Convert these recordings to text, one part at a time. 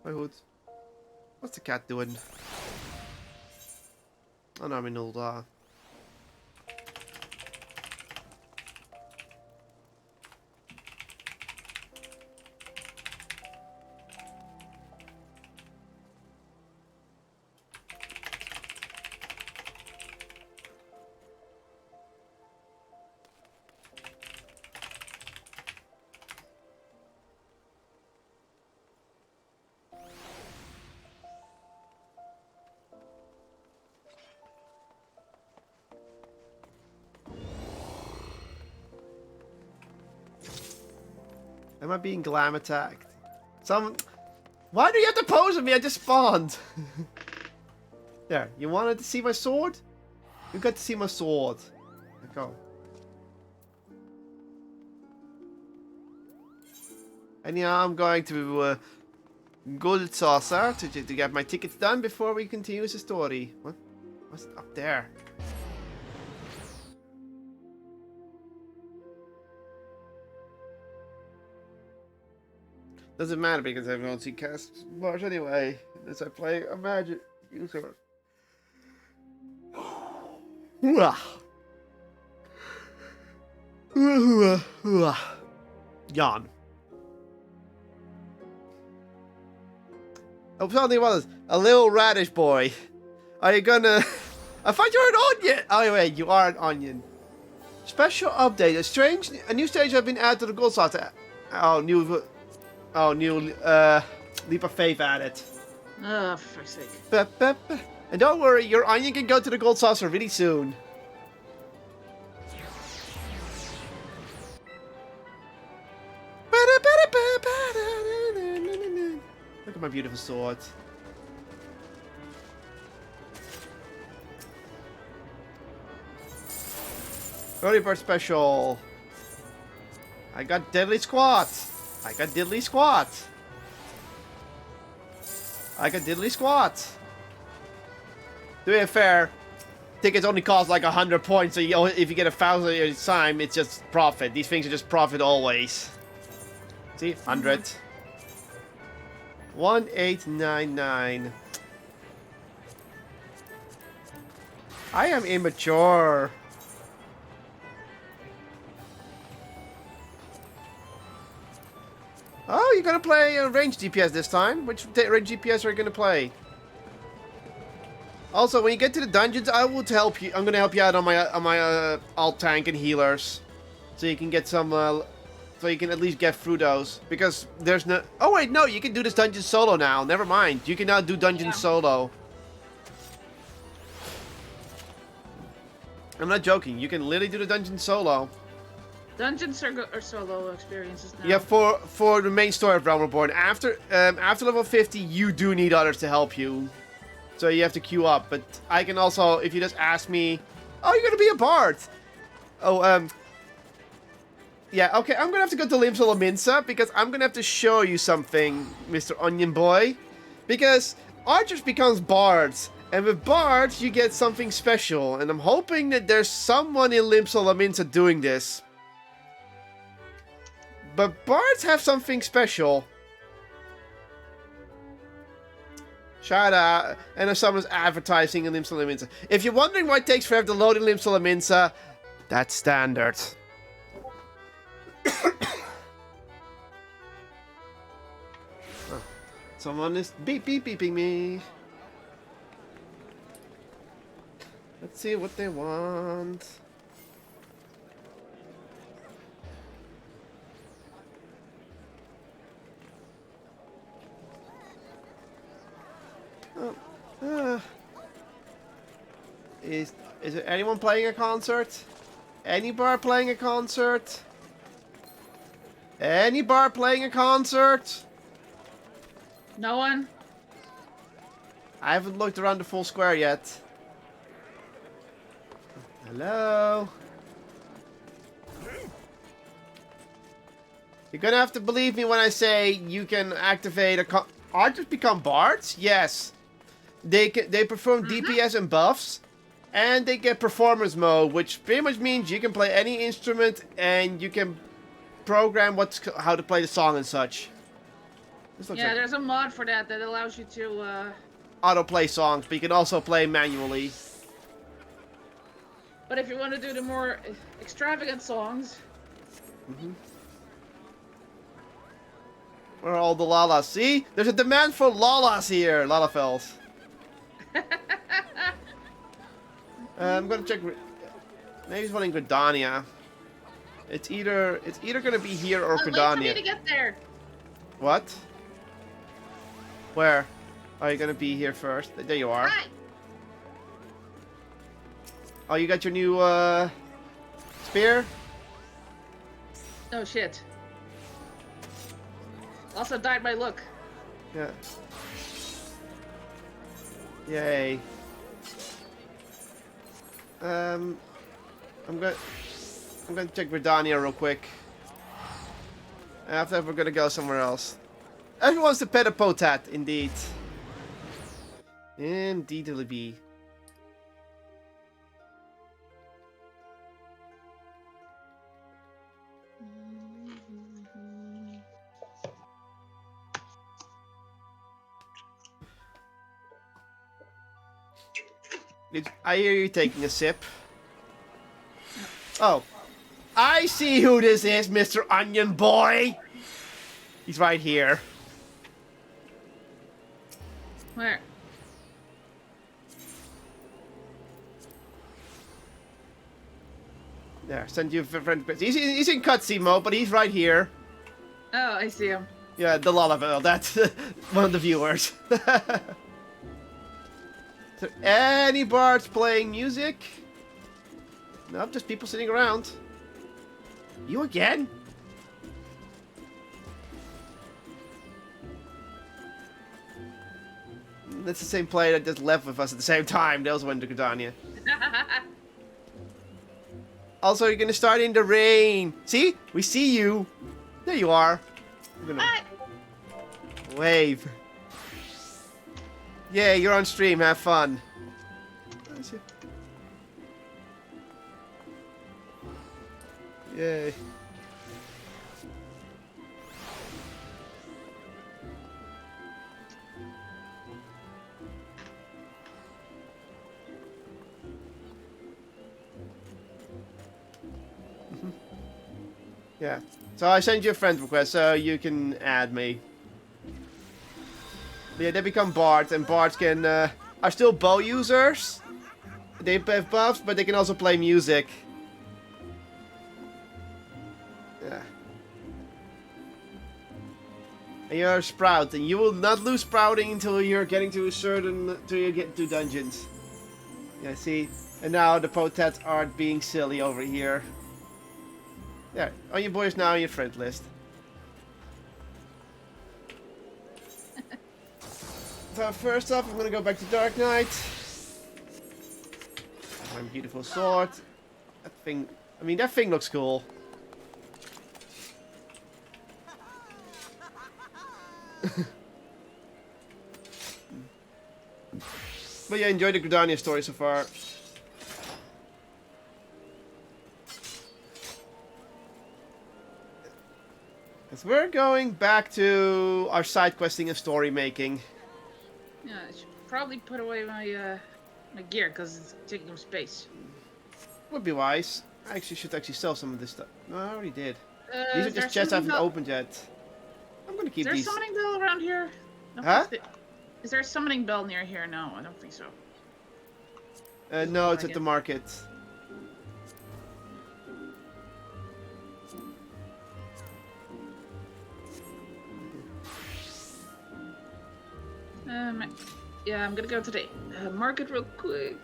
Hi, Hood. What's the cat doing? Oh no, I mean, old, Am I being glam attacked? Why do you have to pose with me? I just spawned. There, you wanted to see my sword? You got to see my sword. Go. And yeah, I'm going to go to Saucer to get my tickets done before we continue the story. What? What's up there? Doesn't matter because I don't see cast much anyway. As I play a magic user. Yawn. Oh, something about this. A little radish boy. Are you gonna... I thought you were an onion! Oh wait, you are an onion. Special update. A new stage has been added to the gold slot. Oh, new leap of faith added. Oh, for fuck's sake. And don't worry, your onion can go to the gold saucer really soon. Look at my beautiful sword. Early bird special. I got deadly squat. I got diddly squat. I got diddly squat. To be fair, tickets only cost like 100 points, so if you get 1,000 at a time, it's just profit. These things are just profit always. See? 100. 1899. I am immature. Oh, you're gonna play range DPS this time? Which range DPS are you gonna play? Also, when you get to the dungeons, I will help you. I'm gonna help you out on my alt tank and healers, so you can get some. So you can at least get through those, because there's no. Oh wait, no, you can do this dungeon solo now. Never mind, you can now do dungeons solo. I'm not joking. You can literally do the dungeon solo. Dungeons are solo experiences now. Yeah, for the main story of Realm Reborn. After level 50, you do need others to help you. So you have to queue up. But I can also, if you just ask me, oh, you're gonna be a bard. Oh, yeah, okay, I'm gonna have to go to Limsa Laminsa because I'm gonna have to show you something, Mr. Onion Boy. Because archers becomes bards. And with bards, you get something special. And I'm hoping that there's someone in Limsa Laminsa doing this. But bards have something special. Shout out. And if someone's advertising in Limsa Laminsa. If you're wondering why it takes forever to load in Limsa Laminsa, that's standard. Oh, someone is beeping me. Let's see what they want. Is there anyone playing a concert? Any bar playing a concert? Any bar playing a concert? No one? I haven't looked around the full square yet. Hello? You're gonna have to believe me when I say you can activate a archers become bards? Yes. They perform DPS and buffs, and they get performance mode, which pretty much means you can play any instrument and you can program how to play the song and such. This looks Yeah, like there's a mod for that allows you to. auto-play songs, but you can also play manually. But if you want to do the more extravagant songs. Where are all the Lalas? See? There's a demand for Lalas here, Lalafels. I'm gonna check. Maybe he's running Gridania. It's either gonna be here or Wait for me Gridania. to get there. What? Where? Are you gonna be here first? There you are. Hi. Oh, you got your new spear? Oh shit. Also dyed my look. Yeah. Yay. I'm gonna check Verdania real quick. After we're gonna go somewhere else. Everyone wants to pet a potat, indeed. Indeedly be. I hear you taking a sip. Oh. I see who this is, Mr. Onion Boy! He's right here. Where? There, send you a friend. He's in cutscene mode, but he's right here. Oh, I see him. Yeah, the Lalavel, that's one of the viewers. Is there any bards playing music? Nope, just people sitting around. You again? That's the same player that just left with us at the same time. They also went to Gridania. Also, you're gonna start in the rain. See? We see you. There you are. I'm gonna wave. Yeah, you're on stream. Have fun. Yay. Yeah. So I sent you a friend request so you can add me. Yeah, they become bards, and bards can are still bow users. They have buffs, but they can also play music. Yeah. And you're a sprout, and you will not lose sprouting until you're getting to a certain until you get to dungeons. Yeah, see? And now the potats aren't being silly over here. Yeah, Onion Boy is now on your friend list. So first off, I'm gonna go back to Dark Knight. My beautiful sword. That thing, I mean, that thing looks cool. But yeah, enjoy the Gridania story so far. Because we're going back to our side questing and story making. Yeah, I should probably put away my my gear because it's taking up space. Would be wise. I actually should sell some of this stuff. No, I already did. These are Is just there chests I summoning haven't bell? opened yet. I'm gonna keep Is there a these. summoning bell around here? No, Huh? Is there a summoning bell near here? No, I don't think so. No, it's at the market. Yeah, I'm gonna go to the market real quick.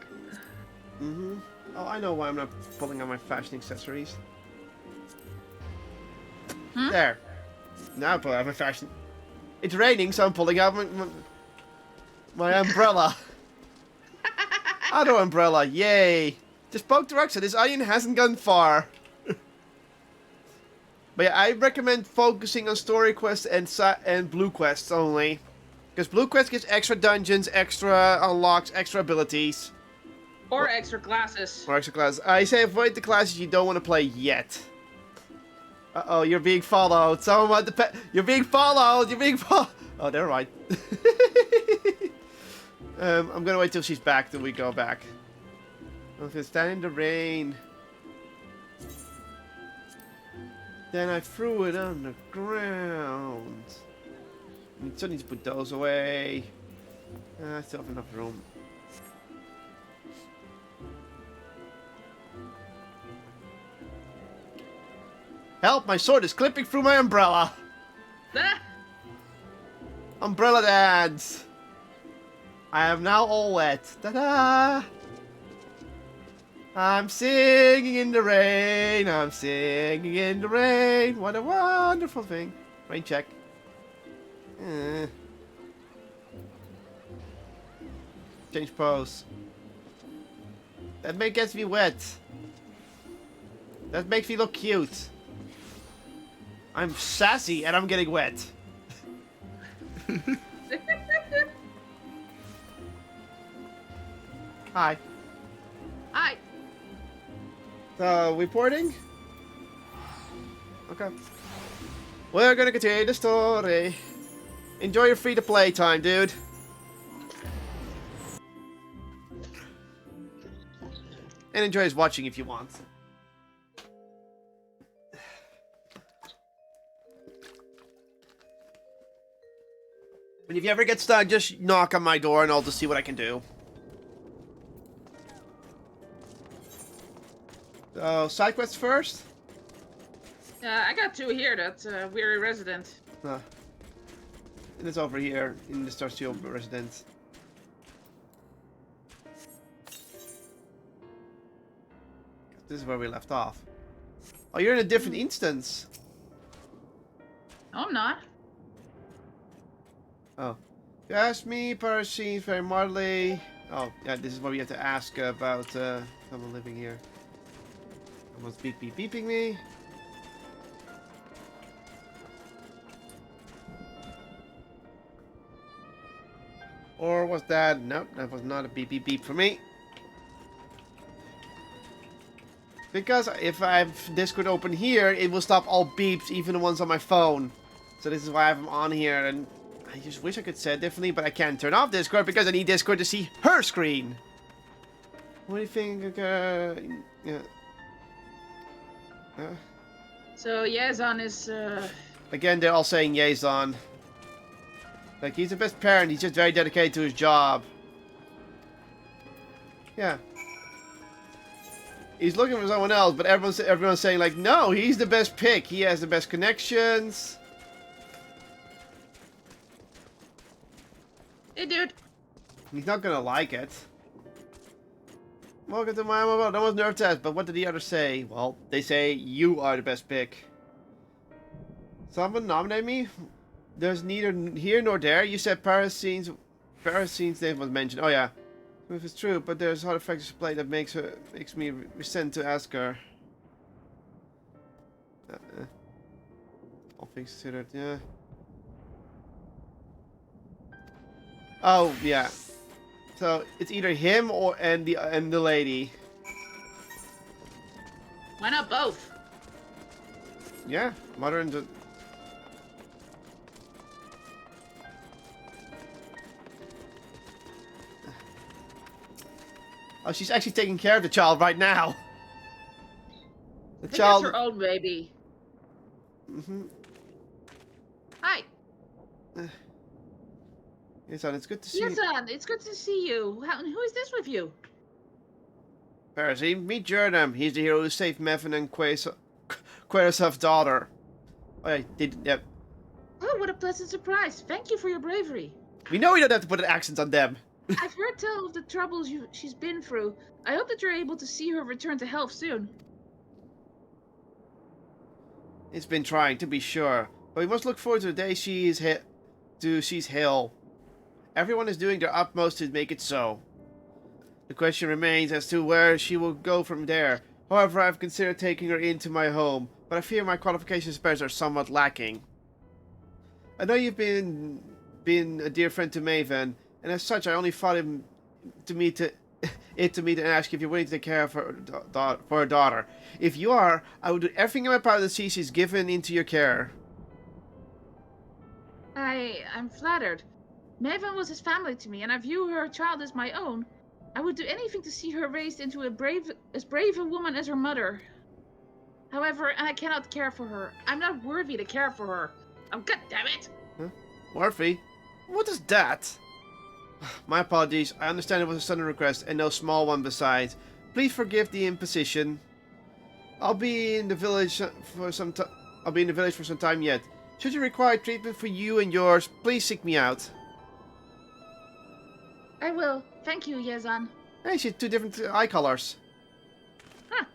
Mm-hmm. Oh, I know why I'm not pulling out my fashion accessories. Hmm? There. Now I pull out my fashion. It's raining, so I'm pulling out my umbrella. Auto umbrella, yay! Just poke the rock so this onion hasn't gone far. But yeah, I recommend focusing on story quests and blue quests only. Because blue quest gives extra dungeons, extra unlocks, extra abilities. Or extra classes. Or extra classes. I say avoid the classes you don't want to play yet. Uh-oh, you're being followed. Someone want the pet. You're being followed. You're being followed. Oh, they're right. I'm gonna wait till she's back, till we go back. If it's stand in the rain. Then I threw it on the ground. I still need to put those away. I still have enough room. Help! My sword is clipping through my umbrella! Umbrella dance! I am now all wet. Ta-da! I'm singing in the rain. I'm singing in the rain. What a wonderful thing. Rain check. Change pose. That gets me wet. That makes me look cute. I'm sassy and I'm getting wet. Hi. Hi. So, reporting? Okay. We're gonna continue the story. Enjoy your free-to-play time, dude. And enjoy his watching if you want. And if you ever get stuck, just knock on my door and I'll just see what I can do. So, side quests first? I got 2 here. That's Weary Resident. And it's over here in the Starsteel residence. This is where we left off. Oh, you're in a different instance. No, I'm not. Oh. You asked me, Parasines, very mildly. Oh, yeah, this is what we have to ask about someone living here. Someone's beep beep beeping me. Or was that? Nope, that was not a beep beep beep for me. Because if I have Discord open here, it will stop all beeps, even the ones on my phone. So this is why I have them on here, and I just wish I could say it differently, but I can't turn off Discord because I need Discord to see her screen. What do you think? Yeah. So Yazan is Again, they're all saying Yazan. Like, he's the best parent, he's just very dedicated to his job. Yeah. He's looking for someone else, but everyone's saying, like, no, he's the best pick. He has the best connections. Hey, dude. He's not gonna like it. Welcome to my mobile. That was nerve test, but what did the others say? Well, they say you are the best pick. Someone nominate me? There's neither here nor there. You said Parasine's name was mentioned. Oh yeah, if it's true, but there's other factors to play that makes me resent to ask her. All things considered, yeah. Oh yeah. So it's either him or the lady. Why not both? Yeah, mother and the. Oh, she's actually taking care of the child right now. The I think child. that's her own baby. Mm-hmm. Hi. Yes, son, it's good to see Yes, you. son. It's good to see you. Who is this with you? Parasine, meet Jernam. He's the hero who saved Mevin and Querasov's daughter. Oh, yeah, yep. Oh, what a pleasant surprise. Thank you for your bravery. We know we don't have to put an accent on them. I've heard tell of the troubles she's been through. I hope that you're able to see her return to health soon. It's been trying, to be sure. But we must look forward to the day she's healed. Everyone is doing their utmost to make it so. The question remains as to where she will go from there. However, I've considered taking her into my home, but I fear my qualification specs are somewhat lacking. I know you've been a dear friend to Maven, and as such, I only thought it to meet and ask if you're willing to take care of her daughter. If you are, I will do everything in my power to see she's given into your care. I'm flattered. Maven was his family to me, and I view her child as my own. I would do anything to see her raised into as brave a woman as her mother. However, I cannot care for her. I'm not worthy to care for her. Oh, god damn it! Huh? Murphy? What is that? My apologies. I understand it was a sudden request and no small one besides. Please forgive the imposition. I'll be in the village for some time. I'll be in the village for some time yet. Should you require treatment for you and yours, please seek me out. I will. Thank you, Yezan. Hey, she had 2 different eye colors. Huh.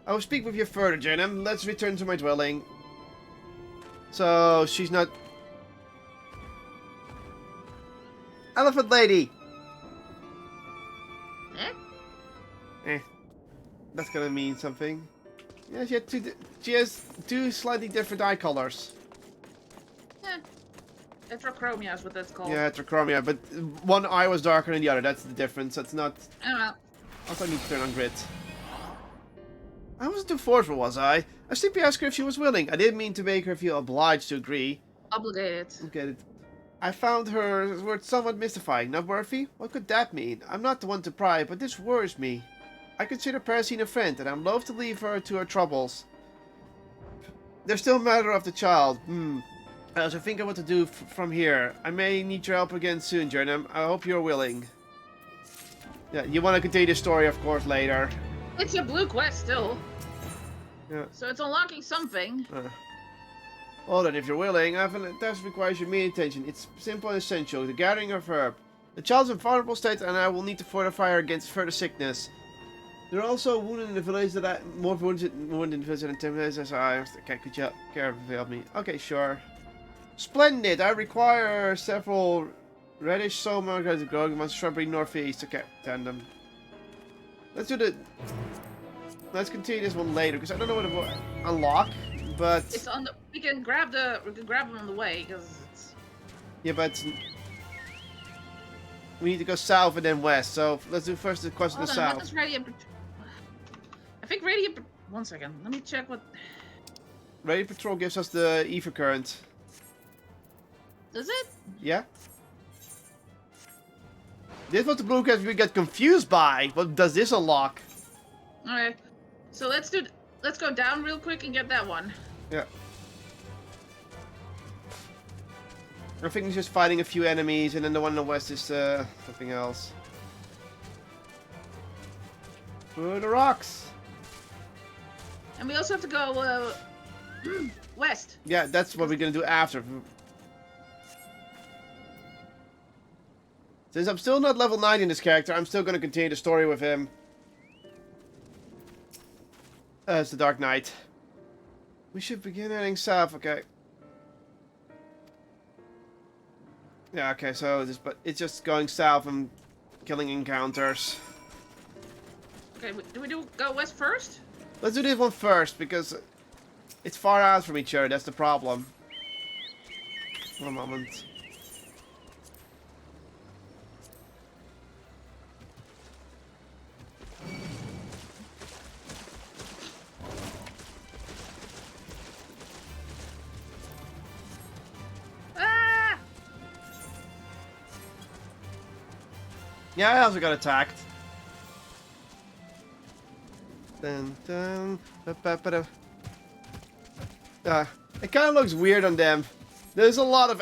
I will speak with you further, Jenem. Let's return to my dwelling. So, she's not... Elephant lady! Eh? That's gonna mean something. Yeah, she has 2 slightly different eye colors. Heterochromia is what that's called. Yeah, heterochromia, but one eye was darker than the other. That's the difference. That's not... Oh well. Also, I need to turn on grit. I wasn't too forceful, was I? I simply asked her if she was willing. I didn't mean to make her feel obliged to agree. Obligated. Get it. I found her words somewhat mystifying, not Murphy? What could that mean? I'm not the one to pry, but this worries me. I consider Parasine a friend, and I'm loath to leave her to her troubles. There's still a matter of the child. I also think of what to do from here. I may need your help again soon, Jernam. I hope you're willing. Yeah, you want to continue the story, of course, later. It's a blue quest still. Yeah. So it's unlocking something. Well then, if you're willing, I have a task that requires your immediate attention. It's simple and essential. The gathering of herb. The child's in vulnerable state, and I will need to fortify her against further sickness. There are also wounded in the village that I... More wounded in the village than 10 villages. Okay, could you help me? Okay, sure. Splendid! I require several reddish soma growing amongst shrubbery northeast. Okay, tandem. Let's do the... Let's continue this one later, because I don't know what to unlock, but... It's on the... We can grab them on the way, because it's... Yeah, but... We need to go south and then west, so let's do first the quest to the south. What does Radiant... I think Radiant... One second, let me check what... Radiant Patrol gives us the ether current. Does it? Yeah. This was the blue quest we get confused by. What does this unlock? Okay. So let's go down real quick and get that one. Yeah. I think he's just fighting a few enemies, and then the one in the west is something else. Through the rocks. And we also have to go west. Yeah, that's what we're gonna do after. Since I'm still not level 9 in this character, I'm still gonna continue the story with him. It's the Dark Knight. We should begin heading south, okay. Yeah, okay, so it's just going south and killing encounters. Okay, do we go west first? Let's do this one first, because it's far out from each other, that's the problem. One moment. Yeah, I also got attacked. Dun, dun, ba, ba, ba, da. It kind of looks weird on them. There's a lot of...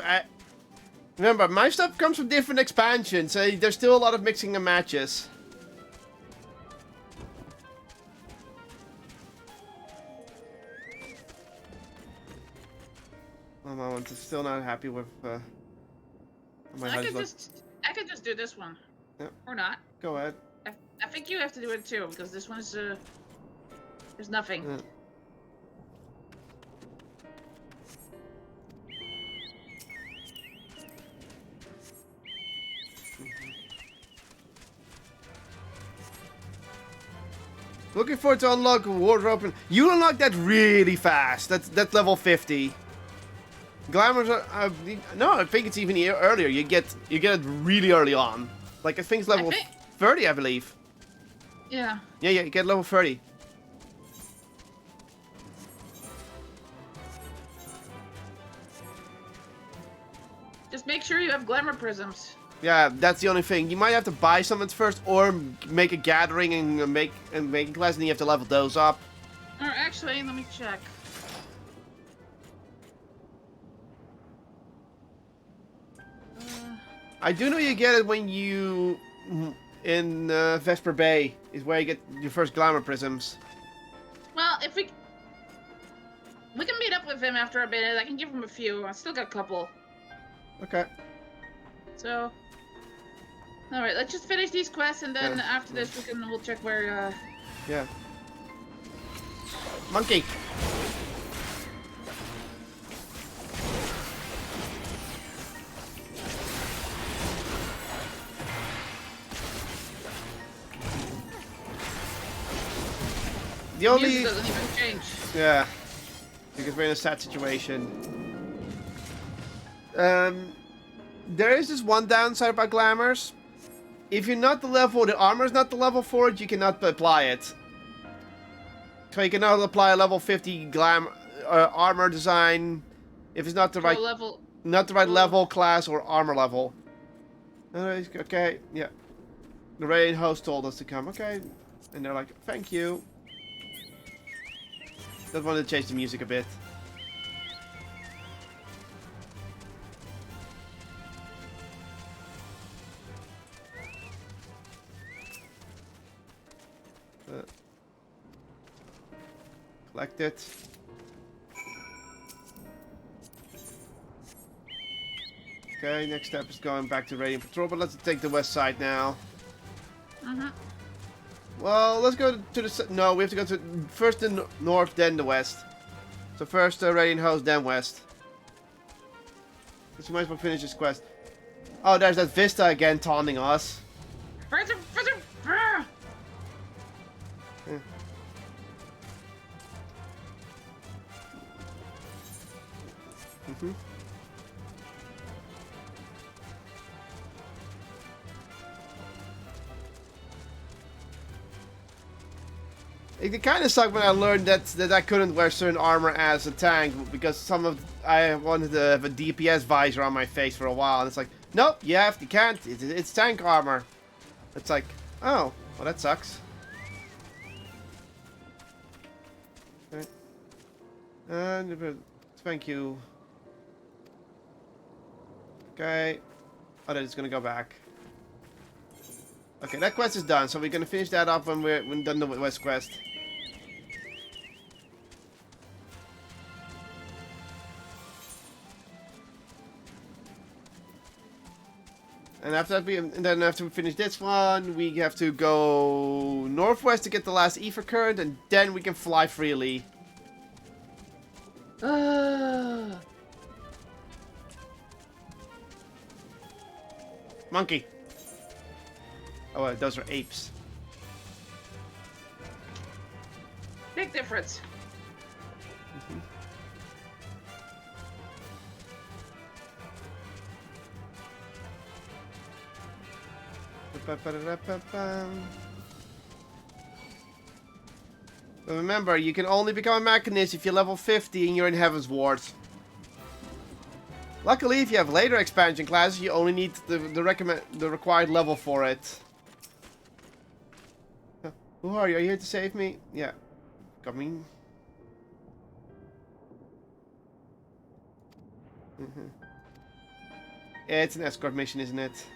Remember, my stuff comes from different expansions, so there's still a lot of mixing and matches. One moment, I'm still not happy with my I could just do this one. Yeah. Or not. Go ahead. I think you have to do it too, because this one is there's nothing. Yeah. Looking forward to unlock wardrobe. You unlock that really fast. That's level 50. Glamours are, no, I think it's even earlier. You get it really early on. Like I think it's level 30, I believe. Yeah. Yeah, you get level 30. Just make sure you have glamour prisms. Yeah, that's the only thing. You might have to buy some first, or make a gathering and make a class, and you have to level those up. Or actually, let me check. I do know you get it when you in Vesper Bay is where you get your first glamour prisms. Well, if we can meet up with him after a bit. I can give him a few. I still got a couple. Okay. So, all right, let's just finish these quests, and then after this, we'll check where. Yeah. Monkey. The only music doesn't even change. Yeah, because we're in a sad situation. There is this one downside about glamours. If you're not the level, the armor is not the level for it, you cannot apply it. So you cannot apply a level 50 armor design if it's not the right level. Not the right level, class, or armor level. Okay, yeah. The raid host told us to come. Okay, and they're like, thank you. Just wanted to change the music a bit. Collect it. Okay, next step is going back to Radiant Patrol, but let's take the west side now. Well, let's go to the... No, we have to go to first the north, then the west. So first Radiant Host, then west. Because we might as well finish this quest. Oh, there's that Vista again taunting us. It kind of sucked when I learned that I couldn't wear certain armor as a tank because I wanted to have a DPS visor on my face for a while, and it's like, nope, you can't. It's tank armor. It's like, oh, well that sucks. Okay. And thank you. Okay. Oh, then it's gonna go back. Okay, that quest is done, so we're gonna finish that up when we're done the west quest. And after we finish this one, we have to go northwest to get the last ether current, and then we can fly freely. Monkey. Oh, those are apes. Big difference. But remember, you can only become a mechanist if you're level 50 and you're in Heaven's Ward. Luckily, if you have later expansion classes, you only need the required level for it. Who are you? Are you here to save me? Yeah. Coming. Yeah, it's an escort mission, isn't it?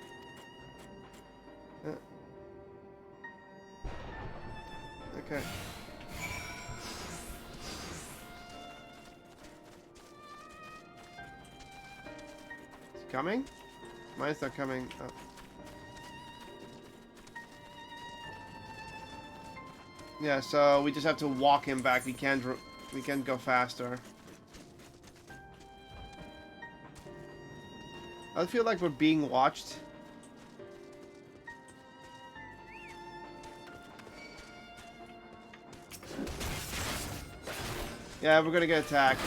Okay. Is it coming? Mine's not coming. Oh. Yeah, so we just have to walk him back. We can't go faster. I feel like we're being watched. Yeah, we're gonna get attacked.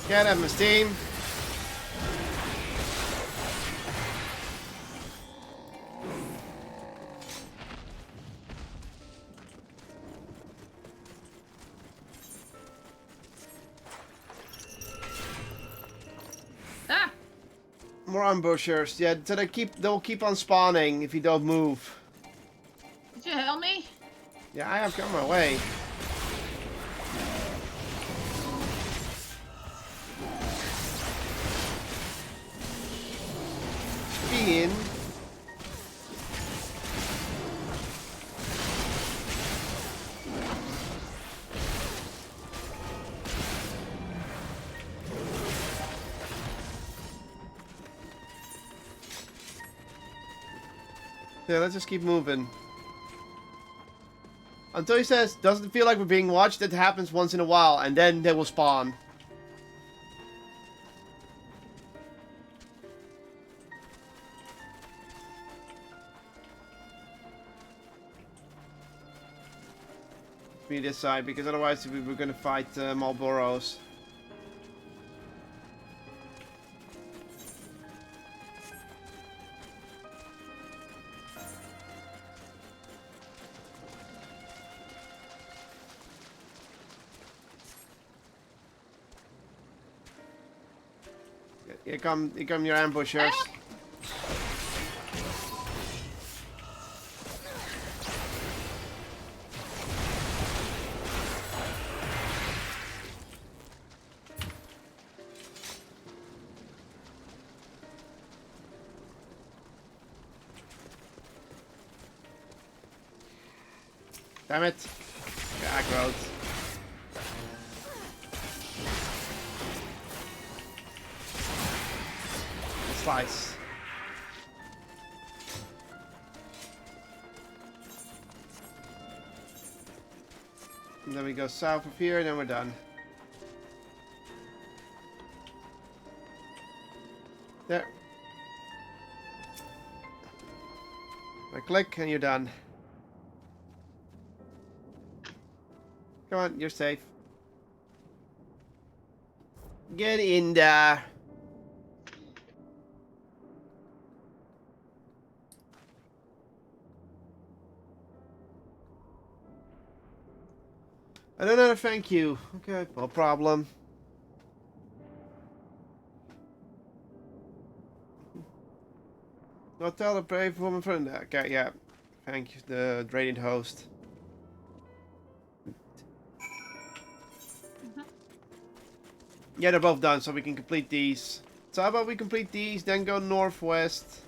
Get him, Steam. More ambushers. Yeah, so they'll keep on spawning if you don't move. Did you help me? Yeah, I have come my way. Spin. Yeah, let's just keep moving. Until he says, doesn't feel like we're being watched, that happens once in a while, and then they will spawn. Me this side, because otherwise we're gonna fight Marlboros. Here come your ambushers. Damn it. Aggroed. Slice. And then we go south of here, and then we're done. There. Right click, and you're done. Come on, you're safe. Get in there. I don't know how to thank you. Okay, no problem. I'll tell the brave woman friend. Okay, yeah. Thank you, the radiant host. Yeah, they're both done, so we can complete these. So how about we complete these, then go northwest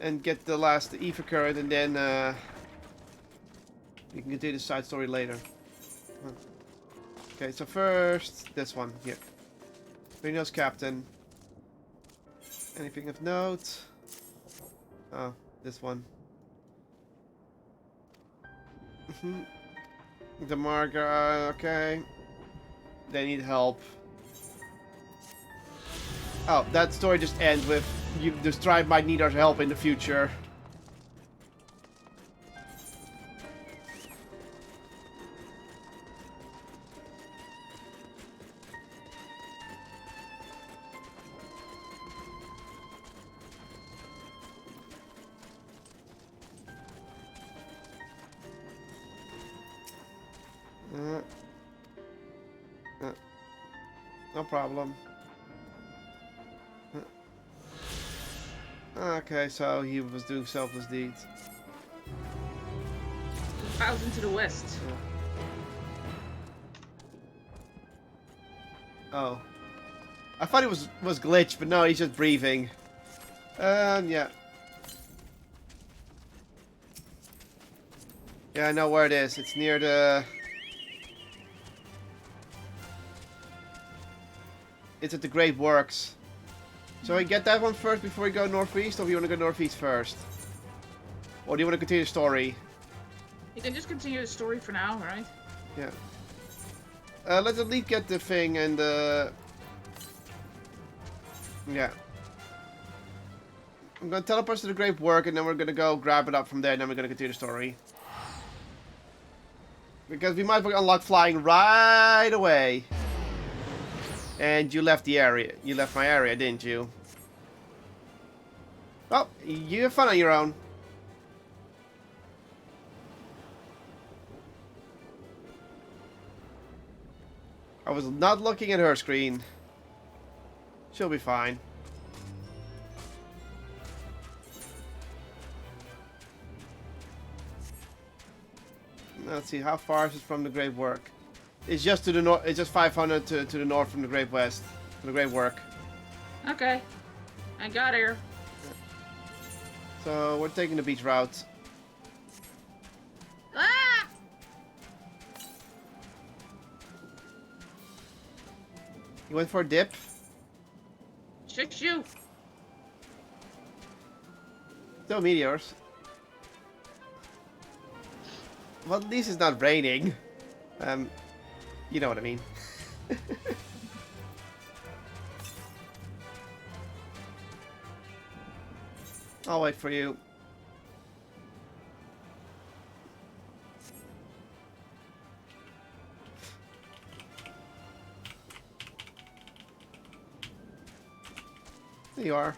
and get the last Ether current, and then we can continue the side story later. Okay, so first this one here. Reno's captain. Anything of note? Oh, this one. The Marga, okay. They need help. Oh, that story just ends with this tribe might need our help in the future. No problem. Okay, so he was doing selfless deeds. Out into the west. Yeah. Oh. I thought it was glitched, but no, he's just breathing. Yeah. Yeah, I know where it is. It's near the... It's at the Great Works. So we get that one first before we go northeast, or do you want to go northeast first? Or do you want to continue the story? You can just continue the story for now, right? Yeah. Let's at least get the thing and yeah. I'm gonna teleport us to the Great Work, and then we're gonna go grab it up from there, and then we're gonna continue the story. Because we might unlock flying right away. And you left the area. You left my area, didn't you? Well, you have fun on your own. I was not looking at her screen. She'll be fine. Let's see, how far is it from the Great Work? It's just to the north. It's just 500 to the north from the Great West. From the Great Work. Okay. I got here. So we're taking the beach route. Ah! You went for a dip? Shush you. No meteors. Well, at least it's not raining. You know what I mean. I'll wait for you. There you are.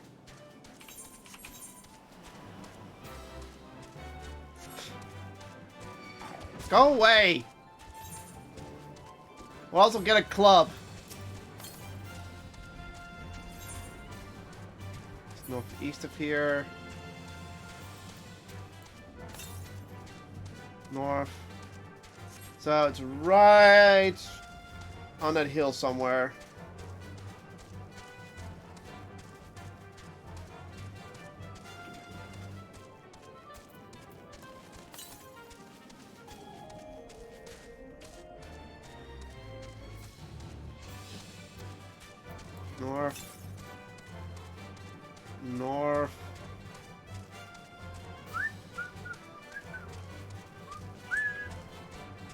Go away! We'll also get a club. It's northeast of here. North. So it's right on that hill somewhere. North. North.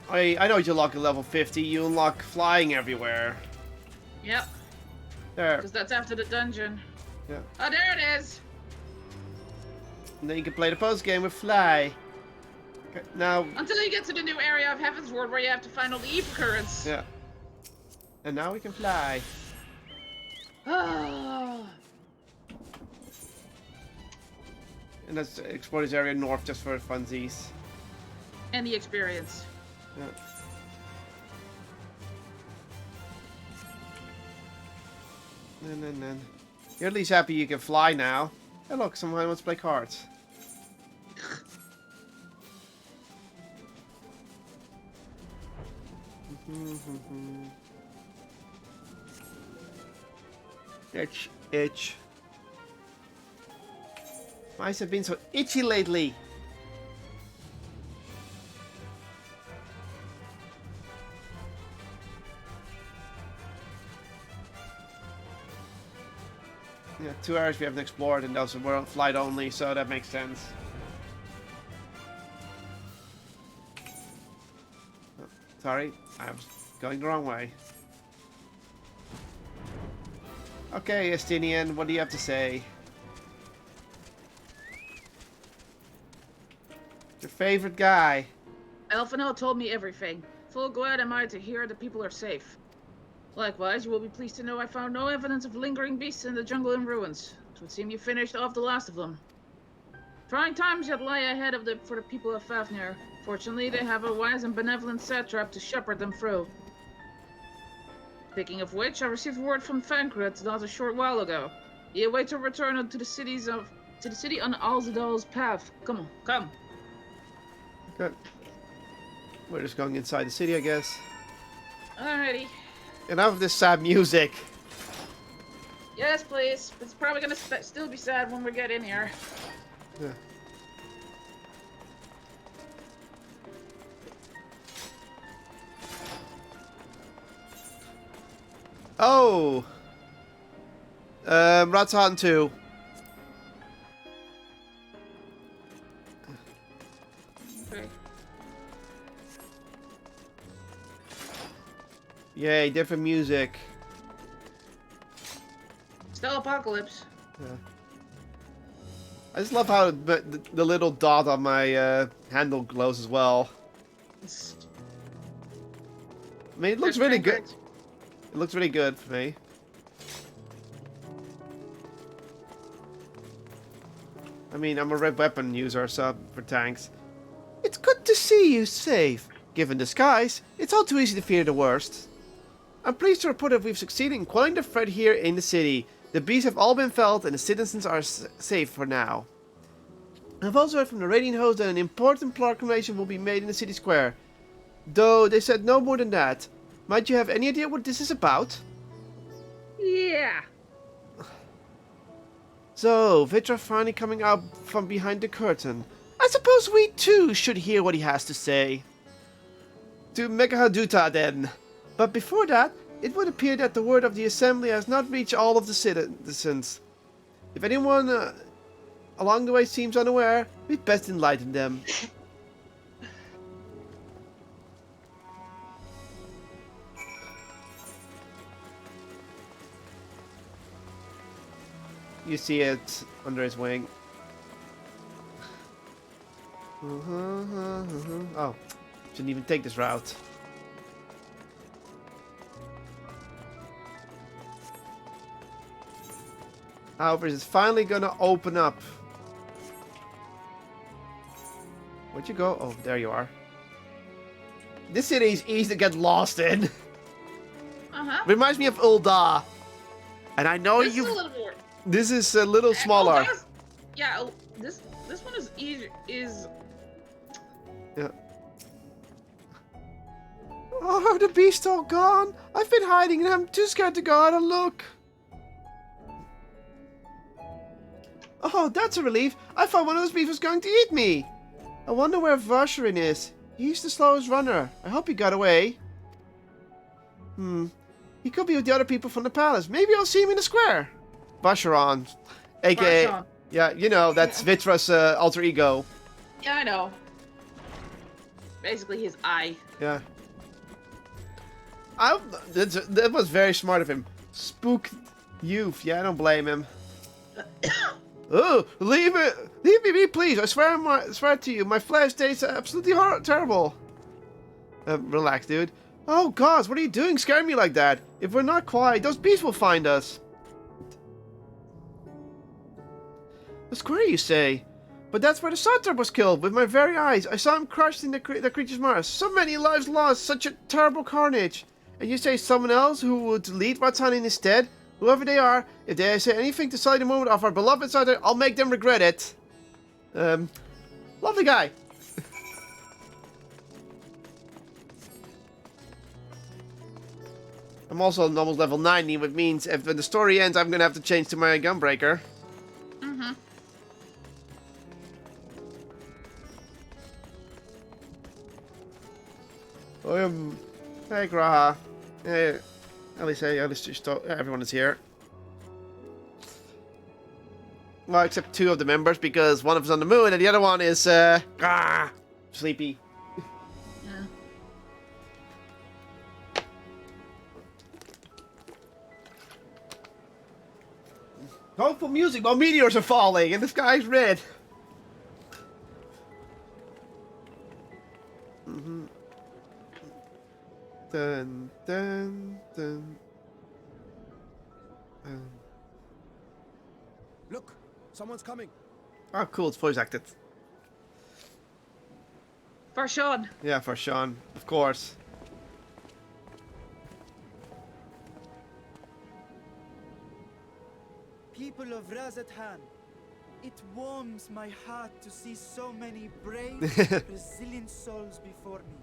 I know you unlock at level 50, you unlock flying everywhere. Yep. There. Because that's after the dungeon. Yeah. Oh, there it is! And then you can play the post game with fly. Okay, now. Until you get to the new area of Heaven's Ward where you have to find all the Eve currents. Yeah. And now we can fly. Ah. And let's explore this area north just for funsies. And the experience. Yeah. Then. You're at least happy you can fly now. Hey look, someone wants to play cards. Itch. Why has it been so itchy lately? Yeah, 2 areas we haven't explored, and those were flight only, so that makes sense. Oh, sorry, I was going the wrong way. Okay, Estinian, what do you have to say? Your favorite guy. Elfinel told me everything. Full glad am I to hear that people are safe. Likewise, you will be pleased to know I found no evidence of lingering beasts in the jungle and ruins. It would seem you finished off the last of them. Trying times yet lie ahead for the people of Fafnir. Fortunately, they have a wise and benevolent satrap to shepherd them through. Speaking of which, I received word from Fankrit not a short while ago. He awaits a return to the city on Alzadal's path. Come. Good. We're just going inside the city, I guess. Alrighty. Enough of this sad music. Yes, please. It's probably gonna still be sad when we get in here. Yeah. Oh! Ratsan 2. Okay. Yay, different music. Still apocalypse. Yeah. I just love how the little dot on my handle glows as well. I mean, it looks really good. It looks really good for me. I mean, I'm a red weapon user, so for tanks. It's good to see you safe. Given the skies, it's all too easy to fear the worst. I'm pleased to report that we've succeeded in quelling the threat here in the city. The beasts have all been felled and the citizens are safe for now. I've also heard from the Radiant host that an important proclamation will be made in the city square. Though they said no more than that. Might you have any idea what this is about? Yeah. So, Vitra finally coming out from behind the curtain. I suppose we too should hear what he has to say. To Megahaduta then. But before that, it would appear that the word of the assembly has not reached all of the citizens. If anyone along the way seems unaware, we'd best enlighten them. You see it under his wing. Oh, shouldn't even take this route. However, it's finally gonna open up. Where'd you go? Oh, there you are. This city is easy to get lost in. Uh-huh. Reminds me of Ul'dah. And I know This is you. a little more. This is a little smaller. Yeah, this one is easy. Yeah. Oh, the beast's all gone. I've been hiding and I'm too scared to go out and look. Oh, that's a relief. I thought one of those beasts was going to eat me. I wonder where Varsharin is. He's the slowest runner. I hope he got away. He could be with the other people from the palace. Maybe I'll see him in the square. Varsharin, aka... Varsharin. Yeah, you know, that's Vitra's alter ego. Yeah, I know. Basically his eye. Yeah. That was very smart of him. Spooked youth. Yeah, I don't blame him. Oh, leave me be, please. I swear to you, my flesh tastes absolutely terrible. Relax, dude. Oh, gosh, what are you doing scaring me like that? If we're not quiet, those beasts will find us. The square, you say? But that's where the Satrap was killed, with my very eyes. I saw him crushed in the creature's mouth. So many lives lost, such a terrible carnage. And you say someone else who would lead Watan in his stead? Whoever they are, if they say anything to sully the moment of our beloved Satrap, I'll make them regret it. Lovely guy. I'm also almost level 90, which means if when the story ends, I'm gonna have to change to my Gunbreaker. Mm-hmm. Hey Graha. Hey, at least just everyone is here. Well, except two of the members, because one of us on the moon and the other one is sleepy. Yeah. Hopeful music while meteors are falling and the sky's red. Dun, dun, dun. Look, someone's coming. Oh, cool, it's voice acted. For Sean. Yeah, for Sean, of course. People of Razathan, it warms my heart to see so many brave, resilient souls before me.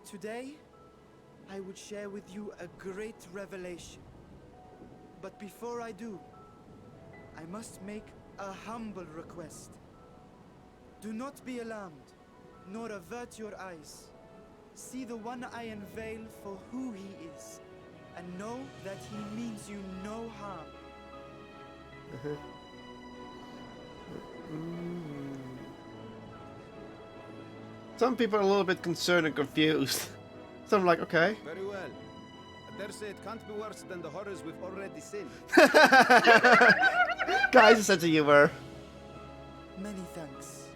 Today, I would share with you a great revelation. But before I do, I must make a humble request. Do not be alarmed, nor avert your eyes. See the one I unveil for who he is, and know that he means you no harm. Some people are a little bit concerned and confused. So I'm like, okay. Very well. I dare say it can't be worse than the horrors we've already seen. Guys, a sense of humor. Many thanks.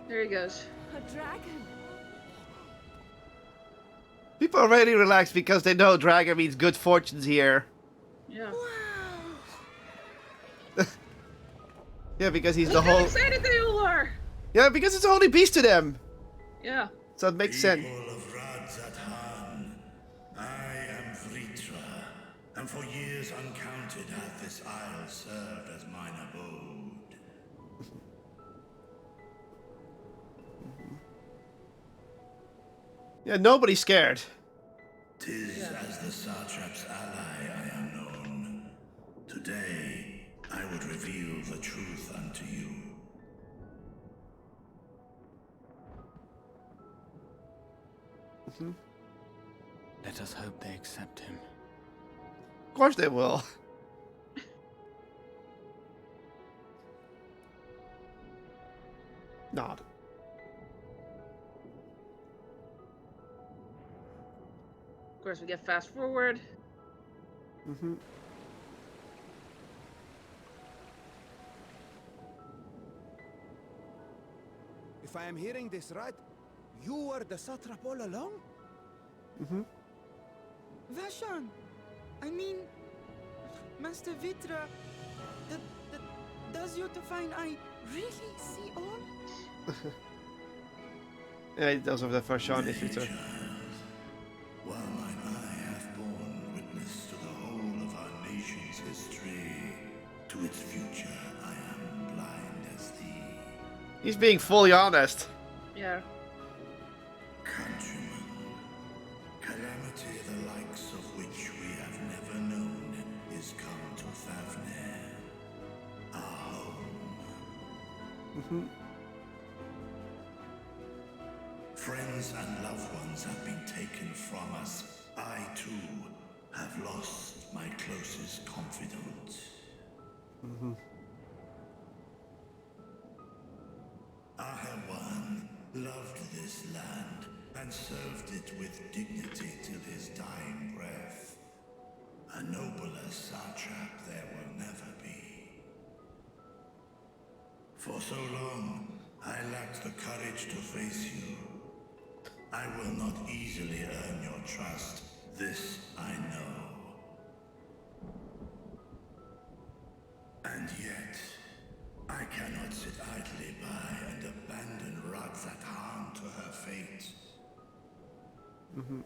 There he goes. A dragon. People are really relaxed because they know dragon means good fortunes here. Yeah. Yeah, because he's the Look how whole. excited they all are! Yeah, because it's a holy beast to them. Yeah. So it makes sense. People of Radzathan, I am Vritra, and for years uncounted hath this isle served as mine abode. Yeah, nobody's scared. 'Tis as the satrap's ally I am known. Today, I would reveal the truth unto you. Let us hope they accept him. Of course they will. Nod. Of course, we get fast forward. Mm-hmm. If I am hearing this right, you were the satrap all along? Mm-hmm. Vashan, I mean, Master Vitra, does your divine eye really see all? Yeah, it does have the first shot issue too. While mine eye hath borne witness to the whole of our nation's history, to its future I am blind as thee. He's being fully honest. Yeah. Countrymen, calamity the likes of which we have never known is come to Fafnir, our home. Mm-hmm. Friends and loved ones have been taken from us. I too have lost my closest confidant. Mm-hmm. Ahawan loved this land and served it with dignity till his dying breath. A nobler satrap there will never be. For so long, I lacked the courage to face you. I will not easily earn your trust, this I know. And yet, I cannot sit idly by and abandon Radzathan to her fate. Mm-hmm.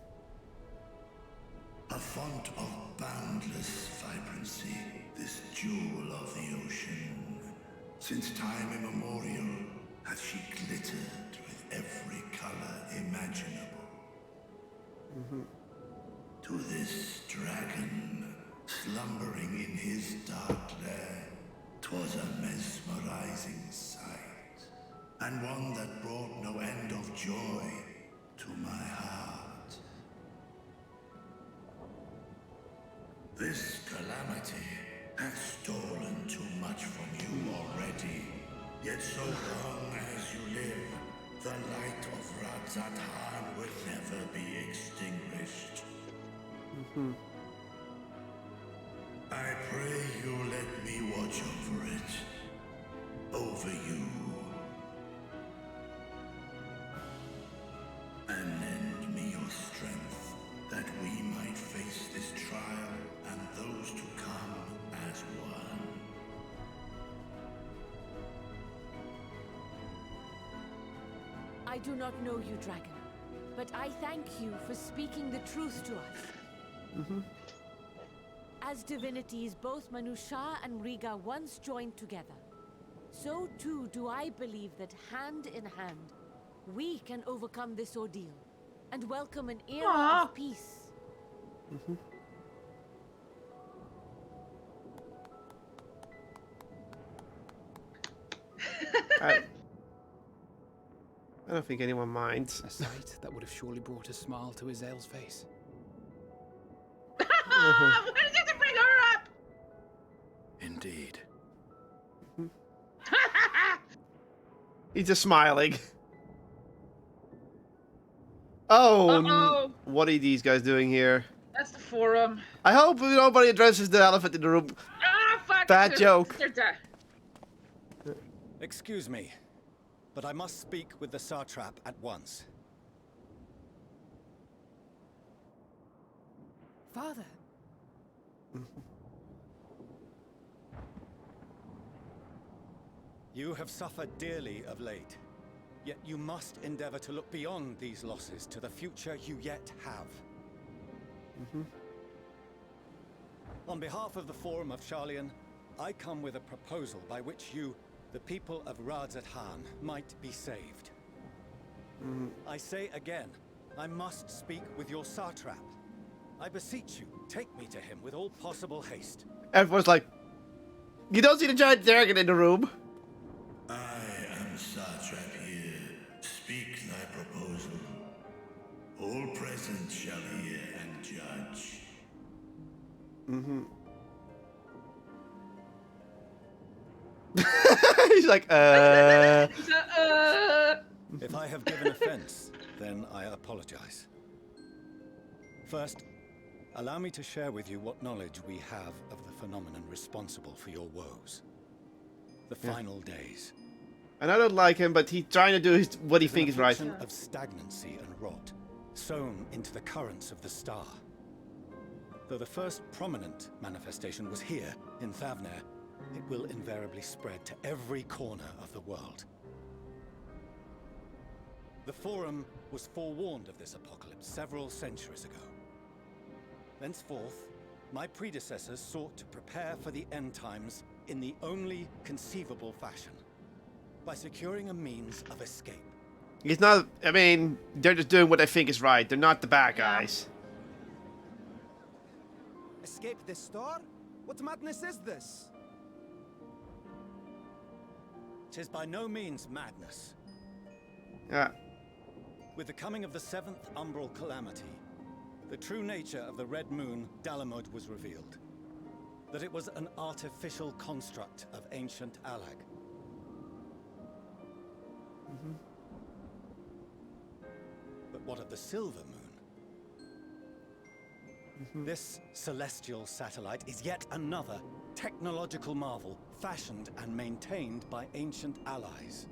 A font of boundless vibrancy, this jewel of the ocean. Since time immemorial, hath she glittered with every color imaginable. Mm-hmm. To this dragon, slumbering in his dark lair, 'twas a mesmerizing sight, and one that brought no end of joy to my heart. This calamity hath stolen too much from you already, yet so long as you live, the light of Radzathan will never be extinguished. Mm-hmm. I pray you let me watch over it. Over you. And lend me your strength, that we might face this trial and those to come as one. I do not know you, dragon, but I thank you for speaking the truth to us. Mm-hmm. As divinities, both Manusha and Riga once joined together. So too do I believe that hand in hand, we can overcome this ordeal and welcome an era Aww. of peace. Mm-hmm. I don't think anyone minds. A sight that would have surely brought a smile to Azael's face. Why did you have to bring her up? Indeed. He's just smiling. Oh, Uh-oh. what are these guys doing here? That's the forum. I hope nobody addresses the elephant in the room. Ah, fuck. Bad joke. They're dead. Excuse me, but I must speak with the satrap at once. Father, You have suffered dearly of late, yet you must endeavor to look beyond these losses to the future you yet have. On behalf of the Forum of Sharlayan, I come with a proposal by which you, the people of Radzat-Han, might be saved. I say again, I must speak with your satrap. I beseech you, take me to him with all possible haste. Everyone's like, you don't see the giant dragon in the room. I am satrap here. Speak thy proposal. All present shall hear and judge. He's like, If I have given offense, then I apologize. First, allow me to share with you what knowledge we have of the phenomenon responsible for your woes. The final days. And I don't like him, but he's trying to do what he thinks is right. An affliction of stagnancy and rot, sown into the currents of the star. Though the first prominent manifestation was here, in Thavner, it will invariably spread to every corner of the world. The Forum was forewarned of this apocalypse several centuries ago. Thenceforth, my predecessors sought to prepare for the end times in the only conceivable fashion, by securing a means of escape. He's not, I mean, they're just doing what they think is right. They're not the bad guys. Escape the star? What madness is this? 'Tis by no means madness. Yeah. With the coming of the 7th umbral calamity, the true nature of the Red Moon, Dalamud, was revealed. That it was an artificial construct of ancient Alag. But what of the Silver Moon? This celestial satellite is yet another technological marvel, fashioned and maintained by ancient allies.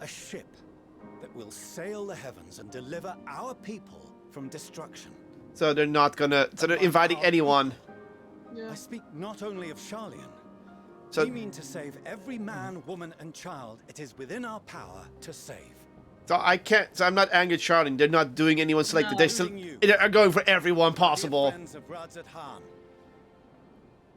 A ship that will sail the heavens and deliver our people from destruction. So they're not gonna, so they're inviting anyone. I speak not only of Sharlayan. So, We mean to save every man, woman, and child it is within our power to save. so I can't, so I'm not angry at Charlene. They're not doing anyone selected. No. They still, they're going for everyone possible. Dear friends of Radzat-Han,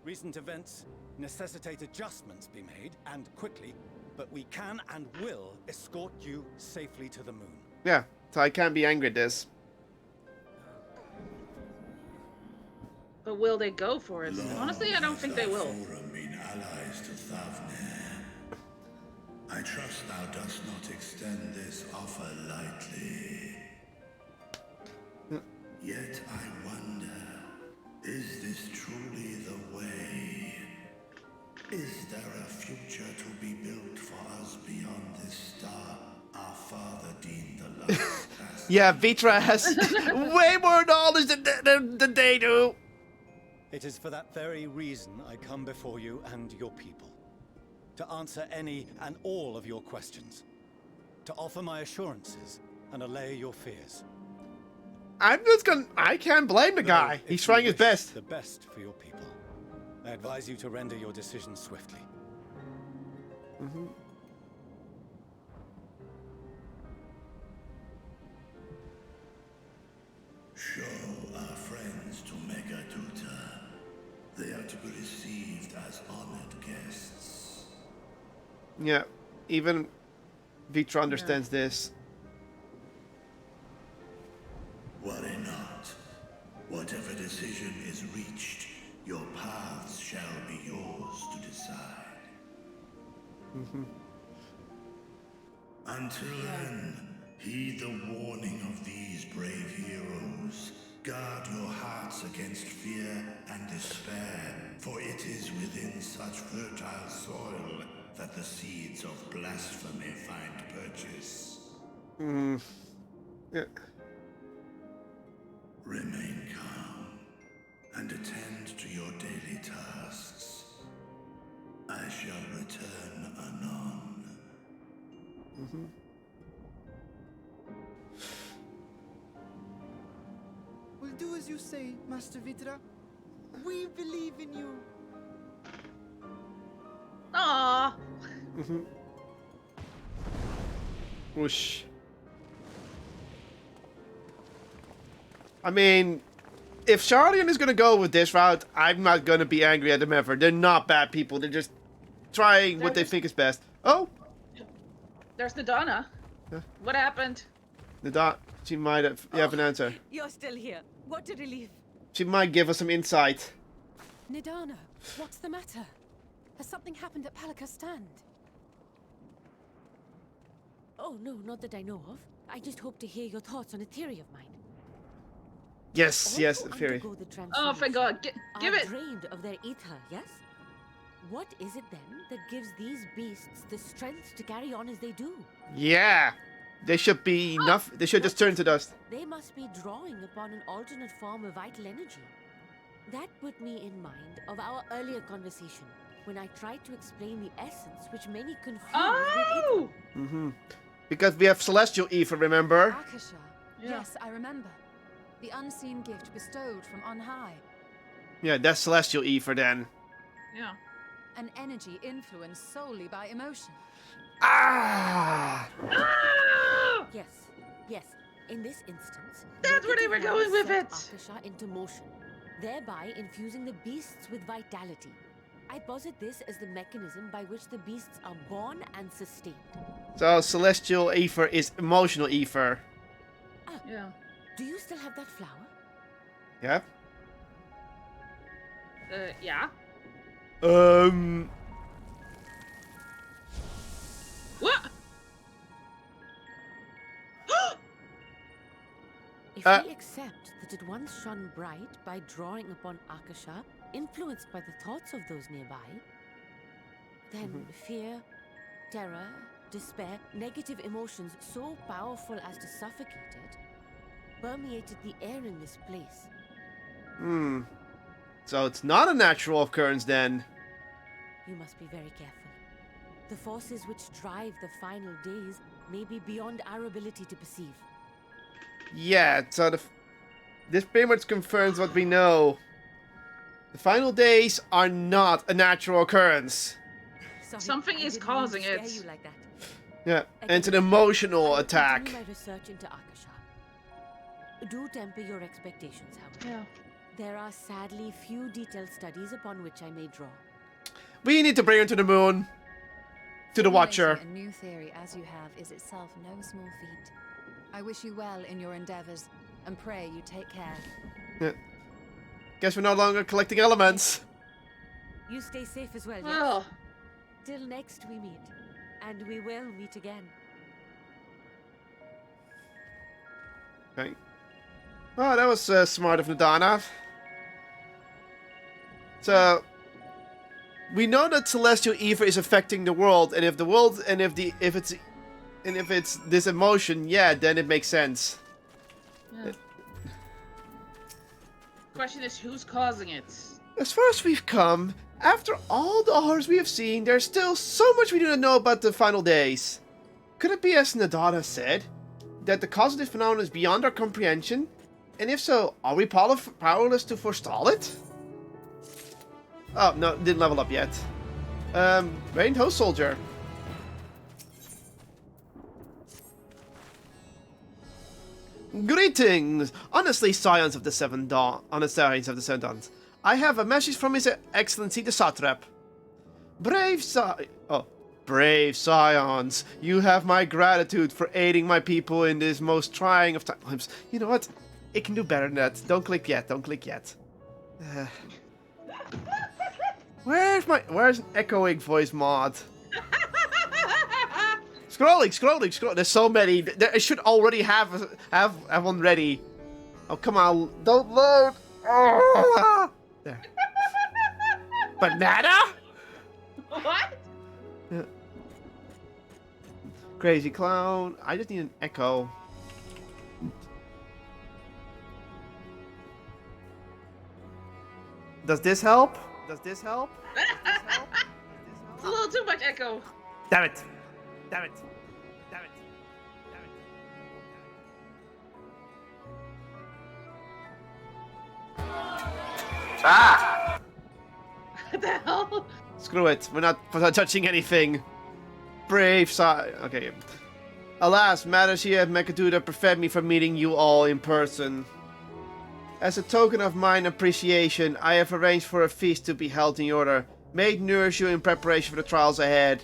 recent events necessitate adjustments be made, and quickly, but we can and will escort you safely to the moon. Yeah, so I can't be angry at this. But will they go for it? Honestly, I don't think they will. Forum been allies to Thavner. I trust thou dost not extend this offer lightly. Yet I wonder, is this truly the way? Is there a future to be built for us beyond this star our father deemed the last task? Yeah, Vitra has way more knowledge than they do. It is for that very reason I come before you and your people. To answer any and all of your questions. To offer my assurances and allay your fears. I'm just gonna, I can't blame the guy. Though, He's if trying you his wish best. The best for your people. I advise you to render your decision swiftly. Show our friends to Megatuta. They are to be received as honored guests. Yeah, even Vitra understands this. Worry not. Whatever decision is reached, your paths shall be yours to decide. Until then, heed the warning of these brave heroes. Guard your hearts against fear and despair, for it is within such fertile soil that the seeds of blasphemy find purchase. Yeah. Remain calm and attend to your daily tasks. I shall return anon. We'll do as you say, Master Vitra. We believe in you. Aww. Whoosh. I mean, if Charlian is gonna go with this route, I'm not gonna be angry at them ever. They're not bad people. They're just trying what they think is best. Oh! There's Nadana. Huh? What happened? The dot. She might have an answer. You're still here. What a relief. She might give us some insight. Nidana, what's the matter? Has something happened at Palika's stand? Oh, no, not that I know of. I just hope to hear your thoughts on a theory of mine. Yes, All yes, who Fury. undergo the Oh, thank God. Give are it. drained of their ether, yes? What is it then that gives these beasts the strength to carry on as they do? Yeah. They should be enough. They should just turn to dust. They must be drawing upon an alternate form of vital energy. That put me in mind of our earlier conversation, when I tried to explain the essence which many confuse Oh! with ether. Because we have celestial ether, remember? Akasha. Yeah. Yes, I remember. The unseen gift bestowed from on high. Yeah, that's celestial ether then. Yeah. An energy influenced solely by emotion. Ah! Yes, yes. In this instance, That's where they were going with set it. Akasha into motion, thereby infusing the beasts with vitality. I posit this as the mechanism by which the beasts are born and sustained. So celestial ether is emotional ether. Yeah. Do you still have that flower? Yeah. Yeah. What? If Uh. we accept that it once shone bright by drawing upon Akasha, influenced by the thoughts of those nearby, then fear, terror, despair, negative emotions so powerful as to suffocate it, permeated the air in this place. So it's not a natural occurrence then. You must be very careful. The forces which drive the final days may be beyond our ability to perceive. Yeah, so this pretty much confirms what we know. The final days are not a natural occurrence. Sorry, Something I is didn't mean to causing scare it. you like that. Yeah, and it's an emotional I will attack. continue my research into Akasha. Do temper your expectations, however. Yeah. There are sadly few detailed studies upon which I may draw. We need to bring her to the moon. To the Watcher. Formulating a new theory as you have is itself no small feat. I wish you well in your endeavors, and pray you take care. Yeah. Guess we're no longer collecting elements. You stay safe as well, yes? Well, Till next we meet. And we will meet again. Okay. Oh, that was smart of Nadana. So we know that celestial ether is affecting the world, and if the world, and if it's this emotion, yeah, then it makes sense. yeah. Question is, who's causing it? As far as we've come, after all the horrors we have seen, there's still so much we do not know about the final days. Could it be, as Nadana said, that the cause of this phenomenon is beyond our comprehension? And if so, are we powerless to forestall it? Oh, no, didn't level up yet. Radiant Host Soldier. Greetings! Honestly, Scions of the Seven Dawn, honest Scions of the Seven Dawns. I have a message from His Excellency the Satrap. Brave Scions, you have my gratitude for aiding my people in this most trying of times. You know what? It can do better than that. Don't click yet. Don't click yet. Where's an echoing voice mod? Scrolling. There's so many. I should already have one ready. Oh, come on. Don't load. Oh. There. Banana? What? Yeah. Crazy clown. I just need an echo. Does this help? Does this help? It's a little too much echo. Damn it. Damn it. Damn it. Damn it. Ah! What the hell? Screw it. We're not touching anything. brave side. Okay. Alas, matters here at Mekaduda prevent me from meeting you all in person. As a token of mine appreciation, I have arranged for a feast to be held in your honor. May it nourish you in preparation for the trials ahead.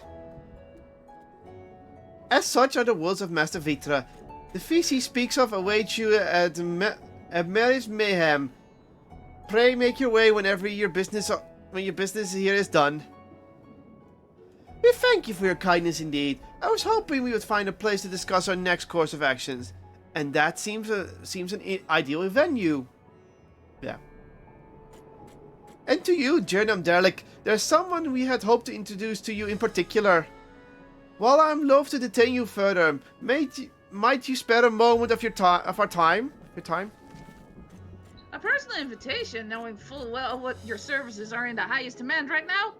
As such are the words of Master Vitra. The feast he speaks of awaits you at Mary's Mayhem. Pray make your way when your business here is done. We thank you for your kindness indeed. I was hoping we would find a place to discuss our next course of actions, and that seems an ideal venue. Yeah. And to you, Jernam Derlik, there's someone we had hoped to introduce to you in particular. While I'm loath to detain you further, might you spare a moment of our time? A personal invitation, knowing full well what your services are in the highest demand right now?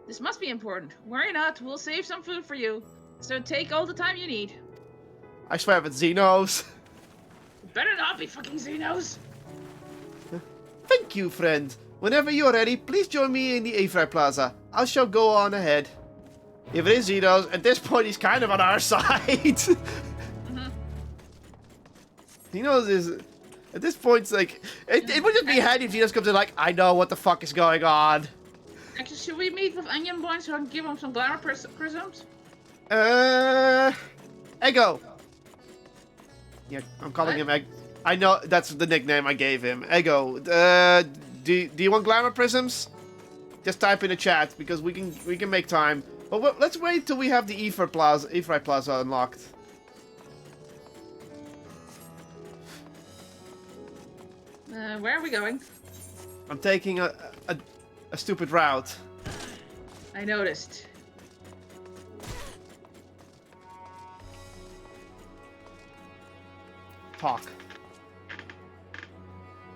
This must be important. Worry not, we'll save some food for you. So take all the time you need. I swear if it's Xenos. Better not be fucking Xenos. Thank you, friend. Whenever you are ready, please join me in the Ephraim Plaza. I shall go on ahead. If it is Xenos, at this point he's kind of on our side. Xenos is... At this point, it's like... It would just be handy if Xenos comes in like, I know what the fuck is going on. Actually, should we meet with Onion Boy so I can give him some glamour prisms? Ego. Yeah, I'm calling him Egg. I know that's the nickname I gave him. Ego. Do you want glamour prisms? Just type in the chat because we can make time. But let's wait till we have the Ephraim Plaza unlocked. Where are we going? I'm taking a stupid route. I noticed. Talk.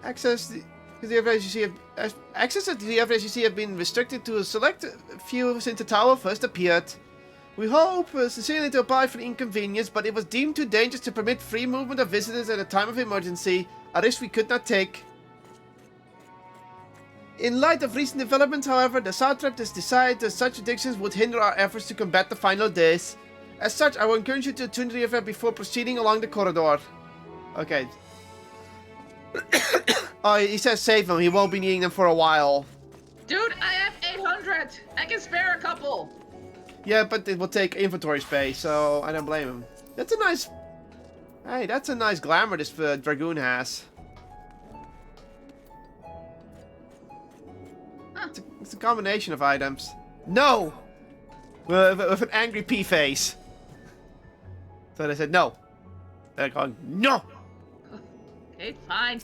Access to the FSGC have been restricted to a select few since the tower first appeared. We hope sincerely to apply for the inconvenience, but it was deemed too dangerous to permit free movement of visitors at a time of emergency, a risk we could not take. In light of recent developments, however, the Satrap has decided that such restrictions would hinder our efforts to combat the final days. As such, I will encourage you to attune to the event before proceeding along the corridor. Okay. Oh, he says save them. He won't be needing them for a while. Dude, I have 800. I can spare a couple. Yeah, but it will take inventory space, so I don't blame him. That's a nice... Hey, that's a nice glamour this Dragoon has. Huh. It's a combination of items. No! With an angry P face. So they said no. They're going, no! Okay, fine.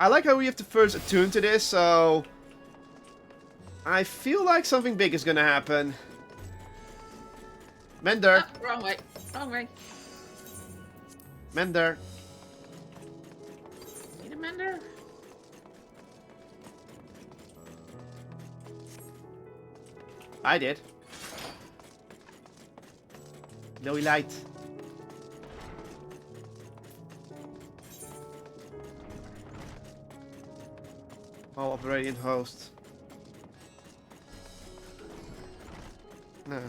I like how we have to first attune to this, so... I feel like something big is gonna happen. Mender. Oh, wrong way. Wrong way. Mender. Need a mender? I did. Glowy light. Oh, of radiant host. Nah.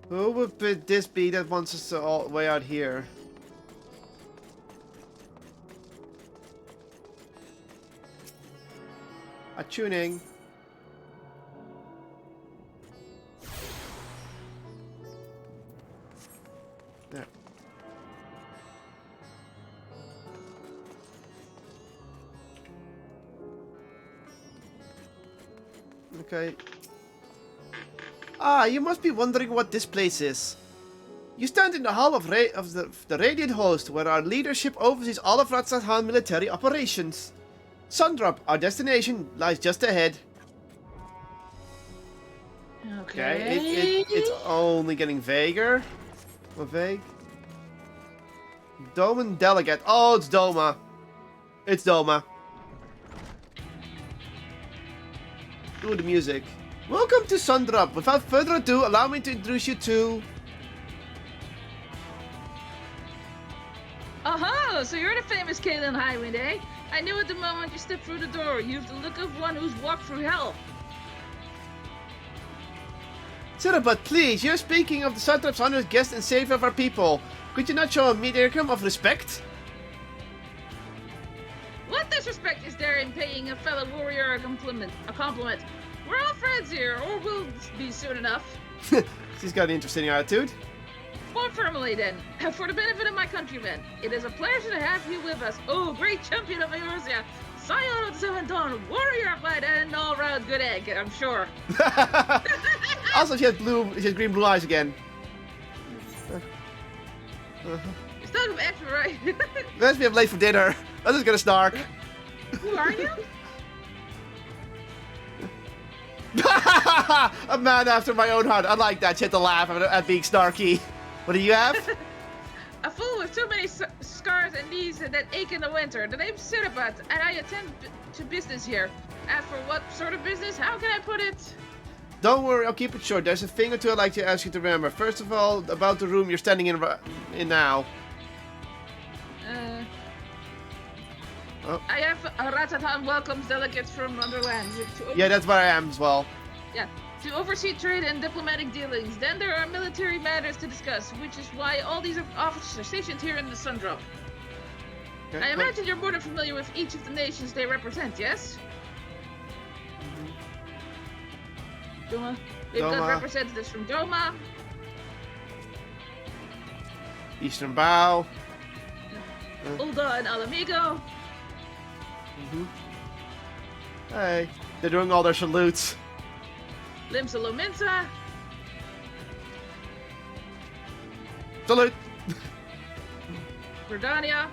Who would this be that wants us all way out here? Attuning. There. Okay. Ah, you must be wondering what this place is. You stand in the hall of the Radiant Host, where our leadership oversees all of Ratsathan military operations. Sundrop, our destination, lies just ahead. Okay. It's only getting vaguer. More vague. Doman Delegate. Oh, it's Doma. It's Doma. Do the music. Welcome to Sundrop. Without further ado, allow me to introduce you to... Oh, so you're the famous Kalen Highwind, eh? I knew at the moment you stepped through the door. You have the look of one who's walked through hell. Sir, but please, you're speaking of the Satrap's honored guest and savior of our people. Could you not show a modicum of respect? What disrespect is there in paying a fellow warrior a compliment? We're all friends here, or will be soon enough. She's got an interesting attitude. More firmly then, for the benefit of my countrymen, it is a pleasure to have you with us. Oh, great champion of Eorzea, scion of the Seventh Dawn, warrior of light, and all-round good egg, I'm sure. Also, she has green-blue eyes again. You're still gonna act right. Let's be late for dinner. I'm just gonna snark. Who are you? A man after my own heart. I like that. She had to laugh at being snarky. What do you have? A fool with too many scars and knees that ache in the winter. The name's Sirabat, and I attend to business here. As for what sort of business, how can I put it? Don't worry, I'll keep it short. There's a thing or two I'd like to ask you to remember. First of all, about the room you're standing in now. I have Ratatan welcomes delegates from other lands. Yeah, that's where I am as well. Yeah, to oversee trade and diplomatic dealings. Then there are military matters to discuss, which is why all these officers are stationed here in the Sundrop. Okay, I imagine you're more than familiar with each of the nations they represent, yes? Doma. We've got representatives from Doma. Eastern Bow. Ulda and Alamigo. Hey, they're doing all their salutes. Limsa Lominsa. Salute! Verdania.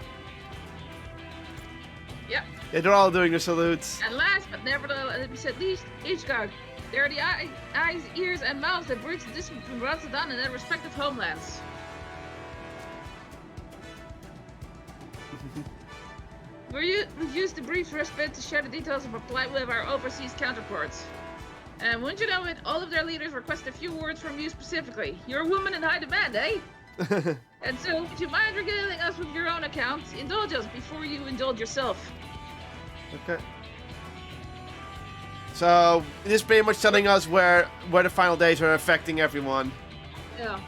Yep. Yeah, they're all doing their salutes. And last but never least, Ishgard. They're the eyes, ears, and mouths that bridge the distance between Ratzadan and their respective homelands. We've used the brief respite to share the details of our plight with our overseas counterparts. And wouldn't you know it, all of their leaders request a few words from you specifically. You're a woman in high demand, eh? And so, would you mind regaling us with your own account? Indulge us before you indulge yourself. Okay. So, this is pretty much telling us where the final days are affecting everyone. Yeah.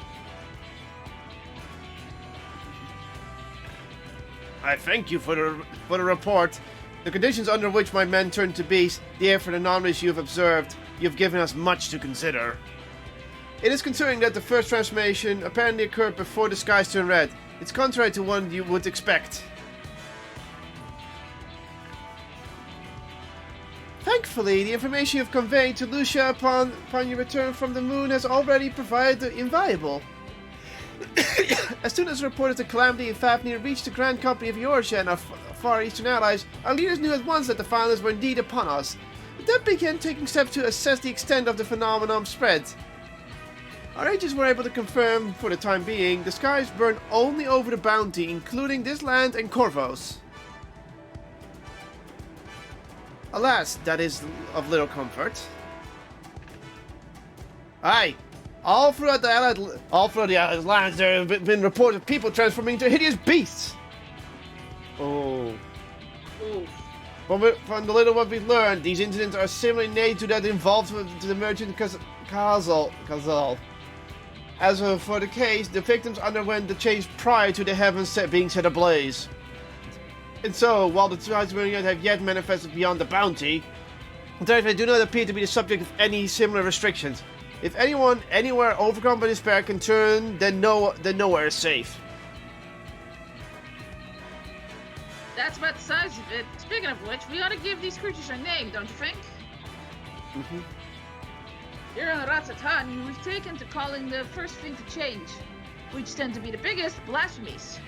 I thank you for the report. The conditions under which my men turned to beast, the effort and anomalies you have observed, you have given us much to consider. It is concerning that the first transformation apparently occurred before the skies turned red. It's contrary to what you would expect. Thankfully, the information you have conveyed to Lucia upon your return from the moon has already provided the invaluable. As soon as the report of the calamity in Fafnir reached the Grand Company of Eorzea and our far eastern allies, our leaders knew at once that the violence were indeed upon us. They began taking steps to assess the extent of the phenomenon spread. Our agents were able to confirm, for the time being, the skies burn only over the bounty, including this land and Corvos. Alas, that is of little comfort. Aye. All throughout the Allied lands, there have been reports of people transforming into hideous beasts. Oh. Oof. From the little what we've learned, these incidents are similarly named to that involved with the merchant Kazal. As for the case, the victims underwent the change prior to the heavens being set ablaze. And so, while the skies burning out have yet manifested beyond the bounty, they do not appear to be the subject of any similar restrictions. If anyone, anywhere overcome by despair can turn, then nowhere is safe. That's about the size of it. Speaking of which, we ought to give these creatures a name, don't you think? Here on Ratzatan, we've taken to calling the first thing to change, which tend to be the biggest, blasphemies.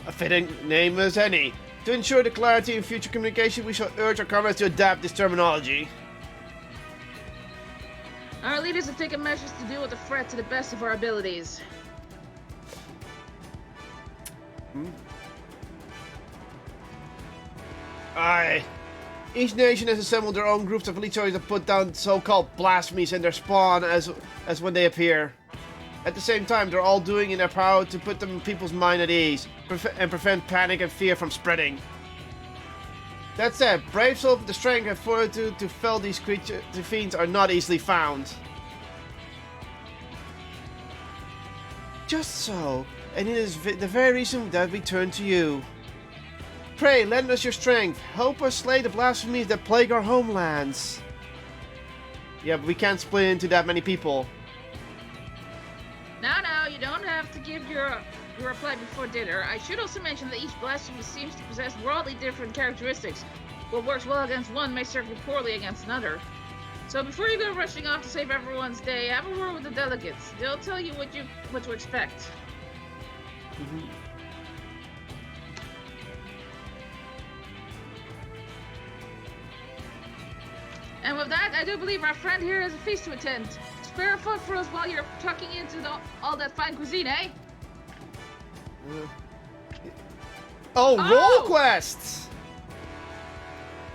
A fitting name as any. To ensure the clarity in future communication, we shall urge our comrades to adapt this terminology. Our leaders have taken measures to deal with the threat to the best of our abilities. Aye. Each nation has assembled their own groups of elite soldiers to put down so-called blasphemies and their spawn as when they appear. At the same time, they're all doing in their power to put people's mind at ease and prevent panic and fear from spreading. That said, brave souls with the strength and fortitude to fell these creatures, the fiends, are not easily found. Just so, and it is the very reason that we turn to you. Pray, lend us your strength. Help us slay the blasphemies that plague our homelands. Yeah, but we can't split into that many people. Now, you don't have to give your reply before dinner. I should also mention that each blasphemy seems to possess wildly different characteristics. What works well against one may serve you poorly against another. So before you go rushing off to save everyone's day, have a word with the delegates. They'll tell you what to expect. Mm-hmm. And with that, I do believe our friend here has a feast to attend. Spare a thought for us while you're tucking into all that fine cuisine, eh? Oh, roll quests!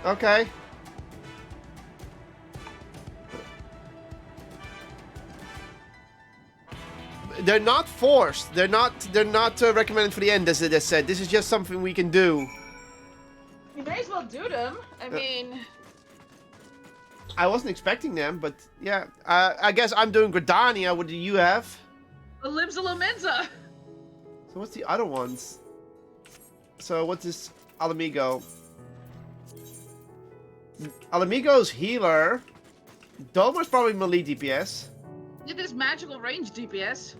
Okay. They're not forced. They're not recommended for the end, as I said. This is just something we can do. You may as well do them. I mean... I wasn't expecting them, but yeah. I guess I'm doing Gridania. What do you have? Limsa Mensa. So what's the other ones? So what's this Alamigo? Alamigo's healer. Domer's probably melee DPS. It is magical range DPS.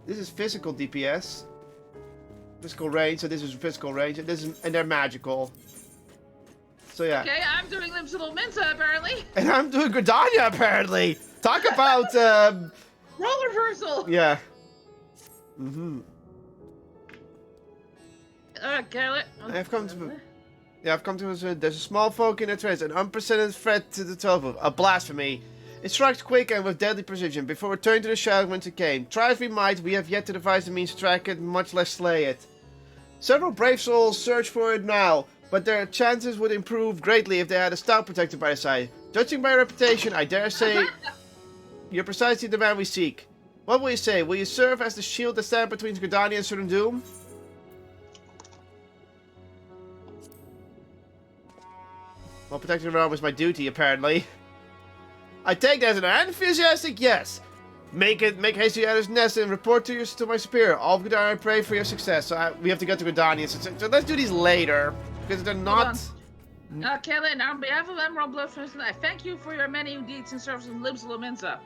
This is physical DPS. Physical range, so this is physical range, and they're magical. So yeah. Okay, I'm doing Limsa Mensa apparently. And I'm doing Gridania apparently. Talk about role reversal. Yeah. Mm-hmm. Okay, I've come to there's a small folk in the trance, an unprecedented threat to the tofu, a blasphemy. It strikes quick and with deadly precision. Before returning to the shadow whence it came. Try as we might, we have yet to devise the means to track it, much less slay it. Several brave souls search for it now, but their chances would improve greatly if they had a stout protector by their side. Judging by your reputation, I dare say you're precisely the man we seek. What will you say? Will you serve as the shield that stands between Gridania and certain doom? Well, protecting the realm is my duty, apparently. I take that as an enthusiastic yes. Make haste to Yada's nest and report to my superior. All of Gridania, I pray for your success. So we have to go to Gridania. So let's do these later, because they're not... Kaelin, on behalf of Emerald Bluffers, I thank you for your many deeds and service in Limsa Mensa.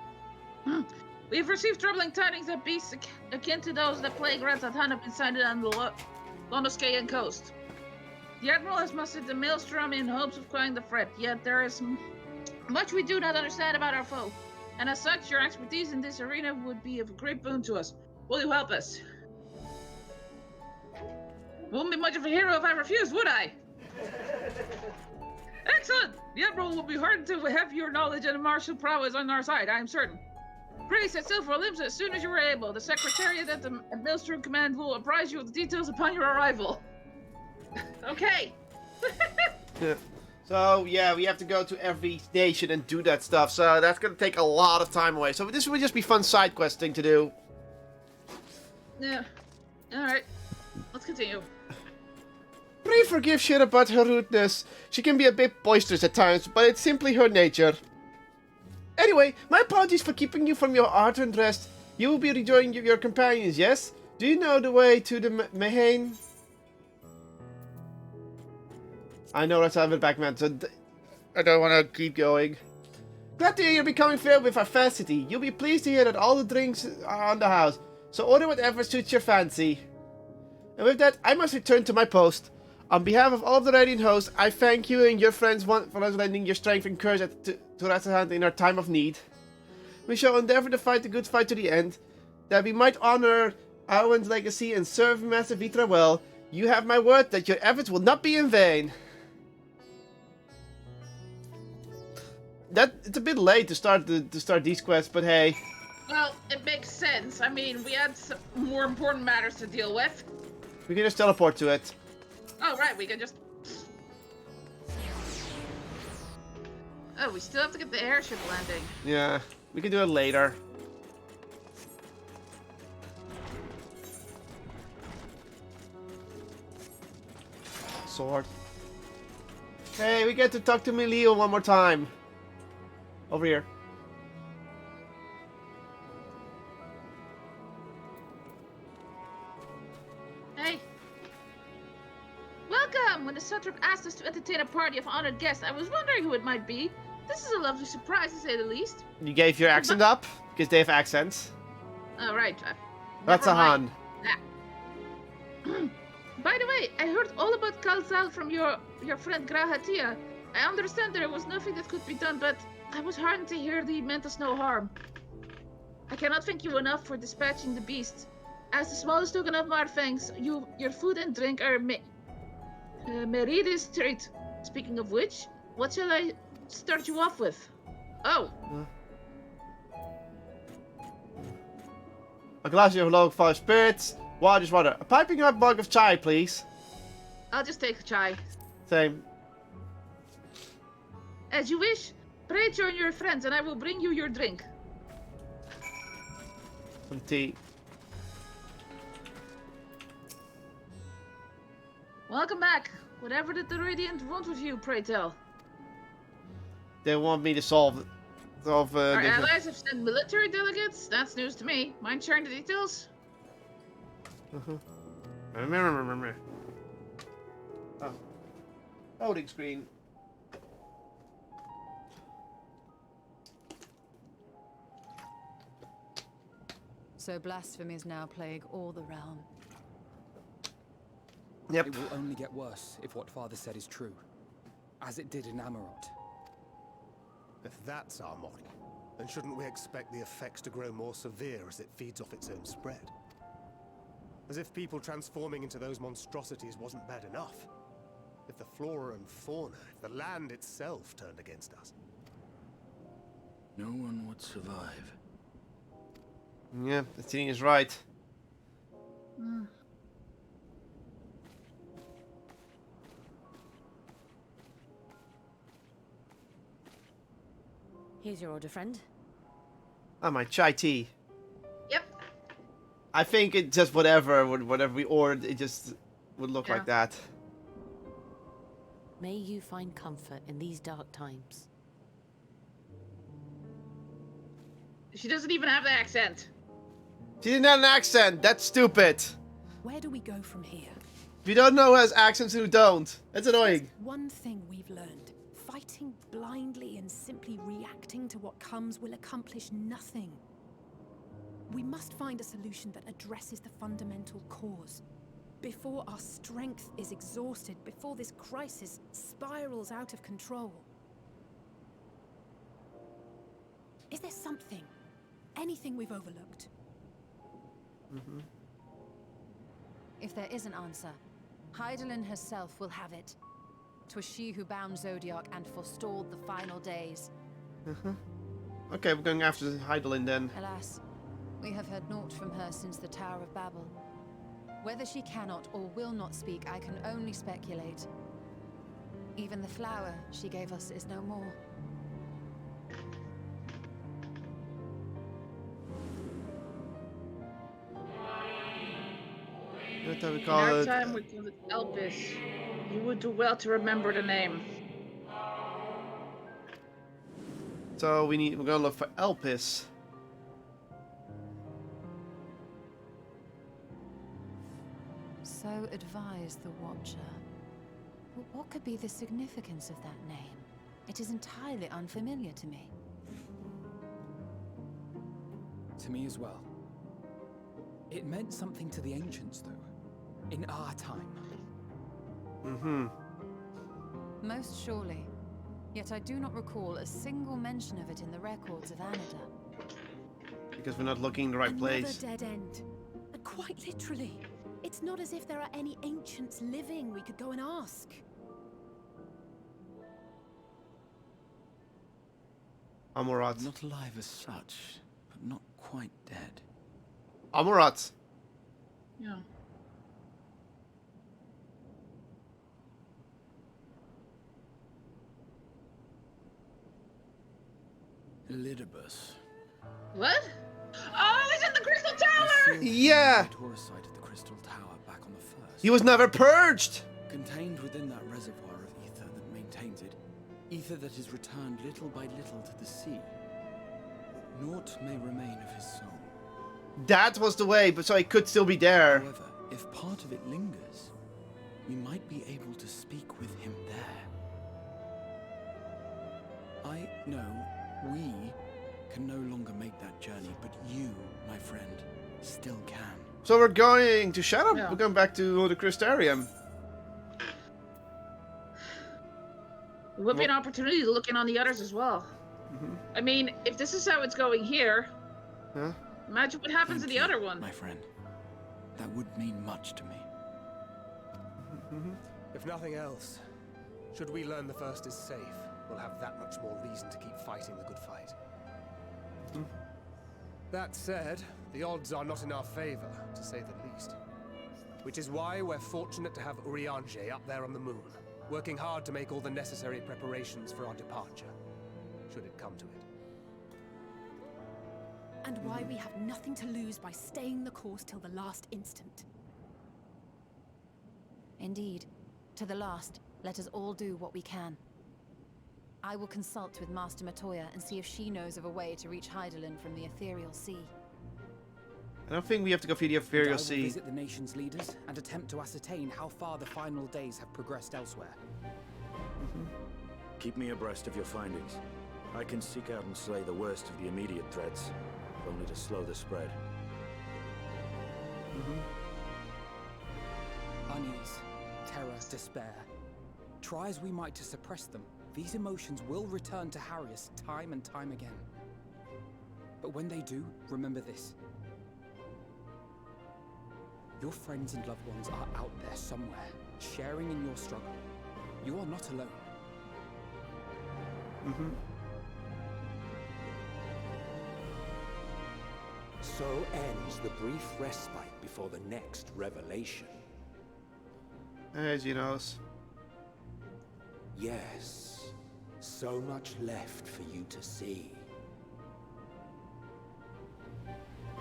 We have received troubling tidings that beasts akin to those that plague Ratatan have been sighted on the Lonoskayan coast. The Admiral has mustered the Maelstrom in hopes of quelling the threat, yet there is much we do not understand about our foe. And as such, your expertise in this arena would be of great boon to us. Will you help us? Wouldn't be much of a hero if I refused, would I? Excellent! The Admiral will be heartened to have your knowledge and martial prowess on our side, I am certain. Pray set sail for Olympus as soon as you are able. The Secretariat at the Maelstrom Command will apprise you of the details upon your arrival. Okay. Yeah. So, yeah, we have to go to every station and do that stuff. So that's going to take a lot of time away. So this would just be fun side quest thing to do. Yeah. Alright. Let's continue. Pray forgive Shira about her rudeness. She can be a bit boisterous at times, but it's simply her nature. Anyway, my apologies for keeping you from your art and rest. You will be rejoining your companions, yes? Do you know the way to the Mahane? I know that's out of the back, man, so I don't want to keep going. Glad to hear you're becoming filled with vivacity. You'll be pleased to hear that all the drinks are on the house, so order whatever suits your fancy. And with that, I must return to my post. On behalf of all of the Radiant hosts, I thank you and your friends for lending your strength and courage to Rathahan in our time of need. We shall endeavor to fight the good fight to the end, that we might honor Arwen's legacy and serve Master Vitra well. You have my word that your efforts will not be in vain. It's a bit late to start these quests, but hey. Well, it makes sense. I mean, we had some more important matters to deal with. We can just teleport to it. Oh, right, we can just... Oh, we still have to get the airship landing. Yeah, we can do it later. Sword. Hey, we get to talk to Milio one more time. Over here. Hey. Welcome! When the satrap asked us to entertain a party of honored guests, I was wondering who it might be. This is a lovely surprise, to say the least. You gave your accent up? Because they have accents. Oh, right. That's a Han. By the way, I heard all about Kalzal from your friend Grahatia. I understand there was nothing that could be done, but I was heartened to hear he meant us no harm. I cannot thank you enough for dispatching the beast. As the smallest token of our thanks, your food and drink are Meridi's treat. Speaking of which, what shall I start you off with? Oh. A glass of low 5 spirits. Water. A piping hot mug of chai, please. I'll just take the chai. Same. As you wish. Pray join your friends and I will bring you your drink. Some tea. Welcome back. Whatever did the Radiant want with you, pray tell? They want me to solve Our allies have sent military delegates? That's news to me. Mind sharing the details? Oh. Loading screen. So blasphemies now plague all the realm. Yep. It will only get worse if what Father said is true. As it did in Amarot. If that's our model, then shouldn't we expect the effects to grow more severe as it feeds off its own spread? As if people transforming into those monstrosities wasn't bad enough. If the flora and fauna, if the land itself turned against us. No one would survive. Yeah, the thing is right. Here's your order, friend. Oh, my chai tea. Yep. I think it just whatever we ordered, it just would look like that. May you find comfort in these dark times. She doesn't even have the accent. She didn't have an accent. That's stupid. Where do we go from here? If you don't know who has accents and who don't, that's annoying. There's one thing we've learned. Fighting blindly and simply reacting to what comes will accomplish nothing. We must find a solution that addresses the fundamental cause. Before our strength is exhausted, before this crisis spirals out of control. Is there something, anything we've overlooked? If there is an answer, Hydaelyn herself will have it. 'Twas she who bound Zodiac and forestalled the final days. Okay, we're going after Hydaelyn then. Alas, we have heard naught from her since the Tower of Babel. Whether she cannot or will not speak, I can only speculate. Even the flower she gave us is no more. What do we In call our it? time we called it Elpis. You would do well to remember the name. So we're gonna look for Elpis. So advised the Watcher. But what could be the significance of that name? It is entirely unfamiliar to me. To me as well. It meant something to the ancients, though. In our time. Most surely. Yet I do not recall a single mention of it in the records of Anida. Because we're not looking in the right place. Another dead end. And quite literally. It's not as if there are any ancients living we could go and ask. Amorat. Not alive as such, but not quite dead. Amorat. Yeah. Elidibus. What? Oh, he's in the Crystal Tower! Yeah! The Taurus site of the Crystal Tower back on the first. He was never purged! Contained within that reservoir of ether that maintained contains it, ether that is returned little by little to the sea. Naught may remain of his soul. That was the way, but so it could still be there. However, if part of it lingers, we might be able to speak with him there. I know we can no longer make that journey, but you, my friend, still can. So we're going to shut up. Yeah. We're going back to the Crystarium. It would be an opportunity to look in on the others as well. I mean, if this is how it's going here, Huh? imagine what happens Thank to the you, other one. my friend. That would mean much to me. If nothing else, should we learn the First is safe, we'll have that much more reason to keep fighting the good fight. That said, the odds are not in our favor, to say the least. Which is why we're fortunate to have Urianger up there on the moon, working hard to make all the necessary preparations for our departure, should it come to it. And why we have nothing to lose by staying the course till the last instant. Indeed. To the last, let us all do what we can. I will consult with Master Matoya and see if she knows of a way to reach Hydaelyn from the Ethereal Sea. I don't think we have to go through the And I Ethereal will Sea. visit the nation's leaders and attempt to ascertain how far the final days have progressed elsewhere. Keep me abreast of your findings. I can seek out and slay the worst of the immediate threats, if only to slow the spread. Unease, terror, despair. Try as we might to suppress them, these emotions will return to harry us time and time again. But when they do, remember this. Your friends and loved ones are out there somewhere, sharing in your struggle. You are not alone. So ends the brief respite before the next revelation. As you know. Yes, so much left for you to see.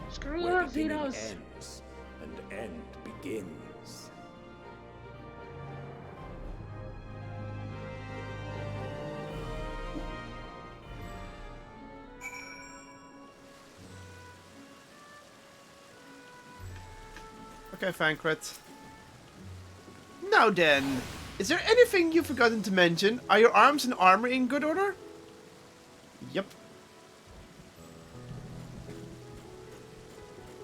Screw Where up, beginning Xenos. ends and end begins. Okay, Fankret. Now then, is there anything you've forgotten to mention? Are your arms and armor in good order? Yep.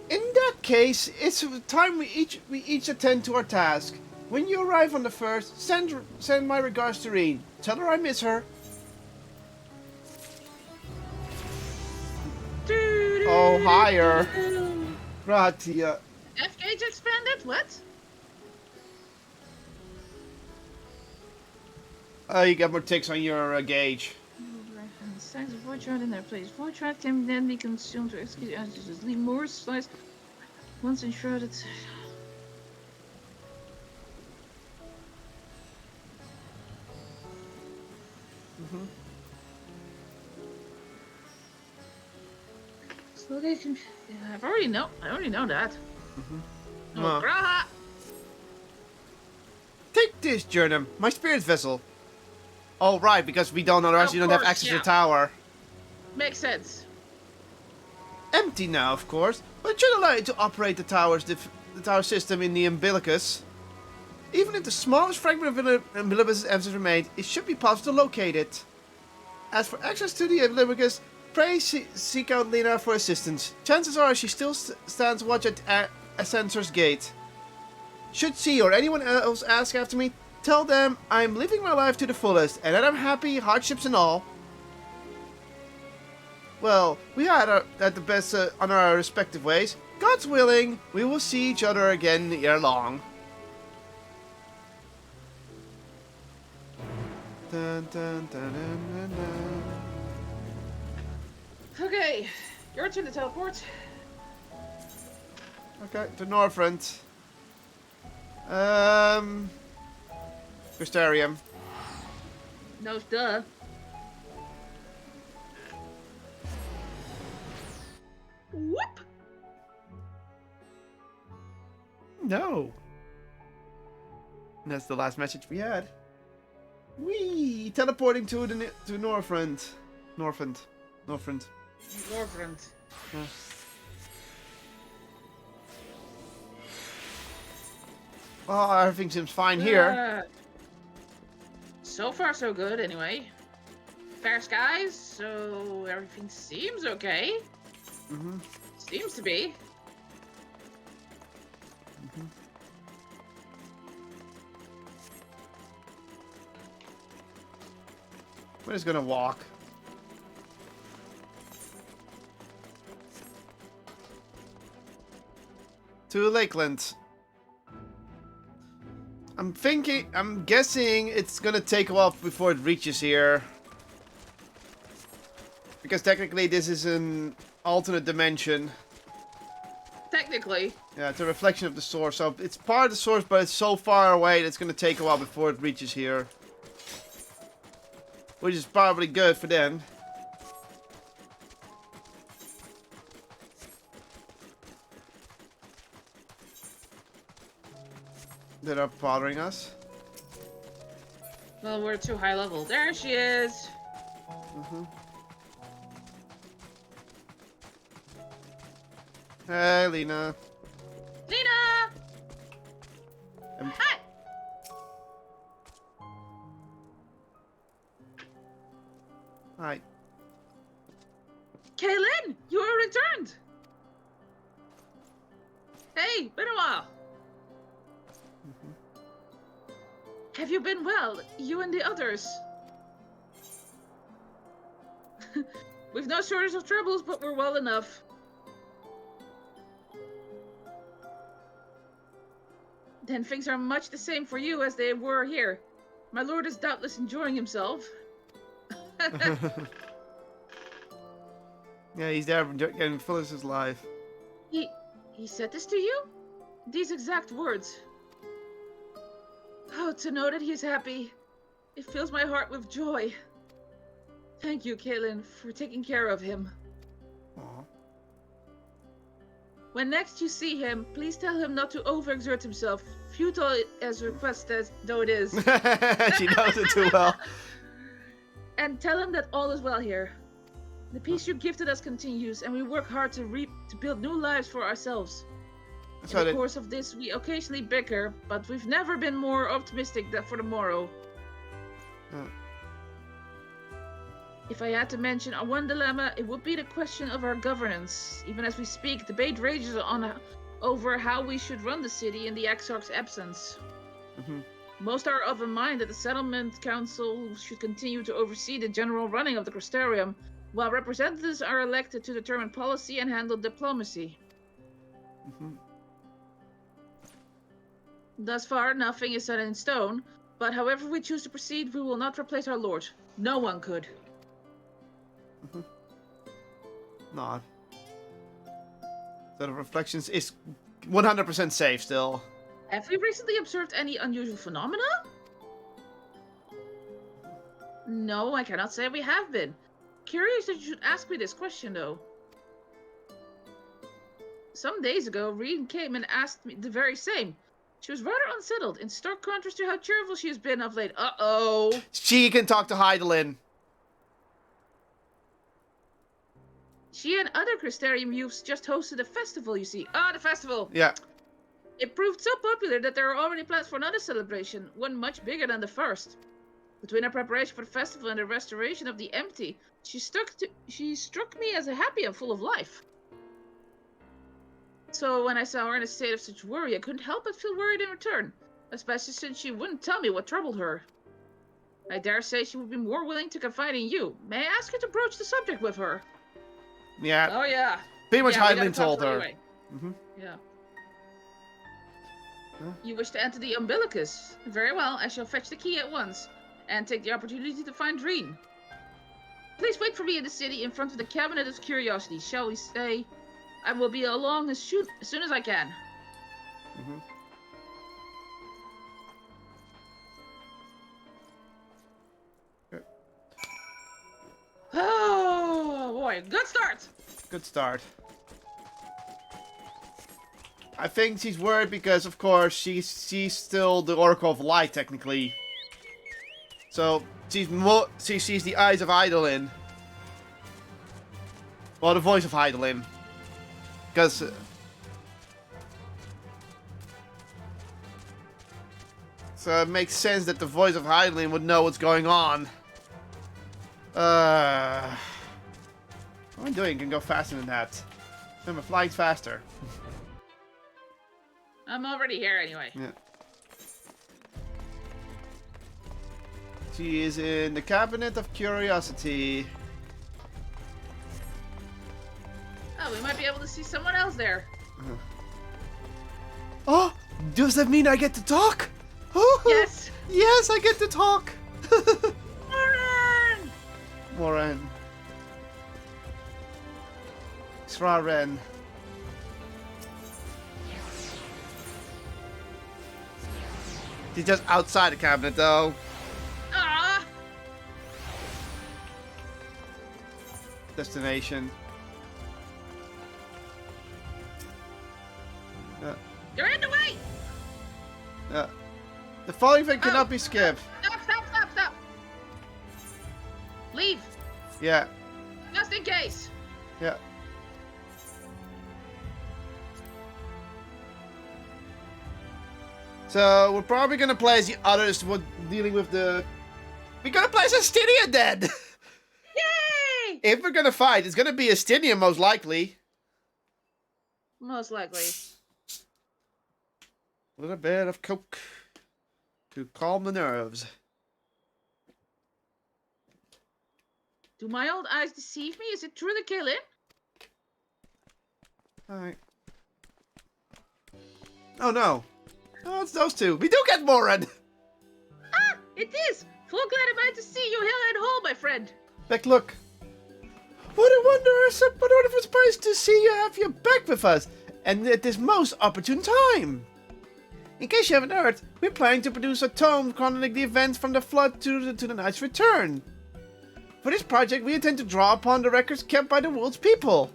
In that case, it's time we each attend to our task. When you arrive on the first, send my regards to Reen. Tell her I miss her. Oh, higher. Ratia. F gauge expanded? What? You get more ticks on your gauge. Stacks of void shard in their place. Void shard can then be consumed to execute actions. Leave more slice once enshrouded. So they can. Yeah, I already know that. Oh, Huh. Graha! Take this, Jernum, my spirit vessel. Oh, right, because we don't otherwise you don't have course, access to yeah. the tower. Makes sense. Empty now, of course, but it should allow you to operate the tower system in the umbilicus. Even if the smallest fragment of umbilicus has remained, it should be possible to locate it. As for access to the umbilicus, pray seek out Lena for assistance. Chances are she still stands watch at Ascensor's gate. Should she or anyone else ask after me, tell them I'm living my life to the fullest and that I'm happy, hardships and all. Well, we had at the best on our respective ways. God's willing, we will see each other again ere long. Dun, dun, dun, dun, dun, dun. Okay, your turn to teleport. Okay, to Northrend. Crystarium. No, duh. Whoop! No. And that's the last message we had. Whee! Teleporting to Northrend. Northrend. Northrend. Yeah. Well, everything seems fine here. So far, so good, anyway. Fair skies, so everything seems okay. Seems to be. We're just gonna walk. To Lakeland. I'm guessing it's gonna take a while before it reaches here. Because technically this is an alternate dimension. Technically. Yeah, it's a reflection of the source. So it's part of the source, but it's so far away that it's gonna take a while before it reaches here. Which is probably good for them. That are bothering us. Well, we're too high level. There she is. Hey, Lena. Lena! Hi! Hi. Kaylin! You are returned! Hey, been a while. Have you been well? You and the others? We've no shortage of troubles, but we're well enough. Then things are much the same for you as they were here. My lord is doubtless enjoying himself. Yeah, he's there getting full of his life. He said this to you? These exact words. Oh, to know that he's happy. It fills my heart with joy. Thank you, Kaylin, for taking care of him. Aww. When next you see him, please tell him not to overexert himself, futile as requested though it is. She knows it too well. And tell him that all is well here. The peace you gifted us continues, and we work hard to build new lives for ourselves. In the course of this, we occasionally bicker, but we've never been more optimistic for the morrow. If I had to mention one dilemma, it would be the question of our governance. Even as we speak, debate rages over how we should run the city in the Exarch's absence. Most are of a mind that the Settlement Council should continue to oversee the general running of the Crystarium, while representatives are elected to determine policy and handle diplomacy. Thus far, nothing is set in stone, but however we choose to proceed, we will not replace our lord. No one could. Not. The reflections is 100% safe still. Have we recently observed any unusual phenomena? No, I cannot say we have been. Curious that you should ask me this question, though. Some days ago, Reen came and asked me the very same. She was rather unsettled, in stark contrast to how cheerful she has been of late. Uh-oh. She can talk to Heidelin. She and other Crystarium youths just hosted a festival, you see. Ah, the festival! Yeah. It proved so popular that there are already plans for another celebration, one much bigger than the first. Between our preparation for the festival and the restoration of the empty, she struck me as happy and full of life. So when I saw her in a state of such worry, I couldn't help but feel worried in return, especially since she wouldn't tell me what troubled her. I dare say she would be more willing to confide in you. May I ask you to broach the subject with her? Yeah. Oh yeah. Pretty much yeah, Heidelin told her. Anyway. Yeah. Huh? You wish to enter the umbilicus? Very well, I shall fetch the key at once, and take the opportunity to find Reen. Please wait for me in the city in front of the Cabinet of Curiosity, shall we say? I will be along as soon as I can. Okay. Oh boy, good start! Good start. I think she's worried because, of course, she's still the Oracle of Light, technically. So she sees the eyes of Eidolon. Well, the voice of Eidolon. Because... so it makes sense that the voice of Eidolon would know what's going on. What am I doing? Can go faster than that. Remember, flying's faster. I'm already here anyway. Yeah. She is in the Cabinet of Curiosity. Oh, we might be able to see someone else there. Oh, does that mean I get to talk? Oh, yes. Yes, I get to talk. Moran! Moran. Sraren. She's just outside the cabinet, though. Ah! Destination. You're in the way! The following thing cannot be skipped. Stop! Leave! Yeah. Just in case! Yeah. So, we're probably gonna play as the others with dealing with the... We're gonna play as Astinia then! Yay! If we're gonna fight, it's gonna be Astinia most likely. Most likely. A little bit of coke to calm the nerves. Do my old eyes deceive me? Is it true to kill him? Alright. Oh no. Oh, it's those two. We do get Moran! Ah! It is! Full glad am I to see you hill and whole, my friend. Beck, look. What a wonderful surprise to see you have you back with us, and at this most opportune time. In case you haven't heard, we're planning to produce a tome chronicling the events from the flood to the Knight's return. For this project, we intend to draw upon the records kept by the world's people.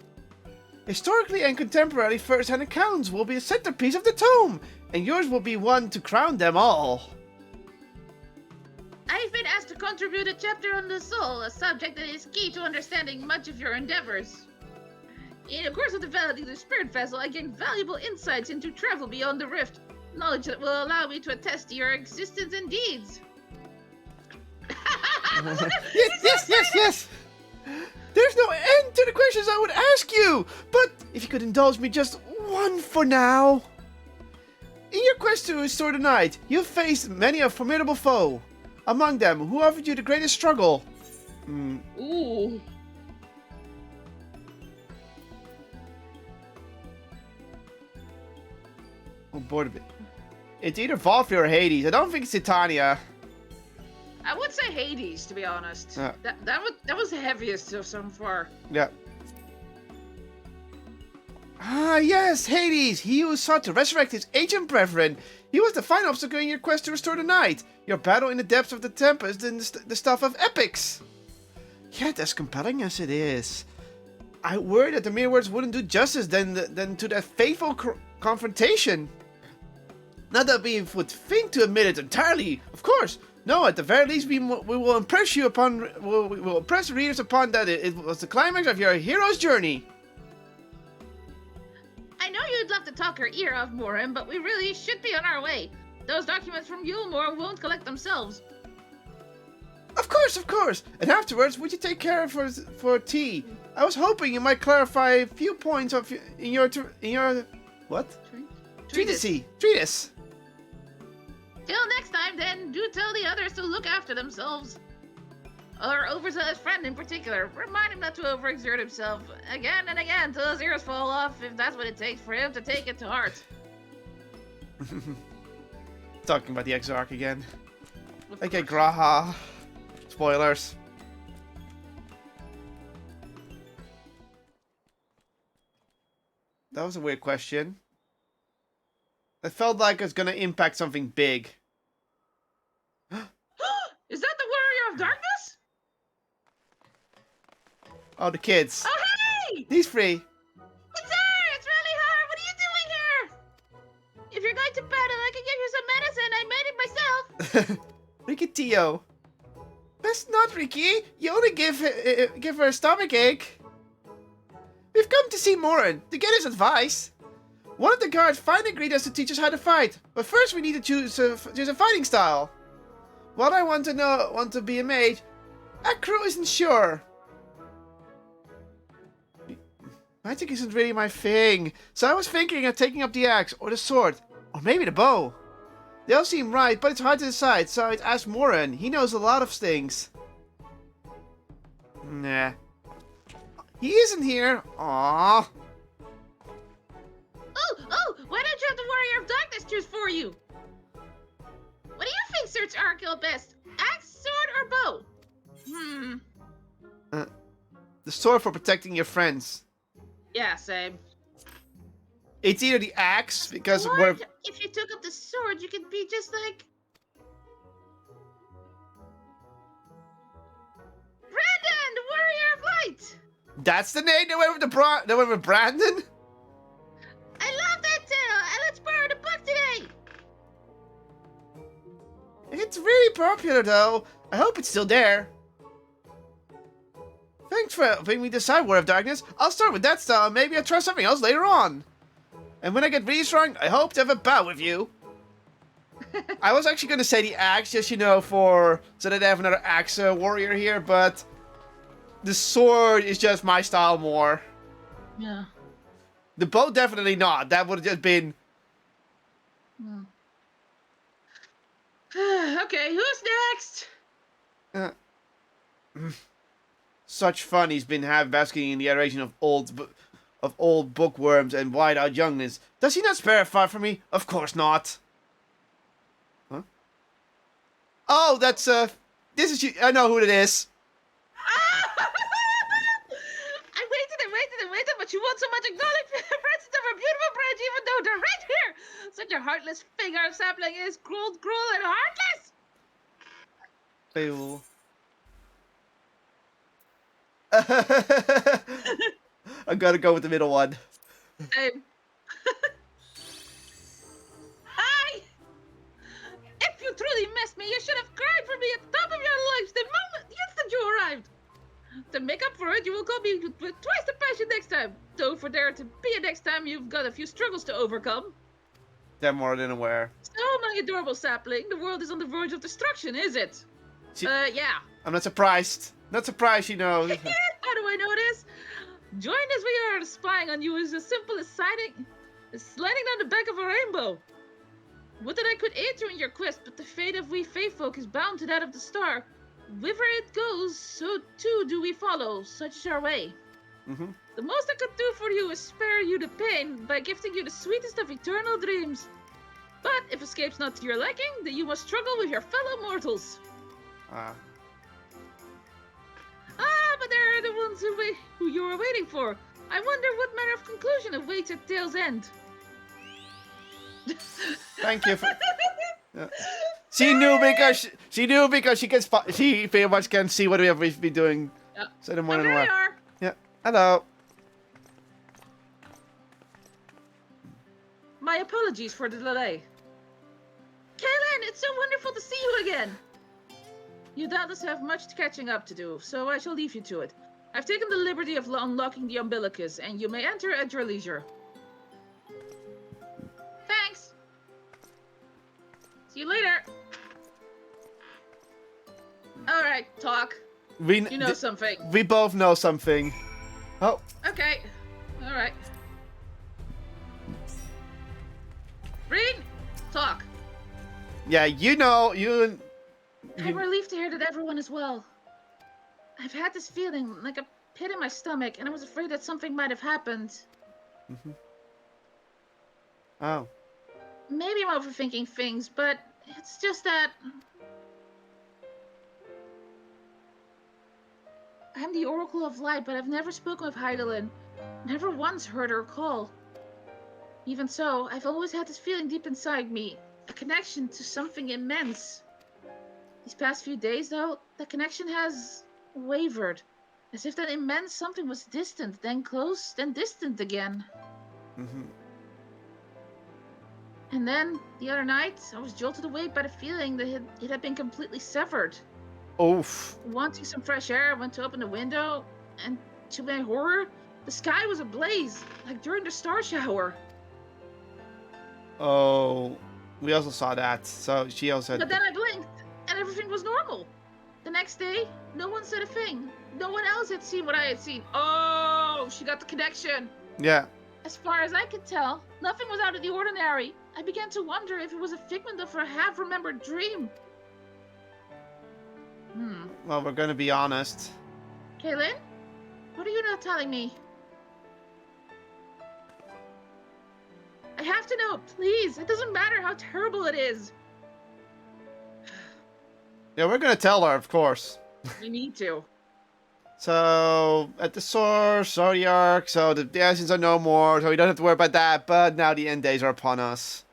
Historically and contemporary first-hand accounts will be a centerpiece of the tome, and yours will be one to crown them all. I've been asked to contribute a chapter on the soul, a subject that is key to understanding much of your endeavors. In the course of developing the spirit vessel, I gained valuable insights into travel beyond the rift, knowledge that will allow me to attest to your existence and deeds. Yes! There's no end to the questions I would ask you, but if you could indulge me just one for now. In your quest to restore the night, you've faced many a formidable foe. Among them, who offered you the greatest struggle? Ooh. Oh, bored of it. It's either Valkyrie or Hades. I don't think it's Titania. I would say Hades, to be honest. Yeah. That was the heaviest so far. Yeah. Ah, yes, Hades! He who sought to resurrect his ancient brethren. He was the final obstacle in your quest to restore the night. Your battle in the depths of the Tempest and the stuff of epics. Yet, as compelling as it is, I worry that the mere words wouldn't do justice than to that fateful confrontation. Not that we would think to admit it entirely, of course. No, at the very least, we will impress you upon. We will impress readers upon that it was the climax of your hero's journey. I know you'd love to talk your ear off, Moran, but we really should be on our way. Those documents from Yulmore won't collect themselves. Of course. And afterwards, would you take care for tea? I was hoping you might clarify a few points in your what? Treatise. Till next time, then, do tell the others to look after themselves. Our overzealous friend in particular, remind him not to overexert himself again and again till his ears fall off, if that's what it takes for him to take it to heart. Talking about the Exarch again. Okay, Graha. Spoilers. That was a weird question. It felt like it was gonna impact something big. Is that the Warrior of Darkness? Oh, the kids. Oh, hey! These three. It's her! It's really hard! What are you doing here? If you're going to battle, I can give you some medicine. I made it myself. Look at Tio. Best not, Ricky. You only give her a stomach ache. We've come to see Morin to get his advice. One of the guards finally agreed us to teach us how to fight, but first we need to choose a fighting style. What I want to be a mage, Acro isn't sure. Magic isn't really my thing, so I was thinking of taking up the axe, or the sword, or maybe the bow. They all seem right, but it's hard to decide, so I'd ask Morin. He knows a lot of things. Nah. He isn't here. Aww. Oh, why don't you have the Warrior of Darkness choose for you? What do you think suits Arkil best? Axe, sword, or bow? The sword for protecting your friends. Yeah, same. It's either the axe, because Or we're... if you took up the sword, you could be just like... Brandon, the Warrior of Light! That's the name that went with Brandon? I love that tale, and let's borrow the book today! It's really popular, though. I hope it's still there. Thanks for helping me decide War of Darkness. I'll start with that style, maybe I'll try something else later on. And when I get really strong, I hope to have a bout with you. I was actually going to say the axe, just, so that I have another axe warrior here, but the sword is just my style more. Yeah. The bow, definitely not. That would have just been... Okay, who's next? Such fun he's been basking in the adoration of old bookworms and wide-eyed youngness. Does he not spare a thought for me? Of course not. Huh? Oh, that's this is you. I know who it is. I waited, but you won't so much acknowledge the presence of our beautiful branch, even though they're right here. Such a heartless figure of sapling is cruel, and heartless. Ew. I'm gonna go with the middle one. Same. Hi! If you truly missed me, you should have cried for me at the top of your lives the instant you arrived. To make up for it, you will call me with twice the passion next time. Though for there to be a next time, you've got a few struggles to overcome. They're more than aware. So, my adorable sapling, the world is on the verge of destruction, is it? Yeah. I'm not surprised. Not surprised, you know. How do I know this? Joined as we are, spying on you is as simple as sliding down the back of a rainbow. Would that I could aid you in your quest, but the fate of we fae folk is bound to that of the star. Whither it goes, so too do we follow. Such is our way. The most I could do for you is spare you the pain by gifting you the sweetest of eternal dreams. But if escape's not to your liking, then you must struggle with your fellow mortals. But they're the ones who you were waiting for. I wonder what manner of conclusion awaits at Tale's end. Thank you for... She knew because she pretty much can see what we have been doing. Yeah. So the more than There you are. Yeah. Hello. My apologies for the delay. Kaylin, it's so wonderful to see you again. You doubtless have much catching up to do, so I shall leave you to it. I've taken the liberty of unlocking the umbilicus, and you may enter at your leisure. Thanks. See you later. Alright, talk. You know something. We both know something. Oh. Okay. Alright. Reed, talk. Yeah, you know, I'm relieved to hear that everyone is well. I've had this feeling, like a pit in my stomach, and I was afraid that something might have happened. Oh. Maybe I'm overthinking things, but it's just that... I'm the Oracle of Light, but I've never spoken with Heidelin. Never once heard her call. Even so, I've always had this feeling deep inside me. A connection to something immense. These past few days, though, the connection has wavered. As if that immense something was distant, then close, then distant again. And then, the other night, I was jolted awake by the feeling that it had been completely severed. Oof. Wanting some fresh air, I went to open the window, and to my horror, the sky was ablaze, like during the star shower. Oh, we also saw that. So she also had... But then I blinked, and everything was normal. The next day, no one said a thing. No one else had seen what I had seen. Oh, she got the connection. Yeah. As far as I could tell, nothing was out of the ordinary. I began to wonder if it was a figment of her half-remembered dream. Well, we're gonna be honest. Kaylin? What are you not telling me? I have to know, please. It doesn't matter how terrible it is. Yeah, we're gonna tell her, of course. We need to. So, at the source, Zodiac, so the Assassins are no more, so we don't have to worry about that, but now the end days are upon us.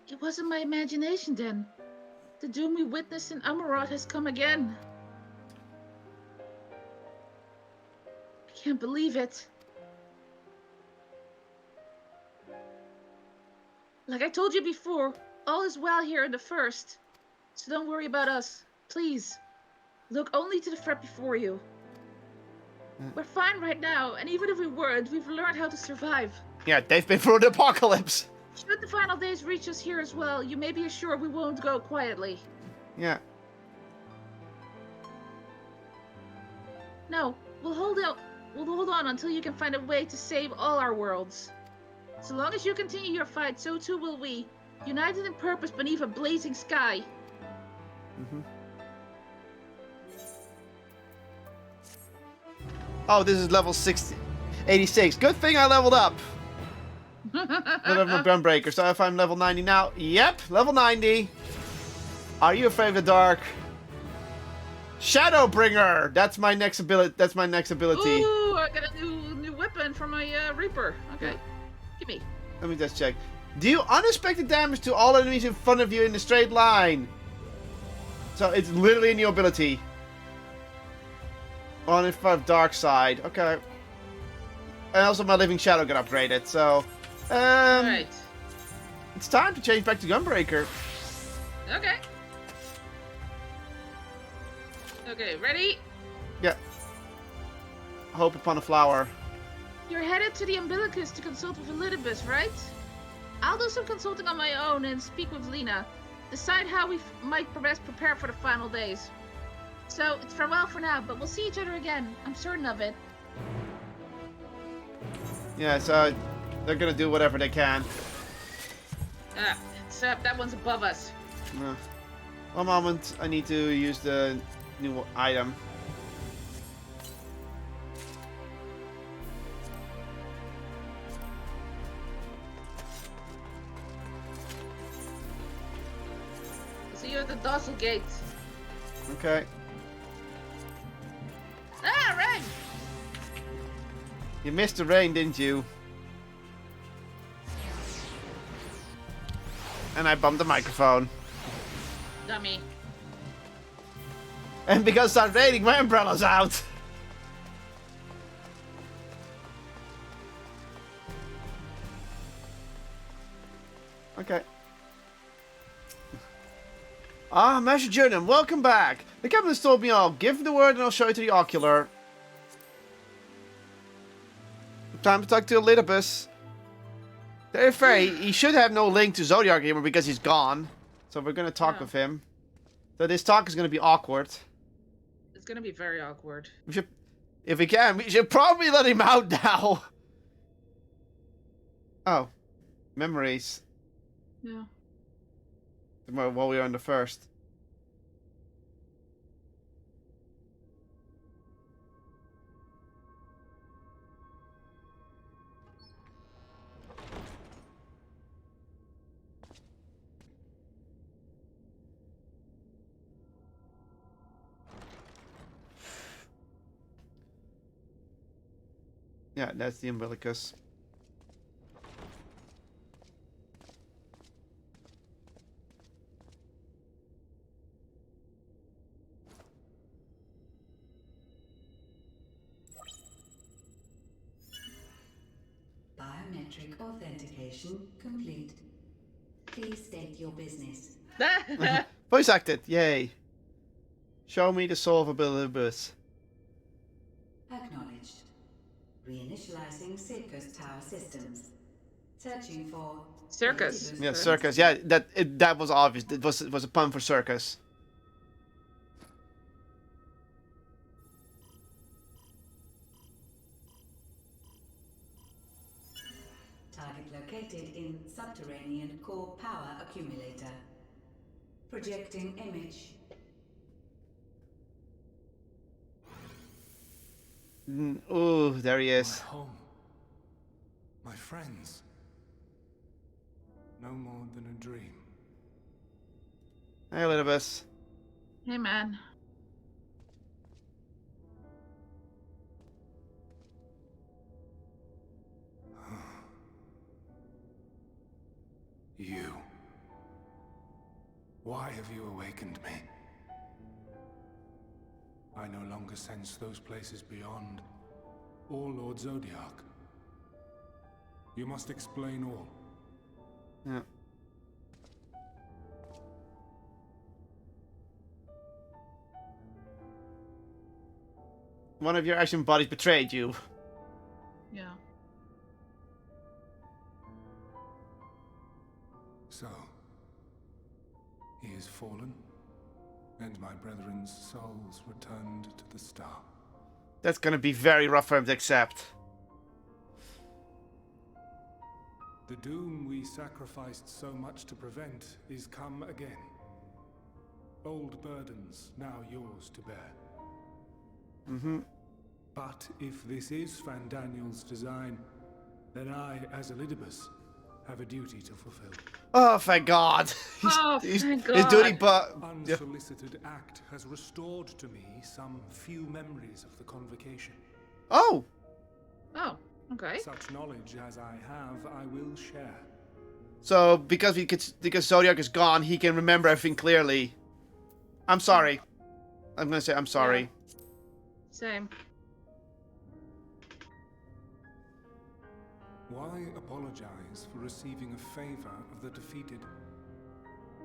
It wasn't my imagination then. The doom we witnessed in Amarot has come again. I can't believe it. Like I told you before, all is well here in the First. So don't worry about us, please. Look only to the threat before you. We're fine right now, and even if we weren't, we've learned how to survive. Yeah, they've been through the apocalypse. Should the final days reach us here as well, you may be assured we won't go quietly. Yeah. No, we'll hold out. We'll hold on until you can find a way to save all our worlds. So long as you continue your fight, so too will we, united in purpose beneath a blazing sky. Oh, this is level 86. Good thing I leveled up. Level my Gunbreaker. So if I'm level 90 now, yep, level 90. Are you afraid of the dark? Shadowbringer. That's my next ability. Ooh, I got a new weapon for my Reaper. Okay, give me. Let me just check. Do unexpected damage to all enemies in front of you in a straight line. So it's literally a new ability. On in front of Dark Side. Okay. And also my Living Shadow got upgraded. So, Right. it's time to change back to Gunbreaker. Okay. Okay, ready? Yeah. Hope upon a flower. You're headed to the Umbilicus to consult with Elidibus, right? I'll do some consulting on my own and speak with Lena. Decide how we might best prepare for the final days. So, it's farewell for now, but we'll see each other again. I'm certain of it. Yeah, so they're gonna do whatever they can. Except that one's above us. One moment, I need to use the new item. See you at the Dossel Gate. Okay. Ah, rain! You missed the rain, didn't you? And I bumped the microphone. Dummy. And because it started raining, my umbrella's out. Okay. Master Jordan, welcome back. The captain has told me I'll give the word and I'll show it to the ocular. Time to talk to Elidibus. They're fair, he should have no link to Zodiac anymore because he's gone. So we're gonna talk with him. So this talk is gonna be awkward. It's gonna be very awkward. We should, if we can, we should probably let him out now. Oh, memories. Yeah. While we were on the first. Yeah, that's the umbilicus. Biometric authentication. Authentication complete. Please state your business. Voice acted, yay. Show me the solvability. Acknowledged. Reinitializing Circus Tower systems. Searching for Circus. Yeah, circus. Yeah, that was obvious. It was a pun for circus. target located in subterranean core power accumulator. Projecting image. Ooh, there he is. My home. My friends. No more than a dream. Hey, Elizabeth. Hey, man. You. Why have you awakened me? I no longer sense those places beyond, or Lord Zodiac. You must explain all. Yeah. One of your action bodies betrayed you. Yeah. So, he is fallen, and my brethren's souls returned to the star. That's gonna be very rough for him to accept. The doom we sacrificed so much to prevent is come again. Old burdens now yours to bear. Mm-hmm. But if this is Fandaniel's design, then I, as Elidibus, have a duty to fulfill. Oh, thank God. Thank God. His duty, but unsolicited act has restored to me some few memories of the convocation. Oh. Oh, okay. Such knowledge as I have, I will share. So because Zodiac is gone, he can remember everything clearly. I'm sorry. I'm gonna say I'm sorry. Yeah. Same. Why apologize for receiving a favor of the defeated?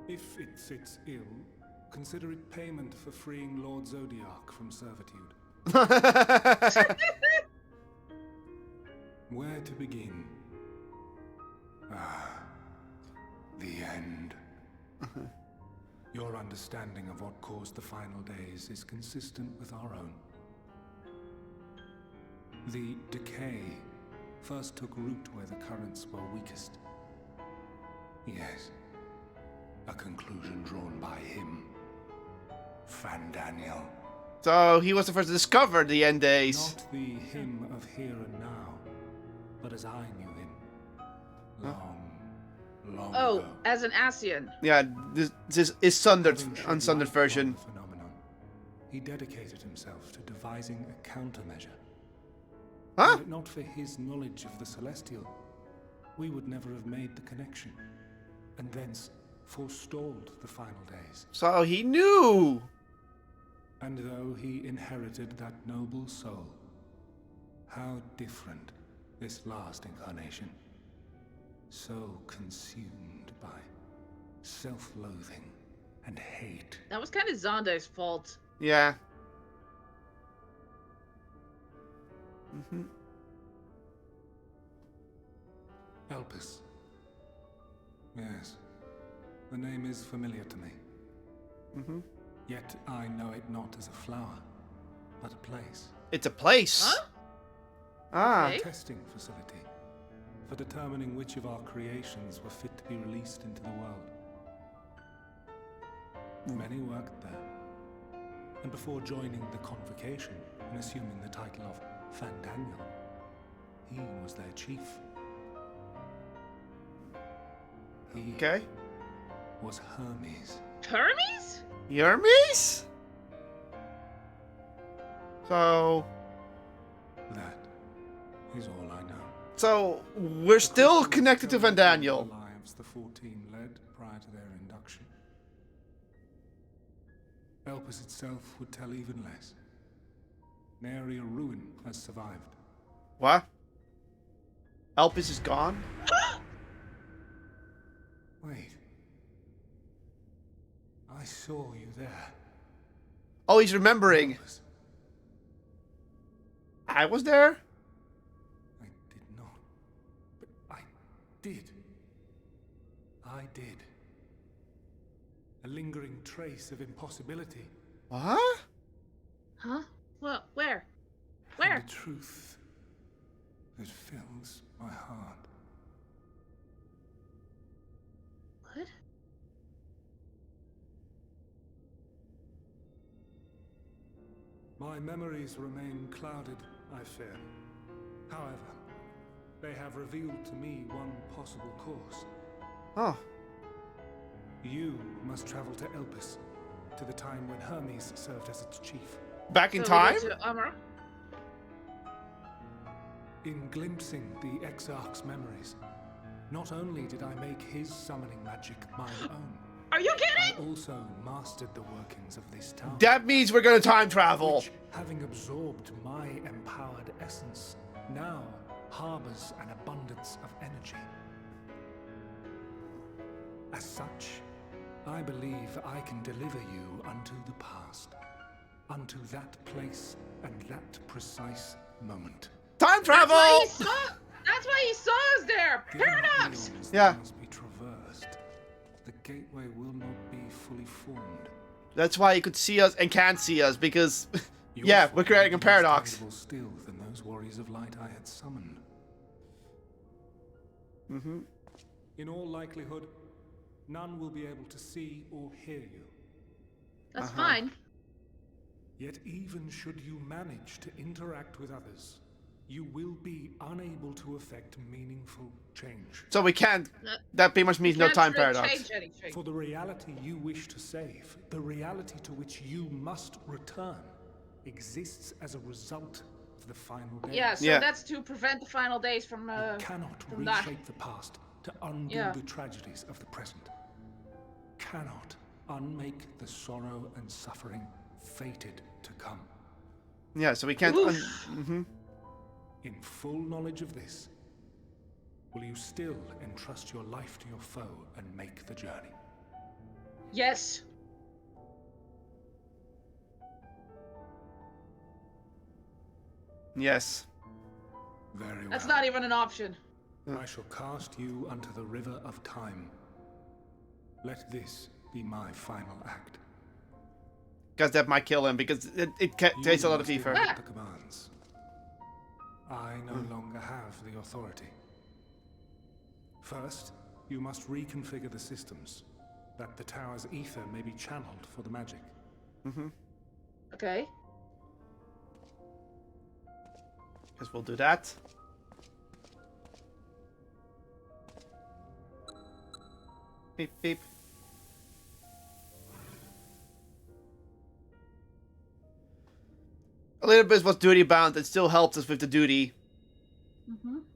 If it sits ill, consider it payment for freeing Lord Zodiac from servitude. Where to begin? Ah, the end. Your understanding of what caused the final days is consistent with our own. The decay first took root where the currents were weakest. Yes, a conclusion drawn by him, Fandaniel. So he was the first to discover the end days. Not the him of here and now, but as I knew him, long Oh, ago. as an Asian. Yeah, this is sundered, unsundered version. Phenomenon. He dedicated himself to devising a countermeasure. Huh? Were it not for his knowledge of the Celestial, we would never have made the connection, and thence forestalled the final days. So he knew! And though he inherited that noble soul, how different this last incarnation. So consumed by self-loathing and hate. That was kind of Zonda's fault. Yeah. Mm-hmm. Elpis. Yes. The name is familiar to me. Mm-hmm. Yet I know it not as a flower, but a place. It's a place. Huh? Ah. A testing facility for determining which of our creations were fit to be released into the world. Many worked there. And before joining the convocation and assuming the title of Fandaniel, he was their chief. He was Hermes. Hermes? Hermes? So... That is all I know. So, we're still connected to Fandaniel. The lives the 14 led prior to their induction. Elpis itself would tell even less. Nary a ruin has survived. What? Elpis is gone? Wait. I saw you there. Oh, he's remembering. I was there? I did not. But I did. I did. A lingering trace of impossibility. What? Huh? Well, where? And Where? the truth that fills my heart. What? My memories remain clouded, I fear. However, they have revealed to me one possible course. Oh. You must travel to Elpis, to the time when Hermes served as its chief. Back in So time? we go to Amr? In glimpsing the Exarch's memories, not only did I make his summoning magic mine own, are you kidding? I also mastered the workings of this tower. That means we're gonna time travel. Which, having absorbed my empowered essence, now harbors an abundance of energy. As such, I believe I can deliver you unto the past, unto that place and that precise moment. Time travel! That's why he saw us there! Paradox! Yeah. Must be traversed. The gateway will not be fully formed. That's why you could see us and can't see us, because, yeah, we're creating a paradox. More still than those warriors of light I had summoned. Mm-hmm. In all likelihood, none will be able to see or hear you. That's fine. Yet even should you manage to interact with others, you will be unable to effect meaningful change. So we can't. That pretty much means no time paradox. Change anything. For the reality you wish to save, the reality to which you must return, exists as a result of the final days. Yeah, so that's to prevent the final days from you cannot reshape the past to undo the tragedies of the present. Cannot unmake the sorrow and suffering fated to come. Yeah, so we can't. In full knowledge of this, will you still entrust your life to your foe and make the journey? Yes. Yes. Very well. That's not even an option. I shall cast you unto the river of time. Let this be my final act. Because that might kill him, because it takes a lot of effort. The commands. I no longer have the authority. First, you must reconfigure the systems, that the tower's ether may be channeled for the magic. Okay. Guess we'll do that. Beep, beep. A little bit was duty bound. It still helped us with the duty.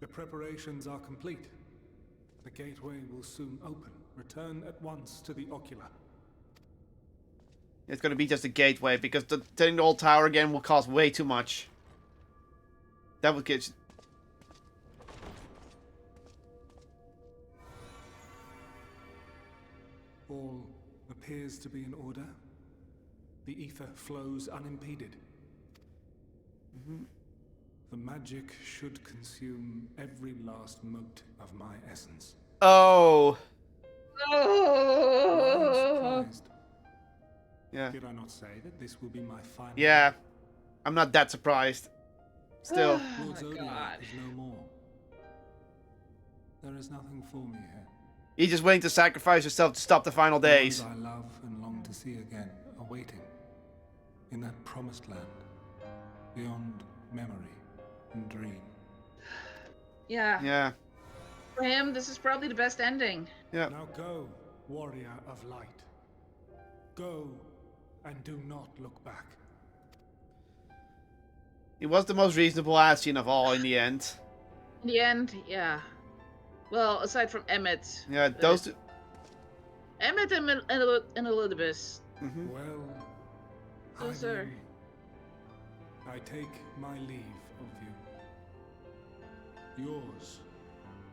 The preparations are complete. The gateway will soon open. Return at once to the ocular. It's gonna be just a gateway, because turning the old tower again will cost way too much. That would get... All appears to be in order. The ether flows unimpeded. The magic should consume every last mote of my essence. Oh! Oh! I'm surprised. Yeah. Did I not say that this will be my final? Yeah. I'm not that surprised. Still. Lord Zodiac is no more. There is nothing for me here. You're just willing to sacrifice yourself to stop the final days. Those I love and long to see again are waiting. In that promised land. Beyond memory and dream. Yeah. Yeah. For him, this is probably the best ending. Yeah. Now go, warrior of light. Go and do not look back. He was the most reasonable Ascian of all in the end. In the end, yeah. Well, aside from Emmett. Yeah, those two... Emmett and Elizabeth. Well, Those are... I take my leave of you. Yours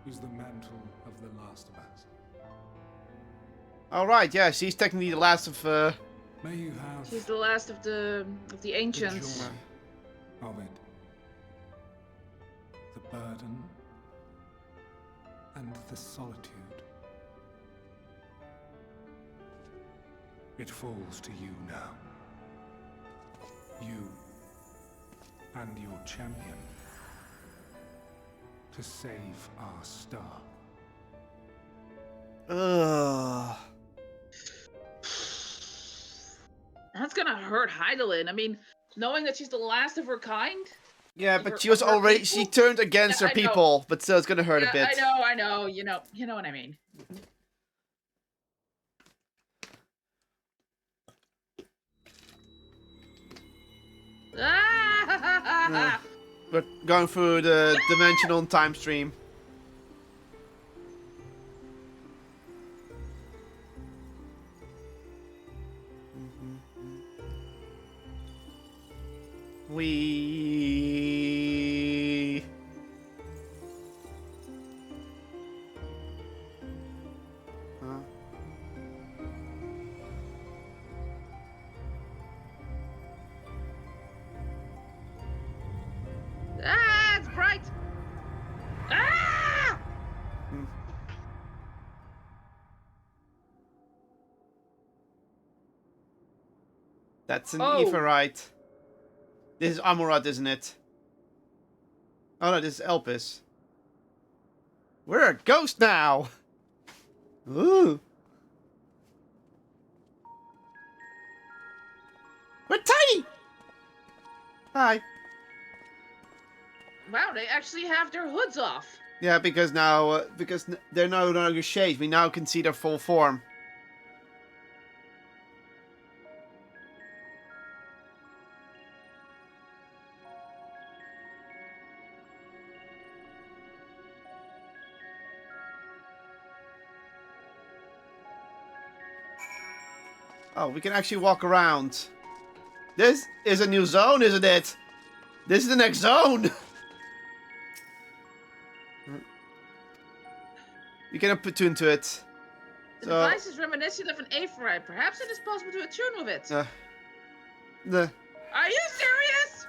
is the mantle of the last of us. All right, yeah, she's technically the last of. May you have She's the last of the the ancients. joy of it, the burden, and the solitude. It falls to you now. You and your champion to save our star. Ugh. That's gonna hurt Heidelin. I mean, knowing that she's the last of her kind. Yeah, but she was already. She turned against her people, but still, it's gonna hurt a bit. I know. You know what I mean. Yeah. We're going through the dimensional time stream. We. Huh? It's bright. Ah! That's an Aetheryte. This is Amurat, isn't it? Oh no, this is Elpis. We're a ghost now! Ooh. We're tiny! Hi. Wow, they actually have their hoods off. Yeah, because now, they're no longer shades, we now can see their full form. Oh, we can actually walk around. This is a new zone, isn't it? This is the next zone! You can put tune to it. The device is reminiscent of an Aetheryte. Perhaps it is possible to attune with it. Are you serious?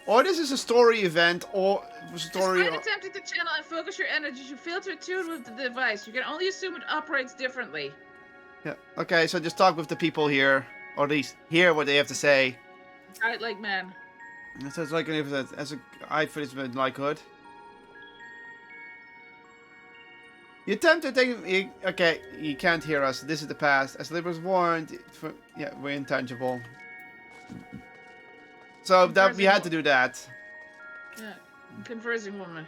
Or this is a story event, or a story. Despite attempting to channel and focus your energies, you fail to attune with the device. You can only assume it operates differently. Yeah. Okay, so just talk with the people here, or at least hear what they have to say. Right, like man. It says like as a eye for this likelihood. You attempt to take. Okay, you can't hear us. This is the past. As Liber was warned, yeah, we're intangible. So that we had to do that. Yeah, conversing woman.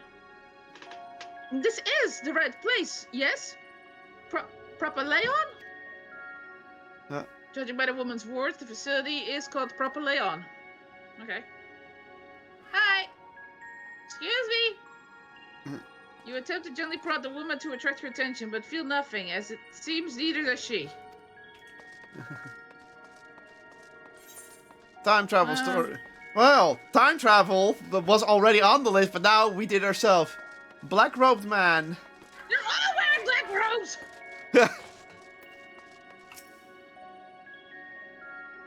This is the right place, yes? Propylaeon? Judging by the woman's words, the facility is called Propylaeon. Okay. Hi. Excuse me. You attempt to gently prod the woman to attract her attention, but feel nothing, as it seems neither does she. Time travel story. Well, time travel was already on the list, but now we did it ourselves. Black-robed man. You're all wearing black robes!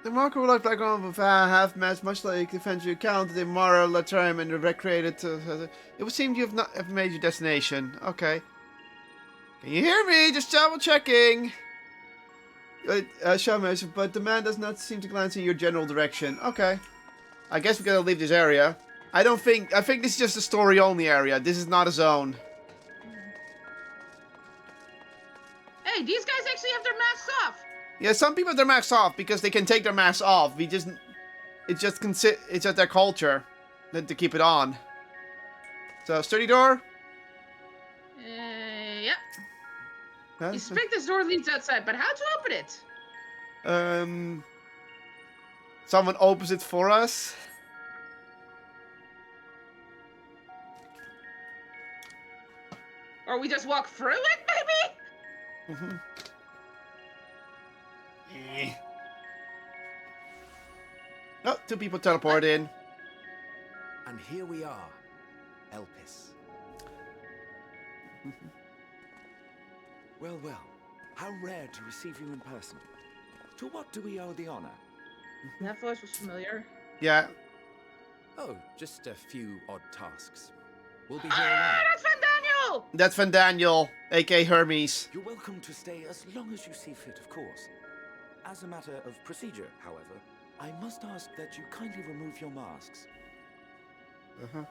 The marker would like background with half match, much like the fancy account, the Mara Latrim and the recreated. It would seem you have not made your destination. Okay. Can you hear me? Just double checking. Shamus, but the man does not seem to glance in your general direction. Okay. I guess we gotta leave this area. I think this is just a story only area. This is not a zone. Hey, these guys actually have their masks off. Yeah, some people have their masks off because they can take their masks off. It's just their culture to keep it on. So, sturdy door? Yeah. Huh? You suspect this door leads outside, but how to open it? Someone opens it for us. Or we just walk through it, maybe? Oh, two people teleport in. And here we are, Elpis. Well, How rare to receive you in person. To what do we owe the honor? That voice was familiar. Yeah. Oh, just a few odd tasks. We'll be here a while. That's Van Daniel! That's Van Daniel, aka Hermes. You're welcome to stay as long as you see fit, of course. As a matter of procedure, however, I must ask that you kindly remove your masks. Uh-huh.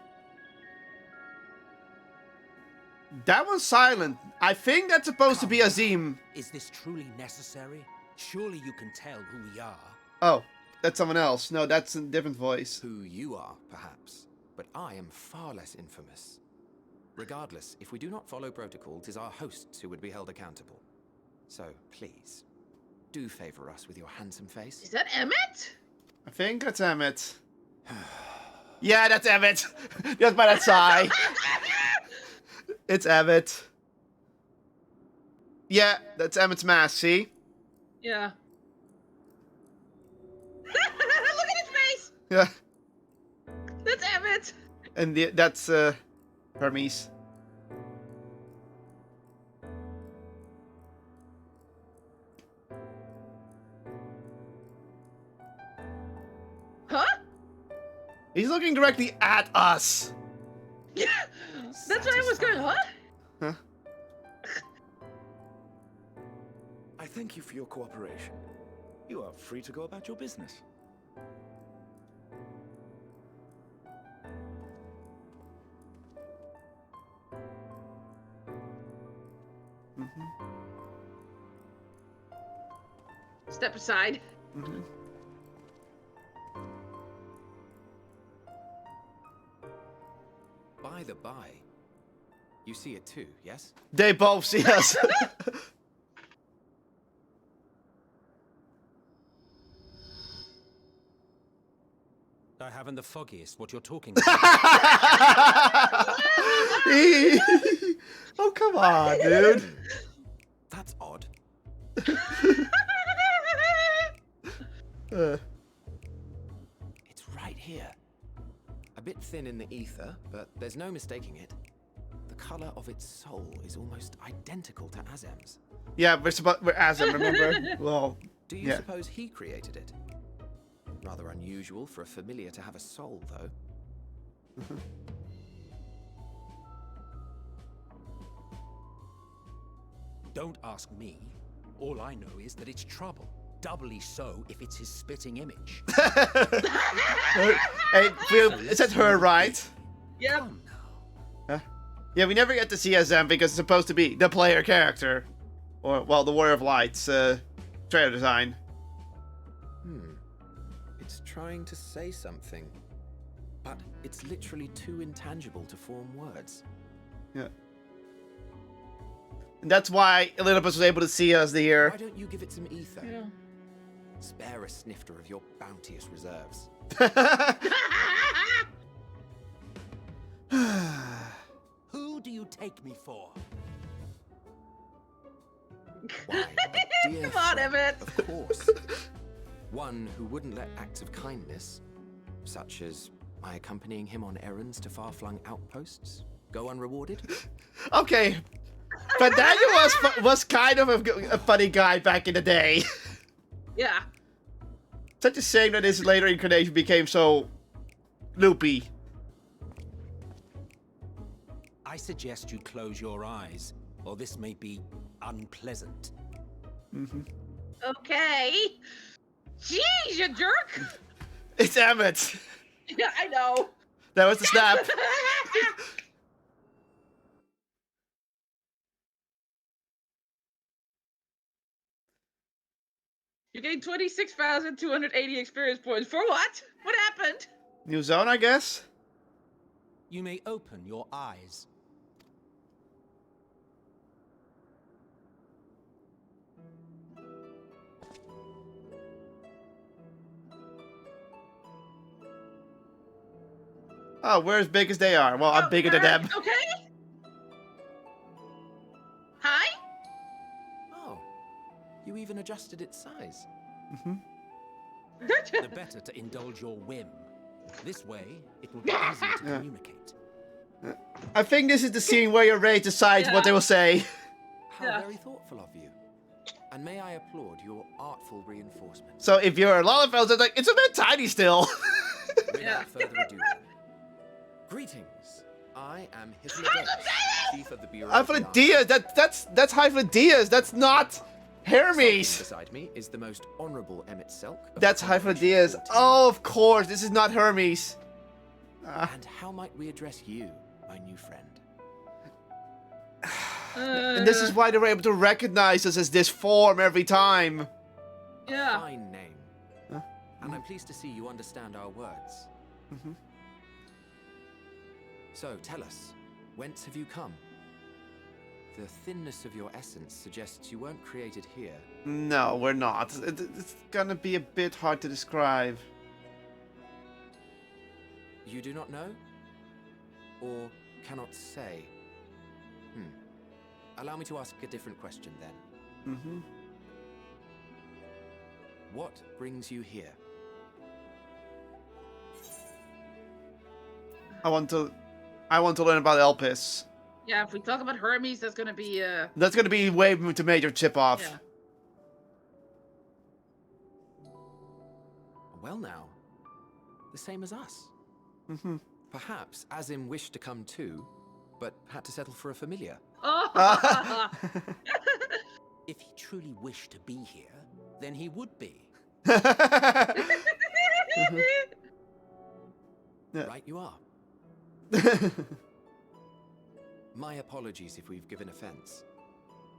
That was silent. I think that's supposed to be Azim. Is this truly necessary? Surely you can tell who we are. Oh, that's someone else. No, that's a different voice. Who you are, perhaps. But I am far less infamous. Regardless, if we do not follow protocol, 'tis our hosts who would be held accountable. So, please, do favor us with your handsome face. Is that Emmett? I think that's Emmett. Yeah, that's Emmett. Just by that sigh. It's Emmett. Yeah, that's Emmett's mask, see? Yeah. Look at his face! Yeah. That's Emmett! And that's Hermes. Huh? He's looking directly at us. Yeah! That's why I was going, huh? Huh? I thank you for your cooperation. You are free to go about your business. Step aside. By the by, you see it too, yes? They both see us. I haven't the foggiest what you're talking about. Oh, come on, dude. That's odd. It's right here. A bit thin in the ether, but there's no mistaking it. The color of its soul is almost identical to Azem's. Yeah, we're Azem, remember? Well, Do you yeah. suppose he created it? Rather unusual for a familiar to have a soul, though. Don't ask me. All I know is that it's trouble. Doubly so if it's his spitting image. Hey, is that her, right? Yep. Huh? Yeah, we never get to see Azem because it's supposed to be the player character. Or, well, the Warrior of Light's trailer design. It's trying to say something, but it's literally too intangible to form words. Yeah. And that's why Elizabeth was able to see us here. Why don't you give it some ether? Yeah. Spare a snifter of your bounteous reserves. Who do you take me for? Why, a dear Come on, friend, Emmett. of course. One who wouldn't let acts of kindness, such as my accompanying him on errands to far-flung outposts, go unrewarded. Okay, but Daniel was kind of a funny guy back in the day. Yeah. Such a shame that his later incarnation became so loopy. I suggest you close your eyes, or this may be unpleasant. Okay. Jeez, you jerk! It's Emmett. Yeah, I know. That was the snap. You gained 26,280 experience points. For what? What happened? New zone, I guess? You may open your eyes. Oh, we're as big as they are. Well, I'm bigger than them. Okay. Hi? Oh, you even adjusted its size. The better to indulge your whim. This way, it will be easier to communicate. I think this is the scene where your rage decides what they will say. How very thoughtful of you. And may I applaud your artful reinforcement. So if you're a Lalafels, it's like, it's a bit tiny still. Without further ado, then. Greetings. I am Hypnodeus, Chief of the Bureau of the Arts. Diaz, that's Hyphen Diaz. That's not Hermes. Beside me is the most honorable Emmett Selk. That's Hyphen Diaz. Oh, of course. This is not Hermes. And how might we address you, my new friend? And this is why they were able to recognize us as this form every time. Yeah. Fine name. And I'm pleased to see you understand our words. So, tell us, whence have you come? The thinness of your essence suggests you weren't created here. No, we're not. It's gonna be a bit hard to describe. You do not know? Or cannot say? Allow me to ask a different question then. What brings you here? I want to learn about Elpis. Yeah, if we talk about Hermes, that's gonna be That's gonna be way too major chip off. Yeah. Well now, the same as us. Perhaps Azim wished to come too, but had to settle for a familiar. Oh. If he truly wished to be here, then he would be. Right you are. My apologies if we've given offense.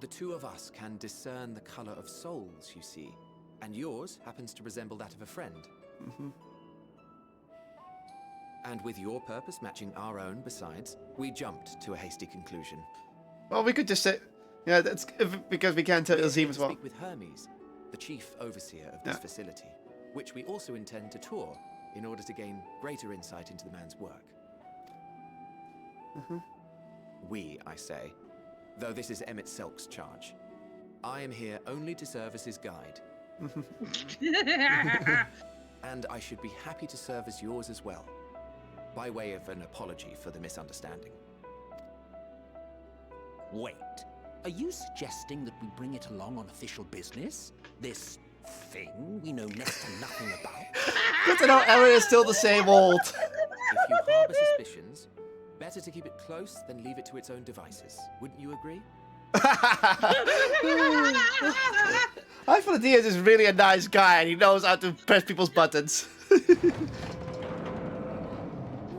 The two of us can discern the color of souls, you see, and yours happens to resemble that of a friend. And with your purpose matching our own besides, we jumped to a hasty conclusion. Well, we could just say, yeah, that's because we can't tell Azim as well. Speak with Hermes, the chief overseer of this facility, which we also intend to tour in order to gain greater insight into the man's work. We, I say, though this is Emmett Selk's charge. I am here only to serve as his guide. And I should be happy to serve as yours as well, by way of an apology for the misunderstanding. Wait, are you suggesting that we bring it along on official business? This thing we know next to nothing about? Good to know Emmett is still the same old. If you harbor suspicions, better to keep it close than leave it to its own devices. Wouldn't you agree? I feel Diaz is really a nice guy and he knows how to press people's buttons.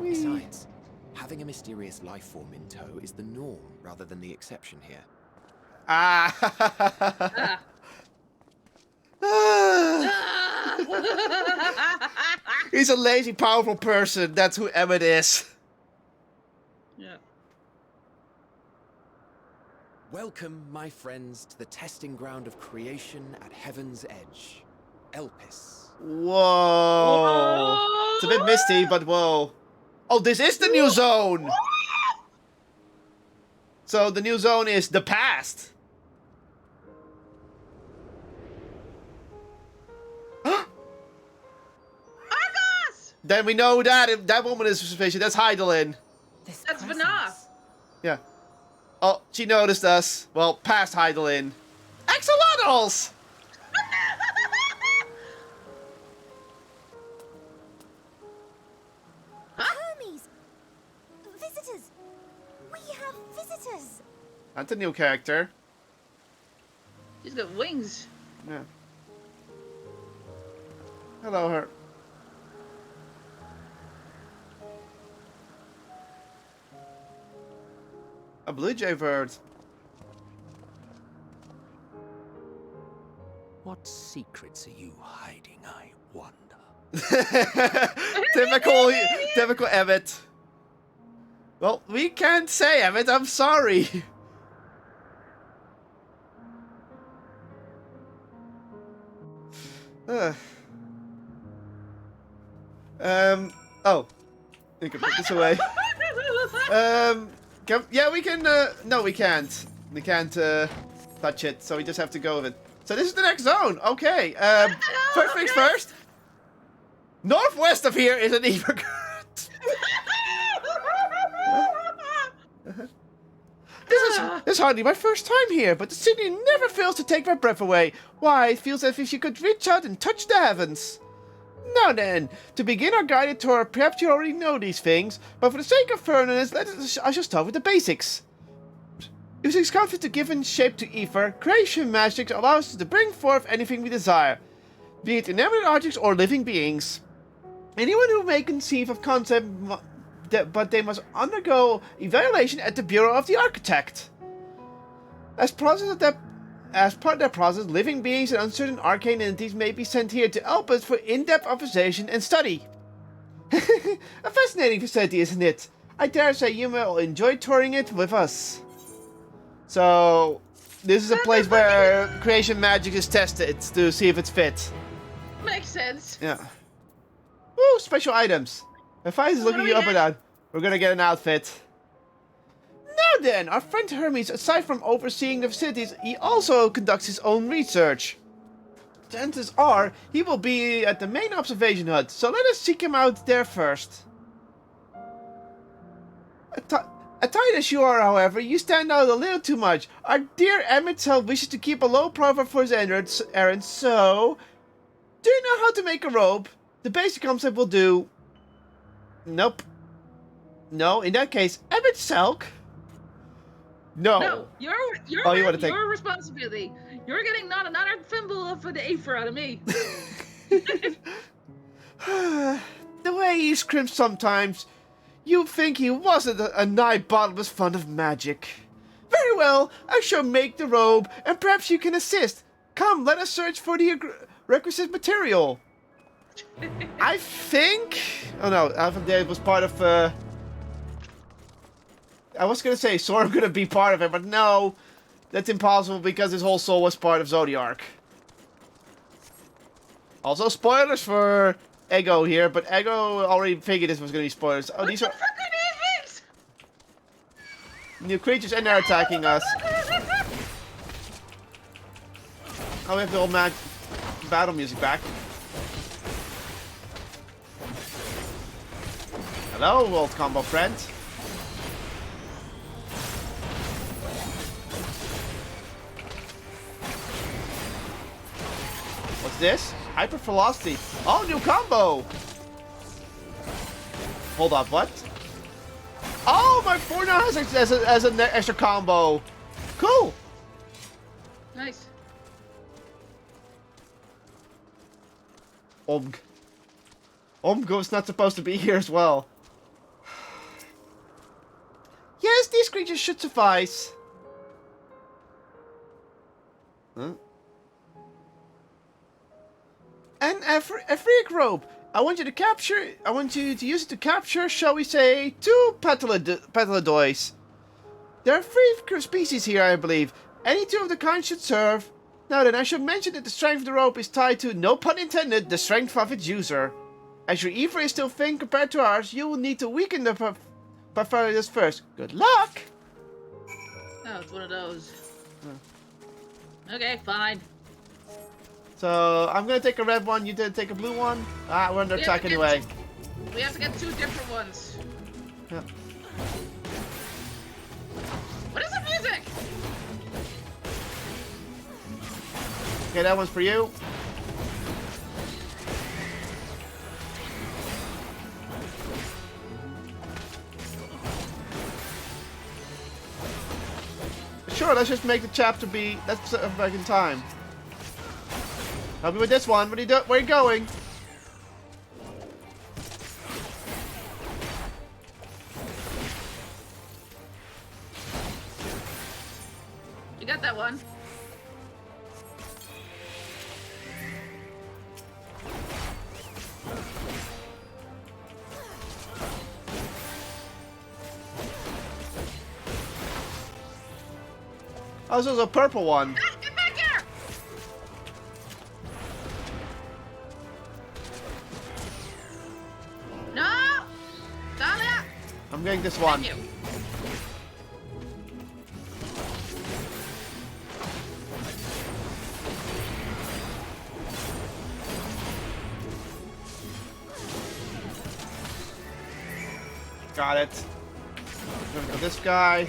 Besides, having a mysterious life form in tow is the norm rather than the exception here. He's a lazy, powerful person. That's who Emmett is. Yeah. Welcome, my friends, to the testing ground of creation at Heaven's Edge. Elpis. Whoa. It's a bit misty, but whoa. Oh, this is the new zone! So the new zone is the past. Argos! Then we know that if that woman is suspicious. That's Heidelin. That's Vanaf. Yeah. Oh, she noticed us. Well, past Heidelin. Axolotls! Hermes! Visitors! We have visitors! That's a new character. She's got wings. Yeah. Hello, her. A blue jay bird. What secrets are you hiding, I wonder? Typical Emmett. Well, we can't say, Emmett. I'm sorry. Oh. We can put this away. Yeah, we can, no, we can't. We can't, touch it, so we just have to go with it. So this is the next zone. Okay, first things first. Northwest of here is an Evergurt. This It's hardly my first time here, but the city never fails to take my breath away. Why, it feels as if she could reach out and touch the heavens. Now then, to begin our guided tour, perhaps you already know these things, but for the sake of fairness, I shall start with the basics. Using sculpture to give shape to ether, creation magic allows us to bring forth anything we desire, be it inanimate objects or living beings. Anyone who may conceive of concept, but they must undergo evaluation at the Bureau of the Architect. As part of that process, living beings and uncertain arcane entities may be sent here to help us for in-depth observation and study. A fascinating facility, isn't it? I dare say you will enjoy touring it with us. So, this is a place where creation magic is tested to see if it's fit. Makes sense. Yeah. Woo, special items. If I is looking you up and down, we're gonna get an outfit. Now then, our friend Hermes, aside from overseeing the facilities, he also conducts his own research. Chances are, he will be at the main observation hut, so let us seek him out there first. Attired as you are, however, you stand out a little too much. Our dear Emmett Self wishes to keep a low profile for his errands, so... Do you know how to make a robe? The basic concept will do. Nope. No, in that case, Emmett Selk? No. No, your responsibility. You're getting not another thimble for the Aether out of me. The way he scrimps sometimes, you'd think he wasn't a nigh bottomless fond of magic. Very well, I shall make the robe, and perhaps you can assist. Come, let us search for the requisite material. I think... Oh no, Alpha was part of... I was gonna say Sora gonna be part of it, but no. That's impossible because his whole soul was part of Zodiark. Also, spoilers for Ego here, but Ego already figured this was gonna be spoilers. Oh, these are... new creatures and they're attacking us. Oh, we have the old battle music back. Hello, old combo friend. What's this? Hyper velocity. Oh, new combo. Hold up, what? Oh, my 4 now has an extra combo. Cool. Nice. Omgo's not supposed to be here as well. Yes, these creatures should suffice. Huh? And a freak rope. I want you to use it to capture, shall we say, 2 petalodois. There are 3 species here, I believe. Any 2 of the kind should serve. Now then, I should mention that the strength of the rope is tied to, no pun intended, the strength of its user. As your ether is still thin compared to ours, you will need to weaken the Parfarius first. Good luck! Oh, it's one of those. Okay, fine. So, I'm gonna take a red one, you did take a blue one. Ah, we're under attack anyway. We have to get 2 different ones. Yeah. What is the music? Okay, that one's for you. Sure, let's just make the chapter be... Let's back in time. Help me with this one. What are you doing? Where are you going? You got that one. Oh, this was a purple one. Get back here! No! Dahlia! I'm getting this one. Thank you. Got it. I'm gonna go this guy.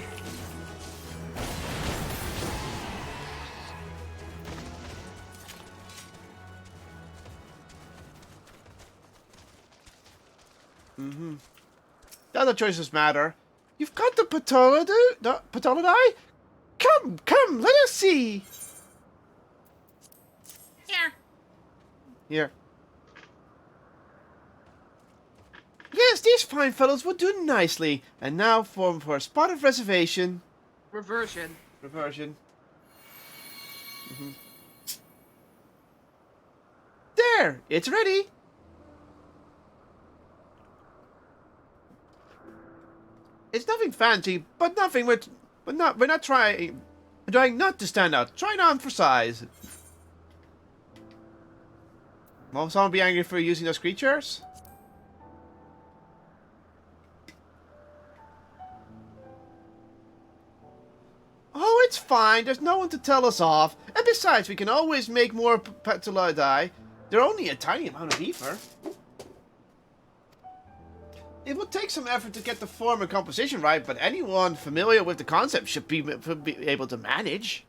The other choices matter. You've got the Patolidai? Come, let us see. Here. Yes, these fine fellows would do nicely. And now for a spot of reservation. Reversion. There, it's ready. It's nothing fancy, but we're not trying not to stand out. Trying on for size. Won't someone be angry for using those creatures? Oh, it's fine. There's no one to tell us off. And besides, we can always make more Patolidai. They're only a tiny amount of ether. It will take some effort to get the form and composition right, but anyone familiar with the concept should be able to manage.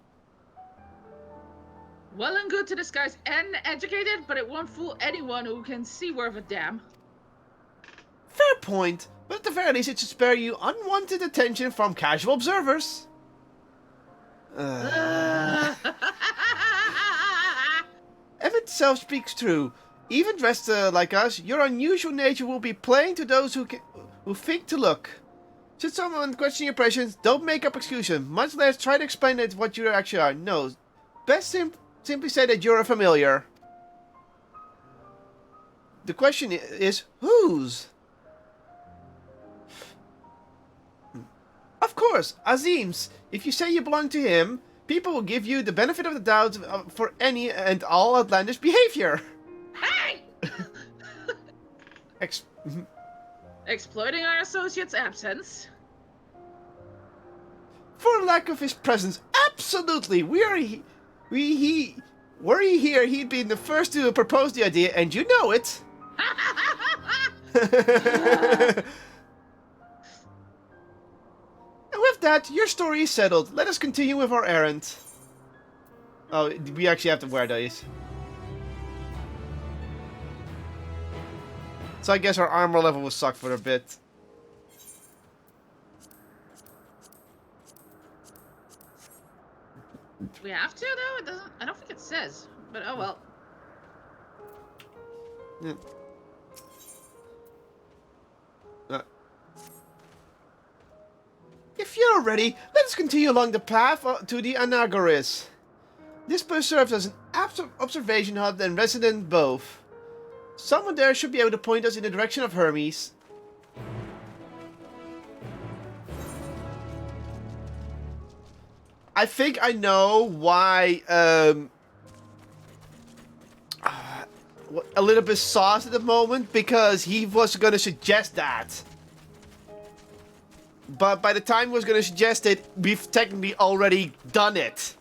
Well and good to disguise uneducated, but it won't fool anyone who can see worth a damn. Fair point, but at the very least it should spare you unwanted attention from casual observers. If itself speaks true. Even dressed like us, your unusual nature will be plain to those who think to look. Should someone question your presence, don't make up excuses, much less try to explain it what you actually are. No, best simply say that you're a familiar. The question is, whose? Of course, Azim's. If you say you belong to him, people will give you the benefit of the doubt for any and all outlandish behavior. Hey! Exploiting our associate's absence. For lack of his presence, absolutely. Were he here, he'd be the first to propose the idea, and you know it. And with that, your story is settled. Let us continue with our errand. Oh, we actually have to wear these. So I guess our armor level will suck for a bit. We have to though? It doesn't. I don't think it says. But oh well. Yeah. If you're ready, let us continue along the path to the Anagoris. This place serves as an observation hub and resident both. Someone there should be able to point us in the direction of Hermes. I think I know why a little bit sauce at the moment, because he was going to suggest that. But by the time he was going to suggest it, we've technically already done it.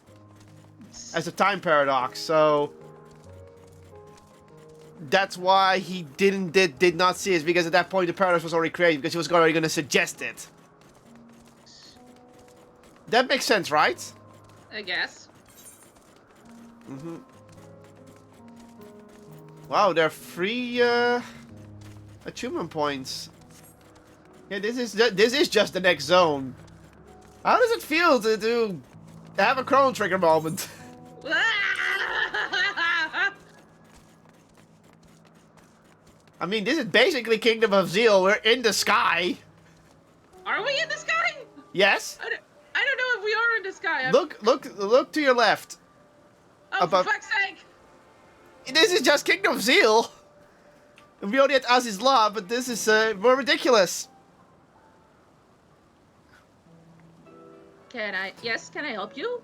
As a time paradox, so... That's why he did not see it, because at that point the paradox was already created, because he was already going to suggest it. That makes sense, right? I guess. Wow, there are 3 achievement points. Yeah, this is just the next zone. How does it feel to have a Chrono Trigger moment? I mean, this is basically Kingdom of Zeal. We're in the sky. Are we in the sky? Yes. I don't know if we are in the sky. Look to your left. Oh, for fuck's sake! This is just Kingdom of Zeal. And we only had Aziz's Law, but this is more ridiculous. Can I help you?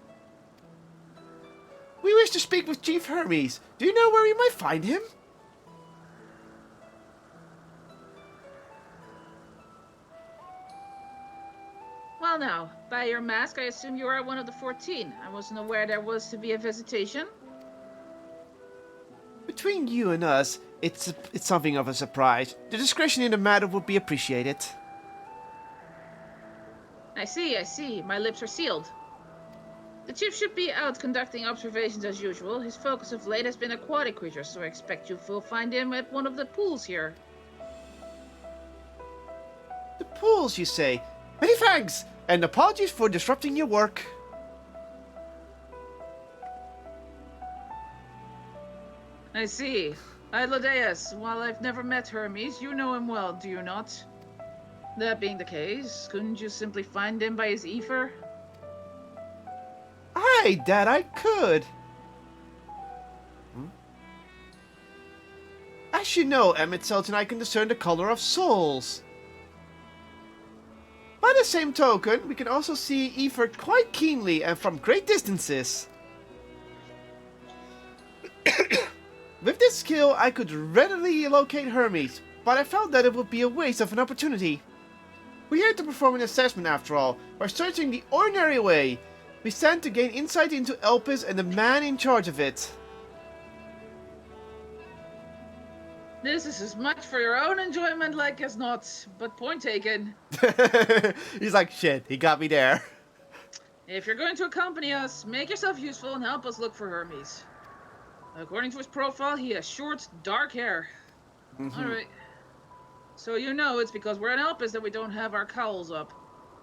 We wish to speak with Chief Hermes. Do you know where we might find him? Well now, by your mask, I assume you are one of the 14. I wasn't aware there was to be a visitation. Between you and us, it's something of a surprise. The discretion in the matter would be appreciated. I see. My lips are sealed. The chief should be out conducting observations as usual. His focus of late has been aquatic creatures, so I expect you will find him at one of the pools here. The pools, you say? Many thanks, and apologies for disrupting your work. I see. Idlodeus, while I've never met Hermes, you know him well, do you not? That being the case, couldn't you simply find him by his ether? Aye, Dad, I could. As you know, Emet and I can discern the color of souls. By the same token, we can also see ether quite keenly and from great distances. With this skill, I could readily locate Hermes, but I felt that it would be a waste of an opportunity. We're here to perform an assessment after all. By searching the ordinary way, we stand to gain insight into Elpis and the man in charge of it. This is as much for your own enjoyment like as not, but point taken. He's like, shit, he got me there. If you're going to accompany us, make yourself useful and help us look for Hermes. According to his profile, he has short, dark hair. Alright. So you know it's because we're an Elpis that we don't have our cowls up.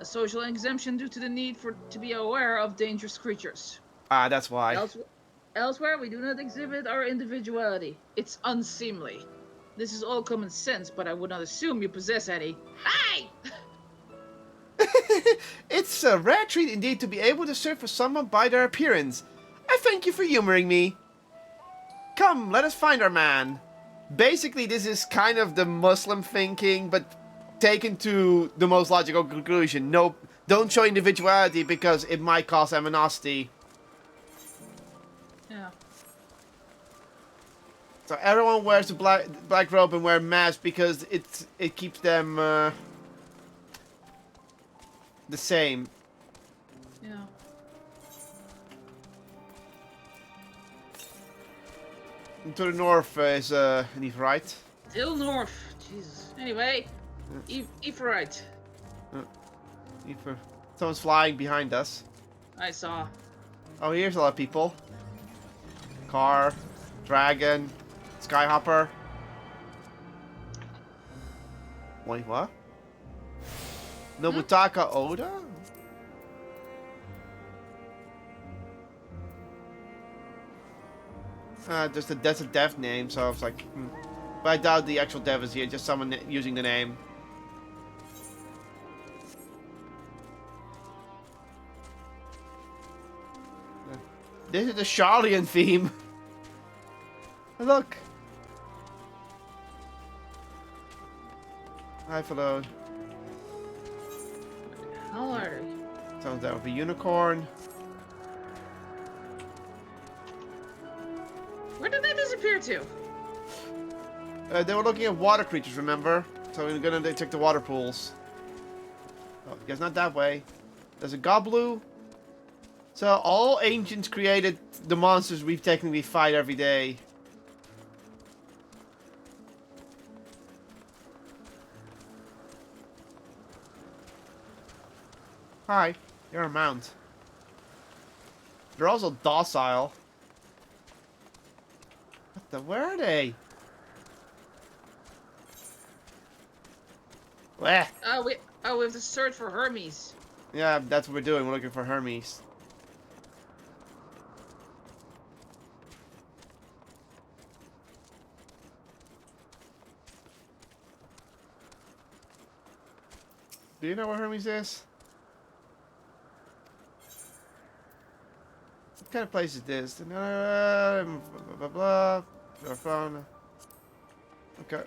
A social exemption due to the need to be aware of dangerous creatures. Ah, that's why. Elsewhere, we do not exhibit our individuality. It's unseemly. This is all common sense, but I would not assume you possess any. Hey! It's a rare treat indeed to be able to search for someone by their appearance. I thank you for humoring me. Come, let us find our man. Basically, this is kind of the Muslim thinking, but taken to the most logical conclusion. No, don't show individuality because it might cause animosity. Yeah. So everyone wears the black robe and wear masks because it keeps them the same. Yeah. And to the north is Neverite. Still north. Jesus. Anyway, Ephorite. Someone's flying behind us. I saw. Oh, here's a lot of people. Car, dragon, skyhopper. Wait, what? Nobutaka Oda? That's a dev name, so I was like, But I doubt the actual dev is here, just someone using the name. This is the Charlian theme. Look. Hi, fellow. How are they? Sounds like a unicorn. Where did they disappear to? They were looking at water creatures, remember? So we're gonna detect the water pools. Oh, I guess not that way. There's a Goblu. So all ancients created the monsters we technically fight every day. Hi, you're a mount. They're also docile. What the? Where are they? Where? We have to search for Hermes. Yeah, that's what we're doing. We're looking for Hermes. Do you know where Hermes is? What kind of place is this? Blah, blah, blah, blah. Okay.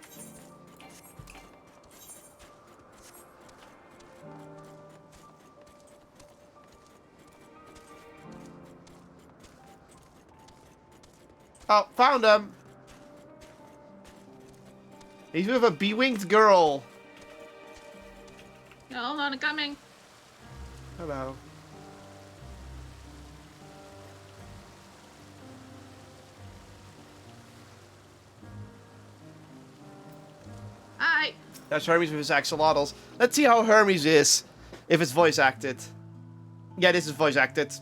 Oh, found him! He's with a bewinged girl. No, hold on, I'm coming. Hello. Hi. That's Hermes with his axolotls. Let's see how Hermes is. If it's voice acted. Yeah, this is voice acted.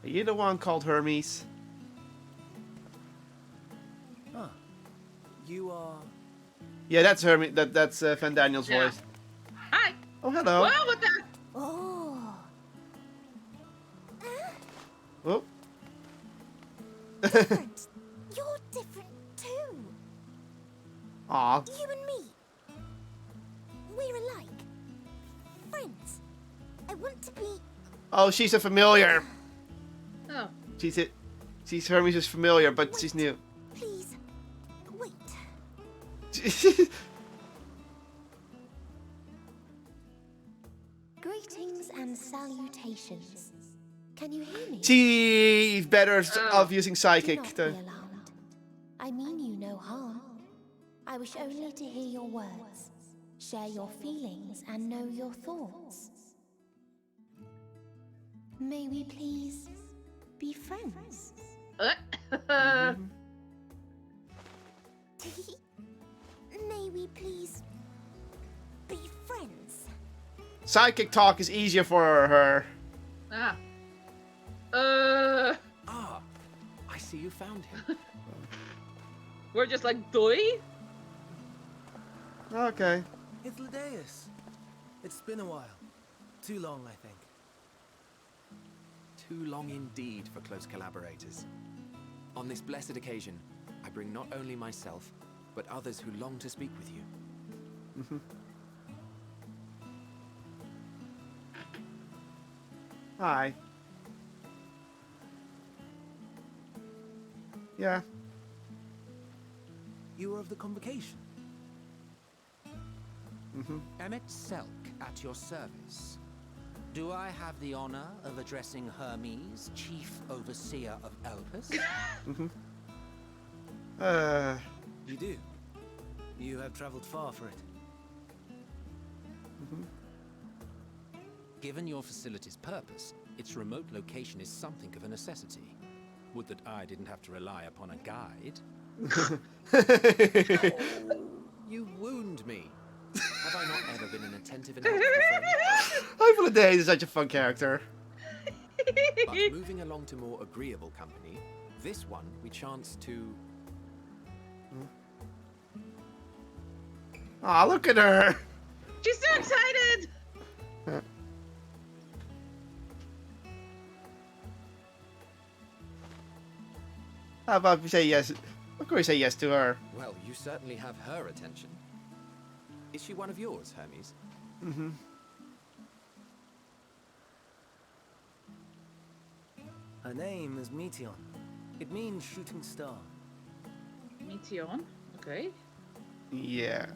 Are you the one called Hermes? Yeah, that's Hermie. That's Van Daniel's Yeah. voice. Hi. Oh, hello. Well, what the? Oh. Oh. Different. You're different too. Aw. You and me. We're alike. Friends. I want to be. Oh, she's a familiar. Oh. She's Hermes' familiar, but she's new. Please. Wait. Greetings and salutations. Can you hear me? She's better of using Do psychic. not be alarmed. I mean you no harm. I wish only to hear your words, share your feelings, and know your thoughts. May we please be friends? May we please be friends? Psychic talk is easier for her. Ah. Ah, I see you found him. We're just like doy. Okay. It's Ladeus. It's been a while. Too long, I think. Too long indeed for close collaborators. On this blessed occasion, I bring not only myself, but others who long to speak with you. Hi. Yeah. You were of the convocation. Emmett Selk at your service. Do I have the honor of addressing Hermes, Chief Overseer of Elpis? You do. You have traveled far for it. Given your facility's purpose, its remote location is something of a necessity. Would that I didn't have to rely upon a guide. You wound me. Have I not ever been an attentive and helpful friend? Hopefully Days is such a fun character. But moving along to more agreeable company, this one we chance to... Aw, look at her. She's so excited. How about we say yes? Of course, say yes to her. Well, you certainly have her attention. Is she one of yours, Hermes? Her name is Meteon. It means shooting star. Meteon. Okay. Yeah.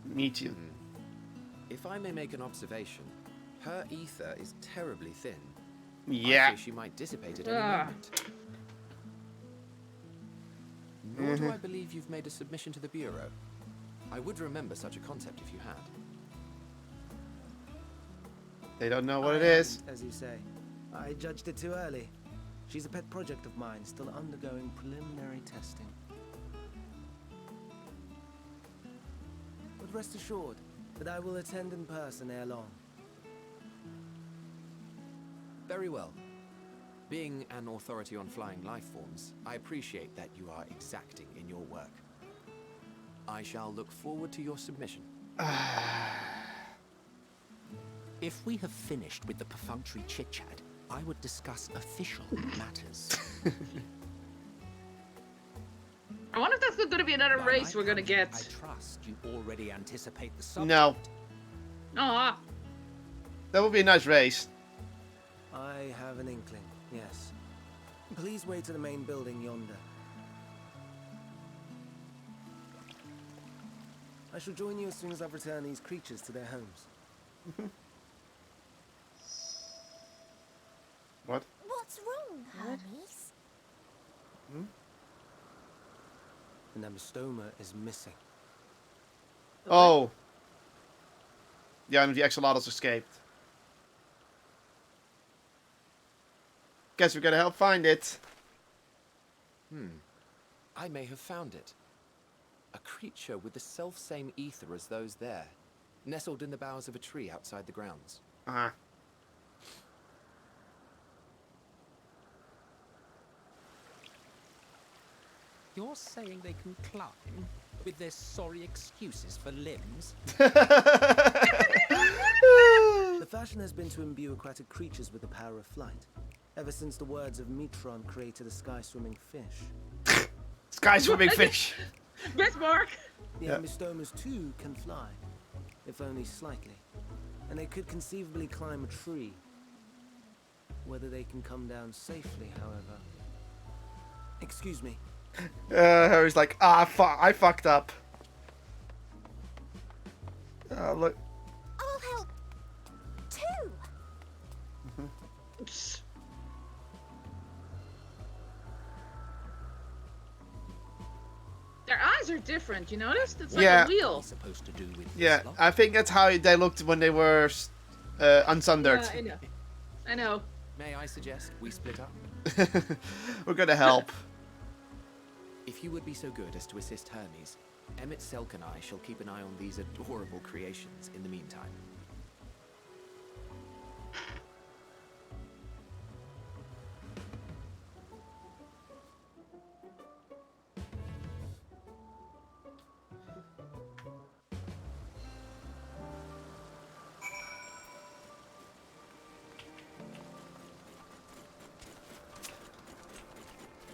Meet you. If I may make an observation, her ether is terribly thin. Yeah. I fear she might dissipate at any moment. Nor do I believe you've made a submission to the Bureau. I would remember such a concept if you had. They don't know what it I is. haven't, as you say. I judged it too early. She's a pet project of mine, still undergoing preliminary testing. But rest assured that I will attend in person ere long. Very well. Being an authority on flying life forms, I appreciate that you are exacting in your work. I shall look forward to your submission. If we have finished with the perfunctory chit-chat, I would discuss official matters. I wonder if that's going to be another race we're going to get. I trust you already anticipate the subject. No. Aw. That would be a nice race. I have an inkling, yes. Please wait to the main building yonder. I shall join you as soon as I've returned these creatures to their homes. What? What's wrong, Hermes? The Namastoma is missing. Oh. Yeah, and the Axolotls escaped. Guess we gotta help find it. I may have found it. A creature with the self-same ether as those there, nestled in the boughs of a tree outside the grounds. Ah. You're saying they can climb with their sorry excuses for limbs? The fashion has been to imbue aquatic creatures with the power of flight, ever since the words of Metron created a sky-swimming fish. Sky-swimming fish! Bismarck! The Yeah. Amistomas too can fly, if only slightly. And they could conceivably climb a tree. Whether they can come down safely, however. Excuse me. Harry's like, I fucked up. Look. I'll help too. Their eyes are different, you noticed? It's like Yeah. a wheel. Supposed to do with Yeah, I think that's how they looked when they were unsundered. I know. I know. May I suggest we split up? We're gonna help. If you would be so good as to assist Hermes, Emmett, Selk and I shall keep an eye on these adorable creations in the meantime.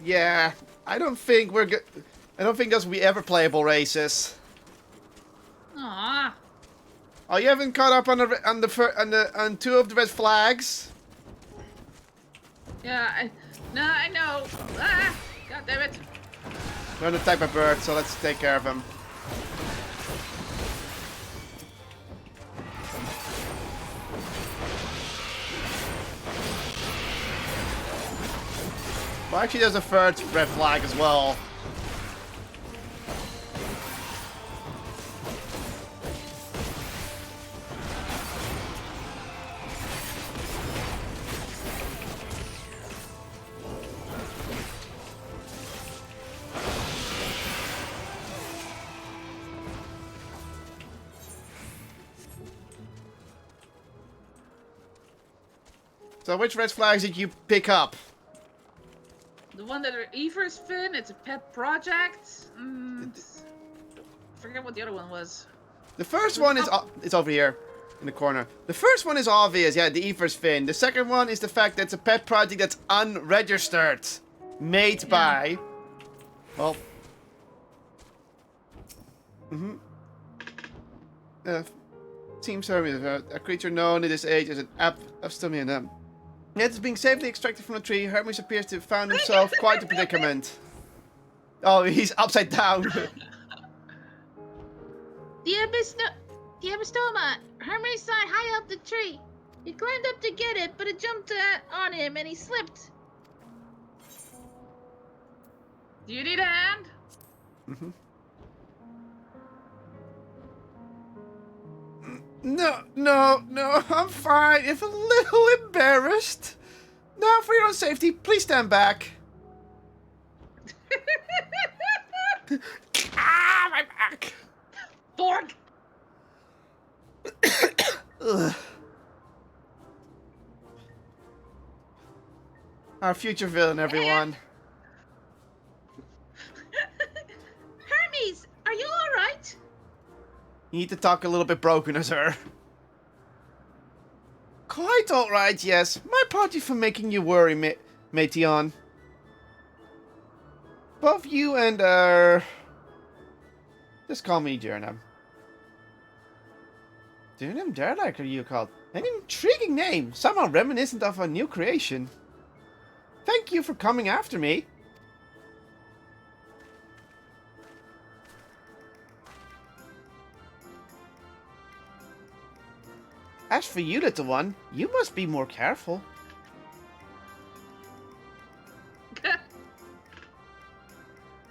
Yeah, I don't think we're good. I don't think there's we ever playable races. Aww. Oh, you haven't caught up on two of the red flags. Yeah, I know. Ah, God damn it. They're the type of bird, so let's take care of them. Well, actually, there's a third red flag as well. So which red flags did you pick up? The one that are Ever's Fin, it's a pet project. Forget what the other one was. The first one is it's over here in the corner. The first one is obvious, yeah, the Ever's Fin. The second one is the fact that it's a pet project that's unregistered. Made by... Well... Team Service, a creature known at this age as an Abstomian. Yet it's being safely extracted from the tree. Hermes appears to have found himself quite a predicament. Oh, he's upside down. The Abistoma! Hermes saw it high up the tree. He climbed up to get it, but it jumped on him and he slipped. Do you need a hand? No, I'm fine. If a little embarrassed. Now, for your own safety, please stand back. My back. Fork! Our future villain, everyone. Hermes, are you alright? You need to talk a little bit broken as her. Quite alright, yes. My apologies for making you worry, Meteon. Both you and, just call me Jernam. Jernam Derlike are you called? An intriguing name, somehow reminiscent of a new creation. Thank you for coming after me. As for you, little one, you must be more careful.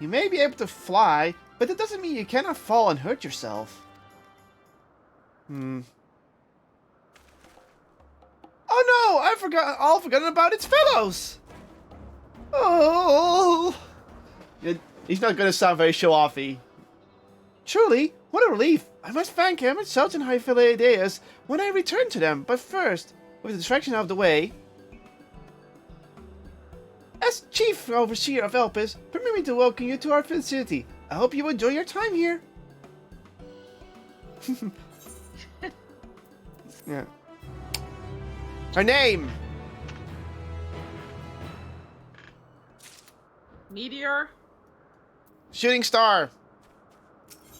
You may be able to fly, but that doesn't mean you cannot fall and hurt yourself. Oh no! I've forgotten about its fellows! Oh! He's not going to sound very show-offy. Truly, what a relief! I must thank him and Sultan Hyphiliades when I return to them, but first, with the distraction out of the way... As Chief Overseer of Elpis, permit me to welcome you to our facility. I hope you enjoy your time here. Yeah. Her name. Meteor. Shooting star.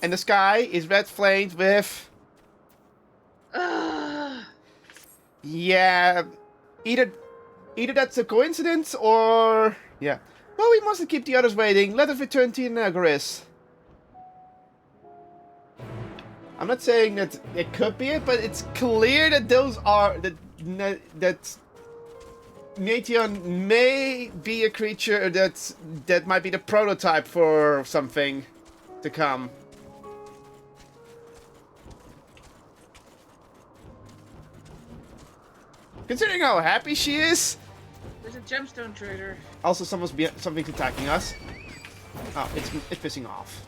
And the sky is red flamed with... Yeah. Either that's a coincidence or... Yeah. Well, we mustn't keep the others waiting. Let us return to Nagaris. I'm not saying that it could be it, but it's clear that those are... That Meteon may be a creature that might be the prototype for something to come. Considering how happy she is. There's a gemstone trader. Also, something's attacking us. Oh, it's pissing off.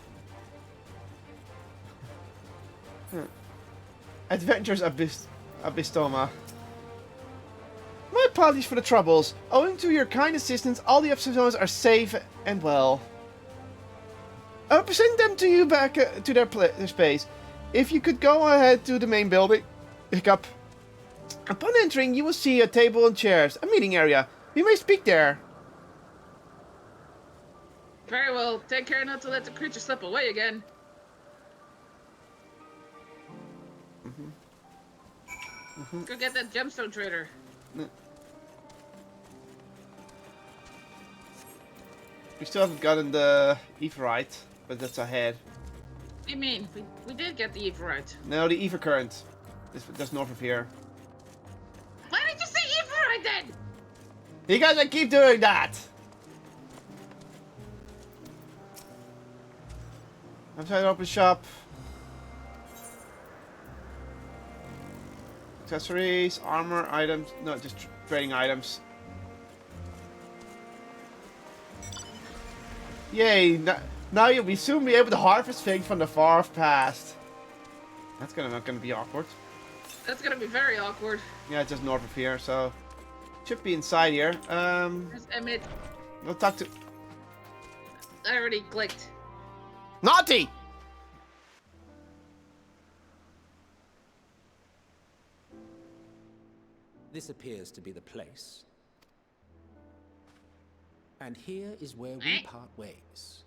Adventures Abystoma. My apologies for the troubles. Owing to your kind assistance, all the Abystomos are safe and well. I'll present them to you back to their space. If you could go ahead to the main building. Hiccup. Upon entering, you will see a table and chairs, a meeting area. We may speak there. Very well. Take care not to let the creature slip away again. Go get that gemstone trader. We still haven't gotten the Aephorite, but that's ahead. What do you mean? We did get the Aephorite. No, the Aether Current. That's north of here. Why did you say Aephorite then? You guys keep doing that! I'm trying to open shop. Accessories, armor, items. No, just trading items. Yay! Now you'll be soon be able to harvest things from the far past. That's not gonna be awkward. That's gonna be very awkward. Yeah, it's just north of here, so should be inside here. Where's Emmett? We'll talk to. I already clicked. Naughty! This appears to be the place. And here is where we part ways.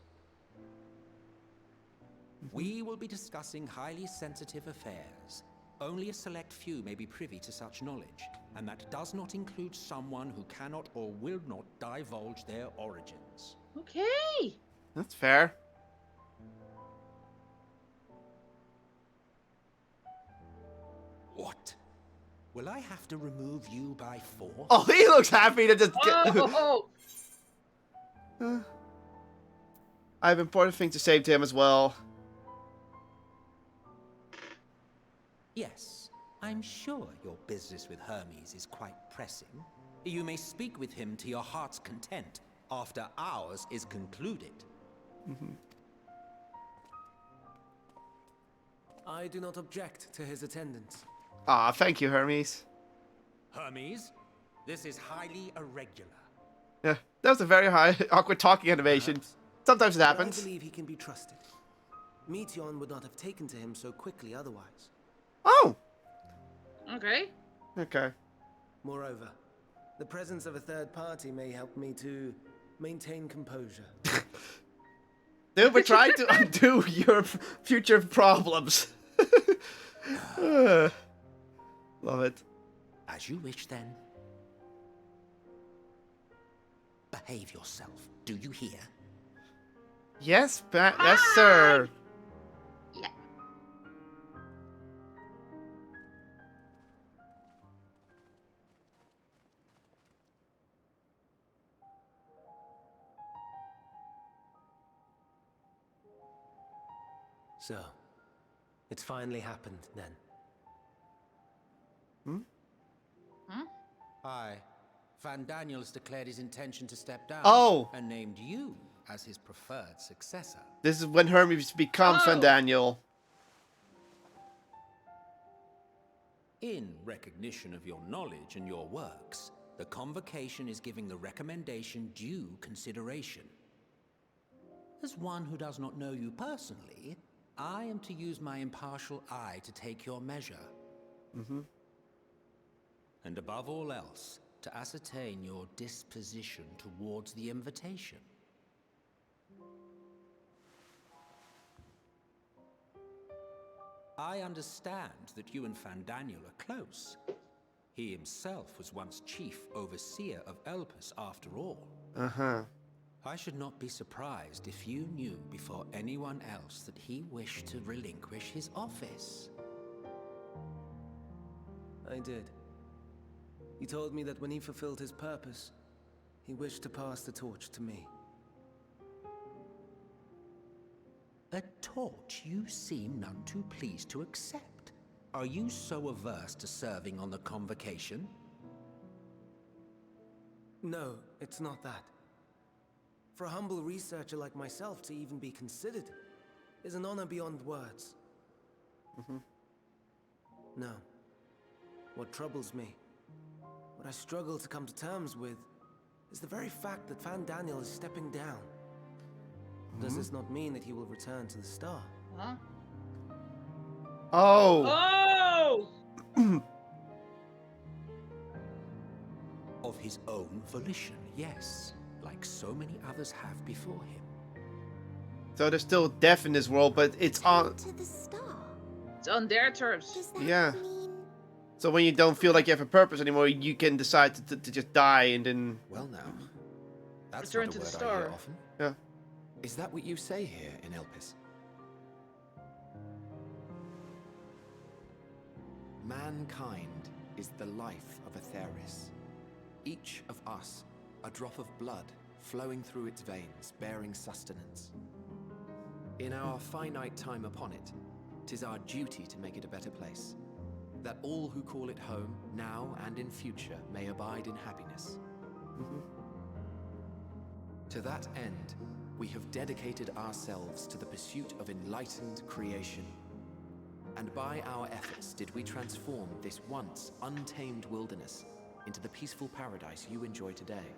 We will be discussing highly sensitive affairs. Only a select few may be privy to such knowledge, and that does not include someone who cannot or will not divulge their origins. Okay. That's fair. What? Will I have to remove you by force? Oh, he looks happy to just get... I have important things to say to him as well. Yes, I'm sure your business with Hermes is quite pressing. You may speak with him to your heart's content after ours is concluded. I do not object to his attendance. Ah, thank you, Hermes. Hermes, this is highly irregular. Yeah, that was a very awkward talking animation. Perhaps. Sometimes it But happens. I believe he can be trusted. Meteon would not have taken to him so quickly otherwise. Oh! Okay. Okay. Moreover, the presence of a third party may help me to maintain composure. Dude, we're trying to undo your future problems. Love it. As you wish, then. Behave yourself. Do you hear? Yes, yes, sir. Yeah. So, it's finally happened then. Aye. Van Daniels declared his intention to step down. Oh. And named you as his preferred successor. This is when Hermes becomes Van Daniel. In recognition of your knowledge and your works, The convocation is giving the recommendation due consideration. As one who does not know you personally, I am to use my impartial eye to take your measure. And above all else, to ascertain your disposition towards the invitation. I understand that you and Fandaniel are close. He himself was once chief overseer of Elpis after all. I should not be surprised if you knew before anyone else that he wished to relinquish his office. I did. He told me that when he fulfilled his purpose, he wished to pass the torch to me. A torch you seem none too pleased to accept. Are you so averse to serving on the convocation? No, it's not that. For a humble researcher like myself to even be considered is an honor beyond words. No. What troubles me, what I struggle to come to terms with, is the very fact that Fandaniel is stepping down. Does this not mean that he will return to the star? Huh? Oh! Oh! Of his own volition, yes. Like so many others have before him. So there's still death in this world, but it's on... To the star? It's on their terms. Yeah. So when you don't feel like you have a purpose anymore, you can decide to just die and then... Well now, that's Return not to a the word I star. hear often. Yeah. Is that what you say here in Elpis? Mankind is the life of Atheris. Each of us, a drop of blood flowing through its veins, bearing sustenance. In our finite time upon it, 'tis our duty to make it a better place, that all who call it home, now and in future, may abide in happiness. To that end, we have dedicated ourselves to the pursuit of enlightened creation. And by our efforts did we transform this once untamed wilderness into the peaceful paradise you enjoy today.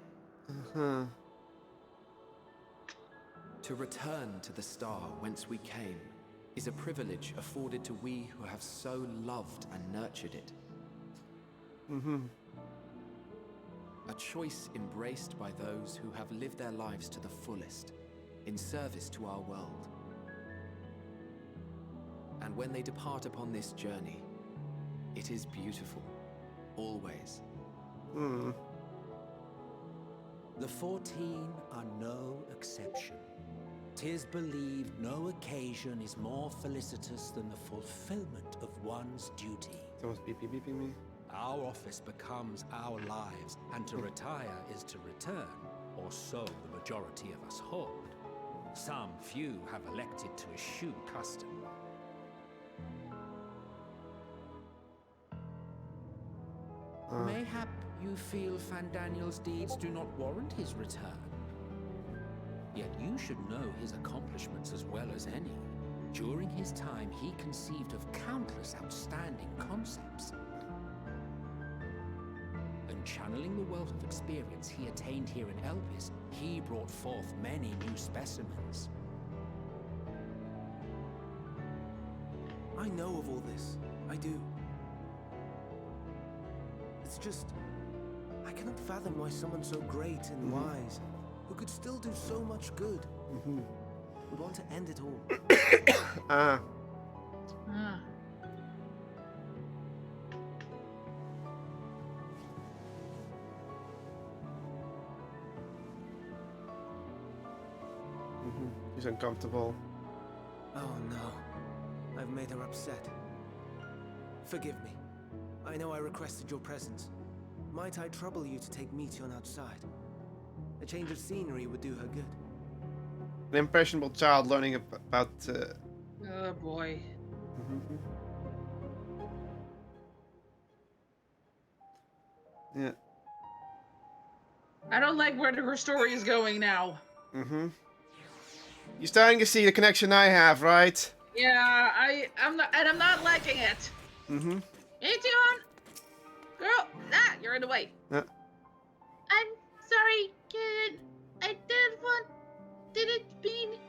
To return to the star whence we came is a privilege afforded to we who have so loved and nurtured it. A choice embraced by those who have lived their lives to the fullest, in service to our world. And when they depart upon this journey, it is beautiful, always. The 14 are no exception. 'Tis believed no occasion is more felicitous than the fulfillment of one's duty. Someone's beeping me. Our office becomes our lives, and to retire is to return, or so the majority of us hold. Some few have elected to eschew custom. Mayhap you feel Fandaniel's deeds do not warrant his return. Yet you should know his accomplishments as well as any. During his time, he conceived of countless outstanding concepts. And channeling the wealth of experience he attained here in Elpis, he brought forth many new specimens. I know of all this. I do. It's just... I cannot fathom why someone so great and wise, who could still do so much good, would want to end it all. He's uncomfortable. Oh no. I've made her upset. Forgive me. I know I requested your presence. Might I trouble you to take Meteon outside? A change of scenery would do her good. An impressionable child learning about... Oh boy. Yeah. I don't like where her story is going now. You're starting to see the connection I have, right? Yeah, I'm not liking it. Meteon! Girl, you're in the way. I'm sorry, kid. I didn't mean,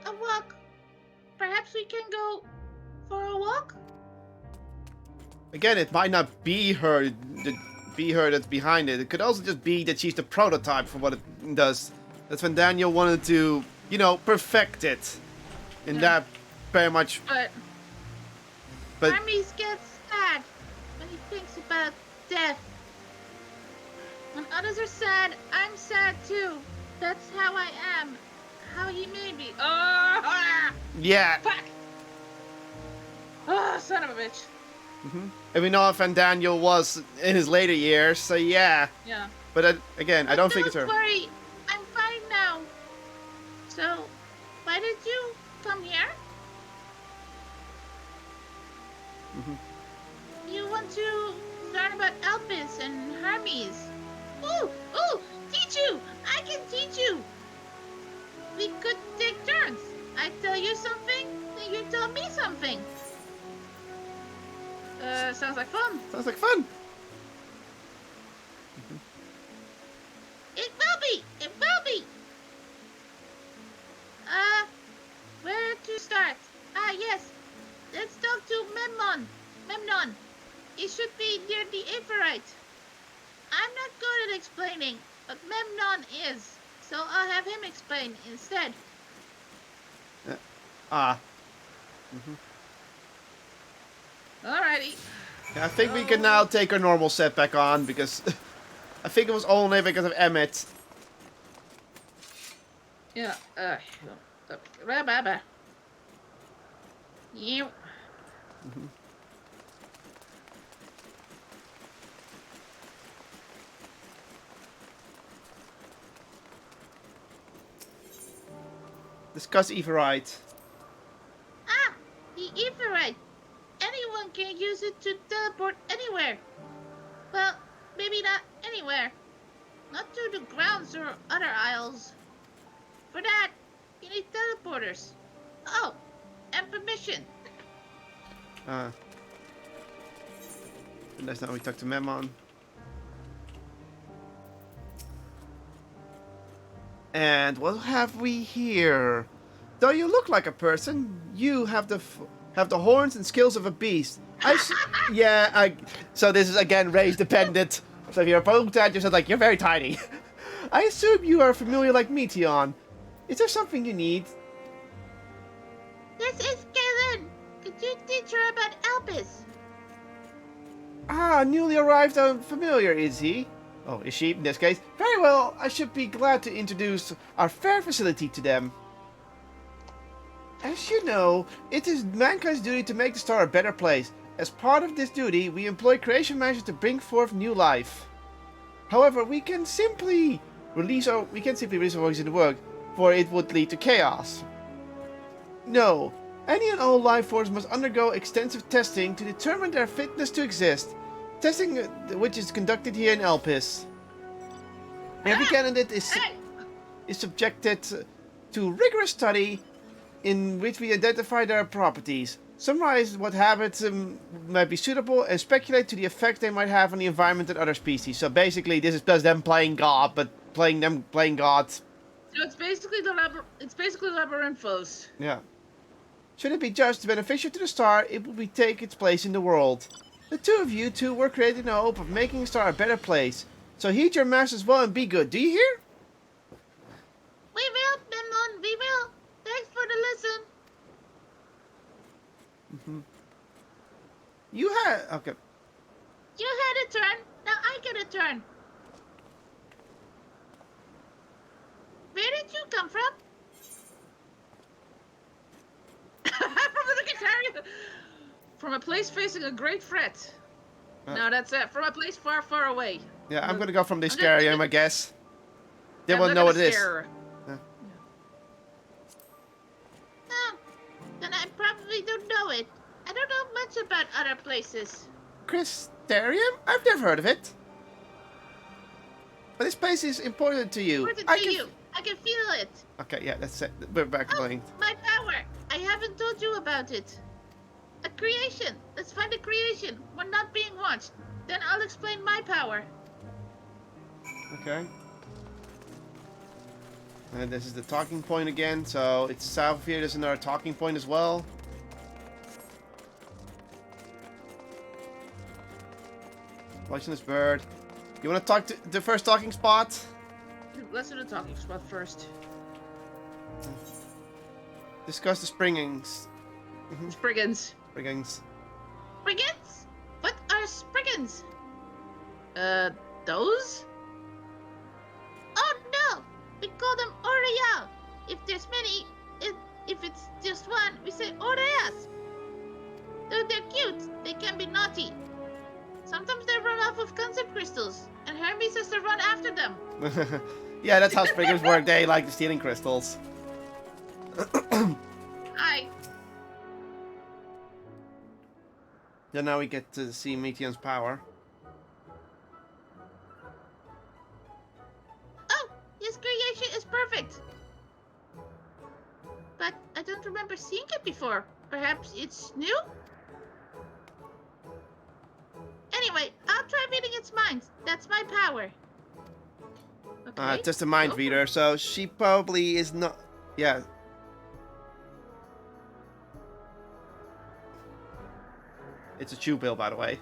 a walk. Perhaps we can go for a walk? Again, it might not be her, that's behind it. It could also just be that she's the prototype for what it does. That's when Daniel wanted to, you know, perfect it. And that very much... But Hermes gets sad when he thinks about death. When others are sad, I'm sad too. That's how I am. How he made me. Oh! Yeah. Fuck! Oh, son of a bitch. And we know if Daniel was in his later years, so yeah. Yeah. But again, I don't think it's her. Don't worry, I'm fine now. So, why did you come here? You want to learn about Elpis and Hermes. Ooh, teach you! I can teach you! We could take turns. I tell you something, then you tell me something. Sounds like fun. Sounds like fun. It will be! It will be! Where to start? Yes. Let's talk to Memnon. It should be near the Aephorite. I'm not good at explaining, but Memnon is. So I'll have him explain instead. Alrighty. I think we can now take our normal set back on, because I think it was only because of Emmett. Yeah, You. Discuss Everite. The Aephorite. Anyone can use it to teleport anywhere. Well, maybe not anywhere. Not to the grounds or other isles. For that, you need teleporters. Oh, and permission. And that's now we talk to Memnon. And what have we here? Though you look like a person, you have the horns and skills of a beast. So this is again race dependent. So if you're a Pokemon, you're like, you're very tiny. I assume you are familiar like Meteon. Is there something you need? This is Kaylin. Could you teach her about Elpis? Newly arrived familiar, is he? Oh, is she in this case? Very well, I should be glad to introduce our fair facility to them. As you know, it is mankind's duty to make the star a better place. As part of this duty, we employ creation magic to bring forth new life. However, we can simply release our voice in the world, for it would lead to chaos. No, any and all life forms must undergo extensive testing to determine their fitness to exist. Testing which is conducted here in Elpis. Every candidate is subjected to rigorous study in which we identify their properties, summarize what habits might be suitable, and speculate to the effect they might have on the environment and other species. So basically, this is just them playing God, but playing God. So it's basically Labyrinthos. Yeah. Should it be judged beneficial to the star, it will take its place in the world. The two of you two were created in the hope of making the star a better place. So heed your masters well and be good. Do you hear? We will, Memnon, we will. Thanks for the lesson. You had... Okay. You had a turn. Now I get a turn. Where did you come from? From the Secretariat. From a place facing a great threat. No, that's it. From a place far, far away. Yeah, I'm gonna go from the Scarium, I guess. They won't know what it is. Then I probably don't know it. I don't know much about other places. Crystarium? I've never heard of it. But this place is important to you. Important to you. I can feel it. Okay, yeah, that's it. We're back playing. My power. I haven't told you about it. A creation. Let's find a creation. We're not being watched. Then I'll explain my power. Okay. And this is the talking point again, so it's south of here. There's another talking point as well. Watching this bird. You want to talk to the first talking spot? Let's do the talking spot first. Discuss the springings. Spriggans. Springings. Spriggans? What are spriggans? Those? Oh no! We call them Oriel. If there's many, if it's just one, we say Oreas. Though they're cute, they can be naughty. Sometimes they run off of concept crystals, and Hermes has to run after them. Yeah, that's how springers work. They like the stealing crystals. Hi. Then now we get to see Meteon's power. Oh, his creation is perfect. But I don't remember seeing it before. Perhaps it's new? Anyway, I'll try reading its minds. That's my power. Okay. Just a mind reader, so she probably is not... Yeah. It's a chew pill, by the way.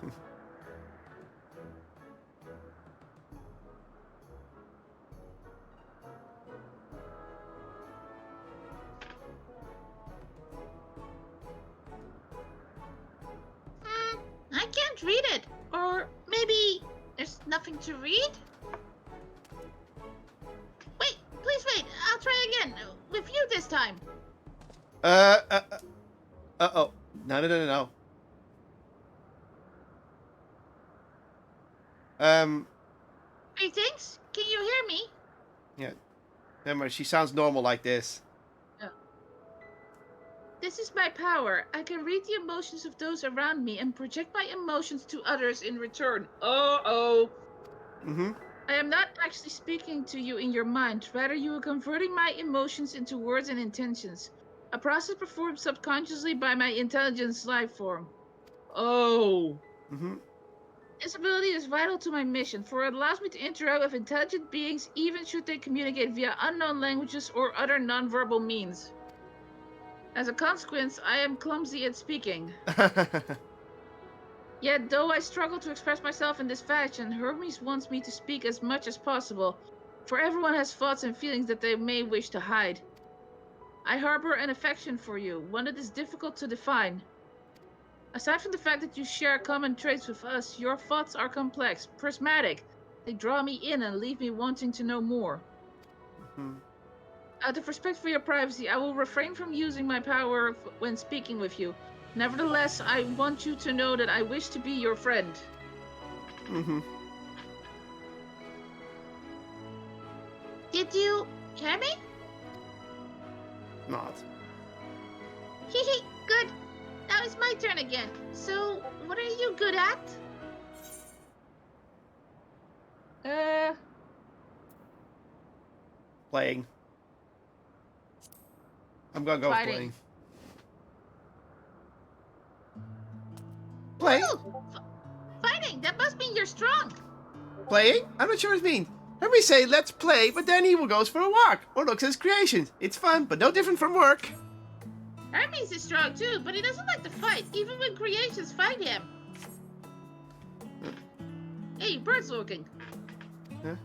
I can't read it. Or maybe there's nothing to read? Wait, please wait. I'll try again. With you this time. Uh-oh. No. Greetings? Can you hear me? Yeah. Remember, she sounds normal like this. This is my power. I can read the emotions of those around me and project my emotions to others in return. Uh-oh. I am not actually speaking to you in your mind. Rather, you are converting my emotions into words and intentions. A process performed subconsciously by my intelligence life form. Oh. This ability is vital to my mission, for it allows me to interact with intelligent beings even should they communicate via unknown languages or other nonverbal means. As a consequence, I am clumsy at speaking. Yet, though I struggle to express myself in this fashion, Hermes wants me to speak as much as possible, for everyone has thoughts and feelings that they may wish to hide. I harbor an affection for you, one that is difficult to define. Aside from the fact that you share common traits with us, your thoughts are complex, prismatic. They draw me in and leave me wanting to know more. Out of respect for your privacy, I will refrain from using my power when speaking with you. Nevertheless, I want you to know that I wish to be your friend. Did you hear me? Not. Hehe, good. Now it's my turn again. So, what are you good at? Playing. I'm gonna go with playing. Playing? Fighting! That must mean you're strong! Playing? I'm not sure what it means. Let me say, let's play, but then he goes for a walk or looks at his creations. It's fun, but no different from work. Hermes is strong too, but he doesn't like to fight, even when creations fight him. Hey, bird's looking. Huh?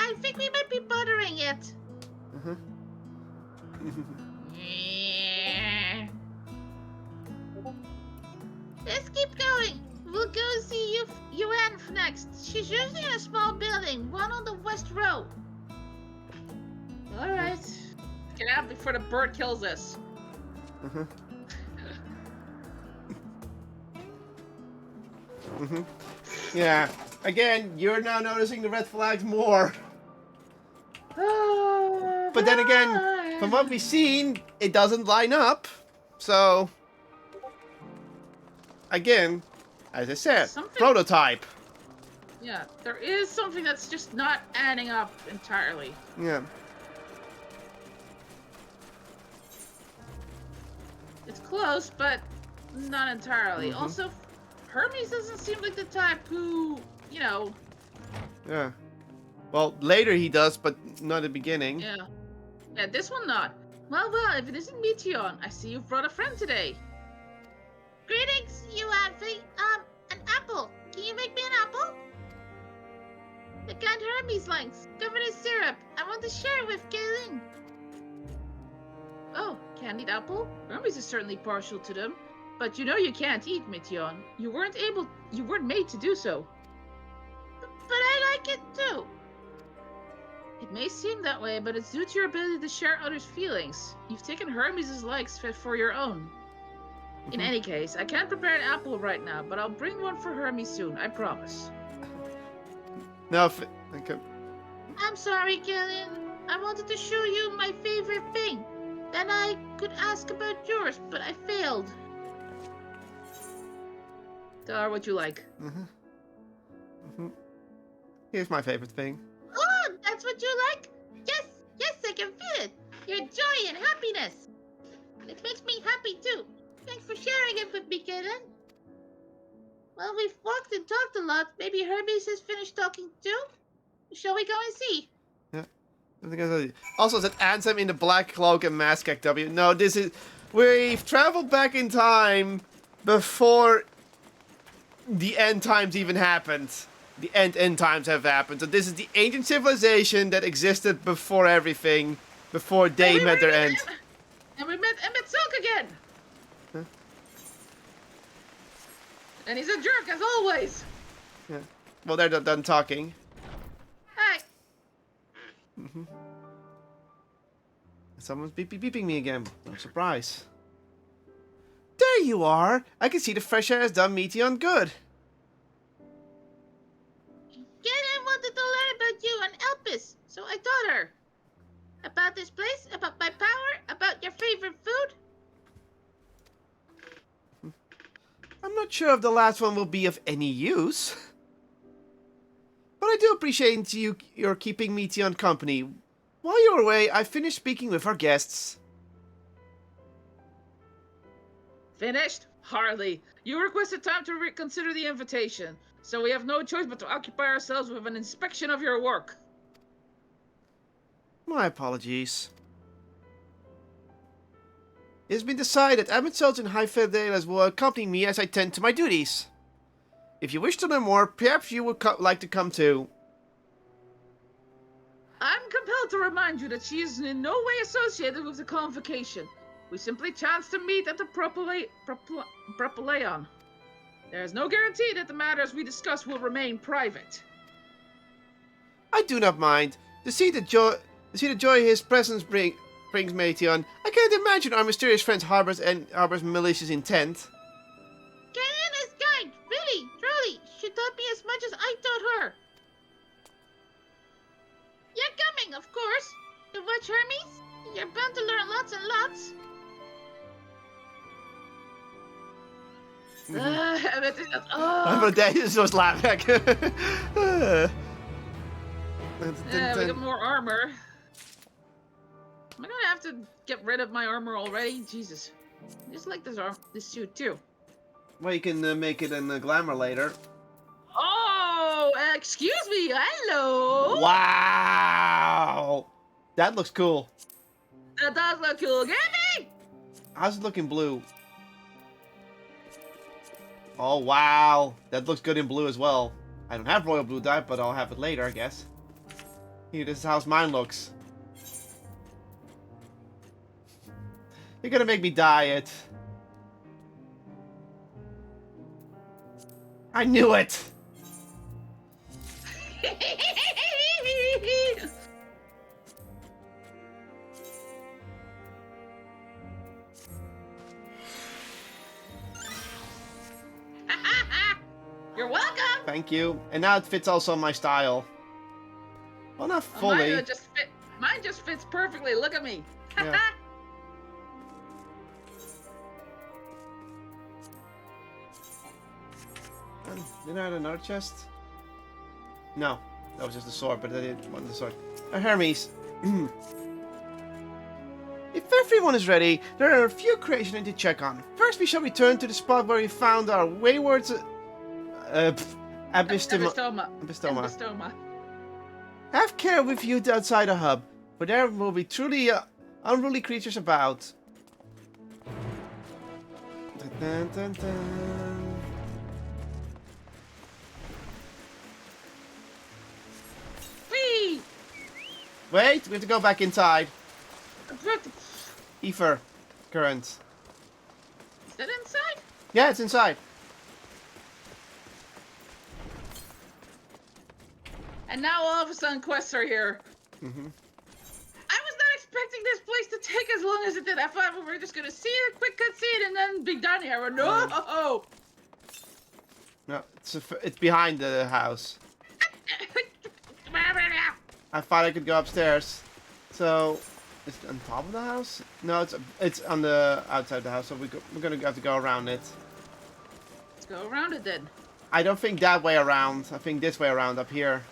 I think we might be buttering it. Let's keep going. We'll go see Yuan next. She's usually in a small building, one on the west row. Alright. Get out before the bird kills us. Yeah. Again, you're now noticing the red flags more. But then again, from what we've seen, it doesn't line up. So, again, as I said, prototype. Yeah, there is something that's just not adding up entirely. Yeah. It's close, but not entirely. Mm-hmm. Also, Hermes doesn't seem like the type who, you know... Yeah. Well, later he does, but not at the beginning. Yeah. Yeah, this one not. Well, if it isn't Meteon, I see you've brought a friend today. Greetings, you Avi. An apple. Can you make me an apple? The kind Hermes likes, covered in syrup. I want to share with Kaylin. Oh, candied apple? Hermes is certainly partial to them. But you know you can't eat, Meteon. You weren't made to do so. But I like it too. It may seem that way, but it's due to your ability to share others' feelings. You've taken Hermes' likes for your own. In any case, I can't prepare an apple right now, but I'll bring one for Hermes soon, I promise. No, okay. I'm sorry, Kaylin. I wanted to show you my favorite thing. Then I could ask about yours, but I failed. Tell her what you like. Here's my favorite thing. Oh, that's what you like? Yes, I can feel it. Your joy and happiness. It makes me happy too. Thanks for sharing it with me, Kaylin. Well, we've walked and talked a lot. Maybe Hermes has finished talking too? Shall we go and see? Yeah. Also, that Ansem in the black cloak and mask act W. No, this is... We've traveled back in time before the end times even happened. The end times have happened. So this is the ancient civilization that existed before everything. Before they met their end. And we met Silk again! Huh? And he's a jerk, as always! Yeah. Well, they're done talking. Hi! Someone's beeping me again. No surprise. There you are! I can see the fresh air has done Meteon good. Kaylin wanted to learn about you and Elpis, so I taught her. About this place, about my power, about your favorite food. I'm not sure if the last one will be of any use. But I do appreciate you're keeping Meteon company. While you're away, I finished speaking with our guests. Finished? Hardly. You requested time to reconsider the invitation, so we have no choice but to occupy ourselves with an inspection of your work. My apologies. It has been decided Abbot Sultan and High Fidelis will accompany me as I tend to my duties. If you wish to learn more, perhaps you would like to come too. I'm compelled to remind you that she is in no way associated with the convocation. We simply chanced to meet at the Propylaeon. There is no guarantee that the matters we discuss will remain private. I do not mind. To see the joy his presence brings Meteon, I can't imagine our mysterious friend harbors malicious intent. Kaylin is kind, really, truly. She taught me as much as I taught her. You're coming, of course. To watch Hermes? You're bound to learn lots and lots. But they just laugh back. Yeah, we got more armor. Am I gonna have to get rid of my armor already? Jesus. I just like this suit too. Well, you can make it in the glamour later. Oh, excuse me. Hello. Wow. That looks cool. That does look cool. Get me! How's it looking blue? Oh, wow. That looks good in blue as well. I don't have royal blue dye, but I'll have it later, I guess. Here, this is how mine looks. You're gonna make me dye it. I knew it! You're welcome! Thank you. And now it fits also my style. Well, not fully. Mine just fits perfectly. Look at me. Yeah. Did I have another chest? No. That was just a sword, but I didn't want the sword. Hermes. If If everyone is ready, there are a few creations I need to check on. First, we shall return to the spot where we found our wayward... Epistoma. Epistoma. Have care with you outside the hub, for there will be truly unruly creatures about. Dun, dun, dun. Whee! Wait, we have to go back inside. Ether current. Is that inside? Yeah, it's inside. And now all of a sudden quests are here. Mm-hmm. I was not expecting this place to take as long as it did. I thought we were just gonna see a quick cutscene and then be done here. But no! No, it's behind the house. I thought I could go upstairs. So, is it on top of the house? No, it's on the outside the house. So we're gonna have to go around it. Let's go around it then. I don't think that way around. I think this way around up here.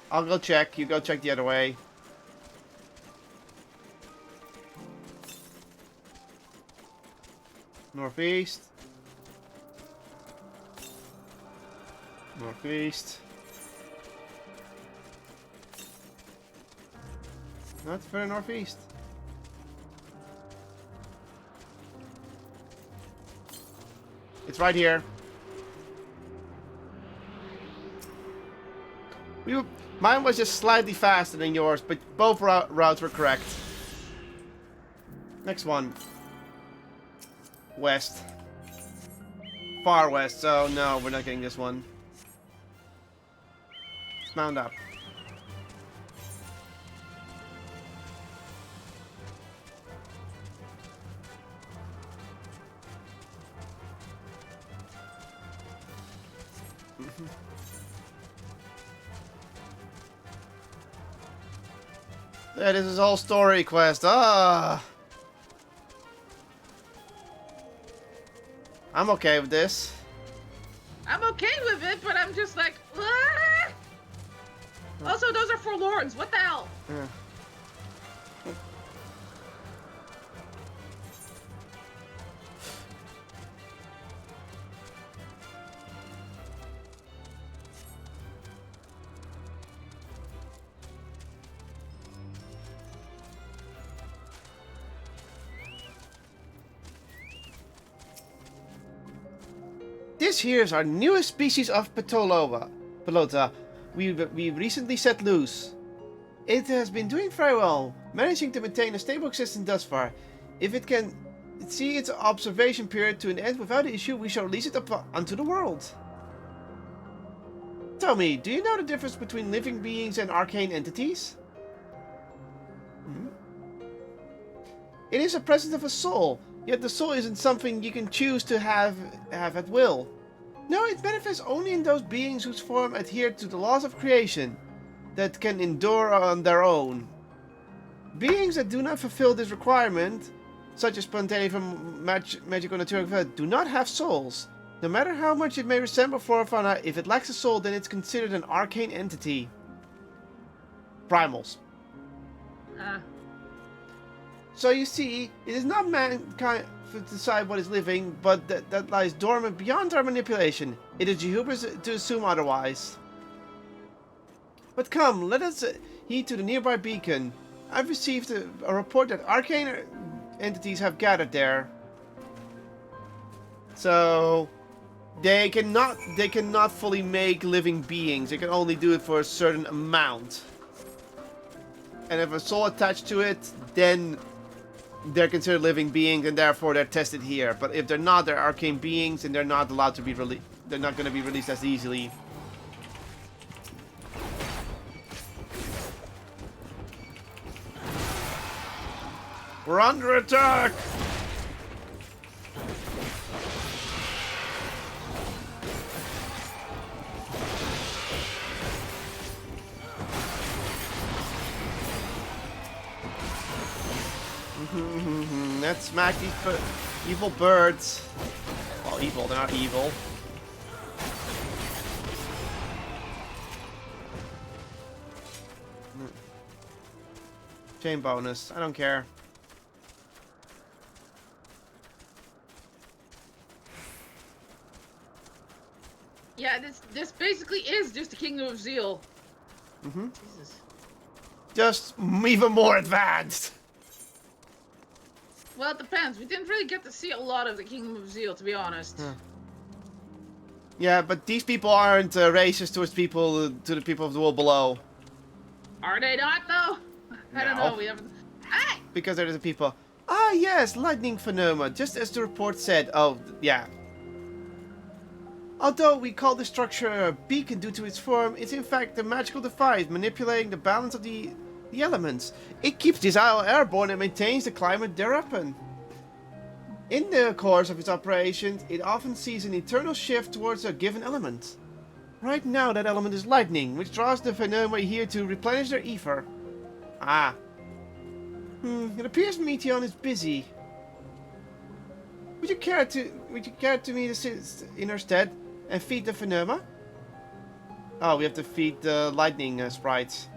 I'll go check. You go check the other way. Northeast. Northeast. Not very northeast. It's right here. Mine was just slightly faster than yours, but both routes were correct. Next one. West. Far west, so no, we're not getting this one. Let's mount up. Yeah, this is all story quest. Ah, I'm okay with this. I'm okay with it, but I'm just like, ah! Also, those are forlorns. What the hell? Yeah. This here is our newest species of pelota. We recently set loose. It has been doing very well, managing to maintain a stable existence thus far. If it can see its observation period to an end without issue, we shall release it up onto the world. Tell me, do you know the difference between living beings and arcane entities? It is a presence of a soul, yet the soul isn't something you can choose to have at will. No, it manifests only in those beings whose form adhere to the laws of creation, that can endure on their own. Beings that do not fulfill this requirement, such as spontaneous from magical natural, do not have souls. No matter how much it may resemble flora and fauna, if it lacks a soul, then it's considered an arcane entity. Primals. So you see, it is not mankind to decide what is living, but that lies dormant beyond our manipulation. It is hubris to assume otherwise. But come, let us heed to the nearby beacon. I've received a report that arcane entities have gathered there. So they cannot fully make living beings. They can only do it for a certain amount. And if a soul attached to it, then they're considered living beings, and therefore they're tested here. But if they're not, they're arcane beings, and they're not allowed to be released. They're not going to be released as easily. We're under attack! Let's smack these evil birds. Well, evil, they're not evil. Chain bonus. I don't care. Yeah, this basically is just the Kingdom of Zeal. Mm-hmm. Jesus. Just even more advanced. Well, it depends. We didn't really get to see a lot of the Kingdom of Zeal, to be honest. Huh. Yeah, but these people aren't racist towards people, to the people of the world below. Are they not, though? I don't No. know. We haven't... Hey! Because they're the people. Ah, yes, lightning phenomena, just as the report said. Oh, yeah. Although we call the structure a beacon due to its form, it's in fact a magical device manipulating the balance of the elements. It keeps this isle airborne and maintains the climate thereupon. In the course of its operations, it often sees an eternal shift towards a given element. Right now, that element is lightning, which draws the phenomena here to replenish their ether. Ah. It appears Meteon is busy. Would you care to meet us in her stead and feed the phenomena? Oh, we have to feed the lightning sprites.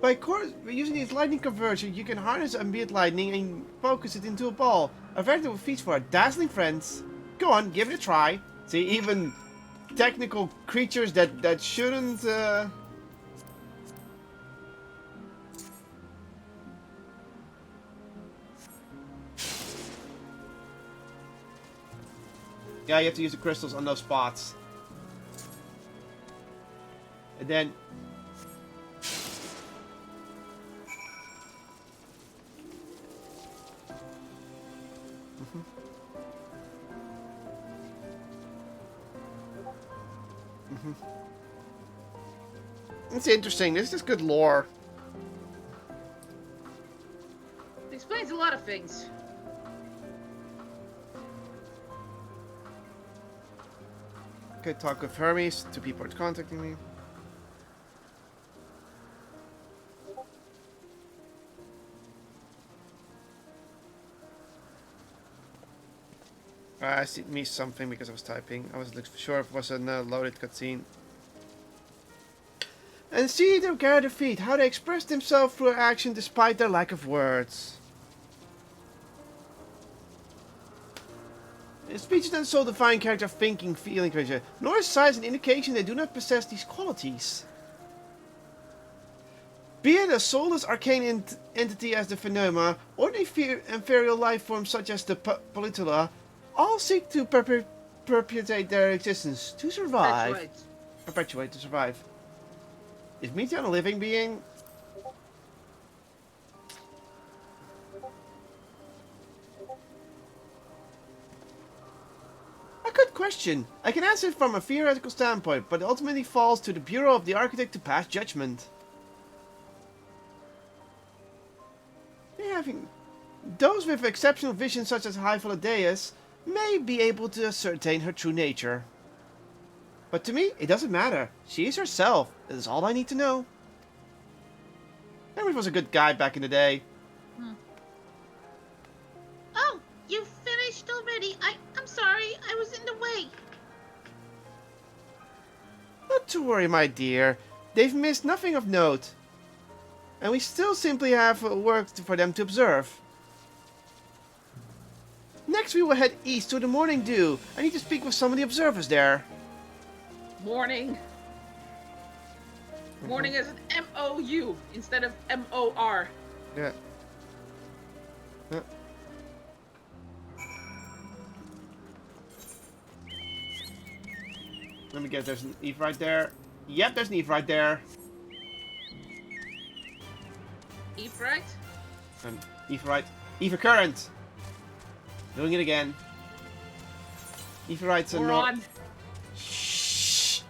By using this lightning converter, you can harness ambient lightning and focus it into a ball. A veritable feast for our dazzling friends. Go on, give it a try. See, even technical creatures that shouldn't... Yeah, you have to use the crystals on those spots. And then... It's interesting. This is good lore. It explains a lot of things. Okay, talk with Hermes. 2 people are contacting me. I missed something because I was typing. I wasn't sure if it was a loaded cutscene. And see them carry their feet, how they express themselves through action despite their lack of words. Speech doesn't so define character thinking, feeling, creature, nor is size an indication they do not possess these qualities. Be it a soulless arcane entity as the Phenomena, or the inferior life forms such as the Polytula, all seek to perpetuate their existence, to survive. Perpetuate, to survive. Is Meteon a living being? A good question. I can answer it from a theoretical standpoint, but it ultimately falls to the Bureau of the Architect to pass judgment. Those with exceptional vision such as Hyphalodeus may be able to ascertain her true nature. But to me, it doesn't matter. She is herself. That is all I need to know. Henry was a good guy back in the day. Oh, you finished already? I'm sorry, I was in the way. Not to worry, my dear. They've missed nothing of note. And we still simply have work for them to observe. Next we will head east to the Morning Dew. I need to speak with some of the observers there. Morning. Morning is an M-O-U instead of M-O-R. Yeah. Let me guess, there's an Eve right there. Yep, there's an Eve right there. Eve right? Eve right. Eve current. Doing it again. Eve right's a We're on. Shh.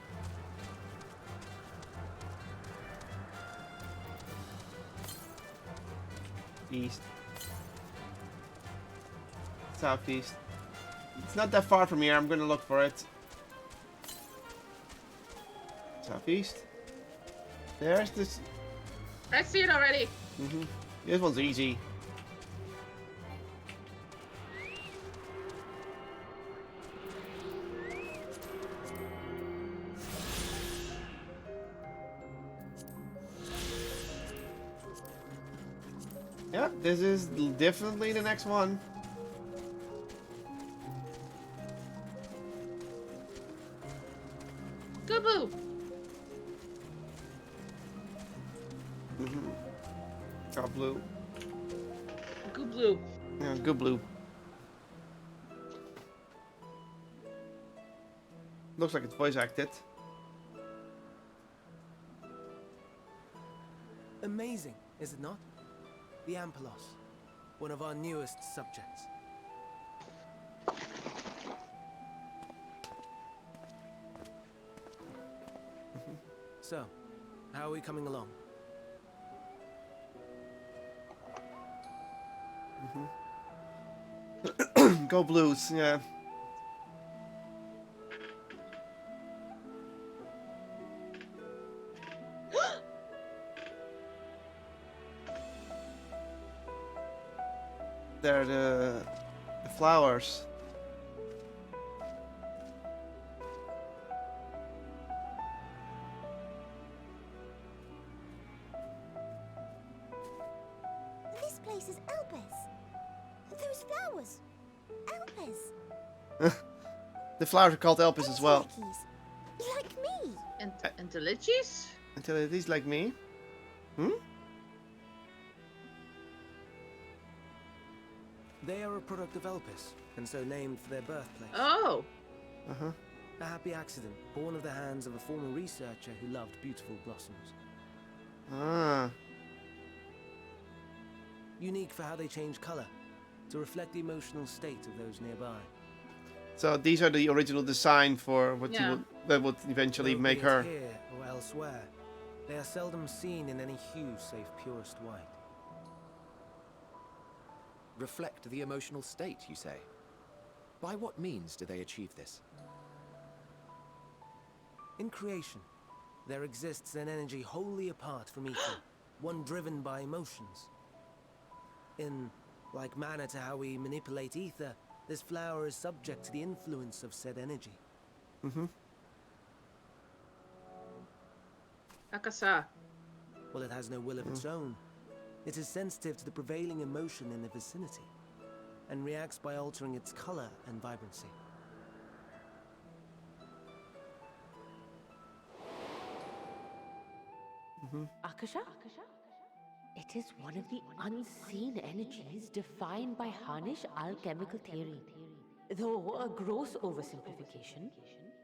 East. Southeast. It's not that far from here. I'm gonna look for it. Southeast. There's this. I see it already. This one's easy. Yeah, this is definitely the next one. Goo-boo! Got blue. Goo-blue. Yeah, good blue. Looks like it's voice acted. Amazing, is it not? The Ampelos, one of our newest subjects. So, how are we coming along? Go Blues, yeah. They're the flowers. This place is Elpis. Those flowers. Elpis. The flowers are called Elpis as well. Like me. Entelechies? Entelechies like me? Hmm? They are a product of Elpis, and so named for their birthplace. Oh! Uh-huh. A happy accident, born of the hands of a former researcher who loved beautiful blossoms. Ah. Unique for how they change color, to reflect the emotional state of those nearby. So these are the original design for what you would, that would eventually Though make be it her. Here or elsewhere, they are seldom seen in any hue save purest white. Reflect the emotional state, you say? By what means do they achieve this? In creation, there exists an energy wholly apart from ether, one driven by emotions. In like manner to how we manipulate ether, this flower is subject to the influence of said energy. Mm-hmm. Akasa. Well, it has no will of its own. It is sensitive to the prevailing emotion in the vicinity, and reacts by altering its color and vibrancy. Akasha? It is one of the unseen energies defined by Harnish alchemical theory. Though a gross oversimplification,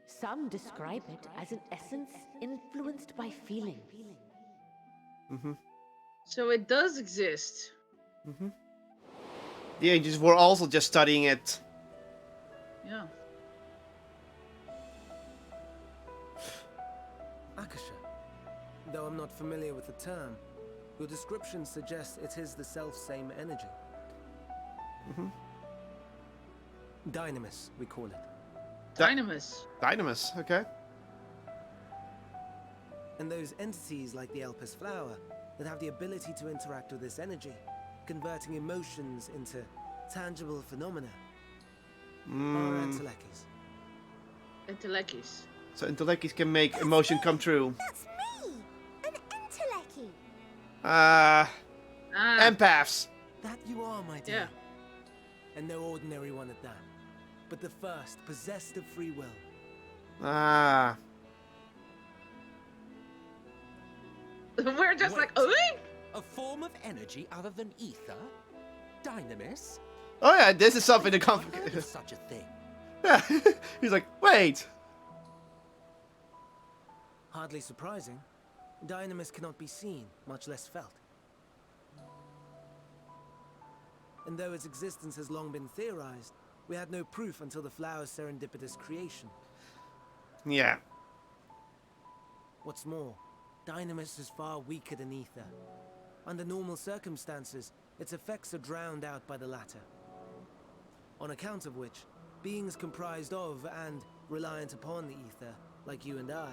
some describe it as an essence influenced by feeling. Mm-hmm. So it does exist. Mm-hmm. The ancients were also just studying it. Yeah. Akasha. Though I'm not familiar with the term, your description suggests it is the self-same energy. Mm-hmm. Dynamis, we call it. Dynamis. Dynamis, okay. And those entities like the Elpis flower that have the ability to interact with this energy, converting emotions into tangible phenomena, are Entelekis. Entelekis. So Entelekis can make emotion come true. That's me! An Enteleki! Empaths. That you are, my dear. Yeah. And no ordinary one at that, but the first possessed of free will. Ah. We're just Wait. like, oh! A form of energy other than ether? Dynamis? Oh yeah, this is something to Heard complicate. of such a thing. Yeah. He's like, wait. Hardly surprising. Dynamis cannot be seen, much less felt. And though its existence has long been theorized, we had no proof until the flower's serendipitous creation. Yeah. What's more, Dynamis is far weaker than ether. Under normal circumstances, its effects are drowned out by the latter. On account of which, beings comprised of and reliant upon the ether, like you and I,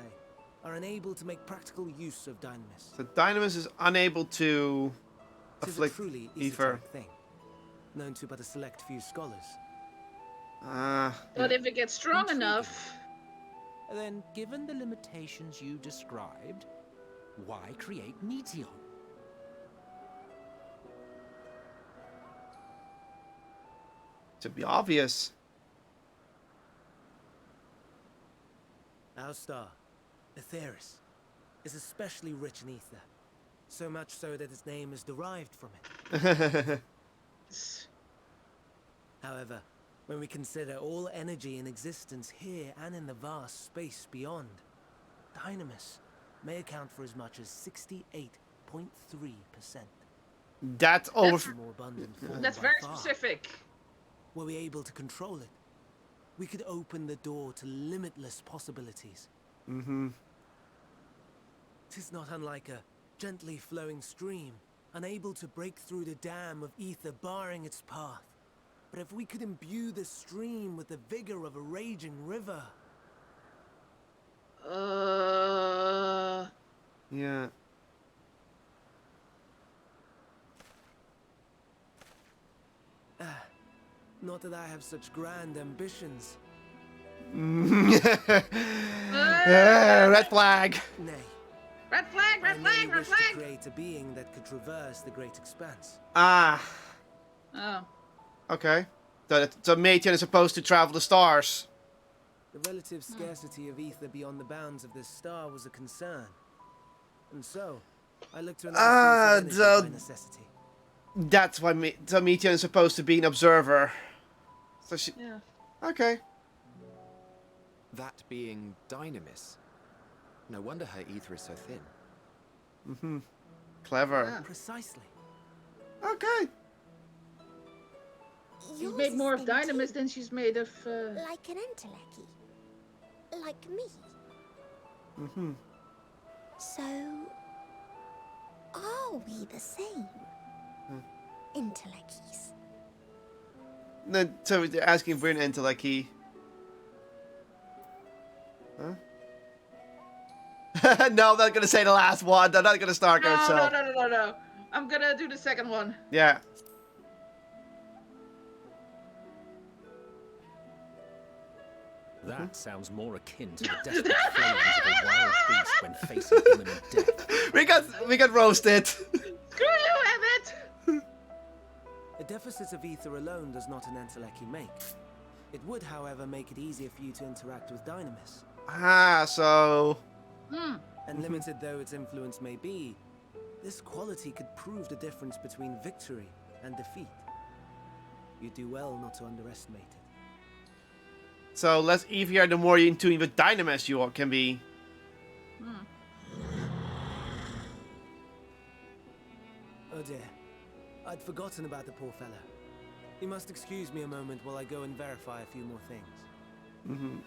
are unable to make practical use of Dynamis. So Dynamis is unable to It is a afflict truly ether. esoteric thing, known to but a select few scholars. But if it gets strong enough... Then, given the limitations you described, why create Meteon? To be obvious. Our star, Aetheris, is especially rich in ether. So much so that its name is derived from it. However, when we consider all energy in existence here and in the vast space beyond, Dynamis may account for as much as 68.3%. That's over. More abundant form That's by very far. specific. Were we able to control it, we could open the door to limitless possibilities. Mm-hmm. Tis not unlike a gently flowing stream, unable to break through the dam of ether barring its path. But if we could imbue the stream with the vigor of a raging river... Yeah. Not that I have such grand ambitions. Red flag. Nay. Red flag, red flag, red wish flag! to create a being that could traverse the great expanse. Ah. Oh. Okay. So Meteor is supposed to travel the stars. The relative scarcity of ether beyond the bounds of this star was a concern. And so, I looked to another source of energy by necessity. That's why Meteor is supposed to be an observer. So she... Yeah. Okay. That being Dynamis. No wonder her ether is so thin. Mm-hmm. Clever. Yeah. Precisely. Okay. She's made more of Dynamis than she's made of... Like an Enteleki. Like me. Mm-hmm. So... are we the same? Intelekis. No, so they're asking if we're an Enteleki. Huh? No, I'm not gonna say the last one. I'm not gonna start No. herself. No. I'm gonna do the second one. Yeah. That sounds more akin to the desperate flames of a wild beast when facing imminent death. We got roasted. Screw you, Emmett! A deficit of ether alone does not an Enteleki make. It would, however, make it easier for you to interact with Dynamis. Ah, so... And limited though its influence may be, this quality could prove the difference between victory and defeat. You do well not to underestimate it. So less easier the more in tune with Dynamis you can be. Oh dear. I'd forgotten about the poor fellow. You must excuse me a moment while I go and verify a few more things. Mm-hmm.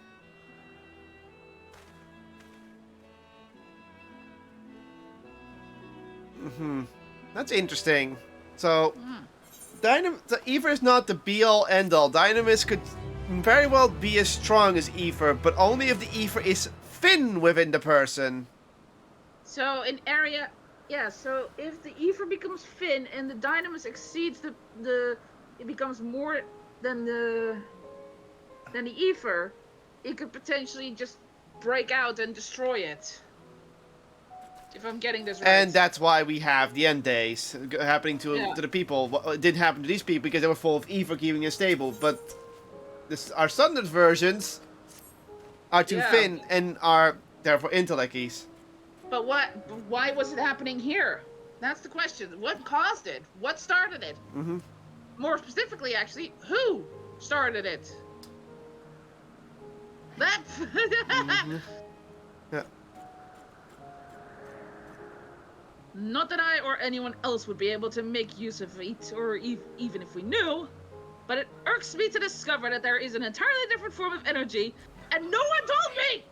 Mm-hmm. That's interesting. So, the Ether is not the be-all, end-all. Dynamis could very well be as strong as Ether, but only if the Ether is thin within the person. So in area... Yeah, so if the ether becomes thin and the Dynamis exceeds the it becomes more than the ether, it could potentially just break out and destroy it. If I'm getting this right. And that's why we have the end days happening to the people. It didn't happen to these people because they were full of ether keeping it stable, but our standard versions are too thin and are therefore Intelekis. But why was it happening here? That's the question. What caused it? What started it? Mm-hmm. More specifically, actually, who started it? That... Yeah. Not that I or anyone else would be able to make use of it, or even if we knew, but it irks me to discover that there is an entirely different form of energy, and no one told me!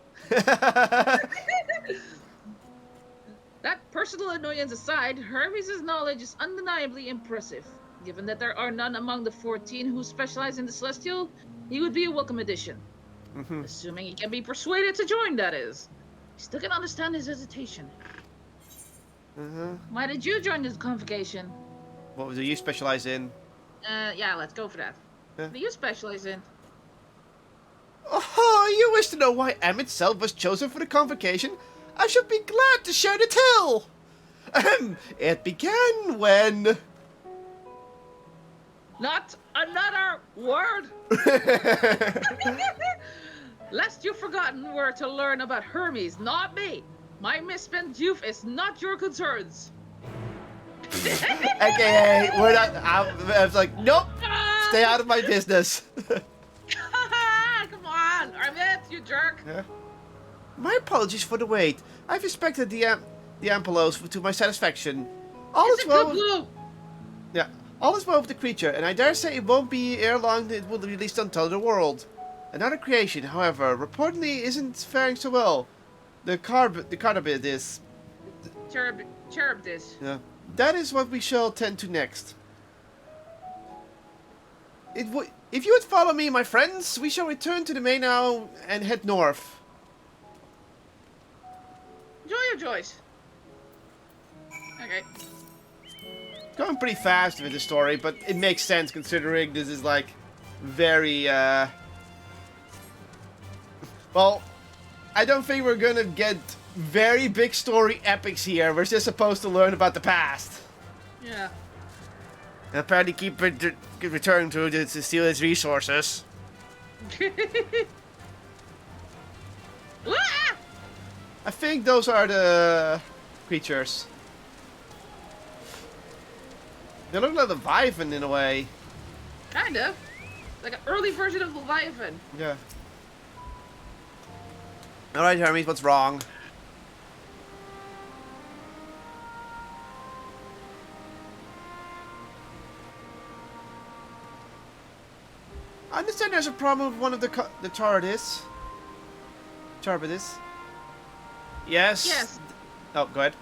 That personal annoyance aside, Hermes' knowledge is undeniably impressive. Given that there are none among the 14 who specialize in the Celestial, he would be a welcome addition. Assuming he can be persuaded to join, that is. I still can understand his hesitation. Why did you join this convocation? What do you specialize in? Yeah, let's go for that. What do you specialize in? Oh, you wish to know why M itself was chosen for the convocation? I should be glad to share the tale. Not Another word! Lest you've forgotten where to learn about Hermes, not me. My misspent youth is not your concerns. AKA, we're not. I was like, nope, stay out of my business. Come on, I'm it, you jerk. Yeah. My apologies for the wait. I've inspected the ampulos to my satisfaction. All is well. Yeah, all is well with the creature, and I dare say it won't be ere long it will be released onto the world. Another creation, however, reportedly isn't faring so well. The carbid is. Cherubdis. Yeah, that is what we shall tend to next. If you would follow me, my friends, we shall return to the main now and head north. Enjoy your choice. Okay. Going pretty fast with the story, but it makes sense considering this is like very well, I don't think we're gonna get very big story epics here. We're just supposed to learn about the past. Yeah. And apparently keep returning to steal his resources. I think those are the creatures. They look like Leviathan in a way. Kind of. Like an early version of Leviathan. Yeah. Alright, Hermes, what's wrong? I understand there's a problem with one of the Charbidis. Yes? Yes. Oh, go ahead.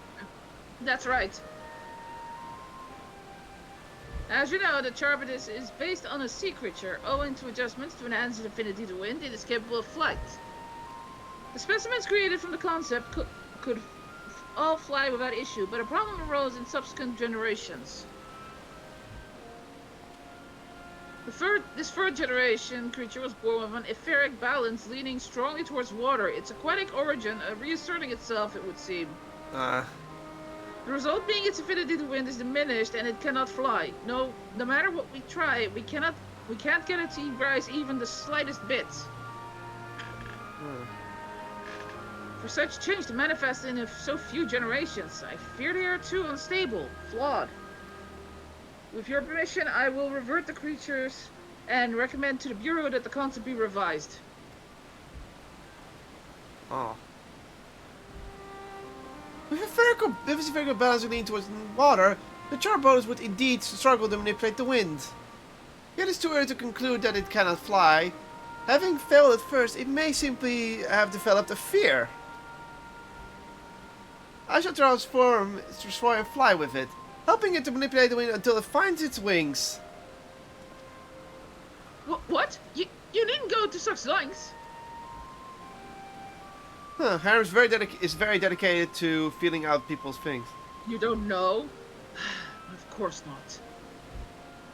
That's right. As you know, the Charbidis is based on a sea creature. Owing to adjustments to enhance its affinity to wind, it is capable of flight. The specimens created from the concept could all fly without issue, but a problem arose in subsequent generations. This third generation creature was born with an etheric balance leaning strongly towards water. Its aquatic origin reasserting itself, it would seem. The result being its affinity to wind is diminished and it cannot fly. No matter what we try, we can't get it to rise even the slightest bit. For such change to manifest in so few generations, I fear they are too unstable, flawed. With your permission, I will revert the creatures and recommend to the Bureau that the concept be revised. Oh. With a spherical balance leaning towards water, the Charbidis would indeed struggle to manipulate the wind. Yet it's too early to conclude that it cannot fly. Having failed at first, it may simply have developed a fear. I shall transform and fly with it, helping it to manipulate the wind until it finds its wings. What? You didn't go to such lengths? Huh, Harris is very dedicated to feeling out people's things. You don't know? Of course not.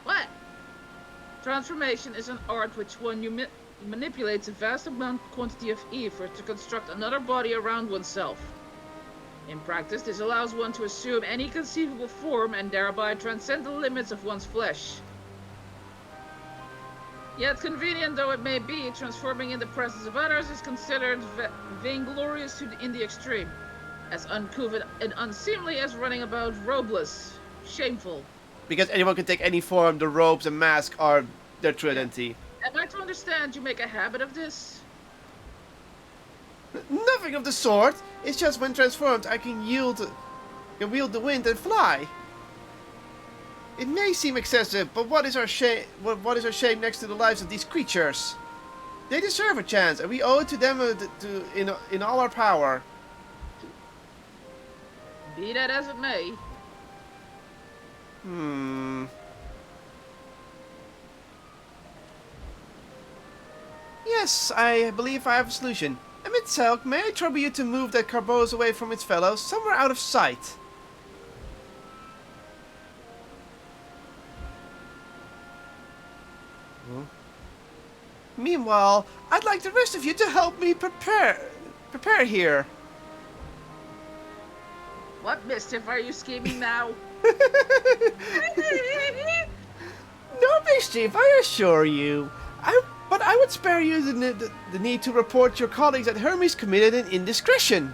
What? Transformation is an art which one manipulates a vast quantity of ether to construct another body around oneself. In practice, this allows one to assume any conceivable form and thereby transcend the limits of one's flesh. Yet convenient though it may be, transforming in the presence of others is considered vainglorious in the extreme. As uncouth and unseemly as running about robeless. Shameful. Because anyone can take any form, the robes and mask are their true identity. Am I to understand you make a habit of this? Nothing of the sort. It's just when transformed, I can wield the wind and fly. It may seem excessive, but what is our shame? What is our shame next to the lives of these creatures? They deserve a chance, and we owe it to them in all our power. Be that as it may. Yes, I believe I have a solution. Emitselk, may I trouble you to move that Charbidis away from its fellows, somewhere out of sight? Meanwhile, I'd like the rest of you to help me prepare here. What mischief are you scheming now? No mischief, I assure you. But I would spare you the need to report your colleagues that Hermes committed an indiscretion.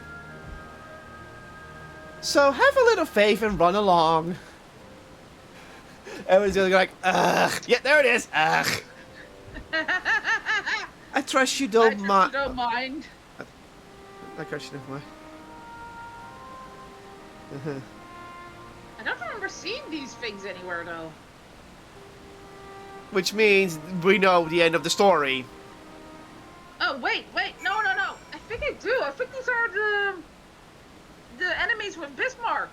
So have a little faith and run along. Everyone's gonna go like, ugh. Yeah, there it is. Ugh. I trust you don't mind. I don't mind. I trust you don't mind. I don't remember seeing these things anywhere though. Which means we know the end of the story. Oh wait, no. I think I do. I think these are the enemies with Bismarck.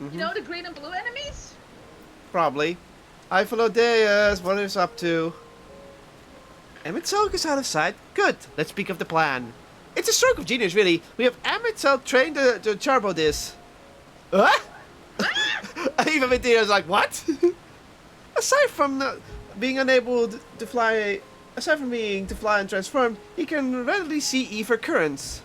Mm-hmm. You know, the green and blue enemies? Probably. I follow Deus. What is up to? Amitzel is out of sight. Good. Let's speak of the plan. It's a stroke of genius, really. We have Amitzel trained the Charbo this. Huh? Even Matthias like, what? Aside from being unable to fly, and transform, he can readily see ether currents.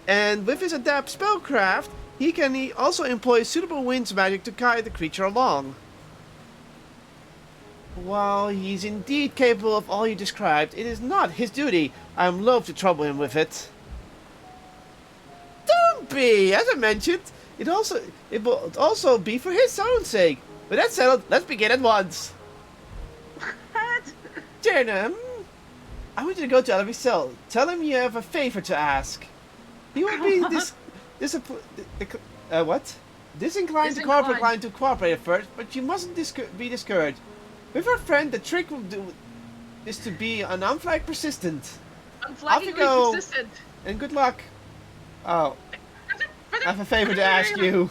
And with his adept spellcraft, he can also employ suitable winds magic to guide the creature along. While he's indeed capable of all you described, it is not his duty. I am loath to trouble him with it. Don't be! As I mentioned, it will also be for his own sake. With that settled, let's begin at once. What? Jernam, I want you to go to Ellery's cell. Tell him you have a favor to ask. He will be disinclined to cooperate at first, but you mustn't be discouraged. With our friend, the trick is to be an unflagged persistent. Unflaggingly persistent. And good luck. Oh. I have a favor to ask you.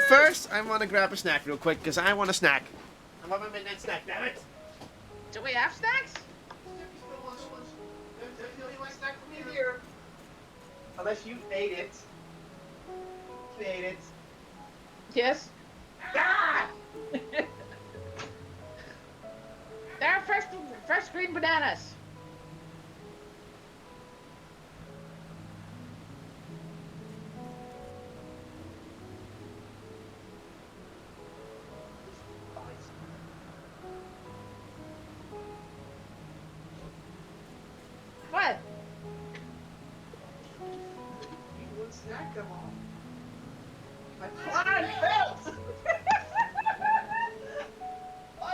First, I want to grab a snack real quick, because I want a snack. I want my midnight snack, damn it. Do we have snacks? There's the only one snack for me here. Unless you ate it. You ate it. Yes. Ah! There are fresh green bananas. What? You would snack them all. My plan fails!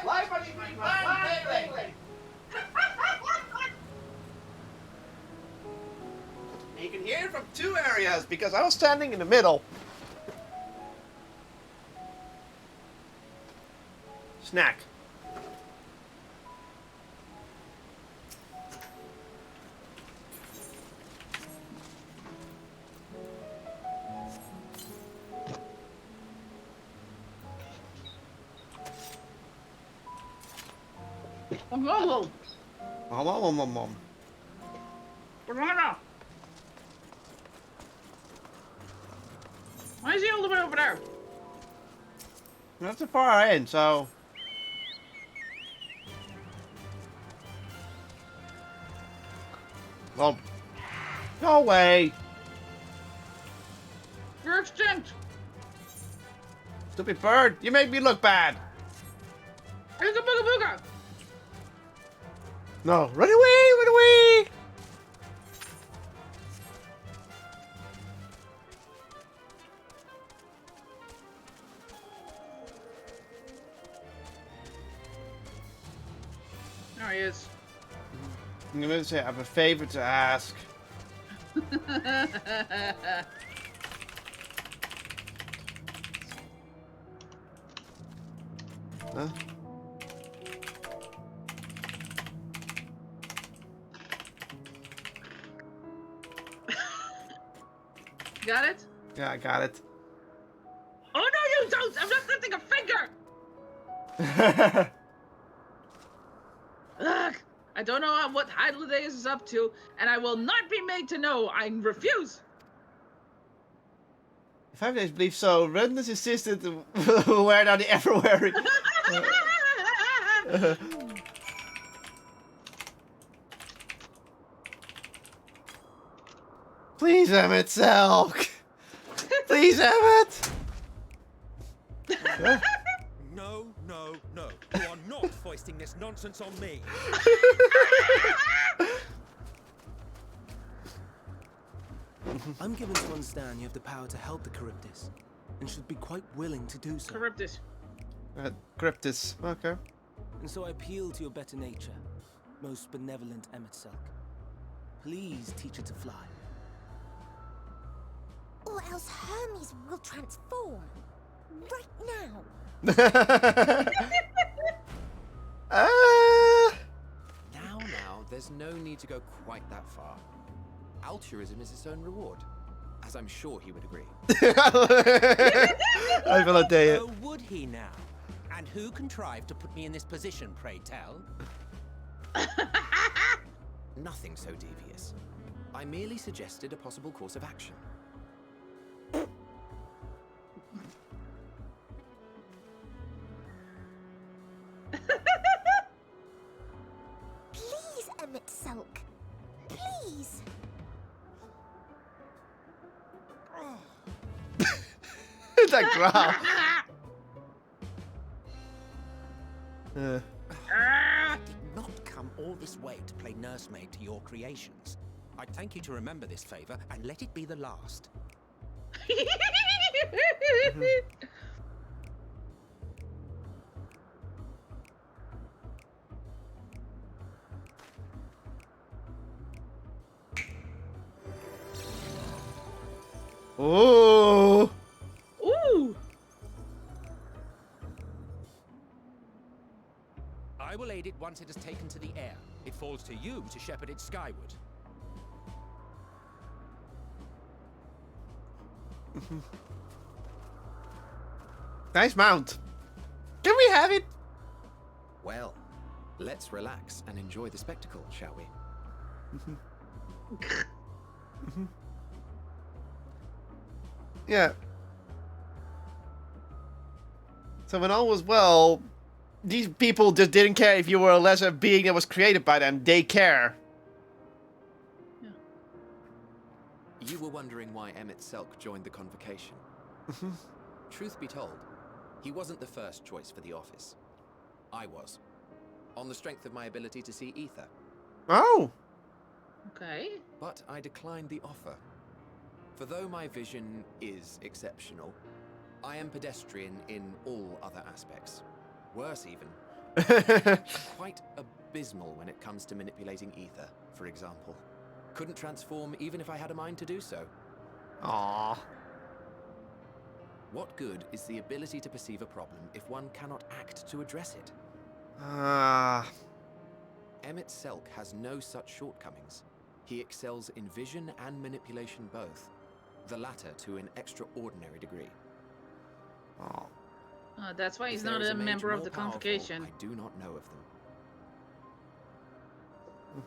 Why must you be my plan failing? You can hear it from two areas because I was standing in the middle. Snack. Banana. Why is he all the way over there? That's a far in, so. Well, no way. You're extinct. Stupid bird, you make me look bad. Booga booga booga. No, run away, run away. There he is. I'm gonna say I have a favor to ask. Huh? Got it? Yeah, I got it. Oh no, you don't! I'm not lifting a finger! Ugh! I don't know what Heidelberg is up to, and I will not be made to know. I refuse! If 5 days believe so, Redness insisted to wear down the ever-wearing. Please, Emmett Selk! Please, Emmett! No, no, no. You are not foisting this nonsense on me. I'm given to understand you have the power to help the Charybdis, and should be quite willing to do so. Charybdis. Cryptis. Okay. And so I appeal to your better nature, most benevolent Emetselk. Please teach her to fly. Or else Hermes will transform. Right now. Now, there's no need to go quite that far. Altruism is its own reward, as I'm sure he would agree. I will dare Oh, would he now? And who contrived to put me in this position, pray tell? Nothing so devious. I merely suggested a possible course of action. Please, Emetselk. Please. That growl. I did not come all this way to play nursemaid to your creations. I thank you to remember this favor and let it be the last. Oh. Ooh. I will aid it once it is taken to the air. It falls to you to shepherd it skyward. Nice mount. Can we have it? Well, let's relax and enjoy the spectacle, shall we? Yeah. So when all was well, these people just didn't care if you were a lesser being that was created by them. They care. You were wondering why Emetselk joined the convocation. Truth be told, he wasn't the first choice for the office. I was. On the strength of my ability to see ether. Oh. Okay. But I declined the offer. For though my vision is exceptional, I am pedestrian in all other aspects. Worse even. Quite abysmal when it comes to manipulating ether, for example. Couldn't transform even if I had a mind to do so. Aww. What good is the ability to perceive a problem if one cannot act to address it? Emetselk has no such shortcomings. He excels in vision and manipulation both, the latter to an extraordinary degree. Oh. That's why he's If there not is a mage member of more the powerful, convocation. I do not know of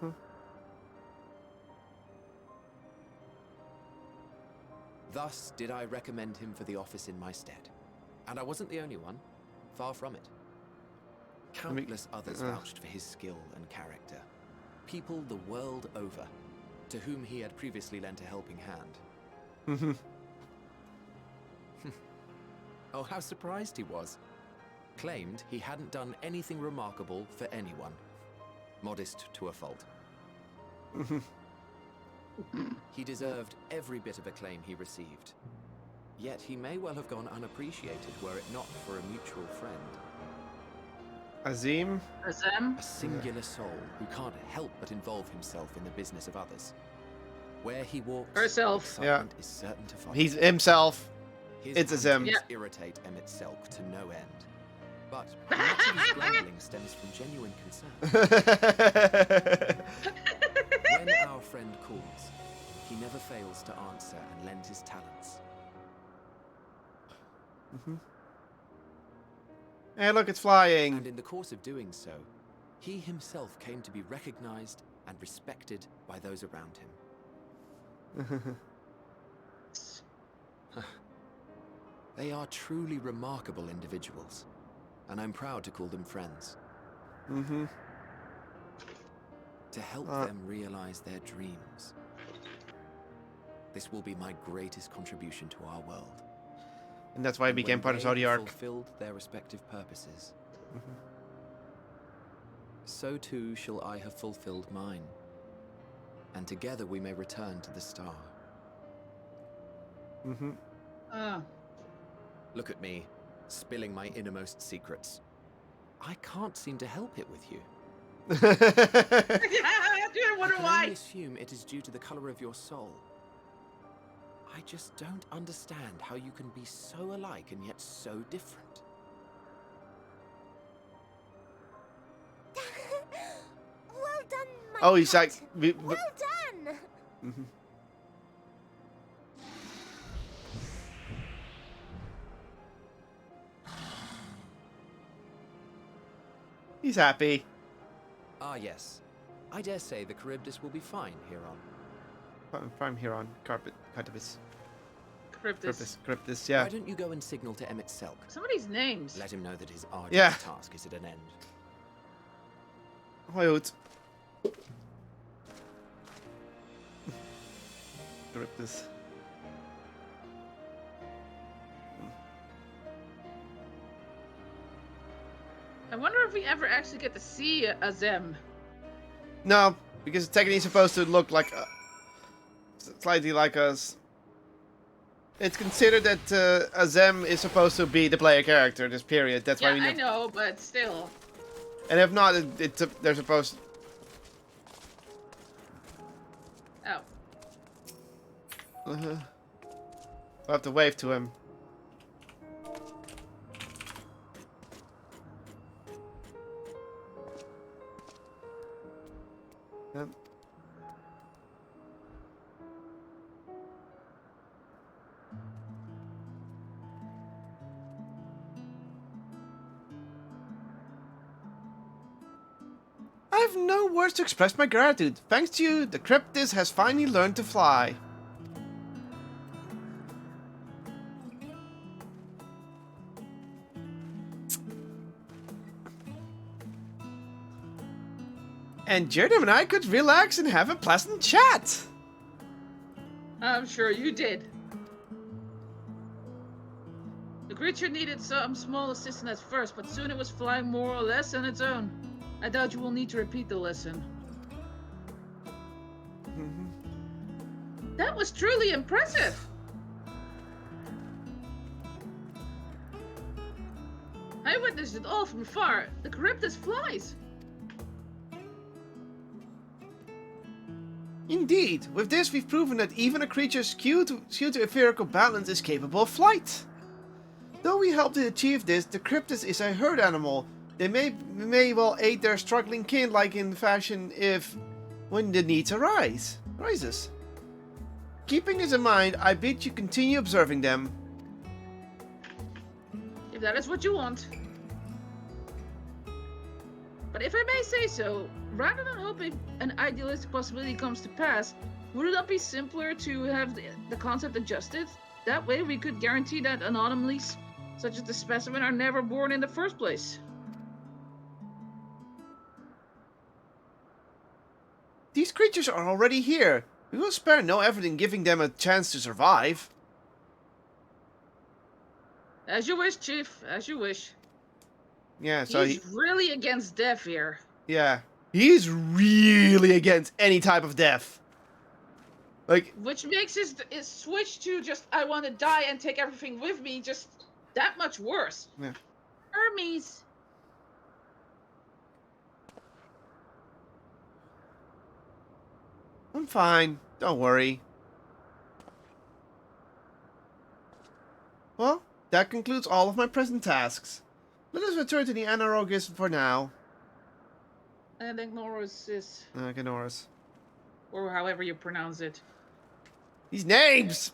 them. Thus did I recommend him for the office in my stead. And I wasn't the only one. Far from it. Countless others vouched for his skill and character. People the world over, to whom he had previously lent a helping hand. Oh, how surprised he was. Claimed he hadn't done anything remarkable for anyone. Modest to a fault. He deserved every bit of acclaim he received. Yet he may well have gone unappreciated were it not for a mutual friend. Azim? Azem? A singular soul who can't help but involve himself in the business of others. Where he walks, Herself. excitement is certain to follow. He's himself. His It's Azem. antics irritate Emetselk to no end. But much of his grumbling stems from genuine concern. When our friend calls, he never fails to answer and lend his talents. Hey, look, it's flying. And in the course of doing so, he himself came to be recognized and respected by those around him. They are truly remarkable individuals, and I'm proud to call them friends. To help them realize their dreams. This will be my greatest contribution to our world. And that's why I became part of When they Zodiac. fulfilled their respective purposes, so too shall I have fulfilled mine. And together we may return to the star. Look at me, spilling my innermost secrets. I can't seem to help it with you. I wonder I can why. only assume it is due to the color of your soul. I just don't understand how you can be so alike and yet so different. Well done, my Oh, he's like... well done! He's happy. Ah, yes. I dare say the Charybdis will be fine here on. Prime here on Carpus. Cryptus. Yeah. Why don't you go and signal to Emmett Selk? Some of these names. Let him know that his arduous Yeah. task is at an end. Hoi Hoed. Cryptus. I wonder if we ever actually get to see Azem. No, because technically he's supposed to look like slightly like us. It's considered that Azem is supposed to be the player character this period. That's Yeah, why we I know, but still. And if not, they're supposed. Oh. I'll have to wave to him. Yep. I have no words to express my gratitude. Thanks to you, the Cryptis has finally learned to fly. And Jerdim and I could relax and have a pleasant chat. I'm sure you did. The creature needed some small assistance at first, but soon it was flying more or less on its own. I doubt you will need to repeat the lesson. That was truly impressive. I witnessed it all from afar. The Charybdis flies. Indeed, with this we've proven that even a creature skewed to etherical balance is capable of flight. Though we help to achieve this, the Cryptis is a herd animal. They may well aid their struggling kin like in fashion when the need arises. Keeping this in mind, I bid you continue observing them. If that is what you want. But if I may say so, rather than hoping an idealistic possibility comes to pass, would it not be simpler to have the concept adjusted? That way we could guarantee that anomalies, such as the specimen, are never born in the first place. These creatures are already here. We will spare no effort in giving them a chance to survive. As you wish, Chief. As you wish. Yeah, so he's really against death here. Yeah, he's really against any type of death. Like, which makes his switch to just I want to die and take everything with me just that much worse. Yeah. Hermes. I'm fine. Don't worry. Well, that concludes all of my present tasks. Let us return to the Anarogus for now. And Ignorus is... Ignorus. Or however you pronounce it. These names!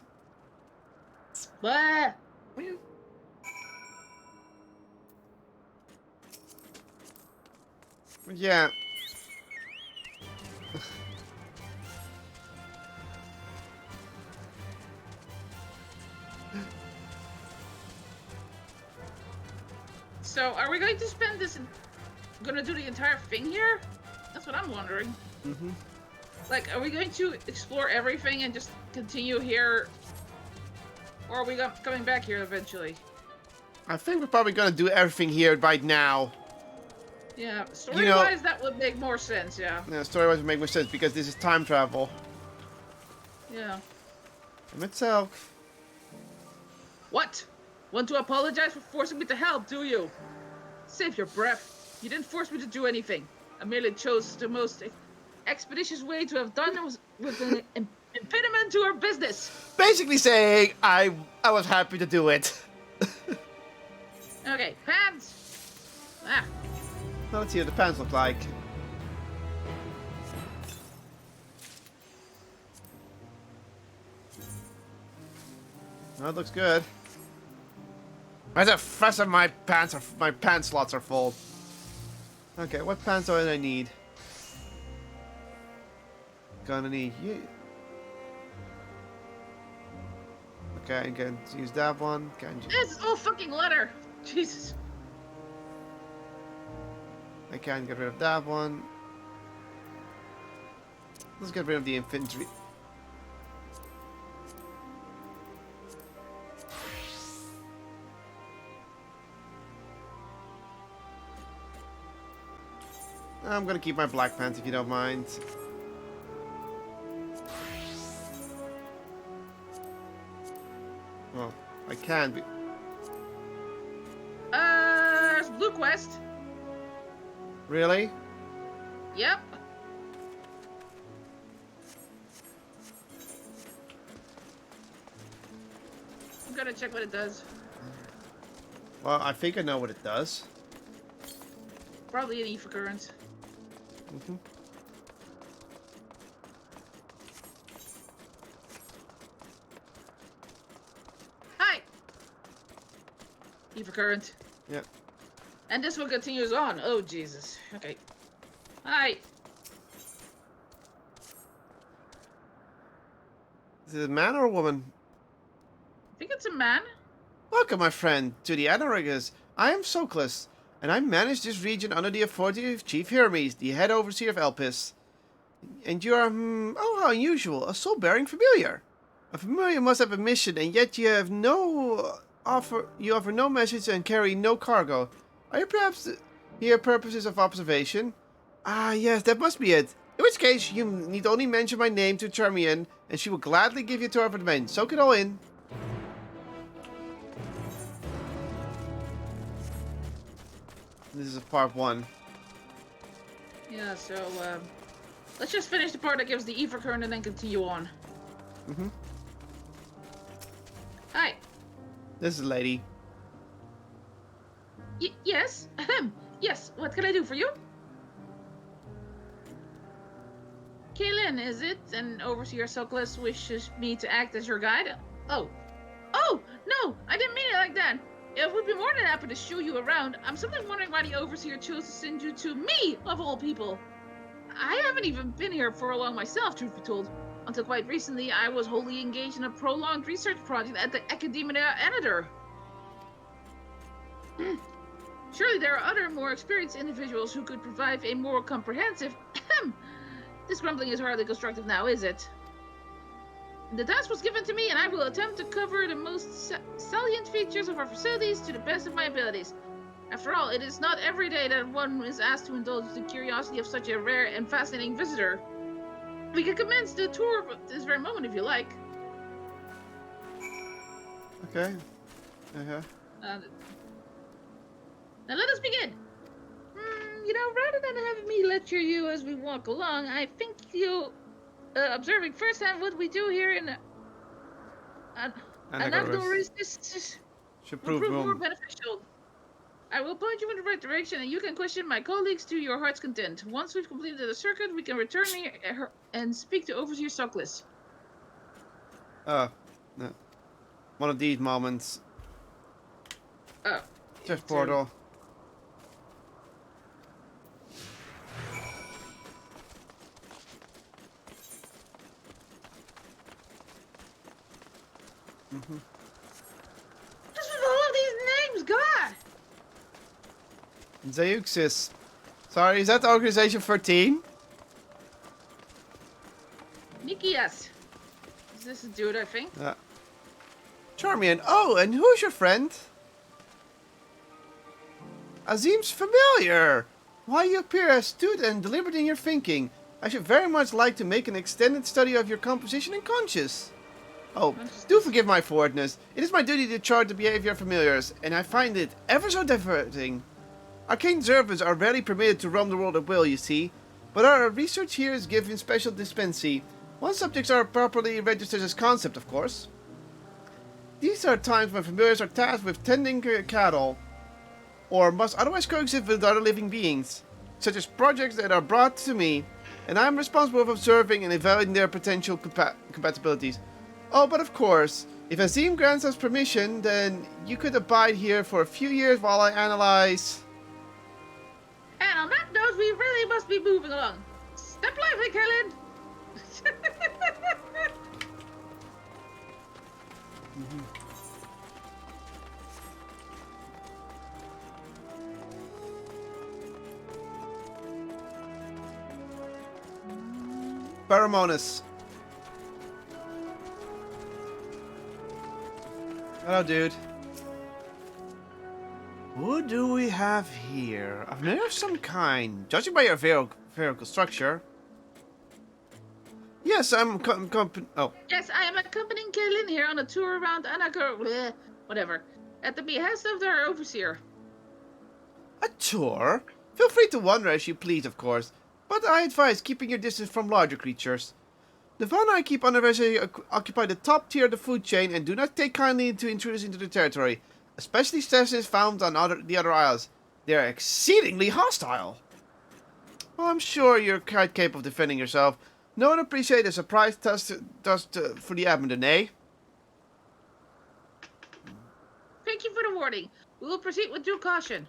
Blah! Yeah. So, are we going to spend this... Gonna do the entire thing here? That's what I'm wondering. Mm-hmm. Like, are we going to explore everything and just continue here Or are we coming back here eventually? I think we're probably gonna do everything here right now. Yeah, story-wise, that would make more sense, yeah. Yeah, story-wise would make more sense because this is time travel. Yeah. Itself. What? Want to apologize for forcing me to help, do you? Save your breath. You didn't force me to do anything. I merely chose the most expeditious way to have done it with an impediment to our business. Basically saying, I was happy to do it. Okay, pants. Ah. Now let's see what the pants look like. That looks good. Where's the fuss of my pants? My pant slots are full. Okay, what pants do I need? Gonna need you. Okay, I can use that one. This is all fucking letter. Jesus. I can't get rid of that one. Let's get rid of the infantry. I'm gonna keep my black pants if you don't mind. Well, I can be. Blue Quest. Really? Yep. I'm gonna check what it does. Well, I think I know what it does. Probably an ether current. Mm-hmm. Hi! Ether current. Yep. And this one continues on. Oh, Jesus. Okay. Hi. Is it a man or a woman? I think it's a man. Welcome, my friend, to the Anorigas. I am Soclus, and I manage this region under the authority of Chief Hermes, the head overseer of Elpis. And you are, oh, how unusual, a soul-bearing familiar. A familiar must have a mission, and yet you have no offer. You offer no message and carry no cargo. Are you perhaps here purposes of observation? Ah, yes, that must be it. In which case, you need only mention my name to Charmian, and she will gladly give you to her domain. Soak it all in. This is part 1. Yeah, so, let's just finish the part that gives the ether current and then continue on. Mm-hmm. Hi. This is a lady. Yes? Yes, what can I do for you? Kaylin, is it? And Overseer Soclus wishes me to act as your guide? Oh. Oh, no, I didn't mean it like that. It would be more than happy to show you around. I'm sometimes wondering why the Overseer chose to send you to me, of all people. I haven't even been here for long myself, truth be told. Until quite recently, I was wholly engaged in a prolonged research project at the Academia Editor. Surely there are other, more experienced individuals who could provide a more comprehensive... This grumbling is hardly constructive now, is it? The task was given to me, and I will attempt to cover the most salient features of our facilities to the best of my abilities. After all, it is not every day that one is asked to indulge the curiosity of such a rare and fascinating visitor. We can commence the tour this very moment if you like. Okay. Uh-huh. Now let us begin. You know, rather than having me lecture you as we walk along, I think you observing firsthand what we do here in Anagnoris should will prove more beneficial. I will point you in the right direction, and you can question my colleagues to your heart's content. Once we've completed the circuit, we can return here and speak to Overseer Soclus. One of these moments. Oh. Just portal. Mm-hmm. Just with all of these names, God! Zeuxis. Sorry, is that the Organization 13? Nikias. Is this a dude, I think? Yeah. Charmian. Oh, and who's your friend? Seems familiar. Why you appear astute and deliberate in your thinking. I should very much like to make an extended study of your composition and conscience. Oh, do forgive my forwardness. It is my duty to chart the behavior of familiars, and I find it ever so diverting. Arcane servants are rarely permitted to roam the world at will, you see, but our research here is given special dispensary. Once subjects are properly registered as concept, of course. These are times when familiars are tasked with tending cattle, or must otherwise coexist with other living beings, such as projects that are brought to me, and I am responsible for observing and evaluating their potential compatibilities. Oh, but of course, if Azim grants us permission, then you could abide here for a few years while I analyze... And on that note, we really must be moving along. Step lively, Kellen! Pheromonas. Hello, dude. What do we have here? A familiar of some kind. Judging by your verical structure. Yes, I'm Yes, I am accompanying Kaylin here on a tour around Anagor... whatever. At the behest of their overseer. A tour? Feel free to wander as you please, of course. But I advise keeping your distance from larger creatures. The fauna I keep unassumingly occupy the top tier of the food chain and do not take kindly to intruders into the territory, especially stashes found on the other isles. They are exceedingly hostile. Well, I'm sure you're quite capable of defending yourself. No one appreciates a surprise test for the abandon, eh? Thank you for the warning. We will proceed with due caution.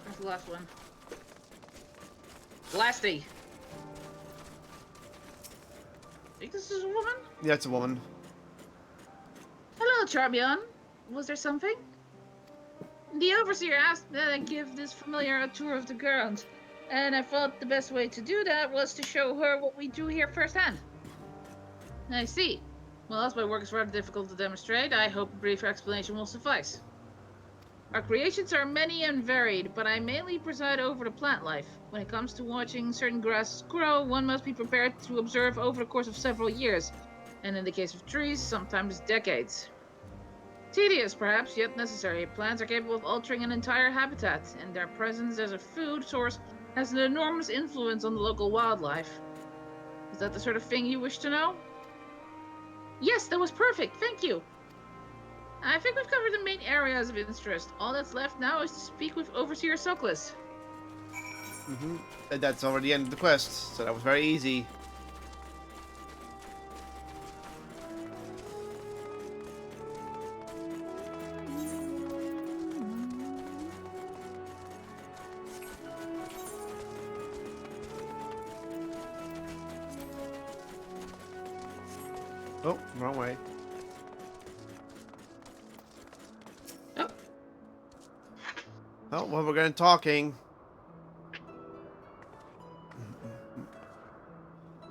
That's the last one. Blasty. Think this is a woman? Yeah, it's a woman. Hello, Charmian. Was there something? The overseer asked that I give this familiar a tour of the grounds, and I thought the best way to do that was to show her what we do here firsthand. I see. Well, as my work is rather difficult to demonstrate, I hope a brief explanation will suffice. Our creations are many and varied, but I mainly preside over the plant life. When it comes to watching certain grasses grow, one must be prepared to observe over the course of several years, and in the case of trees, sometimes decades. Tedious, perhaps, yet necessary. Plants are capable of altering an entire habitat, and their presence as a food source has an enormous influence on the local wildlife. Is that the sort of thing you wish to know? Yes, that was perfect, thank you! I think we've covered the main areas of interest. All that's left now is to speak with Overseer Soklas. And that's already the end of the quest, so that was very easy. Oh, wrong way. Oh, well, we're getting talking.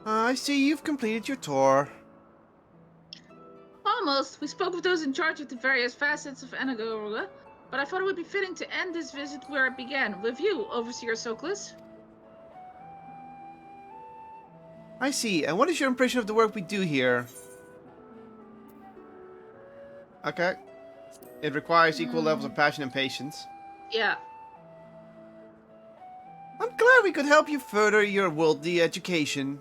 I see you've completed your tour. Almost. We spoke with those in charge of the various facets of Anagorga, but I thought it would be fitting to end this visit where it began, with you, Overseer Soklas. I see. And what is your impression of the work we do here? Okay. It requires equal levels of passion and patience. Yeah. I'm glad we could help you further your worldly education.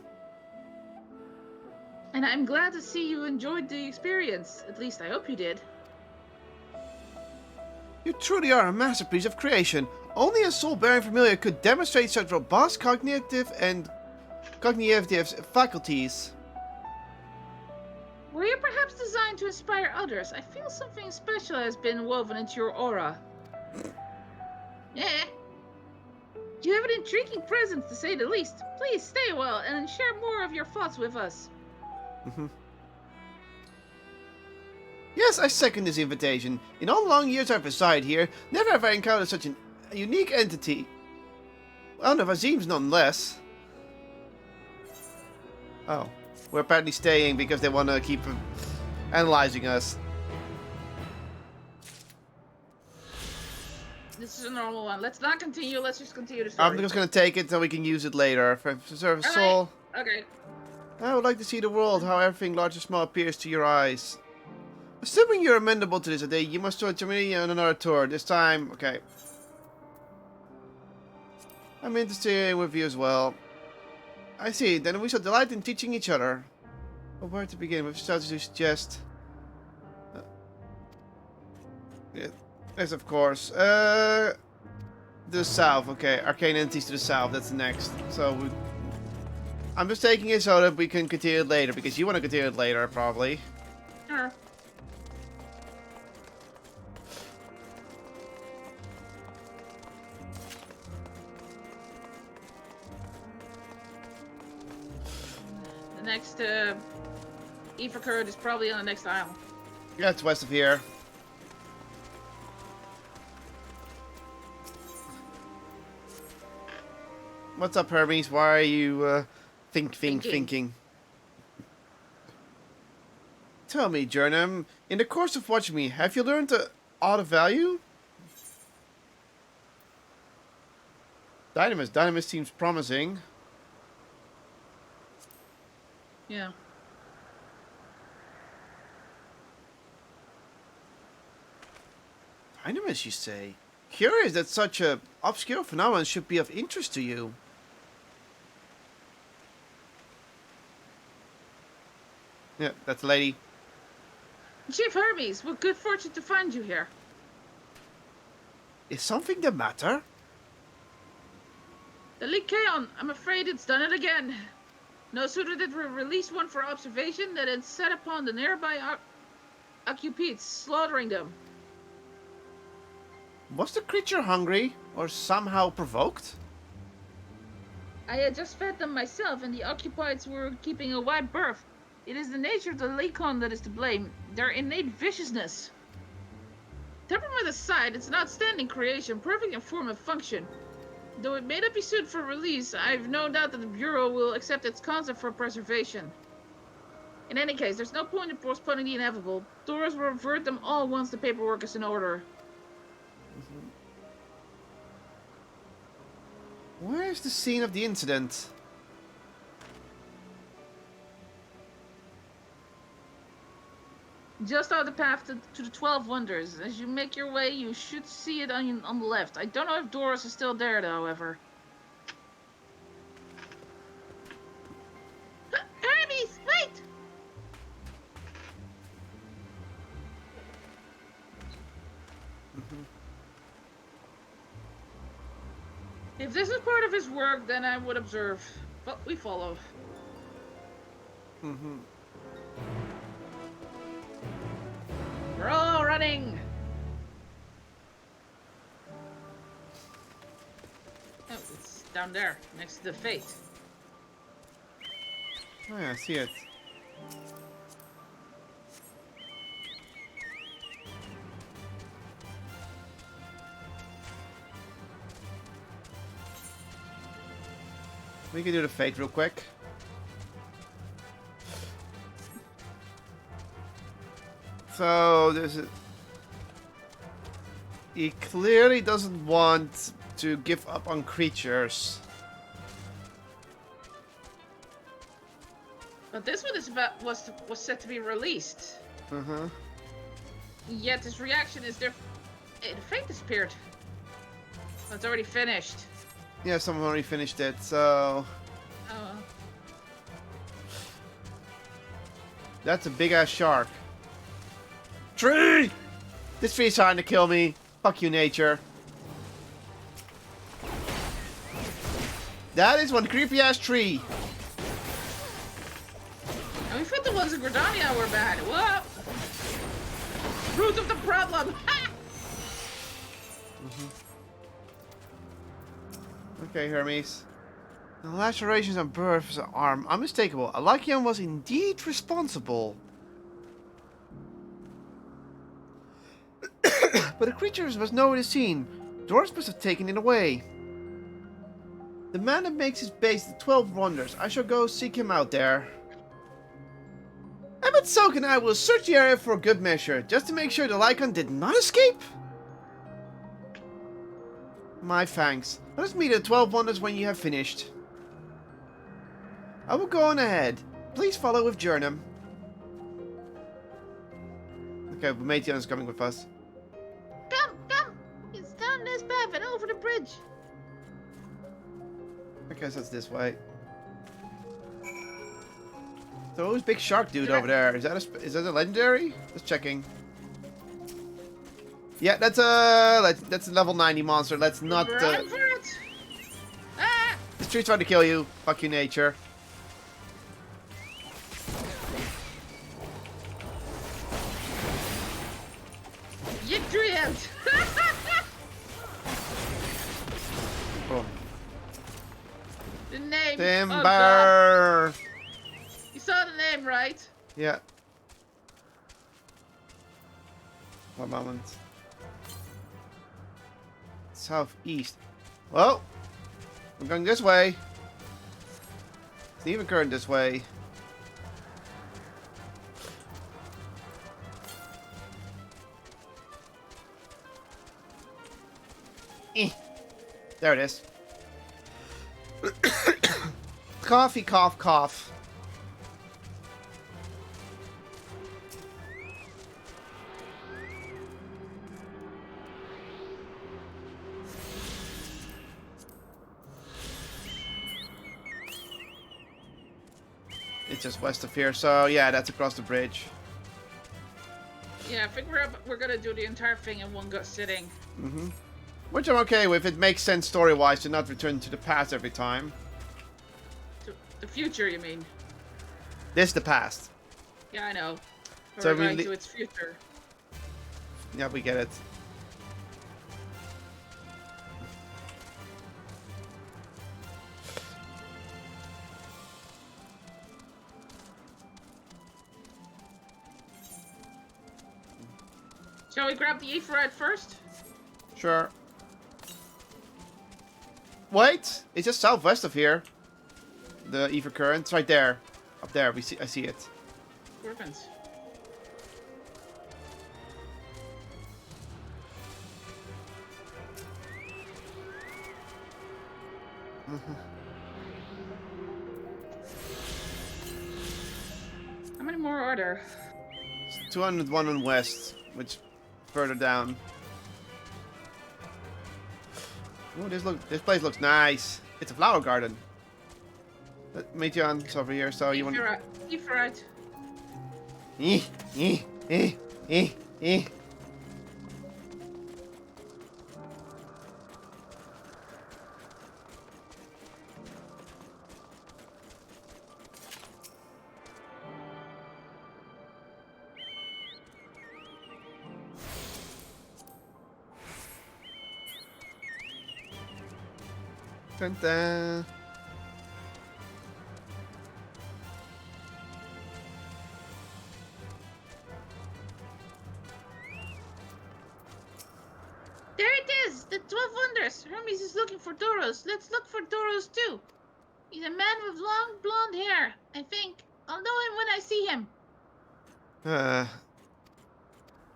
And I'm glad to see you enjoyed the experience. At least I hope you did. You truly are a masterpiece of creation. Only a soul-bearing familiar could demonstrate such robust cognitive faculties. Were you perhaps designed to inspire others? I feel something special has been woven into your aura. Yeah. You have an intriguing presence, to say the least. Please stay a while and share more of your thoughts with us. Yes, I second this invitation. In all the long years I've resided here, never have I encountered such a unique entity. Well, no, Vazim's nonetheless. Oh, we're apparently staying because they want to keep analyzing us. This is a normal one. Let's not continue. Let's just continue the story. I'm just gonna take it so we can use it later. For preserve a soul. Okay. I would like to see the world, how everything large and small appears to your eyes. Assuming you're amenable to this today, you must join me on another tour. This time, okay. I'm interested with you as well. I see, then we shall delight in teaching each other. But where to begin? With starts to suggest... yes, of course. The south, okay. Arcane entities to the south, that's the next. So, I'm just taking it so that we can continue it later, because you want to continue it later, probably. Sure. The next, Ifakurt is probably on the next isle. Yeah, it's west of here. What's up, Hermes? Why are you, thinking? Tell me, Jernam, in the course of watching me, have you learned the art of value? Dynamis seems promising. Yeah. Dynamis, you say? Curious that such a obscure phenomenon should be of interest to you. Yeah, that's the lady. Chief Hermes, what good fortune to find you here. Is something the matter? The Lycaon, I'm afraid it's done it again. No sooner did we release one for observation than it set upon the nearby occupies, slaughtering them. Was the creature hungry or somehow provoked? I had just fed them myself, and the occupies were keeping a wide berth. It is the nature of the Lycaon that is to blame, their innate viciousness. Temperament aside, it's an outstanding creation, perfect in form and function. Though it may not be suited for release, I've no doubt that the Bureau will accept its concept for preservation. In any case, there's no point in postponing the inevitable. Doors will revert them all once the paperwork is in order. Where's the scene of the incident? Just out the path to the 12 Wonders. As you make your way, you should see it on the left. I don't know if Doris is still there, however. Hermes, wait! If this is part of his work, then I would observe. But we follow. We're all running! Oh, it's down there, next to the Fate. Oh yeah, I see it. We can do the Fate real quick. So he clearly doesn't want to give up on creatures. But this one is was set to be released. Yet his reaction is different. The Fate disappeared. It's already finished. Yeah, someone already finished it, so... Oh. That's a big-ass shark. Tree! This tree's trying to kill me. Fuck you, nature. That is one creepy-ass tree. And we thought the ones in Gridania were bad. What? Root of the problem! Okay, Hermes. The lacerations on Burf's arm. Unmistakable. Alakian was indeed responsible. but the creature was nowhere to be seen. Doris must have taken it away. The man that makes his base the 12 Wonders. I shall go seek him out there. Emmett Soak and I will search the area for good measure, just to make sure the Lycan did not escape. My thanks. Let us meet at 12 Wonders when you have finished. I will go on ahead. Please follow with Jernum. Okay, Metion is coming with us. Come! It's down this path and over the bridge. I guess that's this way. So who's big shark dude over there? Is that a legendary? Just checking. Yeah, that's a level 90 monster. Let's not. Run for it! Ah! The tree's trying to kill you. Fuck you, nature. Victory out! Oh. The name. Timber. Oh, you saw the name, right? Yeah. One moment. Southeast. Well, I'm going this way. It's even current this way. There it is. Coffee, cough, cough. It's just west of here, so yeah, that's across the bridge. Yeah, I think we're gonna do the entire thing in one go sitting. Mm-hmm. Which I'm okay with. It makes sense story-wise to not return to the past every time. To the future, you mean? This the past. Yeah, I know. But So we're going we to its future. Yeah, we get it. Shall we grab the Aephorite first? Sure. Wait! It's just southwest of here. The Ether current. It's right there. Up there. I see it. Griffins. How many more are there? 201 on west, which further down. Oh, this place looks nice. It's a flower garden. Metion, it's over here, so you want. Aephorite. Eh. Dun dun. There it is! The 12 Wonders! Hermes is looking for Doros. Let's look for Doros too. He's a man with long blonde hair, I think. I'll know him when I see him.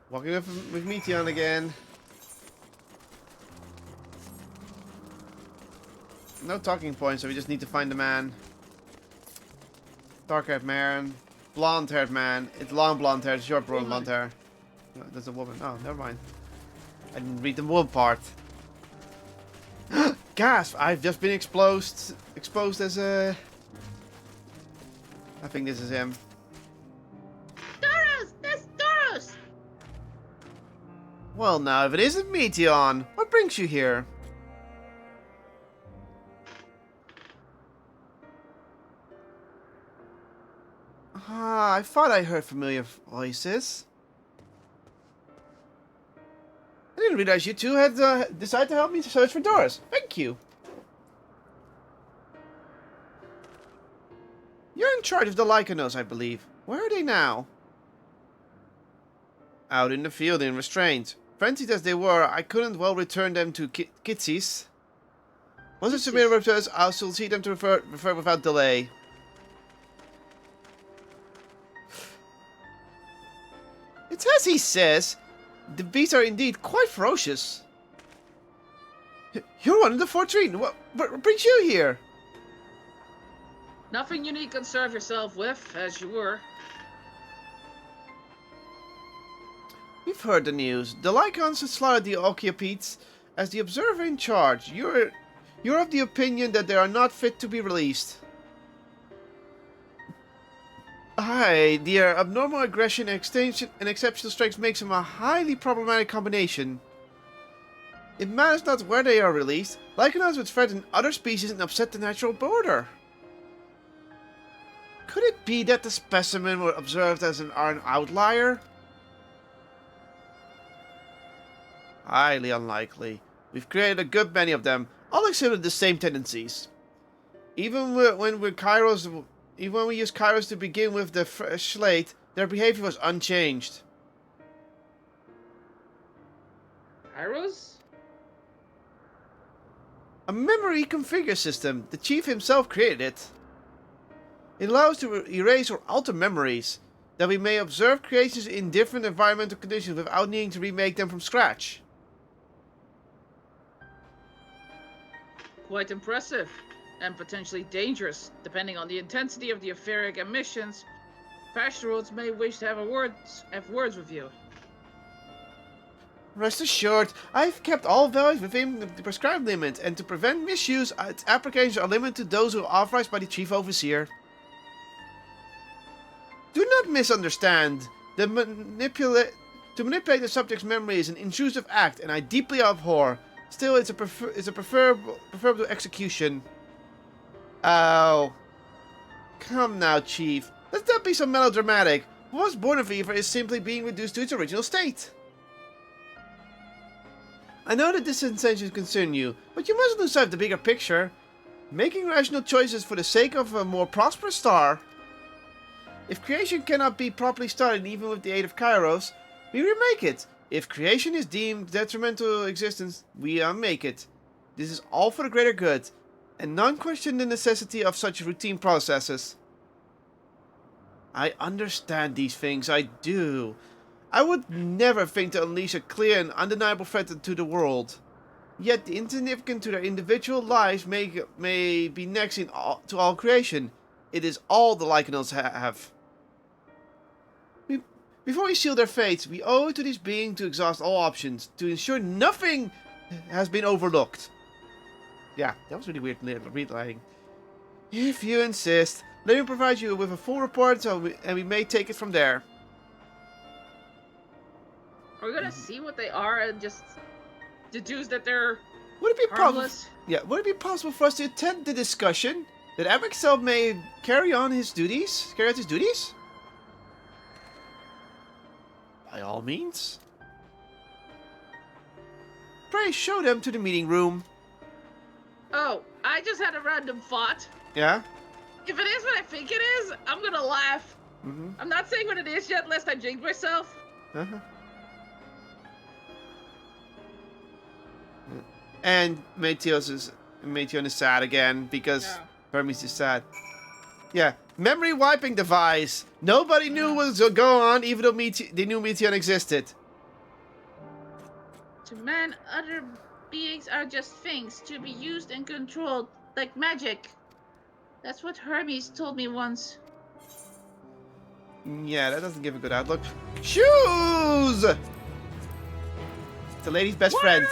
Walking with Metion again. No talking points, so we just need to find the man. Dark-haired man. Blonde-haired man. It's long blonde hair, short blonde hair. No, that's a woman. Oh, never mind. I didn't read the woman part. Gasp! I've just been exposed as a... I think this is him. Doros! That's Doros! Well now, if it isn't Metion, what brings you here? Ah, I thought I heard familiar voices. I didn't realize you two had decided to help me search for Doris. Thank you. You're in charge of the Lycanos, I believe. Where are they now? Out in the field in restraint. Frenzied as they were, I couldn't well return them to Kitsy's. Once it's submitted returns, I'll still see them to refer without delay. It's as he says. The beasts are indeed quite ferocious. You're one of the 14. What brings you here? Nothing you need concern yourself with, as you were. We've heard the news. The Lycans have slaughtered the Okiapetes. As the observer in charge, you're of the opinion that they are not fit to be released. Aye, their abnormal aggression and exceptional strength makes them a highly problematic combination. It matters not where they are released. Lycanons would threaten other species and upset the natural order. Could it be that the specimen were observed as an outlier? Highly unlikely. We've created a good many of them, all exhibit the same tendencies. Even when we used Kairos to begin with the fresh slate, their behavior was unchanged. Kairos? A memory configure system. The chief himself created it. It allows us to erase or alter memories, that we may observe creations in different environmental conditions without needing to remake them from scratch. Quite impressive, and potentially dangerous, depending on the intensity of the etheric emissions. Pastorals may wish to have words with you. Rest assured, I've kept all values within the prescribed limit, and to prevent misuse, its applications are limited to those who are authorized by the Chief Overseer. Do not misunderstand. To manipulate the subject's memory is an intrusive act, and I deeply abhor. Still, it's a preferable to execution. Oh. Come now, Chief. Let's not be so melodramatic. What was born of Eva is simply being reduced to its original state. I know that this intention concern you, but you mustn't lose sight of the bigger picture. Making rational choices for the sake of a more prosperous star. If creation cannot be properly started even with the aid of Kairos, we remake it. If creation is deemed detrimental to existence, we unmake it. This is all for the greater good, and none question the necessity of such routine processes. I understand these things, I do. I would never think to unleash a clear and undeniable threat to the world. Yet the insignificant to their individual lives may be next to all creation. It is all the Lycanons have. Before we seal their fates, we owe it to these beings to exhaust all options, to ensure nothing has been overlooked. Yeah, that was really weird reading. If you insist, let me provide you with a full report and we may take it from there. Are we gonna see what they are and just deduce that they're would it be harmless? Would it be possible for us to attend the discussion that Amixel may carry out his duties? By all means. Pray show them to the meeting room. Oh, I just had a random thought. Yeah? If it is what I think it is, I'm gonna laugh. I'm not saying what it is yet, lest I jinx myself. And Meteon is sad again because Hermes is sad. Yeah, memory wiping device. Nobody knew what was going on, even though they knew Meteon existed. To man, other beings are just things to be used and controlled, like magic. That's what Hermes told me once. Yeah, that doesn't give a good outlook. Shoes! The lady's best friend.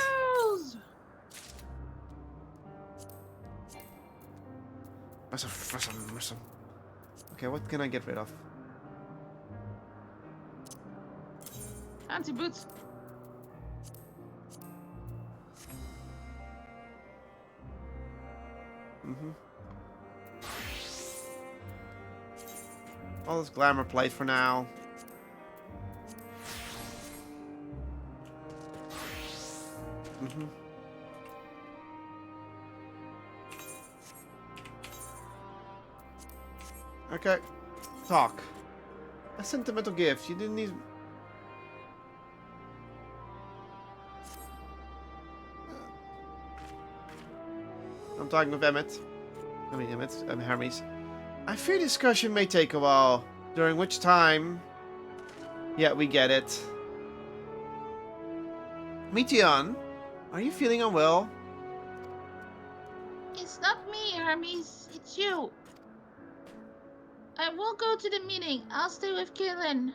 Awesome. Okay, what can I get rid of? Fancy boots. All this glamour plate for now. Okay. Talk. A sentimental gift. You didn't need... talking with Emmett. I mean, Emmett, Hermes. I fear discussion may take a while, during which time... Yeah, we get it. Meteon, are you feeling unwell? It's not me, Hermes. It's you. I won't go to the meeting. I'll stay with Kaylin.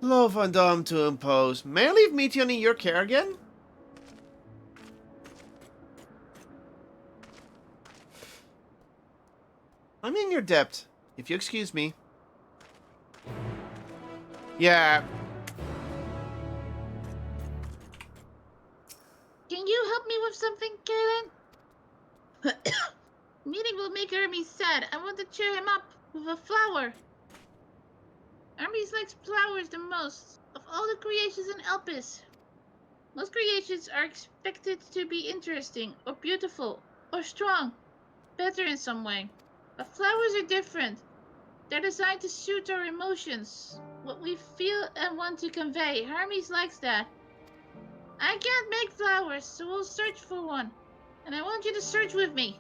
Low Van Dam to impose. May I leave Meteon in your care again? I'm in your debt, if you excuse me. Yeah. Can you help me with something, Kaylin? Meeting will make Hermes sad. I want to cheer him up with a flower. Hermes likes flowers the most of all the creations in Elpis. Most creations are expected to be interesting, or beautiful, or strong, better in some way. But flowers are different. They're designed to suit our emotions, what we feel and want to convey. Hermes likes that. I can't make flowers, so we'll search for one. And I want you to search with me.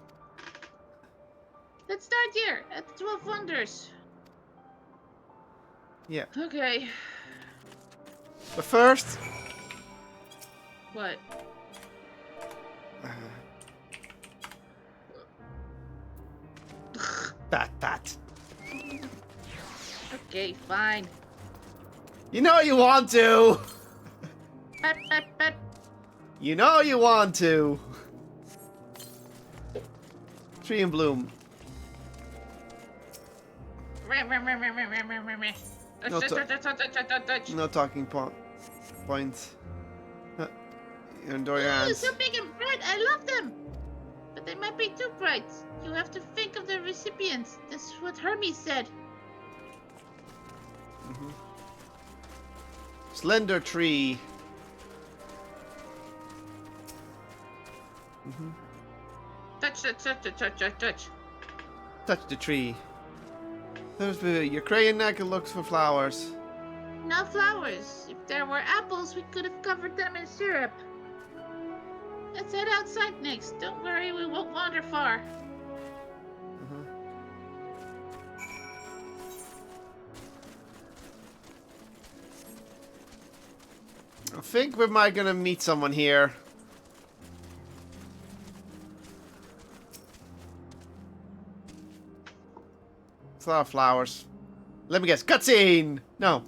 Let's start here, at the 12 Wonders. Yeah. Okay. But first... What? That. Okay, fine. You know you want to! Pat. You know you want to! Tree in bloom. No talking point. You enjoy your hands. So big and bright, I love them! But they might be too bright. You have to think of the recipients. That's what Hermes said. Slender tree. Touch. Touch the tree. There's your crayon neck looks for flowers. No flowers. If there were apples, we could have covered them in syrup. Let's head outside next. Don't worry, we won't wander far. I think we might gonna meet someone here. It's a lot of flowers. Let me guess. Cutscene! No.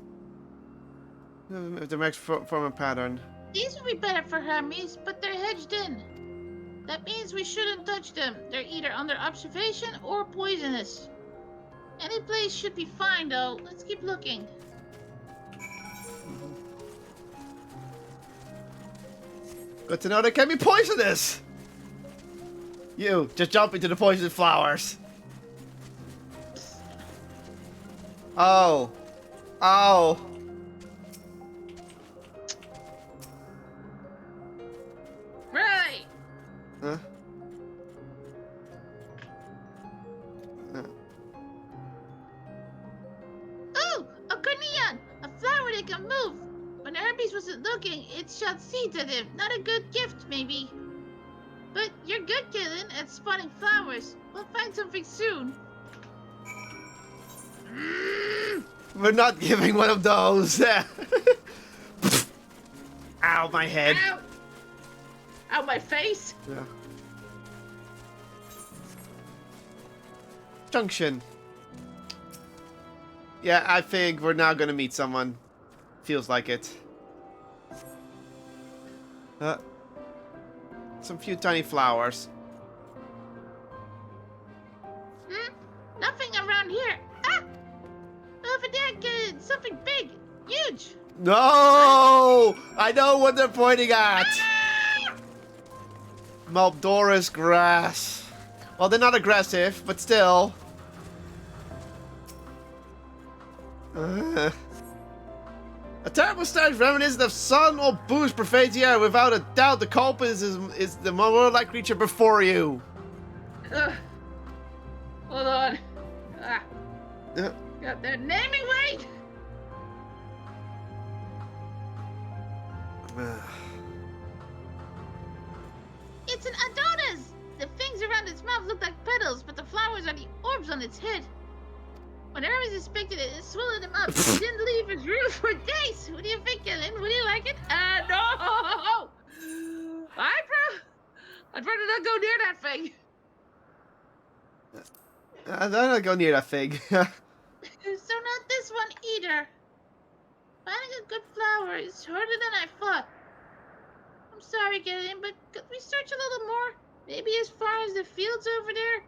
The next form a pattern. These would be better for Hermes, but they're hedged in. That means we shouldn't touch them. They're either under observation or poisonous. Any place should be fine, though. Let's keep looking. Good to know they can be poisonous! You, just jump into the poisonous flowers. Oh. Oh. Right! Huh? Ooh! A cornea! A flower that can move! When Hermes wasn't looking, it shot seeds at him. Not a good gift, maybe. But you're good, Kaylin, at spotting flowers. We'll find something soon. We're not giving one of those. Ow, my head. Ow! Ow, my face! Yeah. Junction. Yeah, I think we're now gonna meet someone. Feels like it. Some few tiny flowers. Nothing around here. Ah! Over there, kid. Something big. Huge. No! I know what they're pointing at. Malbdoris grass. Well, they're not aggressive, but still. A terrible stench reminiscent of sun or booze pervades the air. Without a doubt, the culprit is the monolith-like creature before you. Hold on. Ah. Got their naming right. It's an Adonis! The things around its mouth look like petals, but the flowers are the orbs on its head. When Hermes inspected it, it swallowed him up. He didn't leave his room for days. What do you think, Ellen? Would you like it? No! I'd rather not go near that thing. I'm not go near that thing. So not this one either. Finding a good flower is harder than I thought. I'm sorry, Gideon, but could we search a little more? Maybe as far as the fields over there?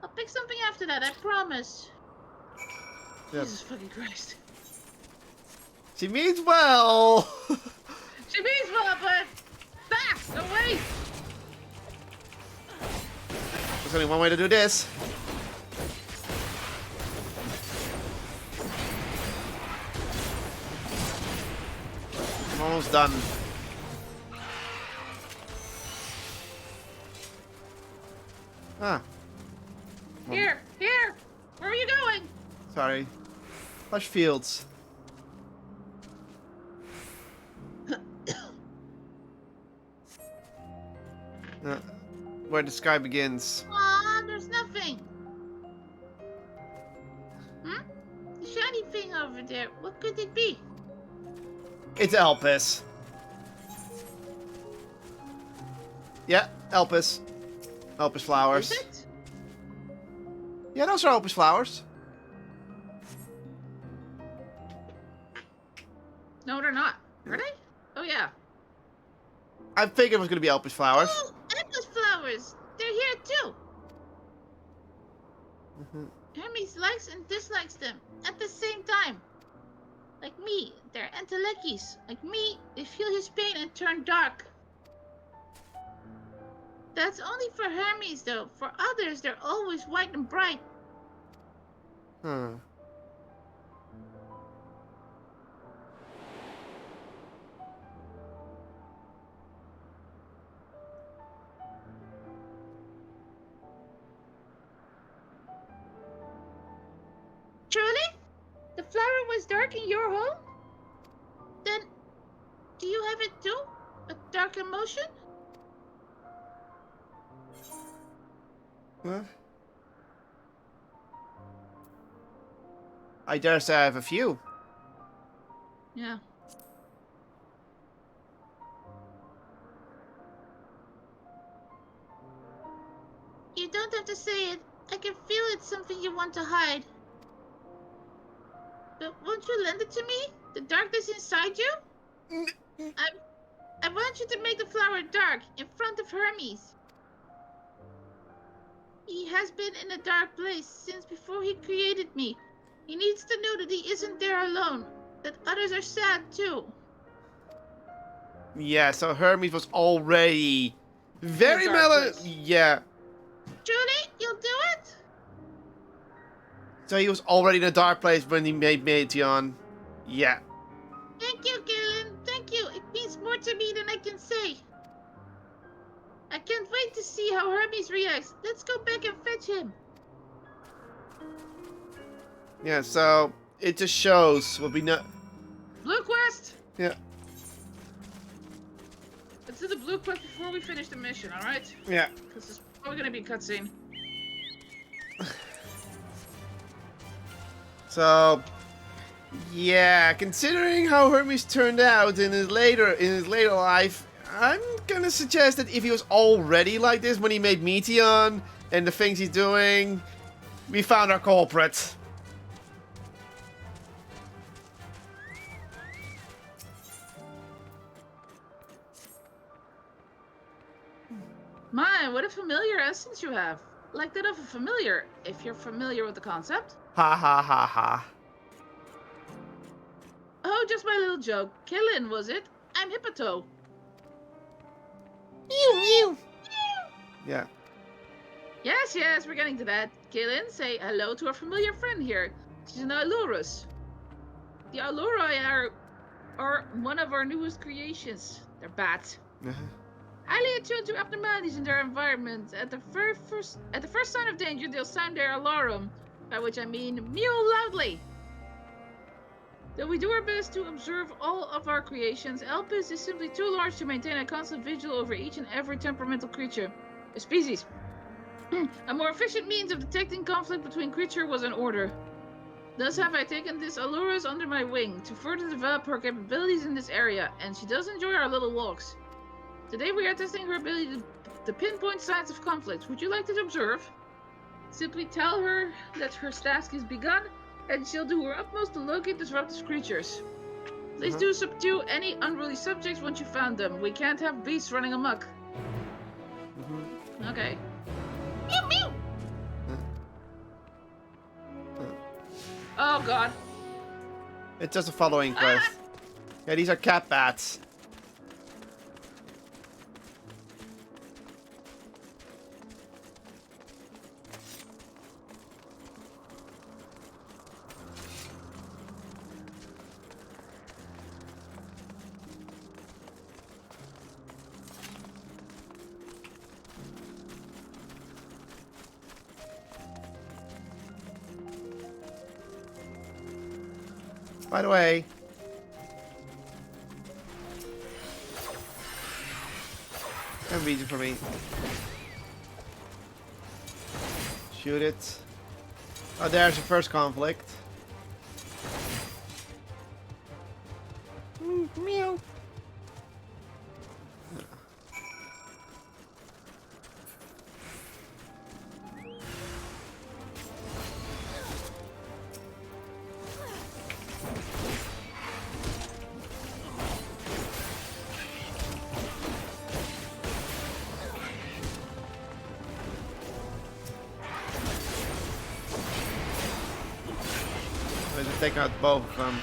I'll pick something after that, I promise. Yep. Jesus fucking Christ. She means well. She means well, but... No, wait! There's only one way to do this. I'm almost done. Ah. Here! Where are you going? Sorry. Lush fields. Where the sky begins. Aw, there's nothing. The shiny thing over there, what could it be? It's Elpis. Yeah, Elpis. Elpis flowers. Is it? Yeah, those are Elpis flowers. No, they're not. Are they? Oh, yeah. I figured it was going to be Elpis flowers. Oh, Emma's flowers. They're here too. Hermes likes and dislikes them at the same time. Like me, they're entelekis. Like me, they feel his pain and turn dark. That's only for Hermes though. For others, they're always white and bright. Truly? The flower was dark in your home? Then, do you have it too? A dark emotion? Huh? I dare say I have a few. Yeah. You don't have to say it. I can feel it's something you want to hide. But won't you lend it to me? The darkness inside you? I want you to make the flower dark in front of Hermes. He has been in a dark place since before he created me. He needs to know that he isn't there alone. That others are sad too. Yeah, so Hermes was already very mellow. Yeah. Julie, you'll do it? So he was already in a dark place when he made Meteon. Yeah. Thank you, Galen. Thank you. It means more to me than I can say. I can't wait to see how Hermes reacts. Let's go back and fetch him. Yeah, so it just shows what we know. Blue quest! Yeah. Let's do the blue quest before we finish the mission, alright? Yeah. Because it's probably gonna be a cutscene. So, yeah, considering how Hermes turned out in his later life, I'm gonna suggest that if he was already like this when he made Meteon and the things he's doing, we found our culprit. My, what a familiar essence you have. Like that of a familiar, if you're familiar with the concept. Ha ha ha ha. Oh, just my little joke. Killin, was it? I'm Hippoto. Mew mew. Yeah. Yes, we're getting to that. Killin, say hello to our familiar friend here. She's an Allurus. The Alluri are one of our newest creations. They're bats. Highly attuned to abnormalities in their environment. At the first sign of danger, they'll sound their alarm, by which I mean mew loudly. Though we do our best to observe all of our creations, Elpis is simply too large to maintain a constant vigil over each and every temperamental creature. A species. A more efficient means of detecting conflict between creatures was in order. Thus have I taken this Allura's under my wing to further develop her capabilities in this area, and she does enjoy our little walks. Today we are testing her ability to pinpoint signs of conflict. Would you like to observe? Simply tell her that her task is begun, and she'll do her utmost to locate disruptive creatures. Please do subdue any unruly subjects once you found them. We can't have beasts running amok. Okay. Mew mew! Oh god. It's just a following quest. Yeah, these are cat bats. By the way, can be easy for me. Shoot it. Oh, there's the first conflict. Meow. Let's take out both of them.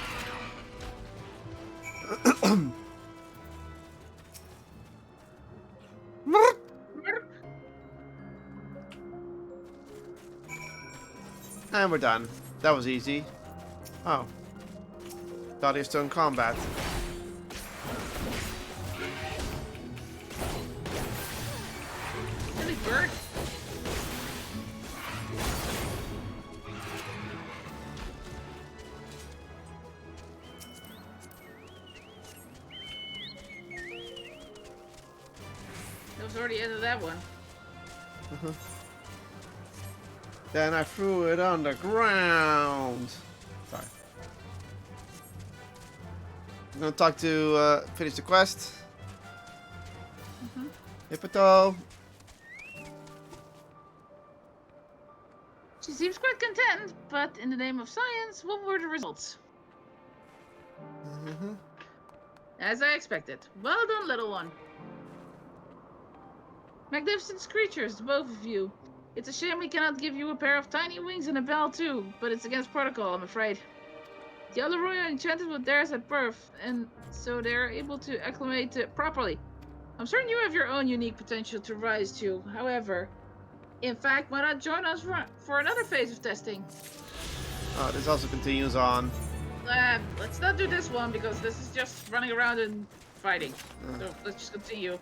And we're done. That was easy. Oh. Thought he was still in combat. Silly bird. That was already into that one. Then I threw it on the ground. Sorry. I'm gonna talk to finish the quest. Hippoto. She seems quite content, but in the name of science, what were the results? As I expected. Well done, little one. Magnificent creatures, both of you. It's a shame we cannot give you a pair of tiny wings and a bell too, but it's against protocol, I'm afraid. The Alluroi are enchanted with theirs at birth, and so they're able to acclimate properly. I'm certain you have your own unique potential to rise to. However, in fact, why not join us for another phase of testing? Oh, this also continues on. Let's not do this one because this is just running around and fighting. So let's just continue.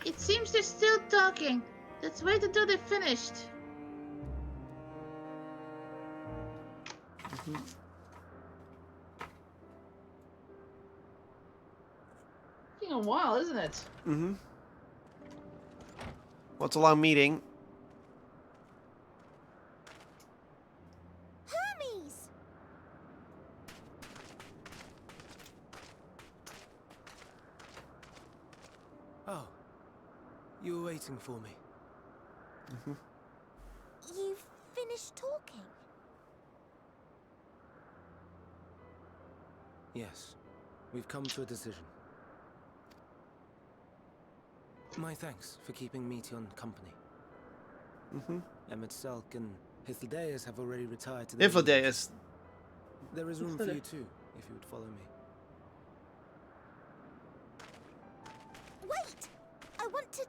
It seems they're still talking. Let's wait until they're finished. Taking a while, isn't it? Well, it's a long meeting. Hermes! Oh, you were waiting for me. You've finished talking? Yes, we've come to a decision. My thanks for keeping Meteon company. Emmett Selk and Hythlodaeus have already retired to their Hythlodaeus. There is room for you too, if you would follow me. Wait! I want to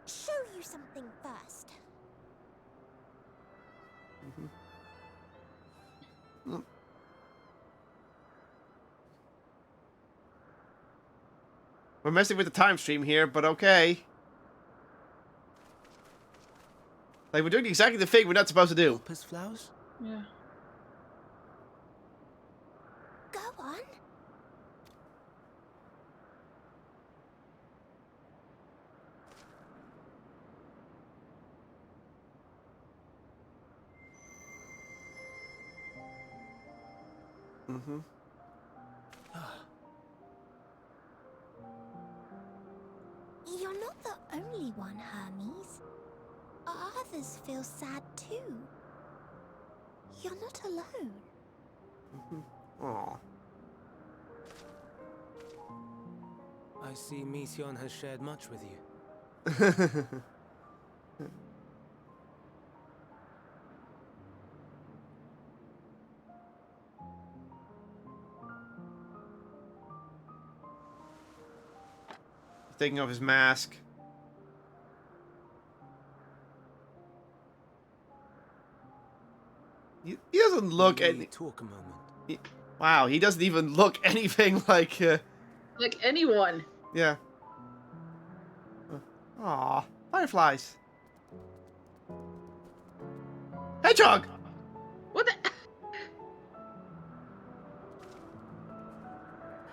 show you something first. We're messing with the time stream here, but okay. Like, we're doing exactly the thing we're not supposed to do. Elpis flowers? Yeah. Go on. Mm-hmm. You're not the only one, Hermes. Others feel sad too. You're not alone. Aw. I see Mission has shared much with you. Taking off his mask. He doesn't look any. Talk a moment. Wow, he doesn't even look anything like. Like anyone. Yeah. Aw, fireflies. Hedgehog. What the?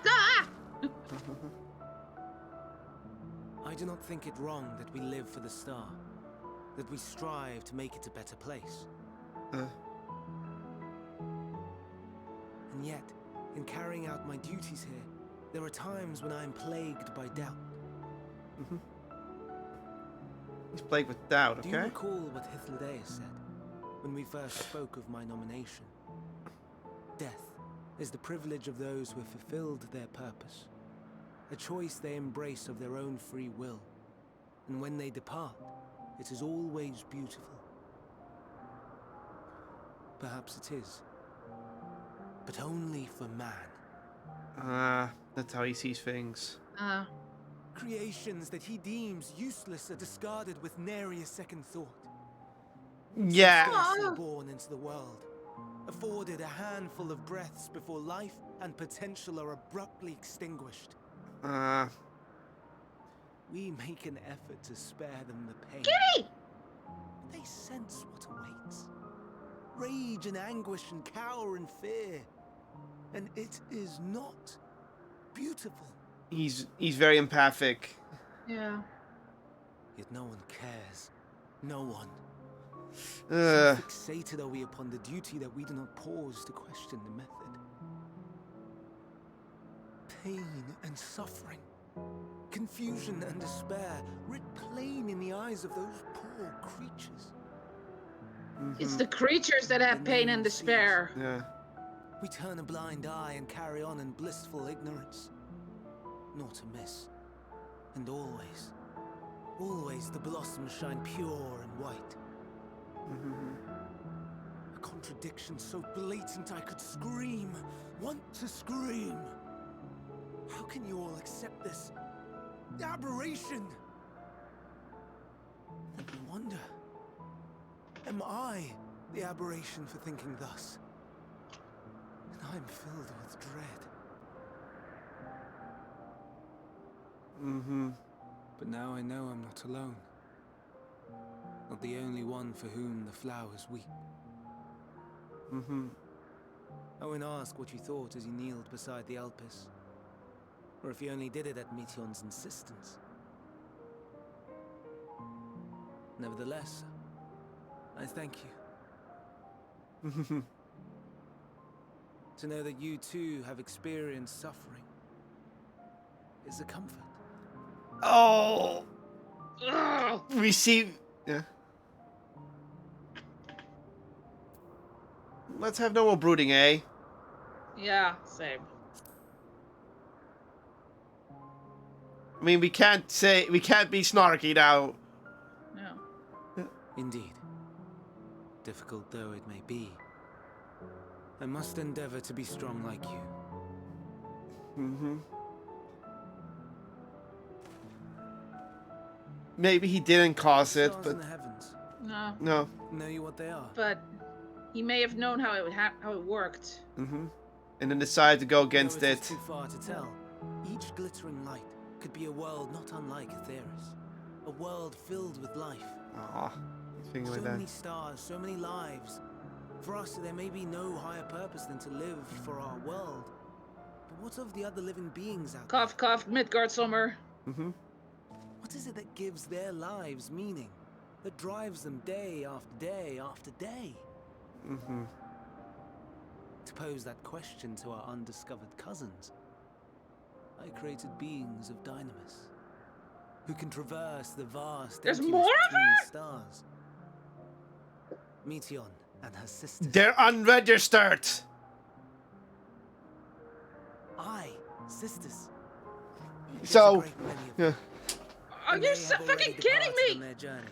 Ah! I do not think it wrong that we live for the star, that we strive to make it a better place. And yet, in carrying out my duties here, there are times when I am plagued by doubt. He's plagued with doubt, okay? Do you recall what Hythlodaeus said when we first spoke of my nomination? Death is the privilege of those who have fulfilled their purpose, a choice they embrace of their own free will, and when they depart, it is always beautiful. Perhaps it is, but only for man. That's how he sees things. Creations that he deems useless are discarded with nary a second thought. Yeah. Scarcely born into the world, afforded a handful of breaths before life and potential are abruptly extinguished. We make an effort to spare them the pain. Kitty! They sense what awaits. Rage and anguish and cower and fear. And it is not beautiful. He's very empathic. Yeah. Yet no one cares. No one. Ugh. So fixated are we upon the duty that we do not pause to question the method. Pain and suffering, confusion and despair, writ plain in the eyes of those poor creatures. It's the creatures that have pain and despair. Yeah. We turn a blind eye and carry on in blissful ignorance. Nor to miss. And always, always the blossoms shine pure and white. A contradiction so blatant I could scream, want to scream. How can you all accept this aberration? And I wonder, am I the aberration for thinking thus? And I'm filled with dread. But now I know I'm not alone. Not the only one for whom the flowers weep. Owen asked what you thought as you kneeled beside the Elpis. Or if you only did it at Metion's insistence. Nevertheless, I thank you. To know that you too have experienced suffering is a comfort. Oh! We see... Yeah. Let's have no more brooding, eh? Yeah, same. I mean, we can't be snarky now. No. Indeed. Difficult though it may be, I must endeavor to be strong like you. Maybe he didn't cause it, Stars but in the heavens. No. no. Know you what they are? But he may have known how it worked. And then decided to go against Though it. is too far to tell. Each glittering light could be a world not unlike Aetheris. A world filled with life. Aw, Something So like that. many stars, so many lives. For us, there may be no higher purpose than to live for our world. But what of the other living beings out there? Cough, cough, Midgard summer. Mm-hmm. What is it that gives their lives meaning? That drives them day after day after day? Mm-hmm. To pose that question to our undiscovered cousins, I created beings of Dynamis, who can traverse the vast There's emptiness more of between her? the stars. Meteon and her sisters. They're unregistered! Sisters. So, yeah. Are you so fucking kidding me? On their journey,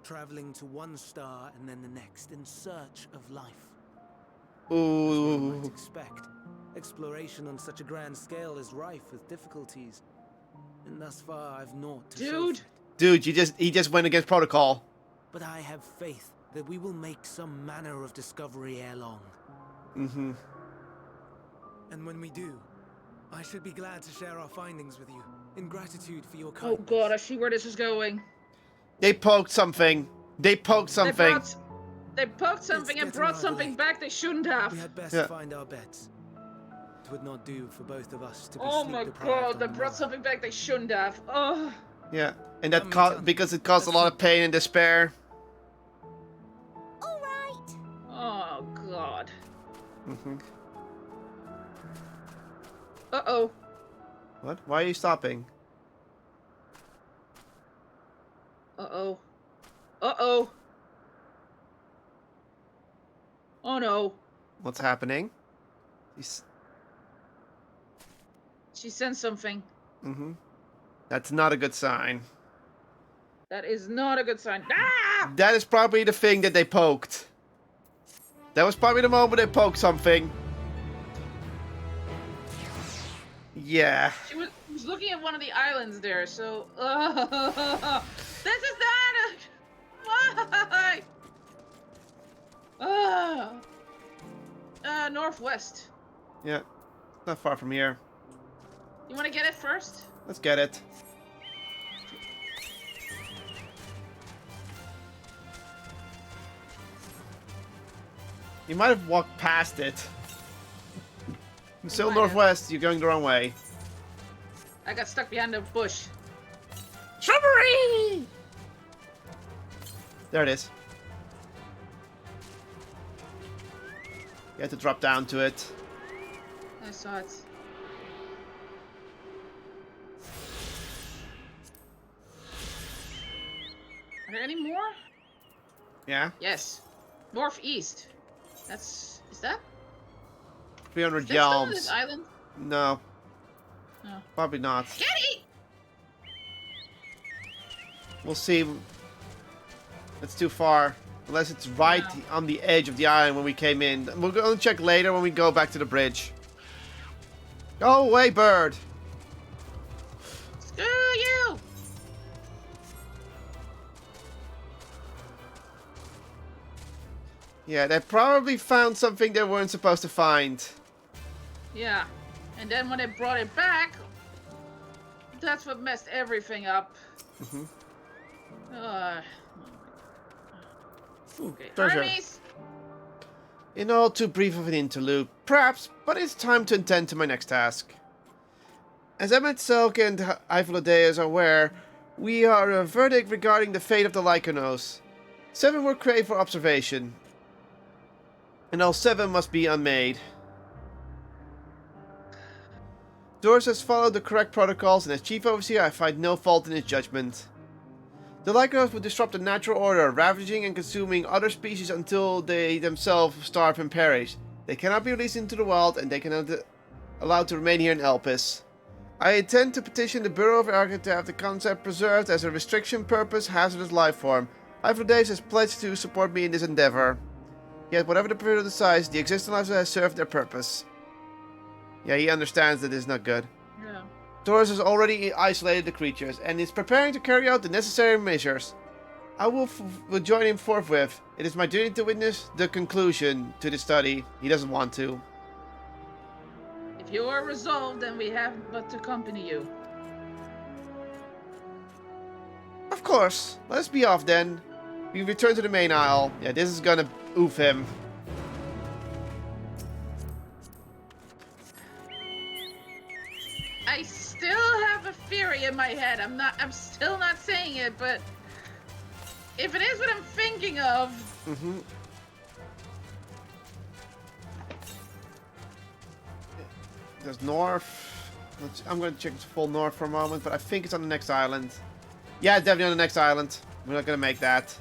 traveling to one star and then the next in search of life. Ooh. As one might expect, exploration on such a grand scale is rife with difficulties, and thus far I've naught to show for it. Dude, he just went against protocol. But I have faith that we will make some manner of discovery ere long. Mm-hmm. And when we do, I should be glad to share our findings with you, in gratitude for your Oh kindness. god, I see where this is going. They poked something. They poked something. They poked something and brought something back they shouldn't have. We had best find our beds. It would not do for both of us to be Oh my god, they brought something back they shouldn't have. Oh. Yeah, and that because it caused a lot of pain and despair. Oh god. Mm-hmm. Uh-oh. What? Why are you stopping? Uh-oh. Uh-oh. Oh no. What's happening? She sent something. Mm-hmm. That's not a good sign. That is not a good sign. Ah! That is probably the thing that they poked. That was probably the moment they poked something. Yeah. She was looking at one of the islands there, so... this is not... Why? Northwest. Yeah. Not far from here. You want to get it first? Let's get it. You might have walked past it. I'm still northwest, you're going the wrong way. I got stuck behind a bush. Shrubbery! There it is. You have to drop down to it. I saw it. Are there any more? Yeah? Yes. Northeast. That's... Is that? 300 Is that still on yalms. this island? No. No. Probably not. Kitty! We'll see. It's too far. Unless it's right on the edge of the island when we came in. We'll go and check later when we go back to the bridge. Go away, bird! Screw you! Yeah, they probably found something they weren't supposed to find. Yeah. And then when they brought it back, that's what messed everything up. Mm-hmm. Okay. Treasure. Armies! In all too brief of an interlude, perhaps, but it's time to attend to my next task. As Emmett Selk and Ivlodeus are aware, we are a verdict regarding the fate of the Lycanos. 7 were created for observation, and all 7 must be unmade. Doris has followed the correct protocols, and as Chief Overseer I find no fault in his judgment. The Lycanos would disrupt the natural order, ravaging and consuming other species until they themselves starve and perish. They cannot be released into the wild, and they cannot be allowed to remain here in Elpis. I intend to petition the Bureau of Agriculture to have the concept preserved as a restriction purpose hazardous life form. Ivlodeus has pledged to support me in this endeavor. Yet whatever the Bureau decides, the existing life has served their purpose. Yeah, he understands that it's not good. Yeah. Taurus has already isolated the creatures and is preparing to carry out the necessary measures. I will join him forthwith. It is my duty to witness the conclusion to the study. He doesn't want to. If you are resolved, then we have but to accompany you. Of course. Let us be off then. We return to the main aisle. Yeah, this is gonna oof him. I still have a theory in my head. I'm still not saying it, but if it is what I'm thinking of. Mm-hmm. There's north. I'm gonna check the full north for a moment, but I think it's on the next island. Yeah, it's definitely on the next island. We're not gonna make that.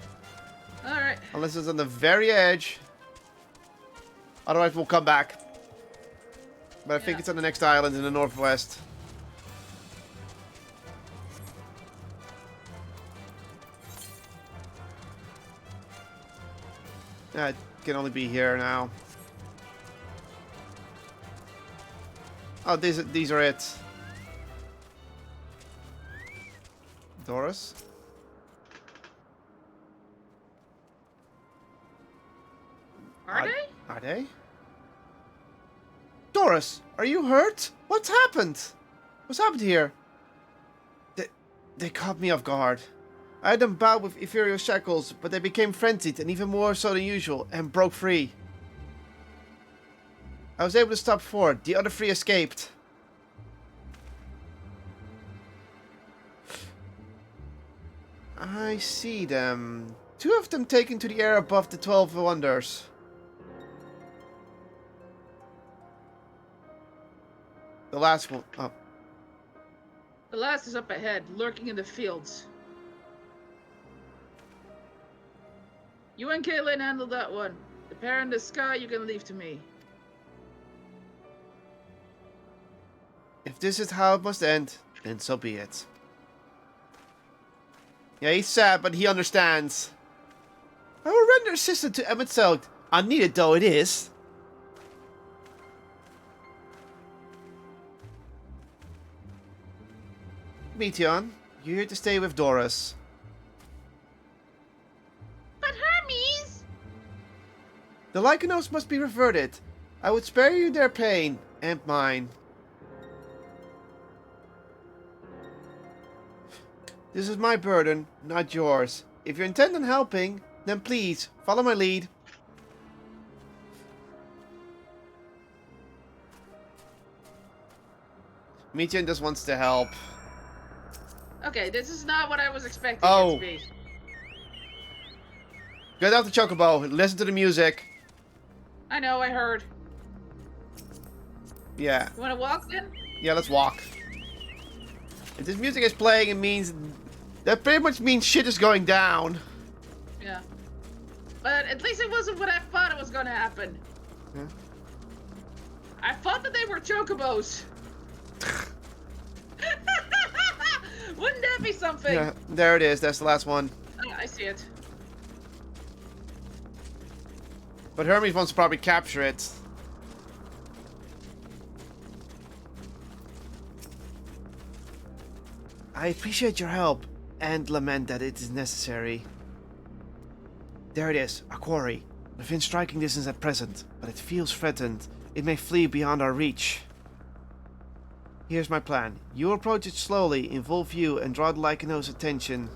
Alright. Unless it's on the very edge. Otherwise, we'll come back. But I think it's on the next island in the northwest. Yeah, it can only be here now. Oh, these are it. Doris? Are they? Are they? Doris, are you hurt? What's happened? What's happened here? They caught me off guard. I had them bound with ethereal shackles, but they became frenzied and even more so than usual and broke free. I was able to stop 4. The other 3 escaped. I see them. 2 of them taken to the air above the 12 Wonders. The last one. Oh. The last is up ahead, lurking in the fields. You and Caitlin handle that one. The pair in the sky you can leave to me. If this is how it must end, then so be it. Yeah, he's sad, but he understands. I will render assistance to Emmett Selk, unneeded though it is. Meteon, you're here to stay with Doris. But Hermes! The Lycanos must be reverted. I would spare you their pain, and mine. This is my burden, not yours. If you intend on helping, then please, follow my lead. Meteon just wants to help. Okay, this is not what I was expecting it to be. Get out the chocobo, listen to the music. I know, I heard. Yeah. You wanna walk then? Yeah, let's walk. If this music is playing, it means... That pretty much means shit is going down. Yeah. But at least it wasn't what I thought it was gonna happen. Yeah. I thought that they were chocobos. Wouldn't that be something? Yeah, there it is. That's the last one. Oh, I see it. But Hermes wants to probably capture it. I appreciate your help and lament that it is necessary. There it is, a quarry. Within striking distance at present, but it feels threatened. It may flee beyond our reach. Here's my plan. You approach it slowly, involve you, and draw the Lycanos' attention.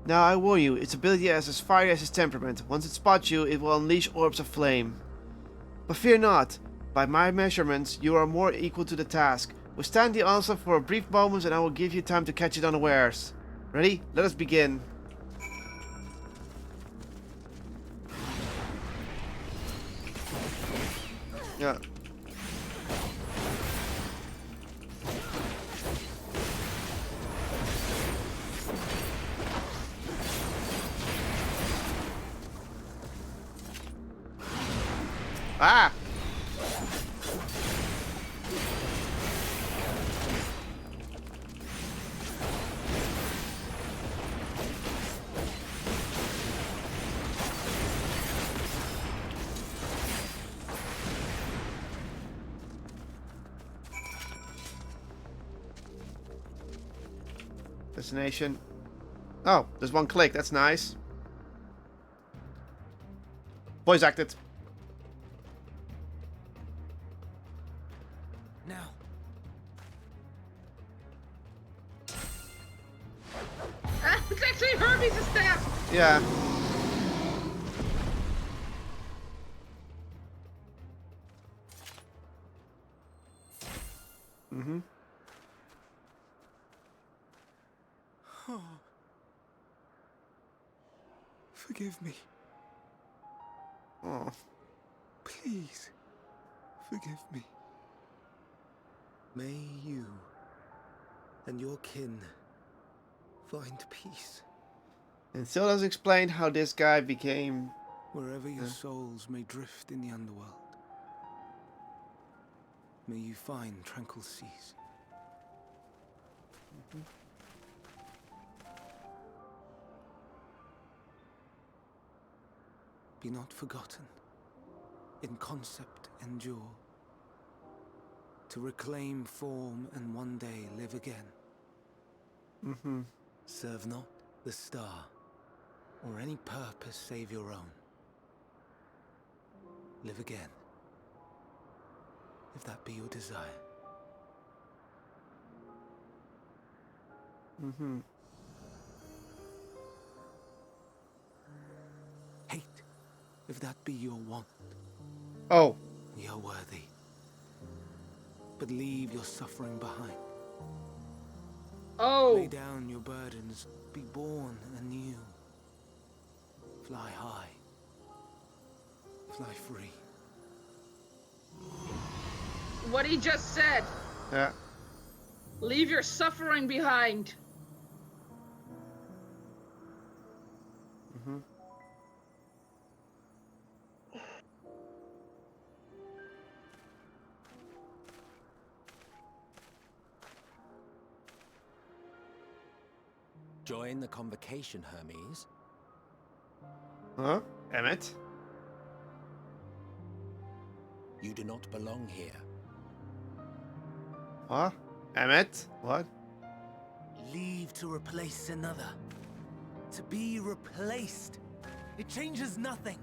Now I warn you, its ability is as fiery as its temperament. Once it spots you, it will unleash orbs of flame. But fear not. By my measurements, you are more equal to the task. Withstand the onslaught for a brief moment and I will give you time to catch it unawares. Ready? Let us begin. Yeah. Ah! Destination. Oh, there's one click. That's nice. Voice acted. Now. It's actually Hermes' staff. Yeah. Mm-hmm. Oh. Forgive me. Oh. Please, forgive me. May you and your kin find peace. And still doesn't explain how this guy became... Wherever your souls may drift in the underworld, may you find tranquil seas. Be not forgotten. In concept endure. To reclaim form and one day live again. Mm-hmm. Serve not the star, or any purpose save your own. Live again, if that be your desire. Mm-hmm. Hate, if that be your want. Oh. We are worthy. But leave your suffering behind. Oh. Lay down your burdens, be born anew. Fly high. Fly free. What he just said. Yeah. Leave your suffering behind. Mm-hmm. Join the convocation, Hermes. Huh? Emmett? You do not belong here. What? Emmett? What? Leave to replace another. To be replaced. It changes nothing.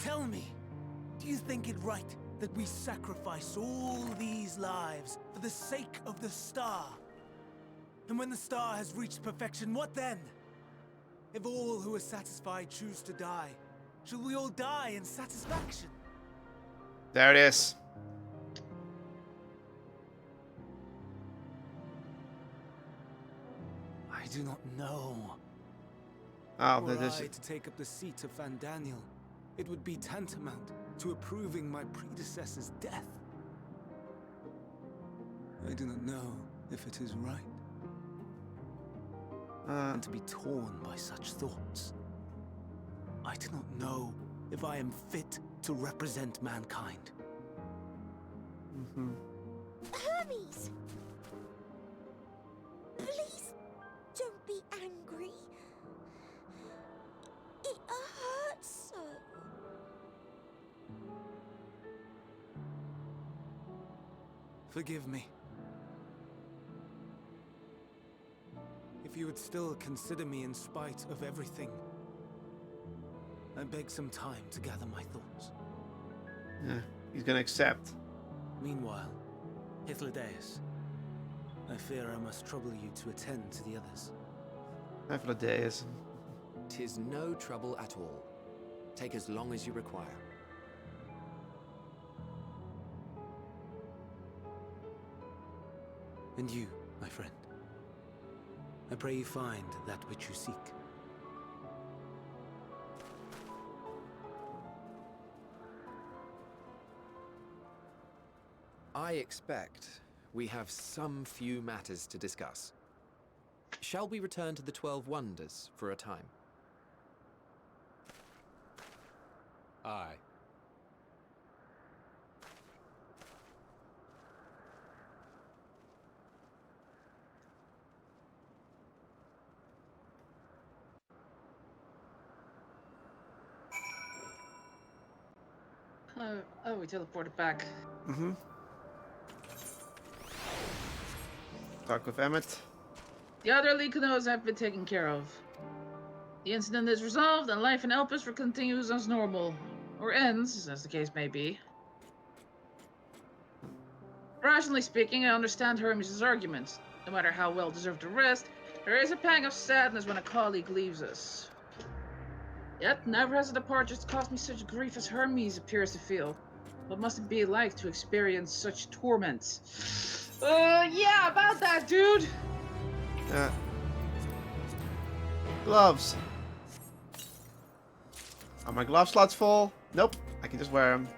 Tell me, do you think it right that we sacrifice all these lives for the sake of the star? And when the star has reached perfection, what then? If all who are satisfied choose to die, shall we all die in satisfaction? There it is. I do not know. Oh, Were that is... I to take up the seat of Van Daniel, it would be tantamount to approving my predecessor's death. I do not know if it is right. And to be torn by such thoughts. I do not know if I am fit to represent mankind. Mm-hmm. Hermes! Please don't be angry. It hurts so. Forgive me. If you would still consider me in spite of everything, I beg some time to gather my thoughts. Yeah, he's gonna accept. Meanwhile, Hythlodaeus, I fear I must trouble you to attend to the others. Hythlodaeus. 'Tis no trouble at all. Take as long as you require. And you, my friend, I pray you find that which you seek. I expect we have some few matters to discuss. Shall we return to the 12 Wonders for a time? Aye. Oh, we teleported back. Mm-hmm. Talk with Emmett. The other Lycanos have been taken care of. The incident is resolved, and life in Elpis continues as normal. Or ends, as the case may be. Rationally speaking, I understand Hermes' arguments. No matter how well deserved a rest, there is a pang of sadness when a colleague leaves us. Yet, never has a departure caused me such grief as Hermes appears to feel. What must it be like to experience such torment? Yeah, about that, dude. Gloves. Are my glove slots full? Nope. I can just wear them.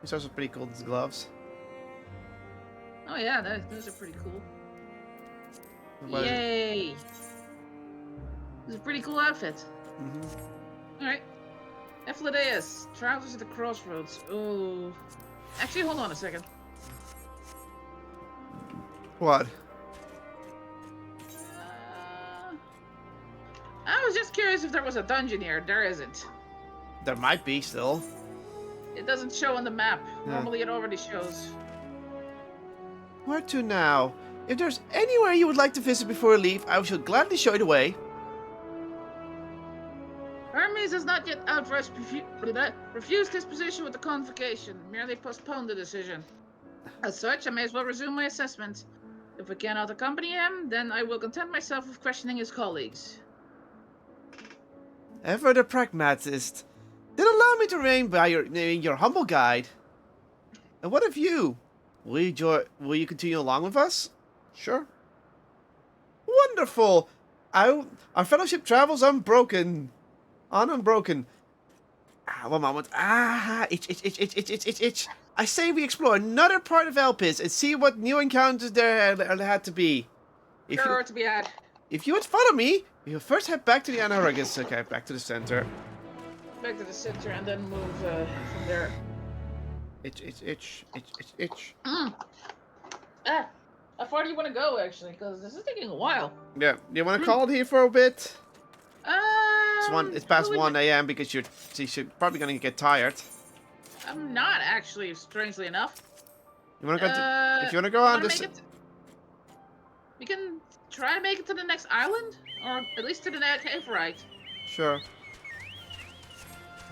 These are pretty cool, these gloves. Oh yeah, those are pretty cool. What is it? Yay! This is a pretty cool outfit. Alright. Ephlideus, travels at the crossroads. Oh. Actually, hold on a second. What? I was just curious if there was a dungeon here. There isn't. There might be still. It doesn't show on the map. Yeah. Normally it already shows. Where to now? If there's anywhere you would like to visit before you leave, I shall gladly show you the way. Hermes has not yet outright refused his position with the convocation, merely postponed the decision. As such, I may as well resume my assessment. If I cannot accompany him, then I will content myself with questioning his colleagues. Ever the pragmatist. Then allow me to remain by your humble guide. And what of you? Will you continue along with us? Sure. Wonderful! Our fellowship travels unbroken. Unbroken. One moment. Itch. I say we explore another part of Elpis and see what new encounters there had to be. Sure to be had. If you would follow me, we will first head back to the Anaurgus. Okay, back to the center. Back to the center and then move from there. Itch. How far do you want to go, actually? Because this is taking a while. Yeah, you want to call it here for a bit? It's past 1 a.m. because you're probably gonna get tired. I'm not actually, strangely enough. You wanna go? If you wanna go on this, we can try to make it to the next island, or at least to the next cave, right? Sure.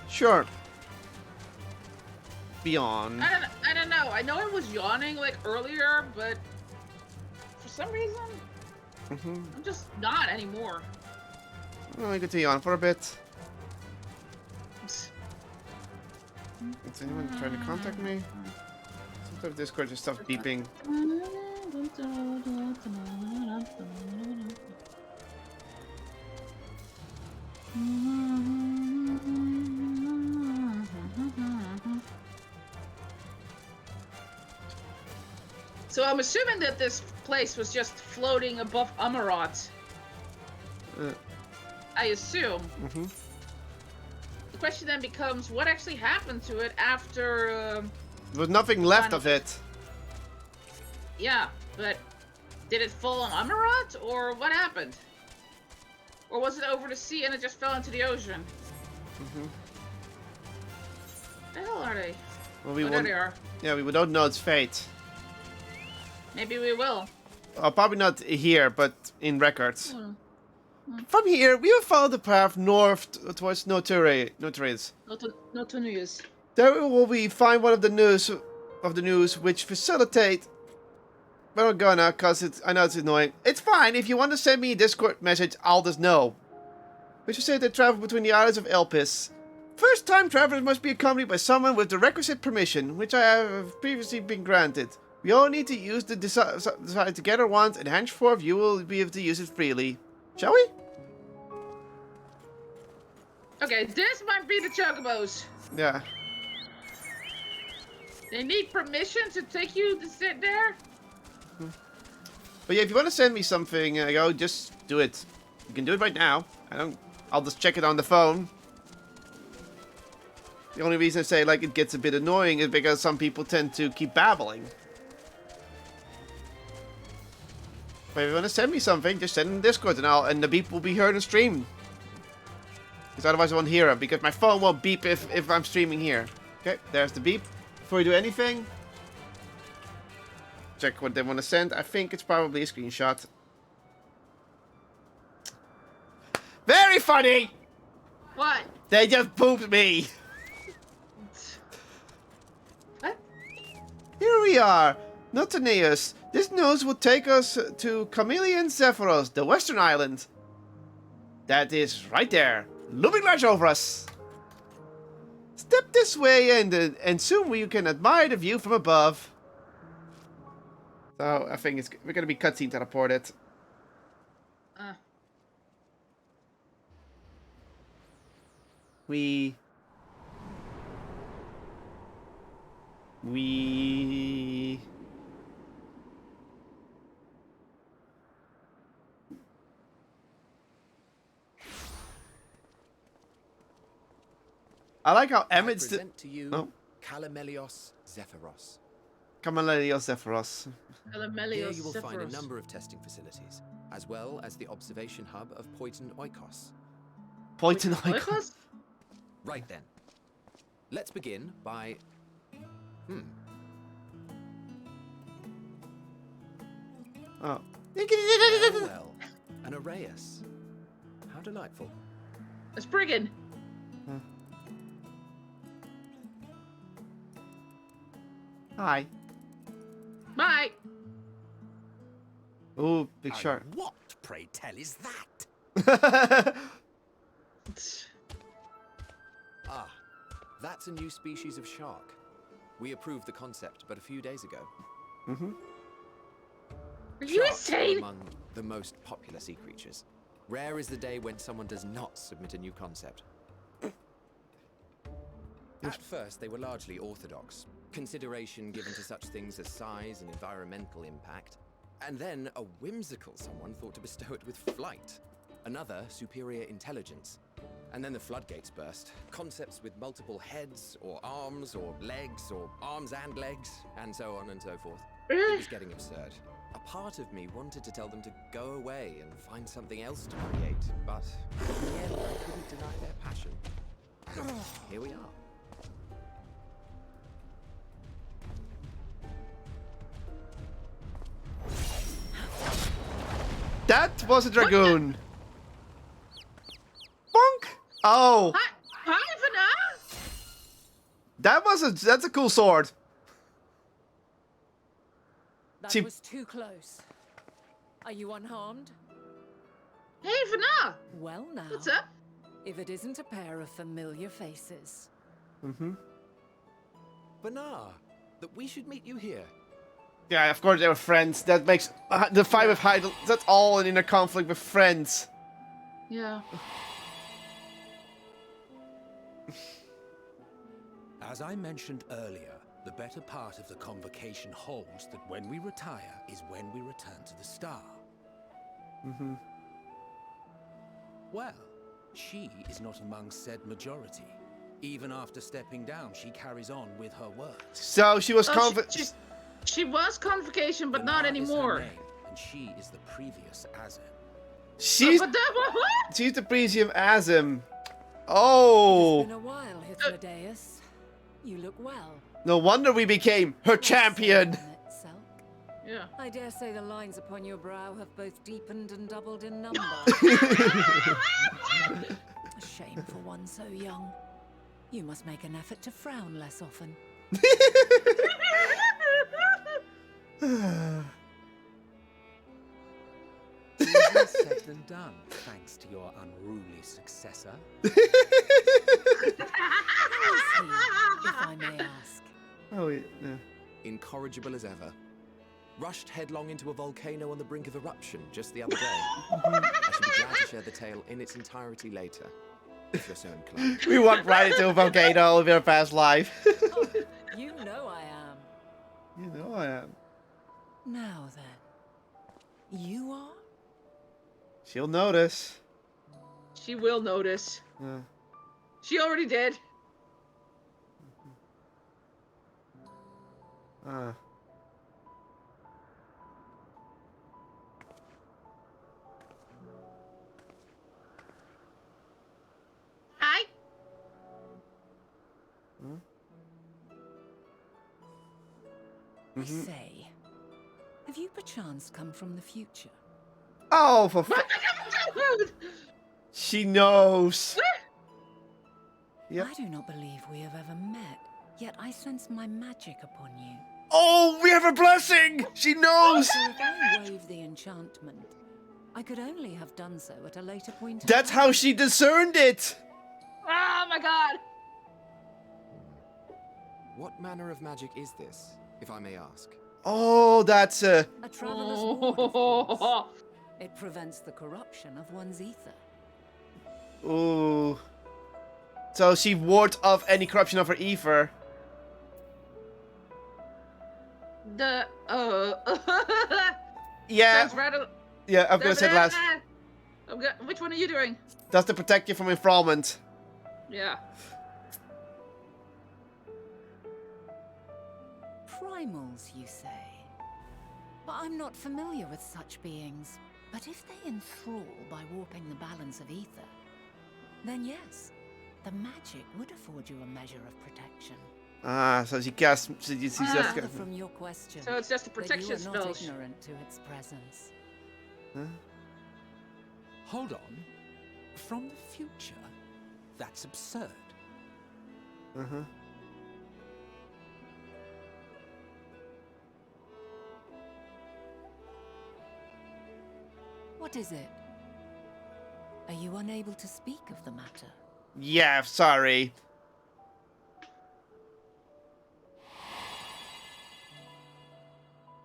Sure. Beyond. I don't know. I know I was yawning like earlier, but for some reason, I'm just not anymore. Well, I get to yawn for a bit. Is anyone trying to contact me? Sometimes Discord just stops beeping. So I'm assuming that this place was just floating above Amarat. I assume. The question then becomes, what actually happened to it after... There was nothing left of it. Yeah, but did it fall on Amarat, or what happened? Or was it over the sea and it just fell into the ocean? The hell are they? Well, there they are. Yeah, we don't know its fate. Maybe we will. Probably not here, but in records. From here, we will follow the path north towards Noturis. Noturis. There will we find one of the news which facilitate. We're not gonna, cause I know it's annoying. It's fine. If you want to send me a Discord message, I'll just know. Which will say they travel between the islands of Elpis. First-time travelers must be accompanied by someone with the requisite permission, which I have previously been granted. We all need to use the design together once, and henceforth you will be able to use it freely. Shall we? Okay, this might be the Chocobos. Yeah. They need permission to take you to sit there? But yeah, if you want to send me something, just do it. You can do it right now. I'll just check it on the phone. The only reason I say like it gets a bit annoying is because some people tend to keep babbling. But if you want to send me something, just send it in Discord and the beep will be heard on stream. Because otherwise I won't hear it, because my phone won't beep if I'm streaming here. Okay, there's the beep. Before you do anything, check what they want to send. I think it's probably a screenshot. Very funny! What? They just pooped me! What? Here we are, Noturis. This news will take us to Chameleon Zephyros, the western island. That is right there, looming large over us. Stay Step this way, and soon we can admire the view from above. So I think we're gonna be cutscene teleported. We. I like how Emmett's present to you Calamelios Zephyros. Calamelios Zephyros. Here you will find a number of testing facilities, as well as the observation hub of Poiton Oikos. Poiton Oikos? Right then. Let's begin by... Oh. Well, an Arraius. How delightful. A Spriggan. Hi. Bye. Oh, big shark. What, pray tell, is that? Ah, that's a new species of shark. We approved the concept but a few days ago. Are you insane? Among the most popular sea creatures. Rare is the day when someone does not submit a new concept. At first, they were largely orthodox. Consideration given to such things as size and environmental impact. And then a whimsical someone thought to bestow it with flight. Another, superior intelligence. And then the floodgates burst. Concepts with multiple heads, or arms and legs, and so on and so forth. It was getting absurd. A part of me wanted to tell them to go away and find something else to create, but in the end, I couldn't deny their passion. Here we are. That was a dragoon. Bonk. Oh. Hi, Vanna. That's a cool sword. That was too close. Are you unharmed? Hey, Vanna. Well now. What's up? If it isn't a pair of familiar faces. Banar, that we should meet you here. Yeah, of course they were friends. That makes the fight with Heidel. That's all an inner conflict with friends. Yeah. As I mentioned earlier, the better part of the convocation holds that when we retire is when we return to the star. Well, she is not among said majority. Even after stepping down, she carries on with her work. So she was She was convocation, but not anymore. And she is the previous Azim. She's the previous Azim. Oh. It's been a while, Hythlodaeus. You look well. No wonder we became her champion. Yeah. I dare say the lines upon your brow have both deepened and doubled in number. A shame for one so young. You must make an effort to frown less often. Easier said than done, thanks to your unruly successor. How is he, if I may ask? Oh, yeah. Incorrigible as ever. Rushed headlong into a volcano on the brink of eruption just the other day. I should be glad to share the tale in its entirety later, if you're so inclined. We walked right into a volcano in our past life. Oh, you know I am. You know I am. Now then, you are? She'll notice. She will notice. She already did. Hi. I say, have you perchance come from the future? Oh, for she knows. I do not believe we have ever met, yet I sense my magic upon you. Oh, we have a blessing! She knows! So if I wove the enchantment, I could only have done so at a later point in That's time. how she discerned it! Oh my god! What manner of magic is this, if I may ask? Oh, that's A traveler's ward, of course. It prevents the corruption of one's ether. Ooh. So she wards off any corruption of her ether. The Yeah. Sounds rather. Yeah, I'm gonna say glass. Which one are you doing? That's to protect you from enfrallment. Yeah. Primals, you say? But I'm not familiar with such beings. But if they enthrall by warping the balance of ether, then yes, the magic would afford you a measure of protection. Ah, so she casts. She's just. From your question, so it's just a protection spell. You are not spell. ignorant to its presence. Huh? Hold on. From the future? That's absurd. Uh-huh. What is it? Are you unable to speak of the matter? Yeah, sorry.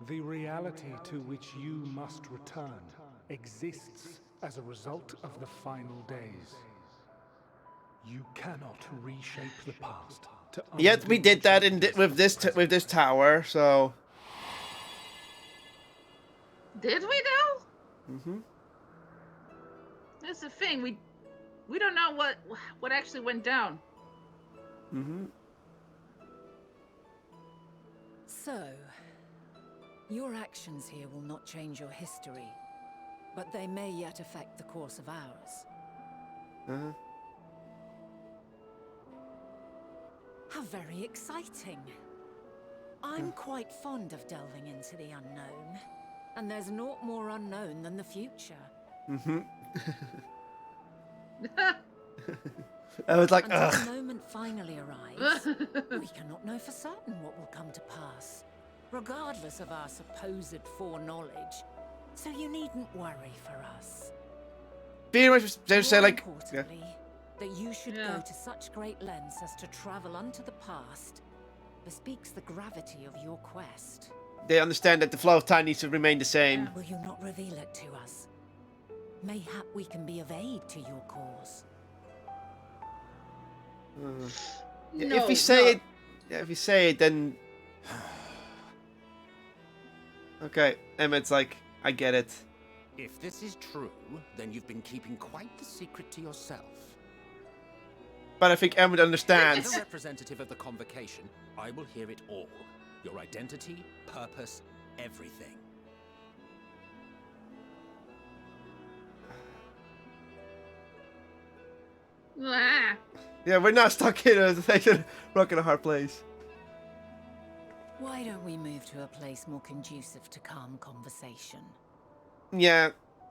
The reality to which you must return exists as a result of the final days. You cannot reshape the past. Yet we did that with this tower, so. Did we though? Mm-hmm. That's the thing. We don't know what actually went down. Mm-hmm. So, your actions here will not change your history, but they may yet affect the course of ours. Uh-huh. How very exciting. I'm quite fond of delving into the unknown, and there's naught more unknown than the future. Mm-hmm. I was like, until ugh. the moment finally arrives, we cannot know for certain what will come to pass, regardless of our supposed foreknowledge. So you needn't worry for us. Pretty much, they say like, importantly, that you should go to such great lengths as to travel unto the past bespeaks the gravity of your quest. they understand that the flow of time needs to remain the same. Will you not reveal it to us? Mayhap we can be of aid to your cause. Yeah, if we say it, if we say it, then okay. Emmett's like, I get it. If this is true, then you've been keeping quite the secret to yourself. But I think Emmett understands. As a representative of the convocation, I will hear it all. Your identity, purpose, everything. Yeah, we're not stuck in a rock and a hard place. Why don't we move to a place more conducive to calm conversation? Yeah,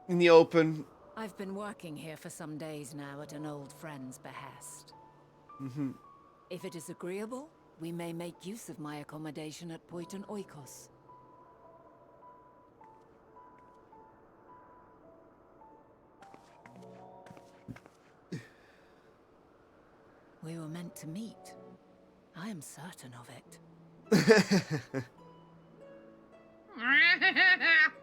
in the open. I've been working here for some days now at an old friend's behest. Mm-hmm. If it is agreeable, we may make use of my accommodation at Poiton Oikos. We were meant to meet. I am certain of it.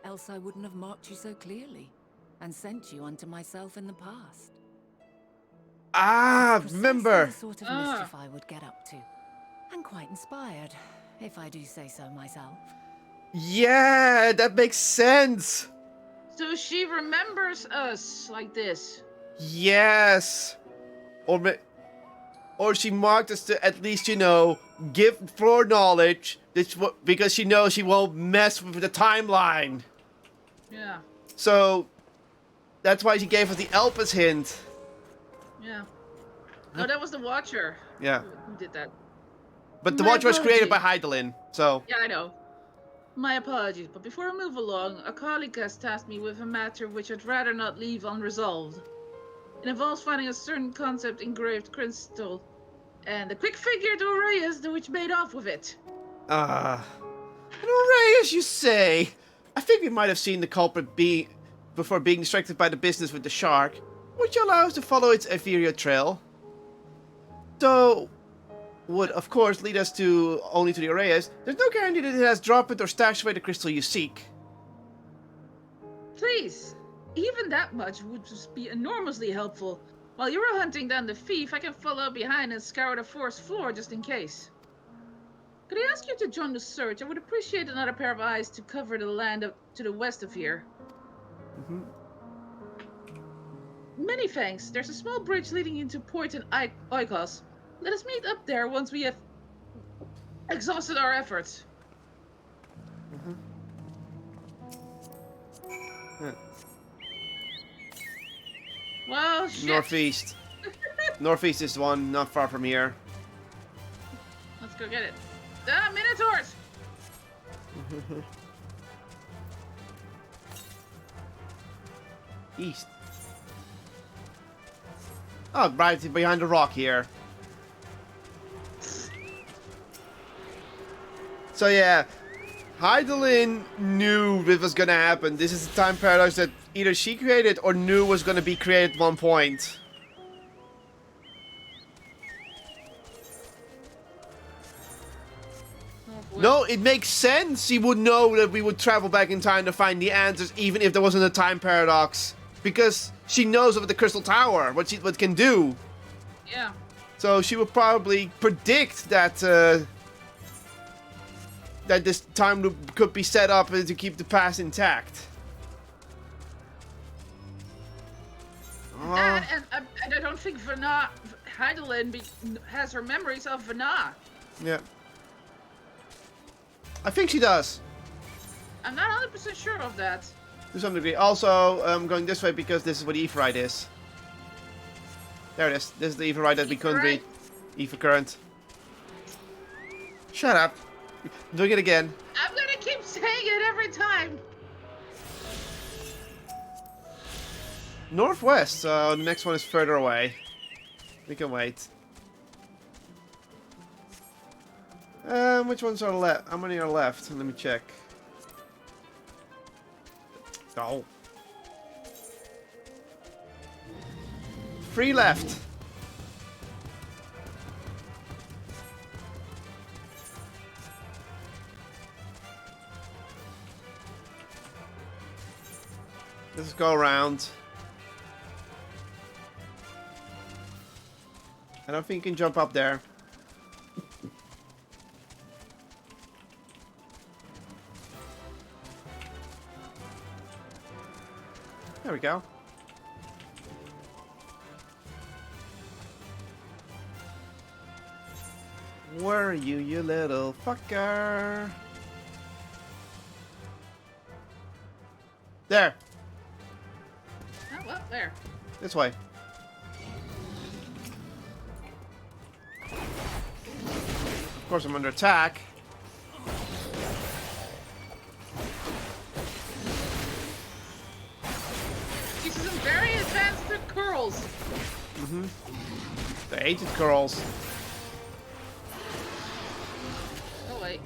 Else I wouldn't have marked you so clearly and sent you unto myself in the past. Ah, remember. The sort of mischief I would get up to. And quite inspired, if I do say so myself. Yeah, that makes sense. So she remembers us like this. Yes. Or she marked us to at least, you know, give foreknowledge, because she knows she won't mess with the timeline. Yeah. So that's why she gave us the Elpis hint. Yeah. No, that was the Watcher. Yeah. Who did that? But the My Watcher was created by apologies. Heidelin, so. Yeah, I know. My apologies, but before I move along, a colleague has tasked me with a matter which I'd rather not leave unresolved. It involves finding a certain concept engraved crystal, and the quick-figured Aureus which made off with it. An Aureus, you say? I think we might have seen the culprit before being distracted by the business with the shark, which allows us to follow its Ethereal trail. So, would, of course, lead us to only to the Arrayas, there's no guarantee that it has dropped it or stashed away the crystal you seek. Please, even that much would just be enormously helpful. While you're hunting down the thief, I can follow behind and scour the forest floor just in case. Could I ask you to join the search? I would appreciate another pair of eyes to cover the land to the west of here. Many thanks. There's a small bridge leading into Port and Oikos. Let us meet up there once we have exhausted our efforts. Well, shit. Northeast. Northeast is the one, not far from here. Let's go get it. Ah, Minotaurs! East. Oh, right behind the rock here. So yeah, Heidelin knew it was gonna happen. This is a time paradox that either she created or knew was gonna be created at one point. No, it makes sense. She would know that we would travel back in time to find the answers, even if there wasn't a time paradox, because she knows of the Crystal Tower, what it can do. Yeah. So she would probably predict that that this time loop could be set up to keep the past intact. And I don't think Heidelin has her memories of Vana. Yeah. I think she does. I'm not 100% sure of that. To some degree. Also, I'm going this way because this is what Aetheryte is. There it is. This is the Aetheryte that we couldn't read. Aether current. Shut up. I'm doing it again. I'm gonna keep saying it every time. Northwest, so the next one is further away. We can wait. Which ones are left? How many are left? Let me check. Oh. 3 left. Let's go around. I don't think you can jump up there. There we go. Where are you, you little fucker? There. Oh, well, there. This way. Of course, I'm under attack. These are some very advanced curls. The aged curls. Oh, wait.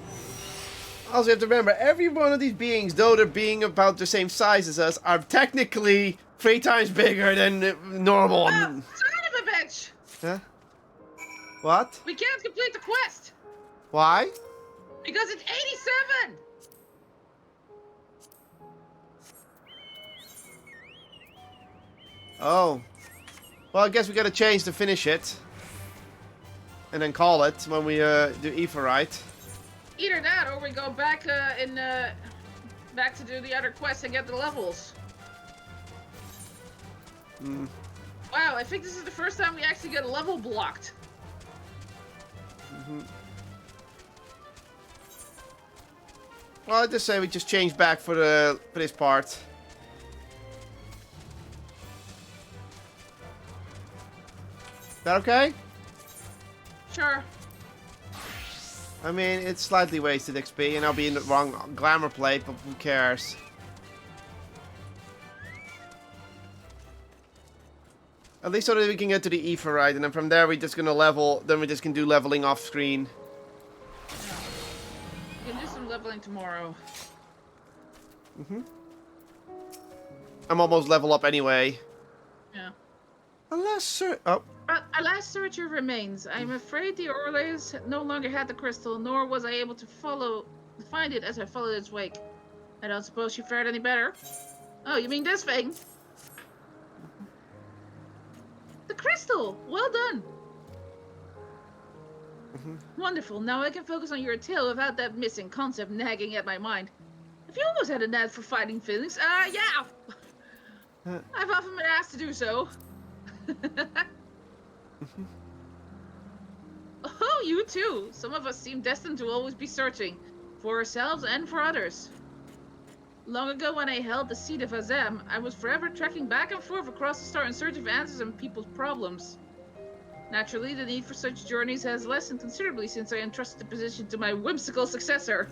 Also, you have to remember, every one of these beings, though they're being about the same size as us, are technically 3 times bigger than normal. Son of a bitch! Huh? What? We can't complete the quest! Why? Because it's 87! Oh. Well, I guess we gotta change to finish it. And then call it when we do Aetheryte. Either that, or we go back back to do the other quests and get the levels. Wow, I think this is the first time we actually get a level blocked. Well, I just say we just change back for this part. Is that okay? Sure. I mean, it's slightly wasted XP, and I'll be in the wrong glamour plate, but who cares? At least so that we can get to the Aetheryte, and then from there we're just gonna level, then we just can do leveling off screen. We can do some leveling tomorrow. I'm almost level up anyway. Yeah. Unless, oh. I last searched your remains. I'm afraid the Orleans no longer had the crystal, nor was I able to find it as I followed its wake. I don't suppose you fared any better. Oh, you mean this thing? The crystal! Well done! Wonderful. Now I can focus on your tale without that missing concept nagging at my mind. Have you always had a knack for fighting feelings? Yeah! I've often been asked to do so. Oh, you too. Some of us seem destined to always be searching. For ourselves and for others. Long ago when I held the seat of Azem, I was forever trekking back and forth across the star in search of answers and people's problems. Naturally, the need for such journeys has lessened considerably since I entrusted the position to my whimsical successor.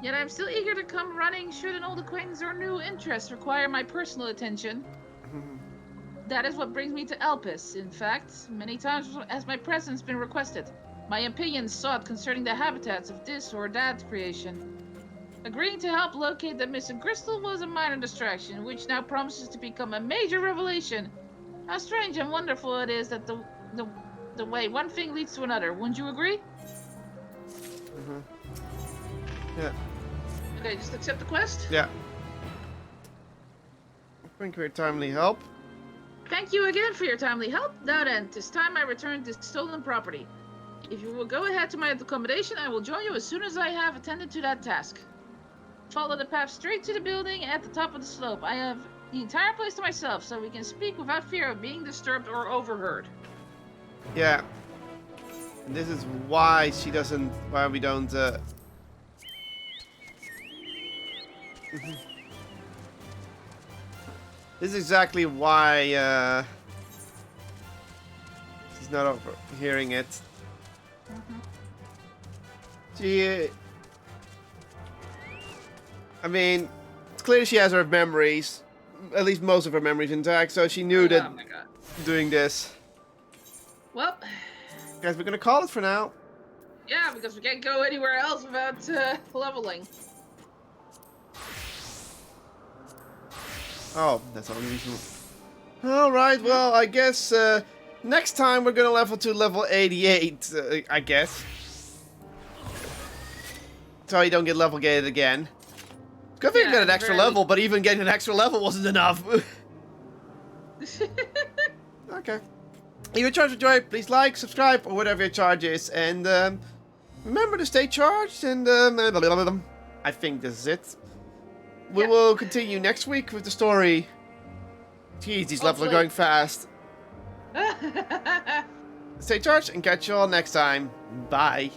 Yet I'm still eager to come running should an old acquaintance or new interest require my personal attention. That is what brings me to Elpis. In fact, many times has my presence been requested. My opinions sought concerning the habitats of this or that creation. Agreeing to help locate the missing crystal was a minor distraction, which now promises to become a major revelation. How strange and wonderful it is that the way one thing leads to another. Wouldn't you agree? Yeah. Okay, just accept the quest? Yeah. Thank you for your timely help. Thank you again for your timely help. Now then, 'tis time I return this stolen property. If you will go ahead to my accommodation, I will join you as soon as I have attended to that task. Follow the path straight to the building at the top of the slope. I have the entire place to myself, so we can speak without fear of being disturbed or overheard. Yeah. This is why why we don't, This is exactly why, she's not overhearing it. I mean, it's clear she has her memories, at least most of her memories intact, so she knew that doing this. Well, guys, we're gonna call it for now. Yeah, because we can't go anywhere else without leveling. Oh, that's unusual. Alright, well, I guess next time we're gonna level to level 88, I guess. So you don't get level gated again. Good thing you got an extra level, but even getting an extra level wasn't enough. Okay. If you're charged with joy, please like, subscribe, or whatever your charge is. And remember to stay charged, and I think this is it. We will continue next week with the story. Jeez, these levels are going fast. Stay charged, and catch you all next time. Bye.